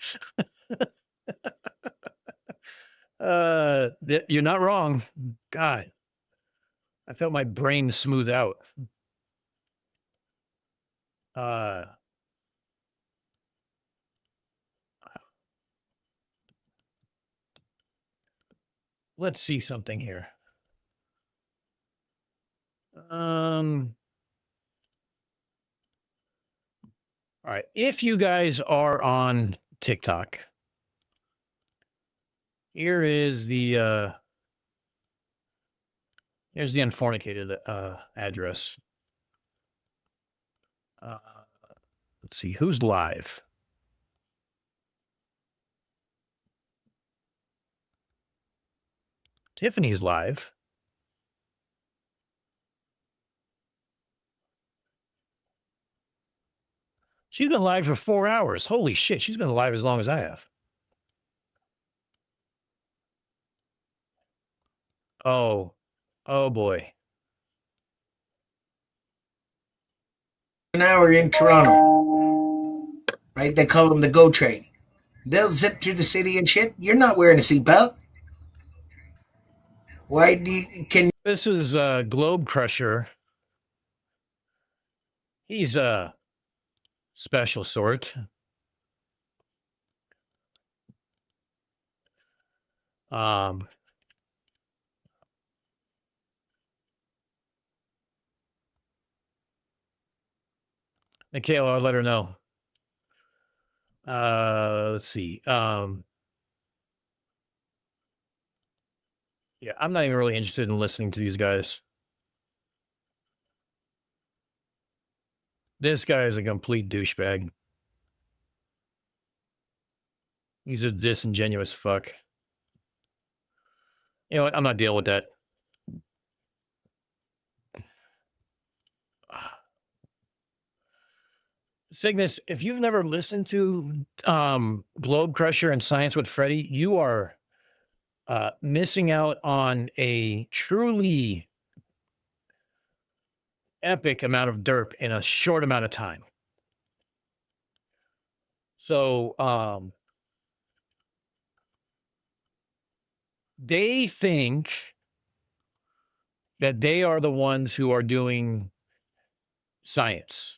You're not wrong. God, I felt my brain smooth out. Let's see something here. All right. If you guys are on TikTok, here is the here's the Unfornicated address. Let's see who's live. Tiffany's live. She's been live for 4 hours. Holy shit, she's been live as long as I have. Oh boy. An hour in Toronto, right? They call them the GO train. They'll zip through the city and shit. You're not wearing a seatbelt. Why do you, can This is Globe Crusher. He's a special sort. Michaela, I'll let her know. Let's see. Yeah, I'm not even really interested in listening to these guys. This guy is a complete douchebag. He's a disingenuous fuck. You know what? I'm not dealing with that. Cygnus, if you've never listened to Globe Crusher and Science with Freddy, you are missing out on a truly epic amount of derp in a short amount of time. So they think that they are the ones who are doing science.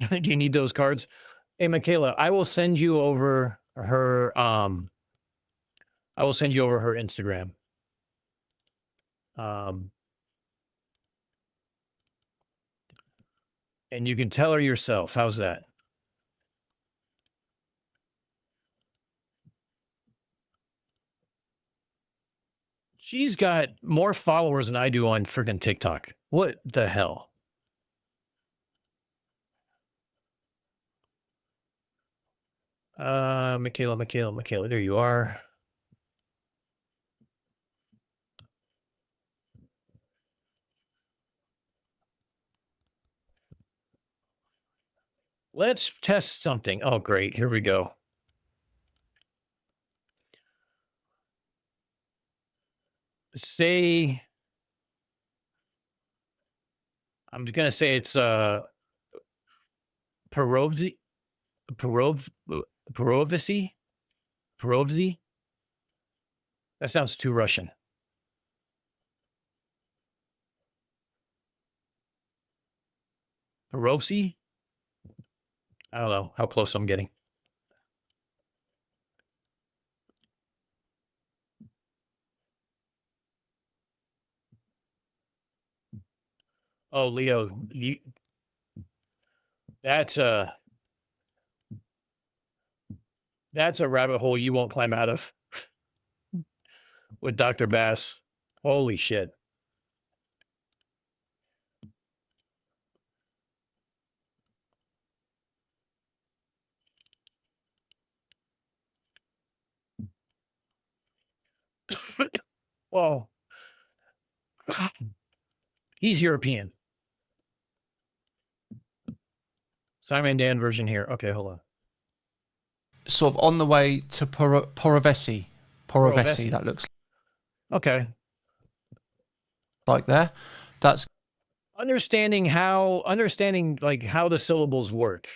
Do you need those cards? Hey, Michaela, I will send you over her Instagram. And you can tell her yourself. How's that? She's got more followers than I do on freaking TikTok. What the hell? Michaela, there you are. Let's test something. Oh, great. Here we go. Say, I'm going to say it's Perovsky. That sounds too Russian. Perovsky? I don't know how close I'm getting. Oh, Leo, that's a rabbit hole you won't climb out of with Dr. Bass. Holy shit. Well, he's European. Simon Dan version here. Okay, hold on. Sort of on the way to Porovesi. Porovesi, that looks okay. Like there. That's understanding like how the syllables work.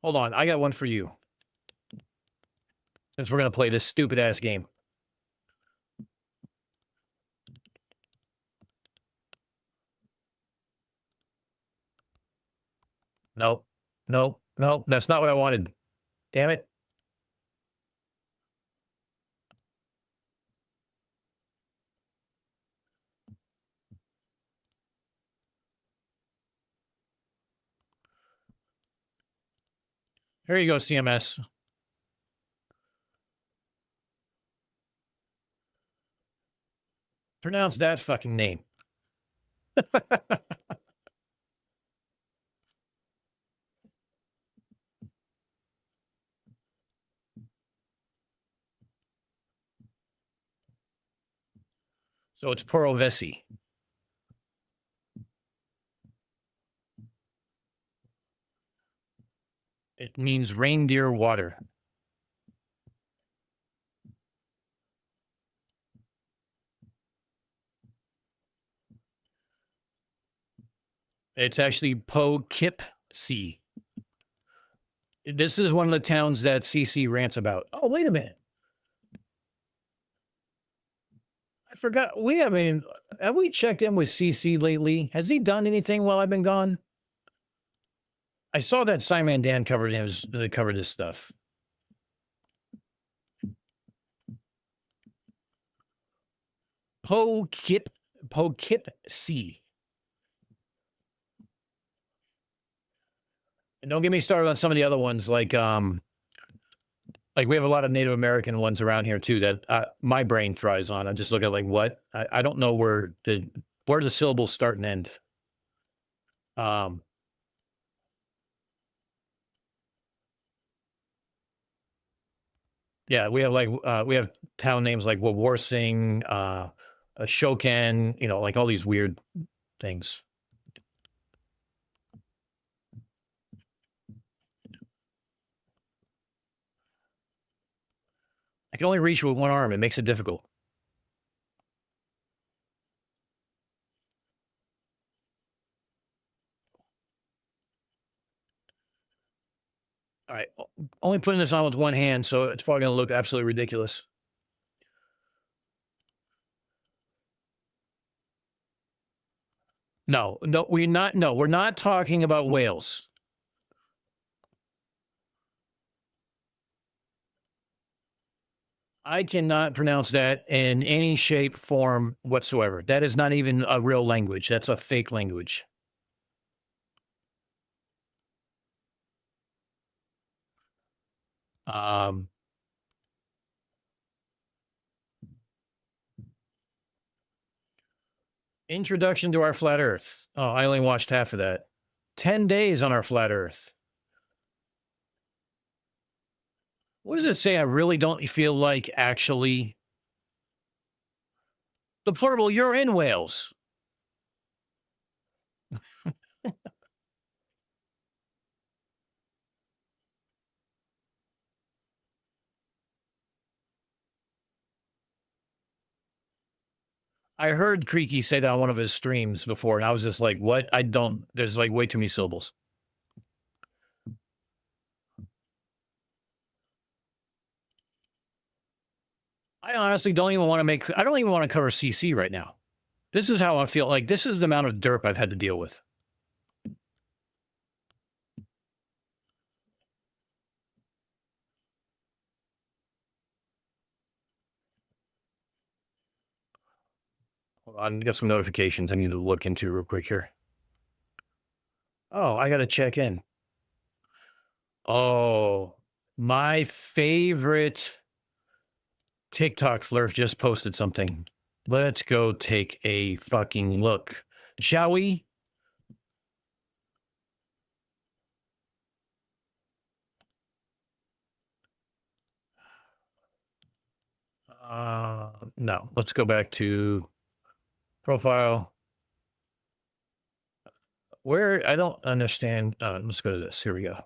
Hold on, I got one for you. Since we're gonna play this stupid ass game. Nope. Nope. Nope. That's not what I wanted. Damn it. Here you go, CMS. Pronounce that fucking name. So it's Porovesi. It means reindeer water. It's actually Poughkeepsie. This is one of the towns that CC rants about. Oh, wait a minute. I forgot. Have we checked in with CC lately? Has he done anything while I've been gone? I saw that Simon Dan covered his stuff. Poughkeepsie. And don't get me started on some of the other ones, like we have a lot of Native American ones around here too that my brain thrives on. I just look at like what I don't know where the syllables start and end. Yeah, we have town names like Wawarsing, Shokan, like all these weird things. I can only reach with one arm. It makes it difficult. All right, only putting this on with one hand, so it's probably going to look absolutely ridiculous. No, we're not. No, we're not talking about whales. I cannot pronounce that in any shape, form whatsoever. That is not even a real language. That's a fake language. Introduction to our flat Earth. Oh, I only watched half of that. 10 days on our flat Earth. What does it say? I really don't feel like actually. The plural, you're in Wales. I heard Creaky say that on one of his streams before, and I was just like, what? There's like way too many syllables. I honestly don't even want to cover CC right now. This is how I feel. Like, this is the amount of derp I've had to deal with. Hold on, I got some notifications I need to look into real quick here. Oh, I got to check in. Oh, my favorite TikTok flurf just posted something. Let's go take a fucking look, shall we? No, let's go back to profile. Where I don't understand. Let's go to this. Here we go.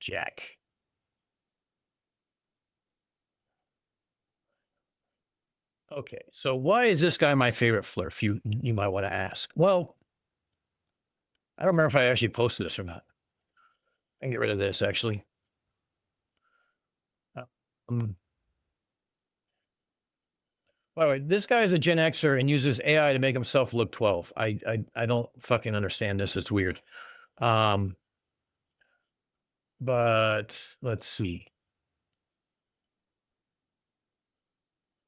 Jack. Okay, so why is this guy my favorite flurf? You might want to ask. Well, I don't remember if I actually posted this or not. I can get rid of this actually. By the way, this guy is a Gen Xer and uses AI to make himself look 12. I don't fucking understand this. It's weird. But let's see.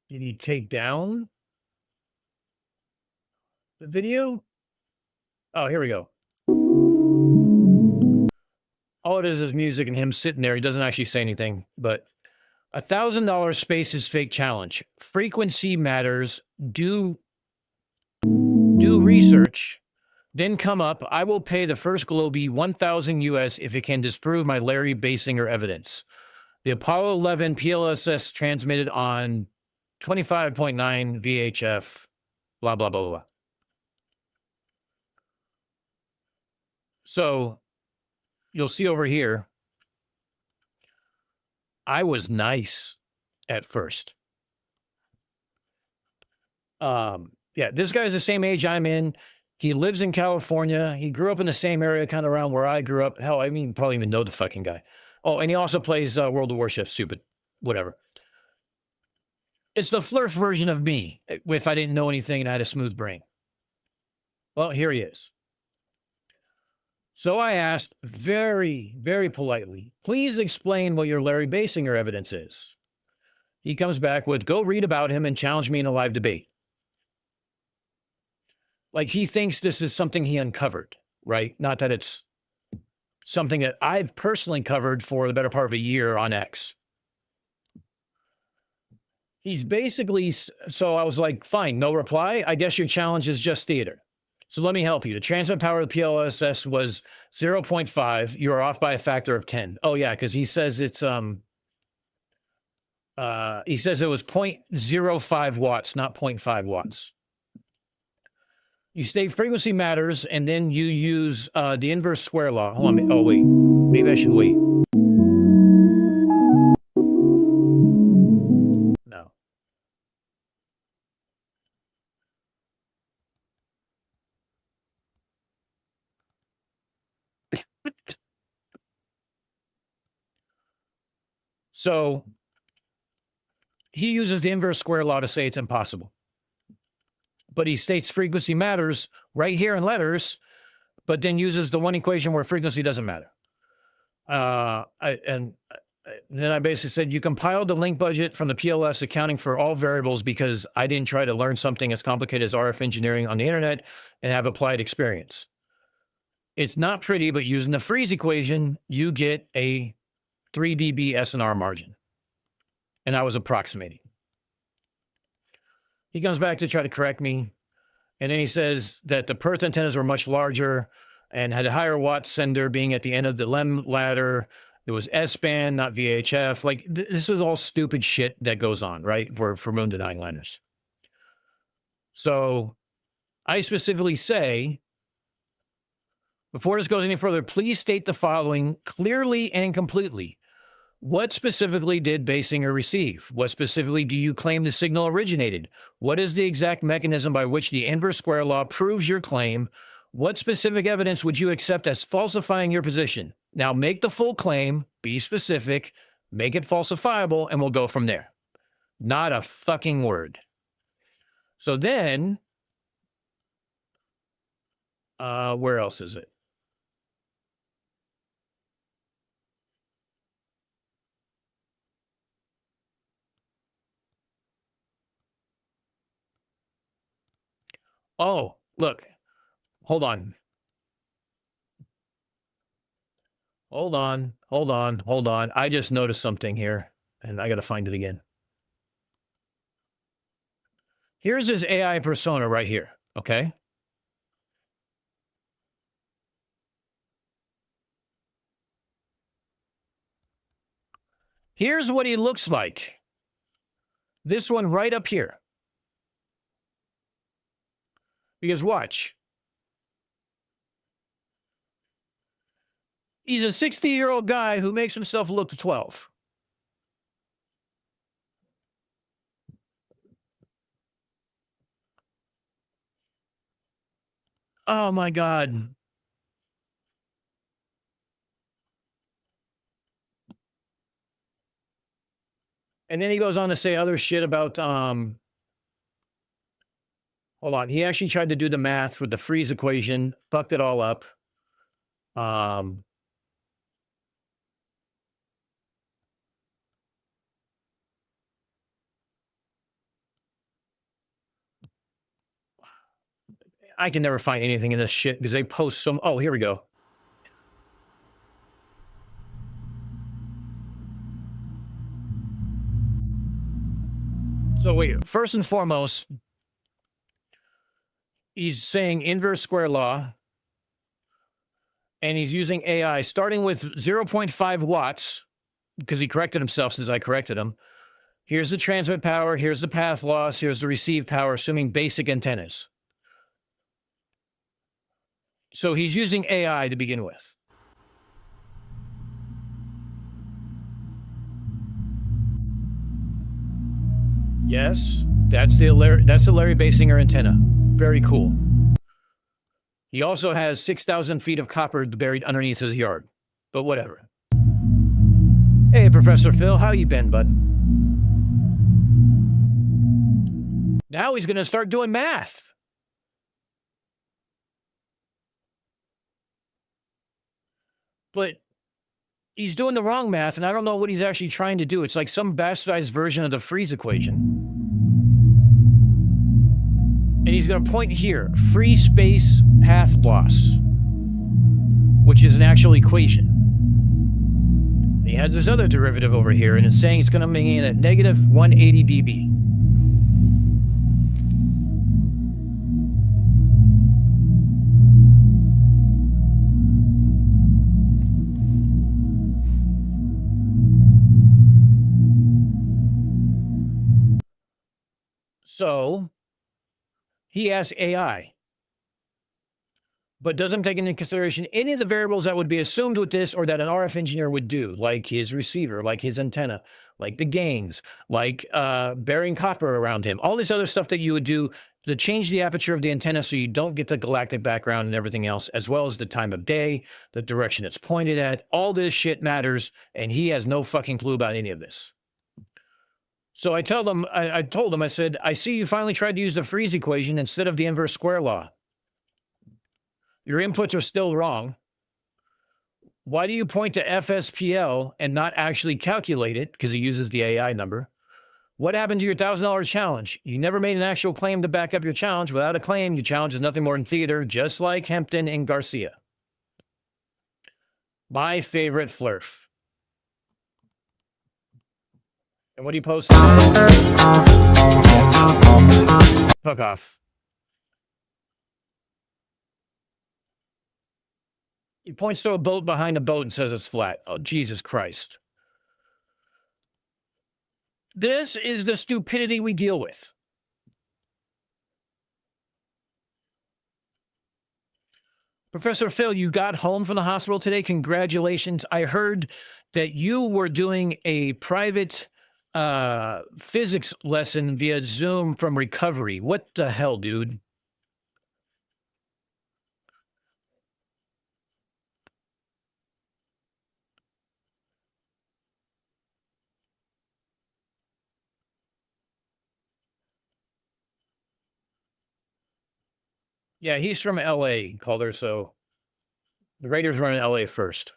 Did he take down the video? Oh, here we go. All it is music and him sitting there. He doesn't actually say anything, but $1,000 space is fake challenge. Frequency matters. Do research. Then come up. I will pay the first Globee 1,000 US if it can disprove my Larry Basinger evidence. The Apollo 11 PLSS transmitted on 25.9 VHF. Blah blah blah blah. So you'll see over here, I was nice at first. Yeah, this guy's the same age I'm in. He lives in California. He grew up in the same area, kind of around where I grew up. Hell, I mean, probably even know the fucking guy. Oh, and he also plays World of Warship. Stupid, whatever. It's the Flurf version of me, if I didn't know anything and I had a smooth brain. Well, here he is. So I asked very, very politely, please explain what your Larry Basinger evidence is. He comes back with, go read about him and challenge me in a live debate. Like he thinks this is something he uncovered, right? Not that it's something that I've personally covered for the better part of a year on X. He's basically, so I was like, fine, no reply. I guess your challenge is just theater. So let me help you. The transmit power of the PLSS was 0.5. You are off by a factor of 10. Oh yeah, because he says it's he says it was 0.05 watts, not 0.5 watts. You state frequency matters, and then you use the inverse square law. Hold on. Oh wait, maybe I should wait. No. So he uses the inverse square law to say it's impossible. But he states frequency matters right here in letters, but then uses the one equation where frequency doesn't matter. And then I basically said, you compiled the link budget from the PLS accounting for all variables because I didn't try to learn something as complicated as RF engineering on the internet and have applied experience. It's not pretty, but using the freeze equation, you get a 3 dB SNR margin. And I was approximating. He comes back to try to correct me. And then he says that the Perth antennas were much larger and had a higher watt sender being at the end of the LEM ladder. It was S-band, not VHF. Like, this is all stupid shit that goes on, right? For moon denying liners. So I specifically say, before this goes any further, please state the following clearly and completely. What specifically did Basinger receive? What specifically do you claim the signal originated? What is the exact mechanism by which the inverse square law proves your claim? What specific evidence would you accept as falsifying your position? Now make the full claim, be specific, make it falsifiable, and we'll go from there. Not a fucking word. So then, where else is it? Oh, look, hold on. Hold on. I just noticed something here, and I got to find it again. Here's his AI persona right here, okay? Here's what he looks like. This one right up here. Because watch. He's a 60-year-old guy who makes himself look 12. Oh my God. And then he goes on to say other shit about, hold on. He actually tried to do the math with the freeze equation, fucked it all up. I can never find anything in this shit because they post some. Oh, here we go. So wait, first and foremost, he's saying inverse square law, and he's using AI starting with 0.5 watts because he corrected himself since I corrected him. Here's the transmit power. Here's the path loss. Here's the receive power, assuming basic antennas. So he's using AI to begin with. Yes, that's the Larry Basinger antenna. Very cool. He also has 6,000 feet of copper buried underneath his yard. But whatever. Hey, Professor Phil, how you been, bud? Now he's going to start doing math. But he's doing the wrong math, and I don't know what he's actually trying to do. It's like some bastardized version of the freeze equation. And he's going to point here, free space path loss, which is an actual equation. And he has this other derivative over here, and it's saying it's going to mean at negative 180 dB. So he asks AI, but doesn't take into consideration any of the variables that would be assumed with this or that an RF engineer would do, like his receiver, like his antenna, like the gains, like burying copper around him, all this other stuff that you would do to change the aperture of the antenna so you don't get the galactic background and everything else, as well as the time of day, the direction it's pointed at. All this shit matters, and he has no fucking clue about any of this. So I told him, I said, I see you finally tried to use the freeze equation instead of the inverse square law. Your inputs are still wrong. Why do you point to FSPL and not actually calculate it? Because he uses the AI number. What happened to your $1,000 challenge? You never made an actual claim to back up your challenge. Without a claim, your challenge is nothing more than theater, just like Hempton and Garcia. My favorite flurf. And what do you post? Fuck off. He points to a boat behind a boat and says it's flat. Oh, Jesus Christ. This is the stupidity we deal with. Professor Phil, you got home from the hospital today. Congratulations. I heard that you were doing a private physics lesson via Zoom from recovery. What the hell, dude? Yeah, he's from LA, Calder, so the Raiders run in LA first.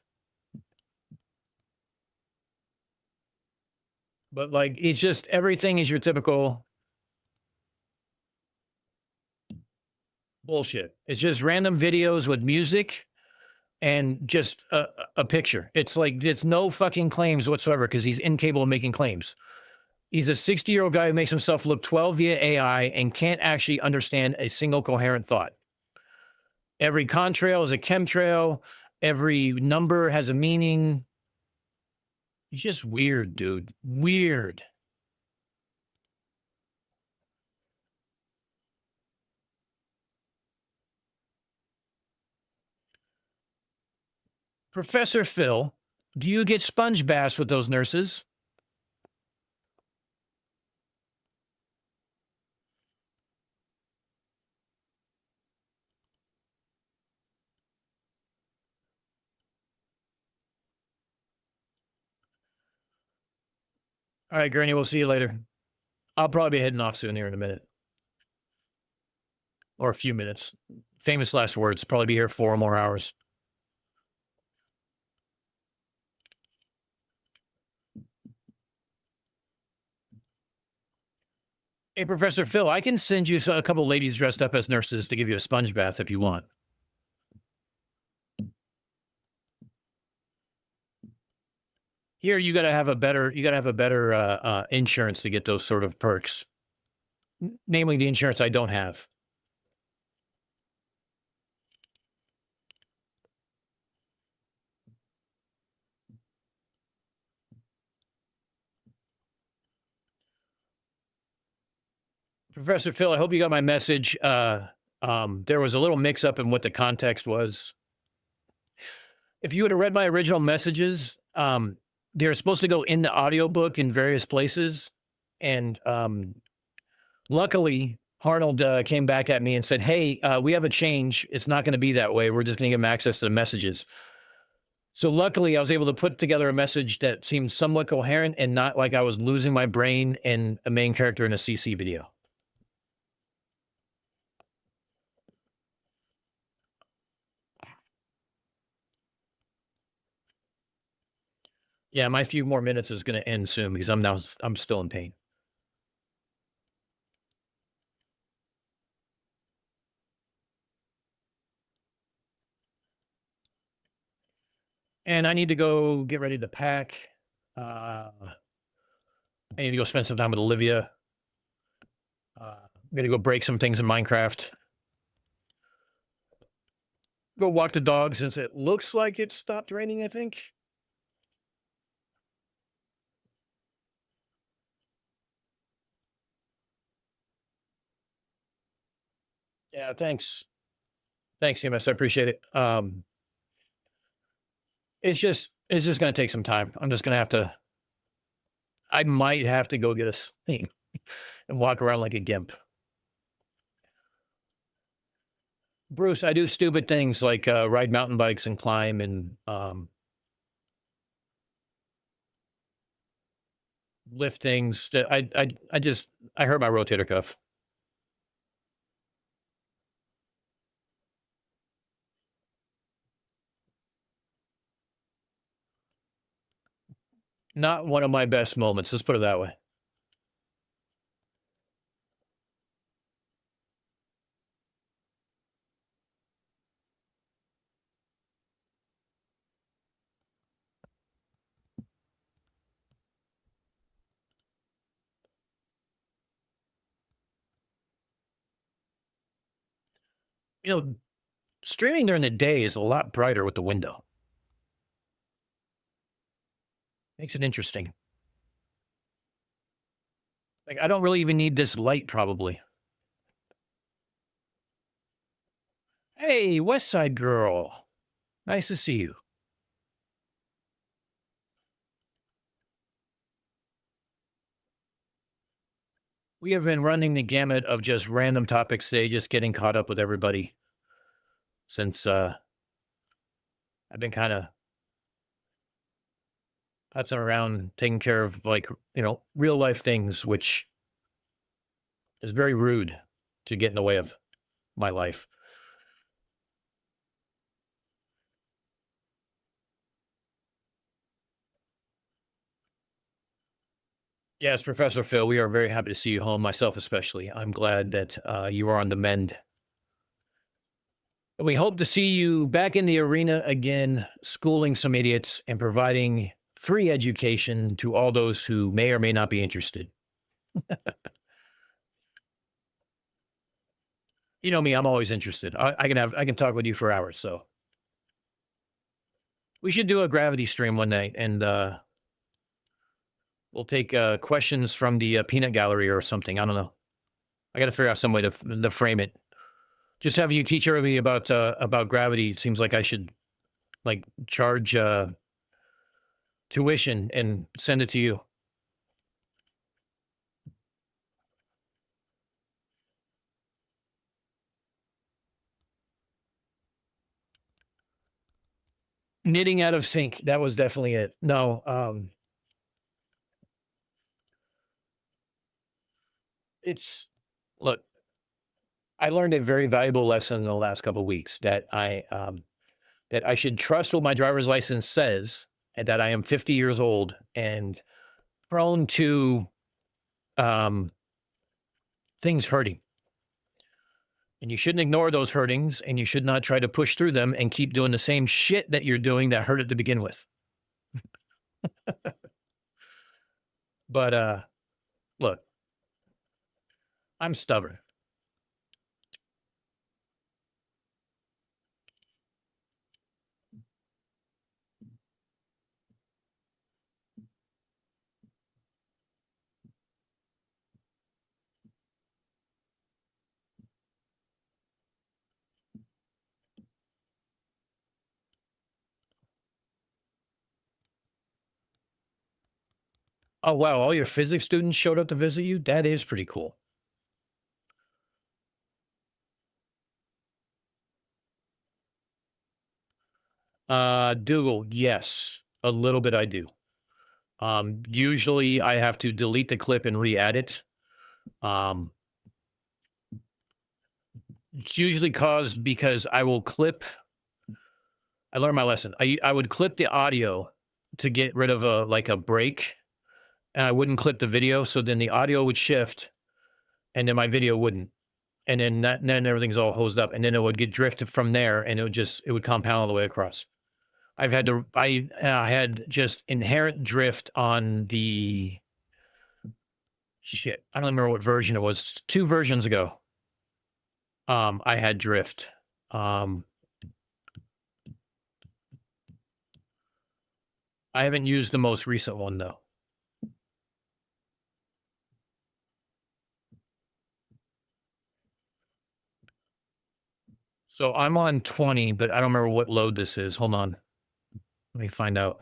But like, it's just everything is your typical bullshit. It's just random videos with music and just a picture. It's like, it's no fucking claims whatsoever because he's incapable of making claims. He's a 60-year-old guy who makes himself look 12 via AI and can't actually understand a single coherent thought. Every contrail is a chemtrail. Every number has a meaning. He's just weird, dude. Weird. Professor Phil, do you get sponge baths with those nurses? All right, Gurney, we'll see you later. I'll probably be heading off soon here in a minute. Or a few minutes. Famous last words. Probably be here 4 more hours. Hey, Professor Phil, I can send you a couple ladies dressed up as nurses to give you a sponge bath if you want. Here, you gotta have a better insurance to get those sort of perks. Namely, the insurance I don't have. Professor Phil, I hope you got my message. There was a little mix-up in what the context was. If you would have read my original messages, they're supposed to go in the audiobook in various places. And Luckily, Arnold came back at me and said, "Hey, we have a change. It's not going to be that way. We're just going to give him access to the messages." So luckily, I was able to put together a message that seemed somewhat coherent and not like I was losing my brain in a main character in a CC video. Yeah, my few more minutes is going to end soon because I'm still in pain. And I need to go get ready to pack. I need to go spend some time with Olivia. I'm going to go break some things in Minecraft. Go walk the dog since it looks like it stopped raining, I think. Yeah, thanks. Thanks, CMS. I appreciate it. It's just going to take some time. I'm just going to have to, I might have to go get a sling and walk around like a gimp. Bruce, I do stupid things like ride mountain bikes and climb and lift things. I hurt my rotator cuff. Not one of my best moments. Let's put it that way. You know, streaming during the day is a lot brighter with the window. Makes it interesting. Like, I don't really even need this light, probably. Hey, West Side Girl. Nice to see you. We have been running the gamut of just random topics today, just getting caught up with everybody since I've been kind of putzing around taking care of, like, real life things, which is very rude to get in the way of my life. Yes, Professor Phil, we are very happy to see you home, myself especially. I'm glad that you are on the mend. We hope to see you back in the arena again, schooling some idiots and providing free education to all those who may or may not be interested. You know me, I'm always interested. I can talk with you for hours, so we should do a gravity stream one night and we'll take questions from the peanut gallery or something. I don't know. I got to figure out some way to frame it. Just have you teach everybody about gravity. It seems like I should charge tuition and send it to you. Knitting out of sync. That was definitely it. No, look, I learned a very valuable lesson in the last couple of weeks that I should trust what my driver's license says and that I am 50 years old and prone to things hurting. And you shouldn't ignore those hurtings and you should not try to push through them and keep doing the same shit that you're doing that hurt it to begin with. But look, I'm stubborn. Oh, wow. All your physics students showed up to visit you? That is pretty cool. Dougal, yes, a little bit I do. Usually I have to delete the clip and re-add it. It's usually caused because I will clip. I learned my lesson. I would clip the audio to get rid of a break, and I wouldn't clip the video. So then the audio would shift, and then my video wouldn't, and then everything's all hosed up, and then it would get drifted from there, and it would compound all the way across. I had just inherent drift on the shit. I don't remember what version it was. 2 versions ago. I had drift. I haven't used the most recent one though. So I'm on 20, but I don't remember what load this is. Hold on. Let me find out.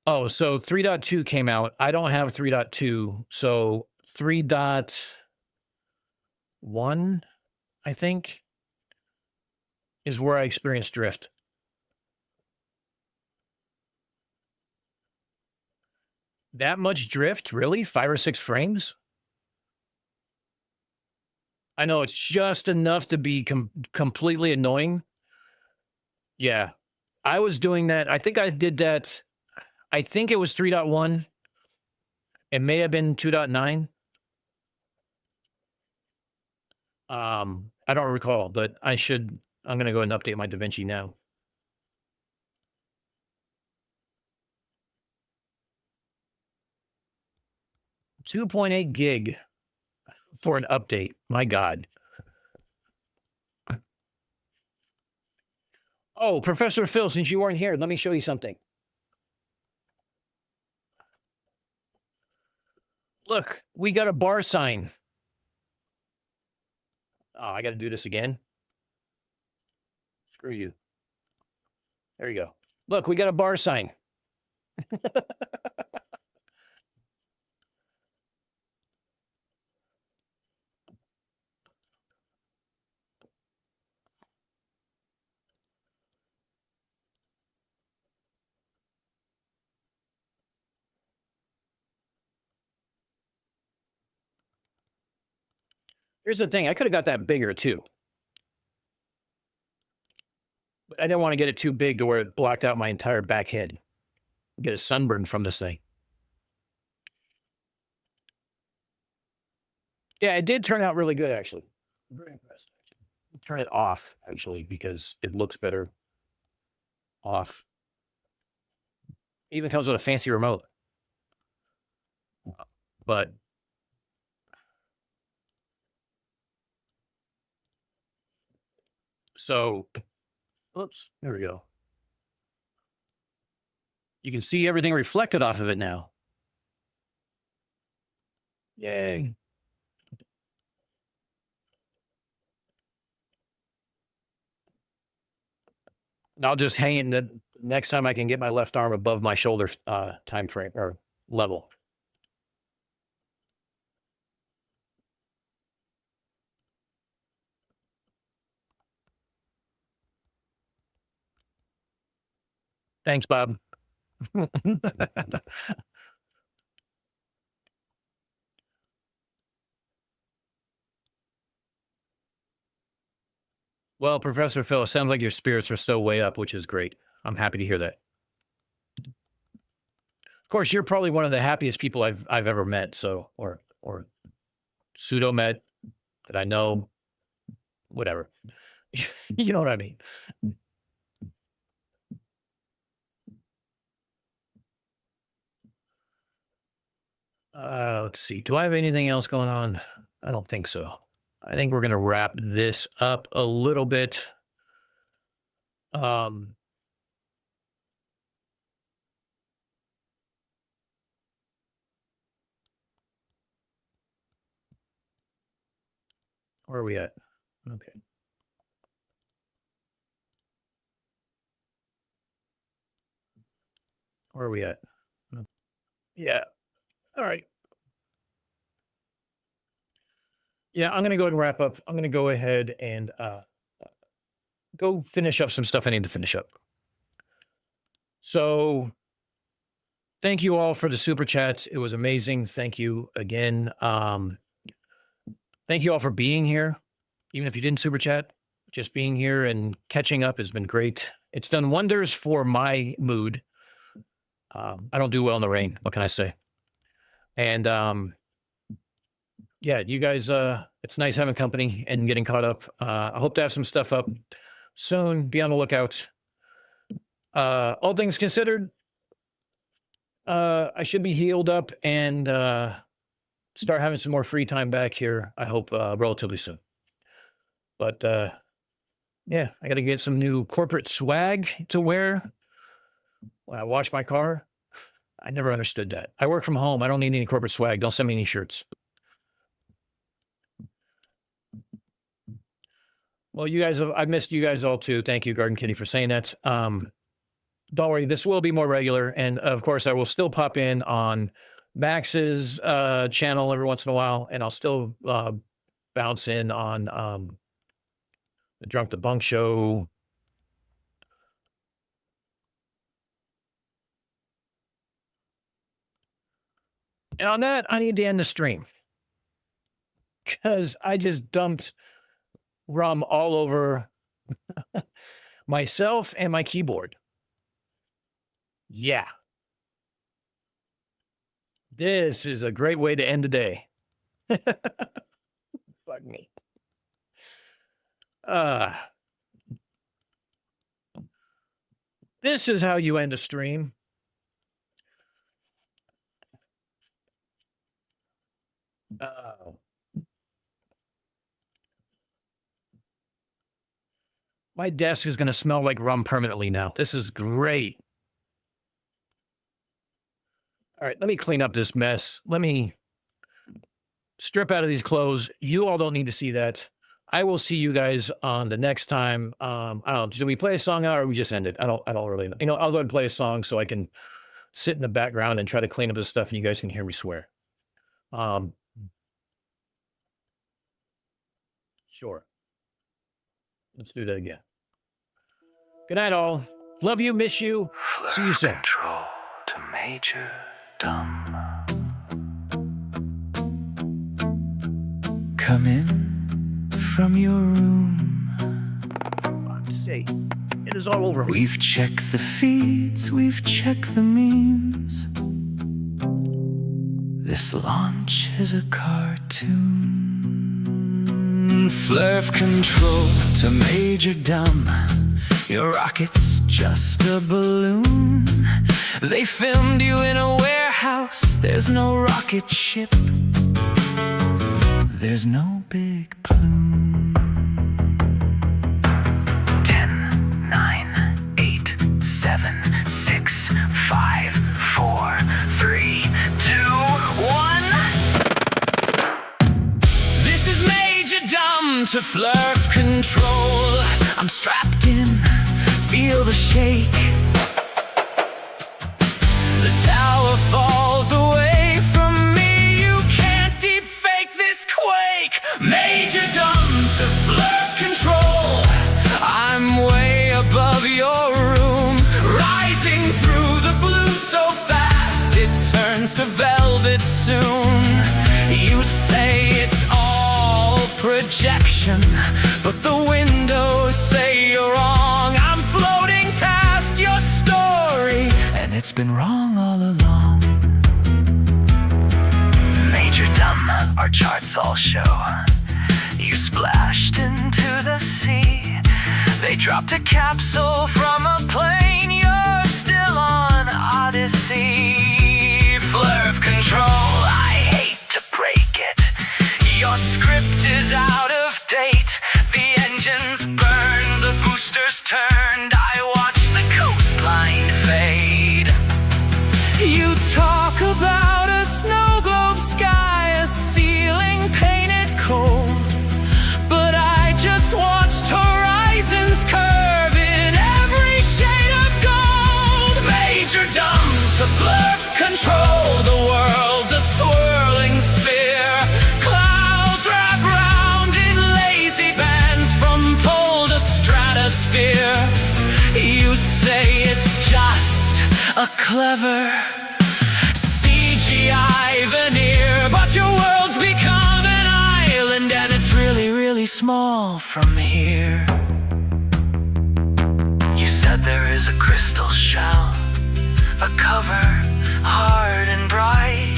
Oh, so 3.2 came out. I don't have 3.2. So 3.1, I think, is where I experienced drift. That much drift? Really? 5 or 6 frames? I know it's just enough to be completely annoying. Yeah. I was doing that. I think I did that. I think it was 3.1. It may have been 2.9. I don't recall, but I'm going to go and update my DaVinci now. $2.8 gig for an update. My God. Oh, Professor Phil, since you weren't here, let me show you something. Look, we got a bar sign. Oh, I got to do this again. Screw you. There you go. Look, we got a bar sign. Here's the thing. I could have got that bigger too. But I didn't want to get it too big to where it blocked out my entire back head. Get a sunburn from this thing. Yeah, it did turn out really good, actually. I'm very impressed. Turn it off, actually, because it looks better off. Even comes with a fancy remote. But so, oops, there we go. You can see everything reflected off of it now. Yay. And I'll just hang it the next time I can get my left arm above my shoulder time frame or level. Thanks, Bob. Well, Professor Phil, it sounds like your spirits are still way up, which is great. I'm happy to hear that. Of course, you're probably one of the happiest people I've ever met. So, or pseudo met that I know, whatever. You know what I mean? Let's see. Do I have anything else going on? I don't think so. I think we're going to wrap this up a little bit. Where are we at? Okay. Where are we at? Yeah. All right. Yeah, I'm going to go ahead and wrap up. I'm going to go ahead and go finish up some stuff I need to finish up. So thank you all for the super chats. It was amazing. Thank you again. Thank you all for being here. Even if you didn't super chat, just being here and catching up has been great. It's done wonders for my mood. I don't do well in the rain. What can I say? And yeah, you guys, it's nice having company and getting caught up. I hope to have some stuff up soon. Be on the lookout. All things considered, I should be healed up and start having some more free time back here. I hope relatively soon. But yeah, I got to get some new corporate swag to wear when I wash my car. I never understood that. I work from home. I don't need any corporate swag. Don't send me any shirts. Well, you guys, I missed you guys all too. Thank you, Garden Kitty, for saying that. Don't worry, this will be more regular. And of course, I will still pop in on Max's channel every once in a while. And I'll still bounce in on the Drunk the Bunk show. And on that, I need to end the stream because I just dumped rum all over myself and my keyboard. Yeah. This is a great way to end the day. Fuck me. This is how you end a stream. My desk is going to smell like rum permanently now. This is great. All right, let me clean up this mess. Let me strip out of these clothes. You all don't need to see that. I will see you guys on the next time. I don't know. Do we play a song out or we just end it? I don't really know. You know, I'll go ahead and play a song so I can sit in the background and try to clean up this stuff and you guys can hear me swear. Sure. Let's do that again. Good night, all. Love you, miss you. See you soon. Control to Major Dumb. Come in from your room. I'm to say, it is all over. We've checked the feeds, we've checked the memes. This launch is a cartoon. Flurf control to Major Dumb. Your rocket's just a balloon. They filmed you in a warehouse. There's no rocket ship. There's no big plume. 10, 9, 8, 7, 6, 5, 4, 3, 2, 1. This is Major Dumb to Flurf control. I'm strapped in, feel the shake. The tower falls away from me. You can't deep fake this quake. Major Dumb to Flurf control. I'm way above your room, rising through the blue so fast it turns to velvet soon. You say it's all projection, but the windows say you're wrong. I'm floating past your story, and it's been wrong all along. Major Dumb, our charts all show. You splashed into the sea. They dropped a capsule from a plane. You're still on Odyssey. Flurf control, I hate to break it. Your script is out of date. The engines burned, the boosters turned. I watch the coastline fade. You talk about a snow globe sky, a ceiling painted cold, but I just watched horizons curve in every shade of gold. Major Dumb to Flurf control. The world's a swirling sphere. Clouds wrap round in lazy bands from pole to stratosphere. a clever CGI veneer, but your world's become an island and it's really, really small from here. You said there is a crystal shell, a cover, hard and bright.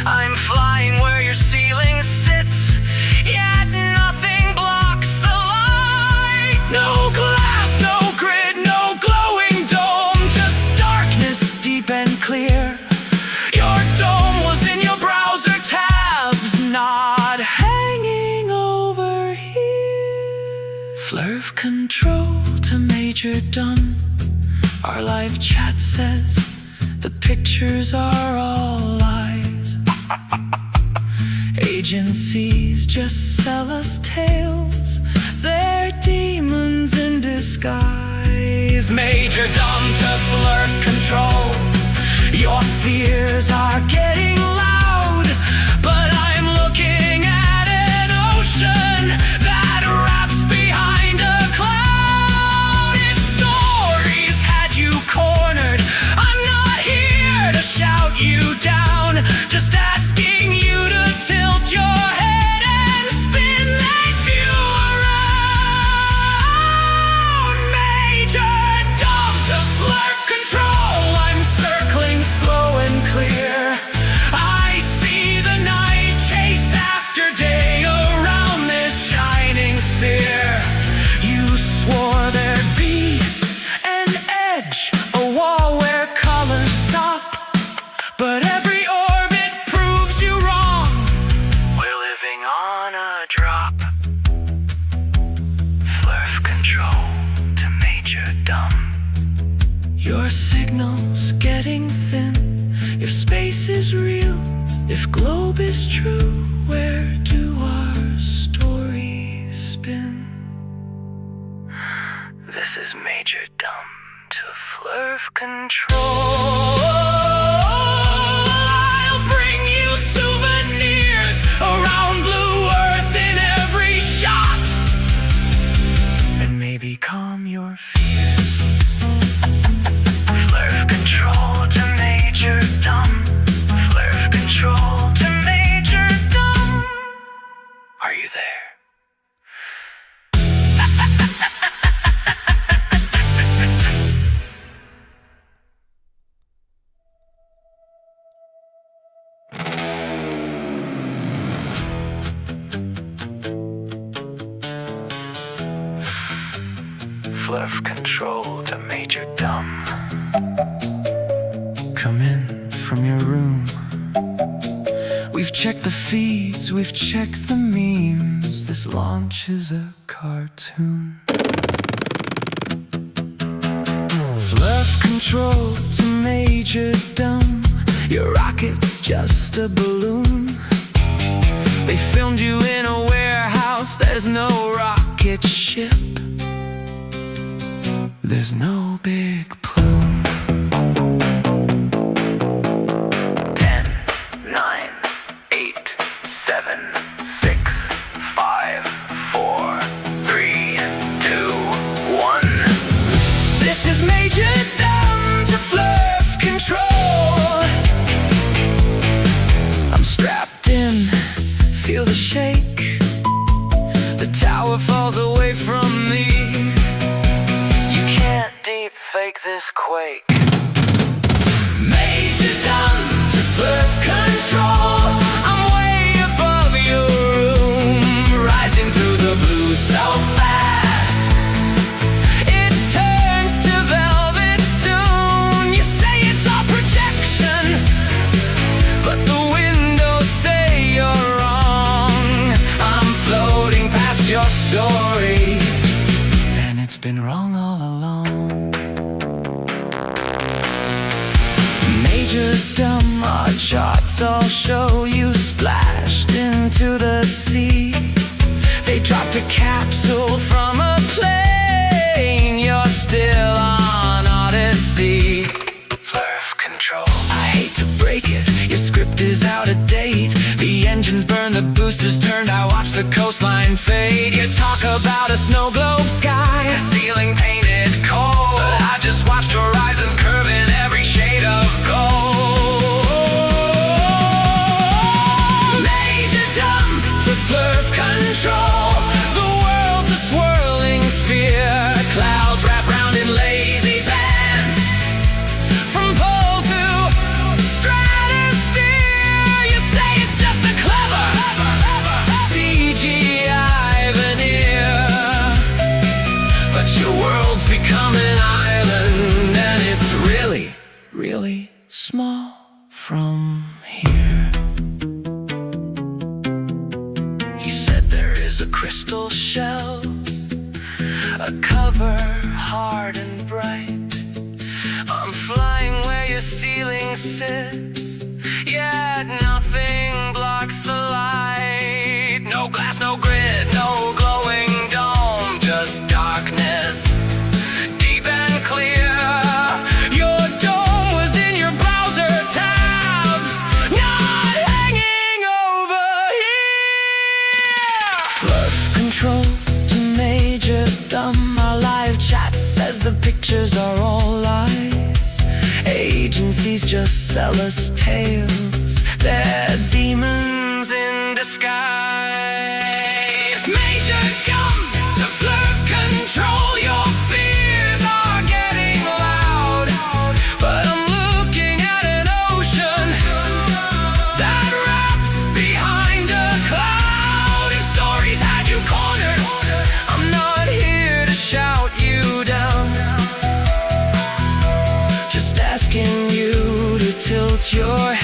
I'm flying where your ceiling sits, yet nothing blocks the light. No glass, no grid, no glowing dome, just darkness deep and clear. Your dome was in your browser tabs, not hanging over here. Flurf control to Major Dumb. Our live chat says the pictures are all lies. Agencies just sell us tales, they're demons in disguise. Major Dumb to Flurf control. Your fears are getting loud, but I'm looking at an ocean that wraps behind a cloud. If stories had you cornered, I'm not here to shout you down, just asking you to tilt your head and spin that view around. Major Dumb to Flurf control. I'm circling slow and clear. I see the night chase after day around this shining sphere. You swore there'd be an edge, a wall where colors stop, but every orbit proves you wrong. We're living on a drop. Flurf control to Major Dumb. Your signal's getting thin. If space is real, if globe is true, where do our stories spin? This is Major Dumb to Flurf control. I'll bring you souvenirs around Blue Earth in every shot, and maybe calm your fears. Flurf control to Major Dumb. Flurf control to Major Dumb. Are you there? Flurf control to Major Dumb. Come in from your room. We've checked the feeds, we've checked the memes. This launch is a cartoon. Flurf control to Major Dumb. Your rocket's just a balloon. They filmed you in a warehouse. There's no rocket ship. There's no big plume. 10, 9, 8, 7, 6, 5, 4, 3, 2, 1. This is Major Dumb to Flurf control. I'm strapped in, feel the shake. The tower falls away from me. Deep fake this quake. Major Dumb to Flurf control. I'm way above your room, rising through the blue so fast. It turns to velvet soon. You say it's all projection, but the windows say you're wrong. I'm floating past your story, and it's been wrong all along. Major Dumb, our charts all show you splashed into the sea. They dropped a capsule from a plane. You're still on Odyssey. Flurf control. I hate to break it, your script is out of date. The engines burn, the boosters turned. I watch the coastline fade. You talk about a snow globe sky, a ceiling painted cold, but I just watched horizons curve in every shade. from here. He said there is a crystal shell, a cover hard and bright. I'm flying where your ceiling sits, yet nothing blocks the light. No glass, no grid, no glowing dome, just darkness, deep and clear. Your dome was in your browser tabs, not hanging over here. Fluff control to Major Dumb. Our live chat says the pictures are all lies. Agencies just sell us tales, they're demons in disguise. Major Dumb to Fluff control. Your fears are getting loud, but I'm looking at an ocean that wraps behind a cloud. If stories had you cornered, I'm not here to shout you down, just asking you to tilt your head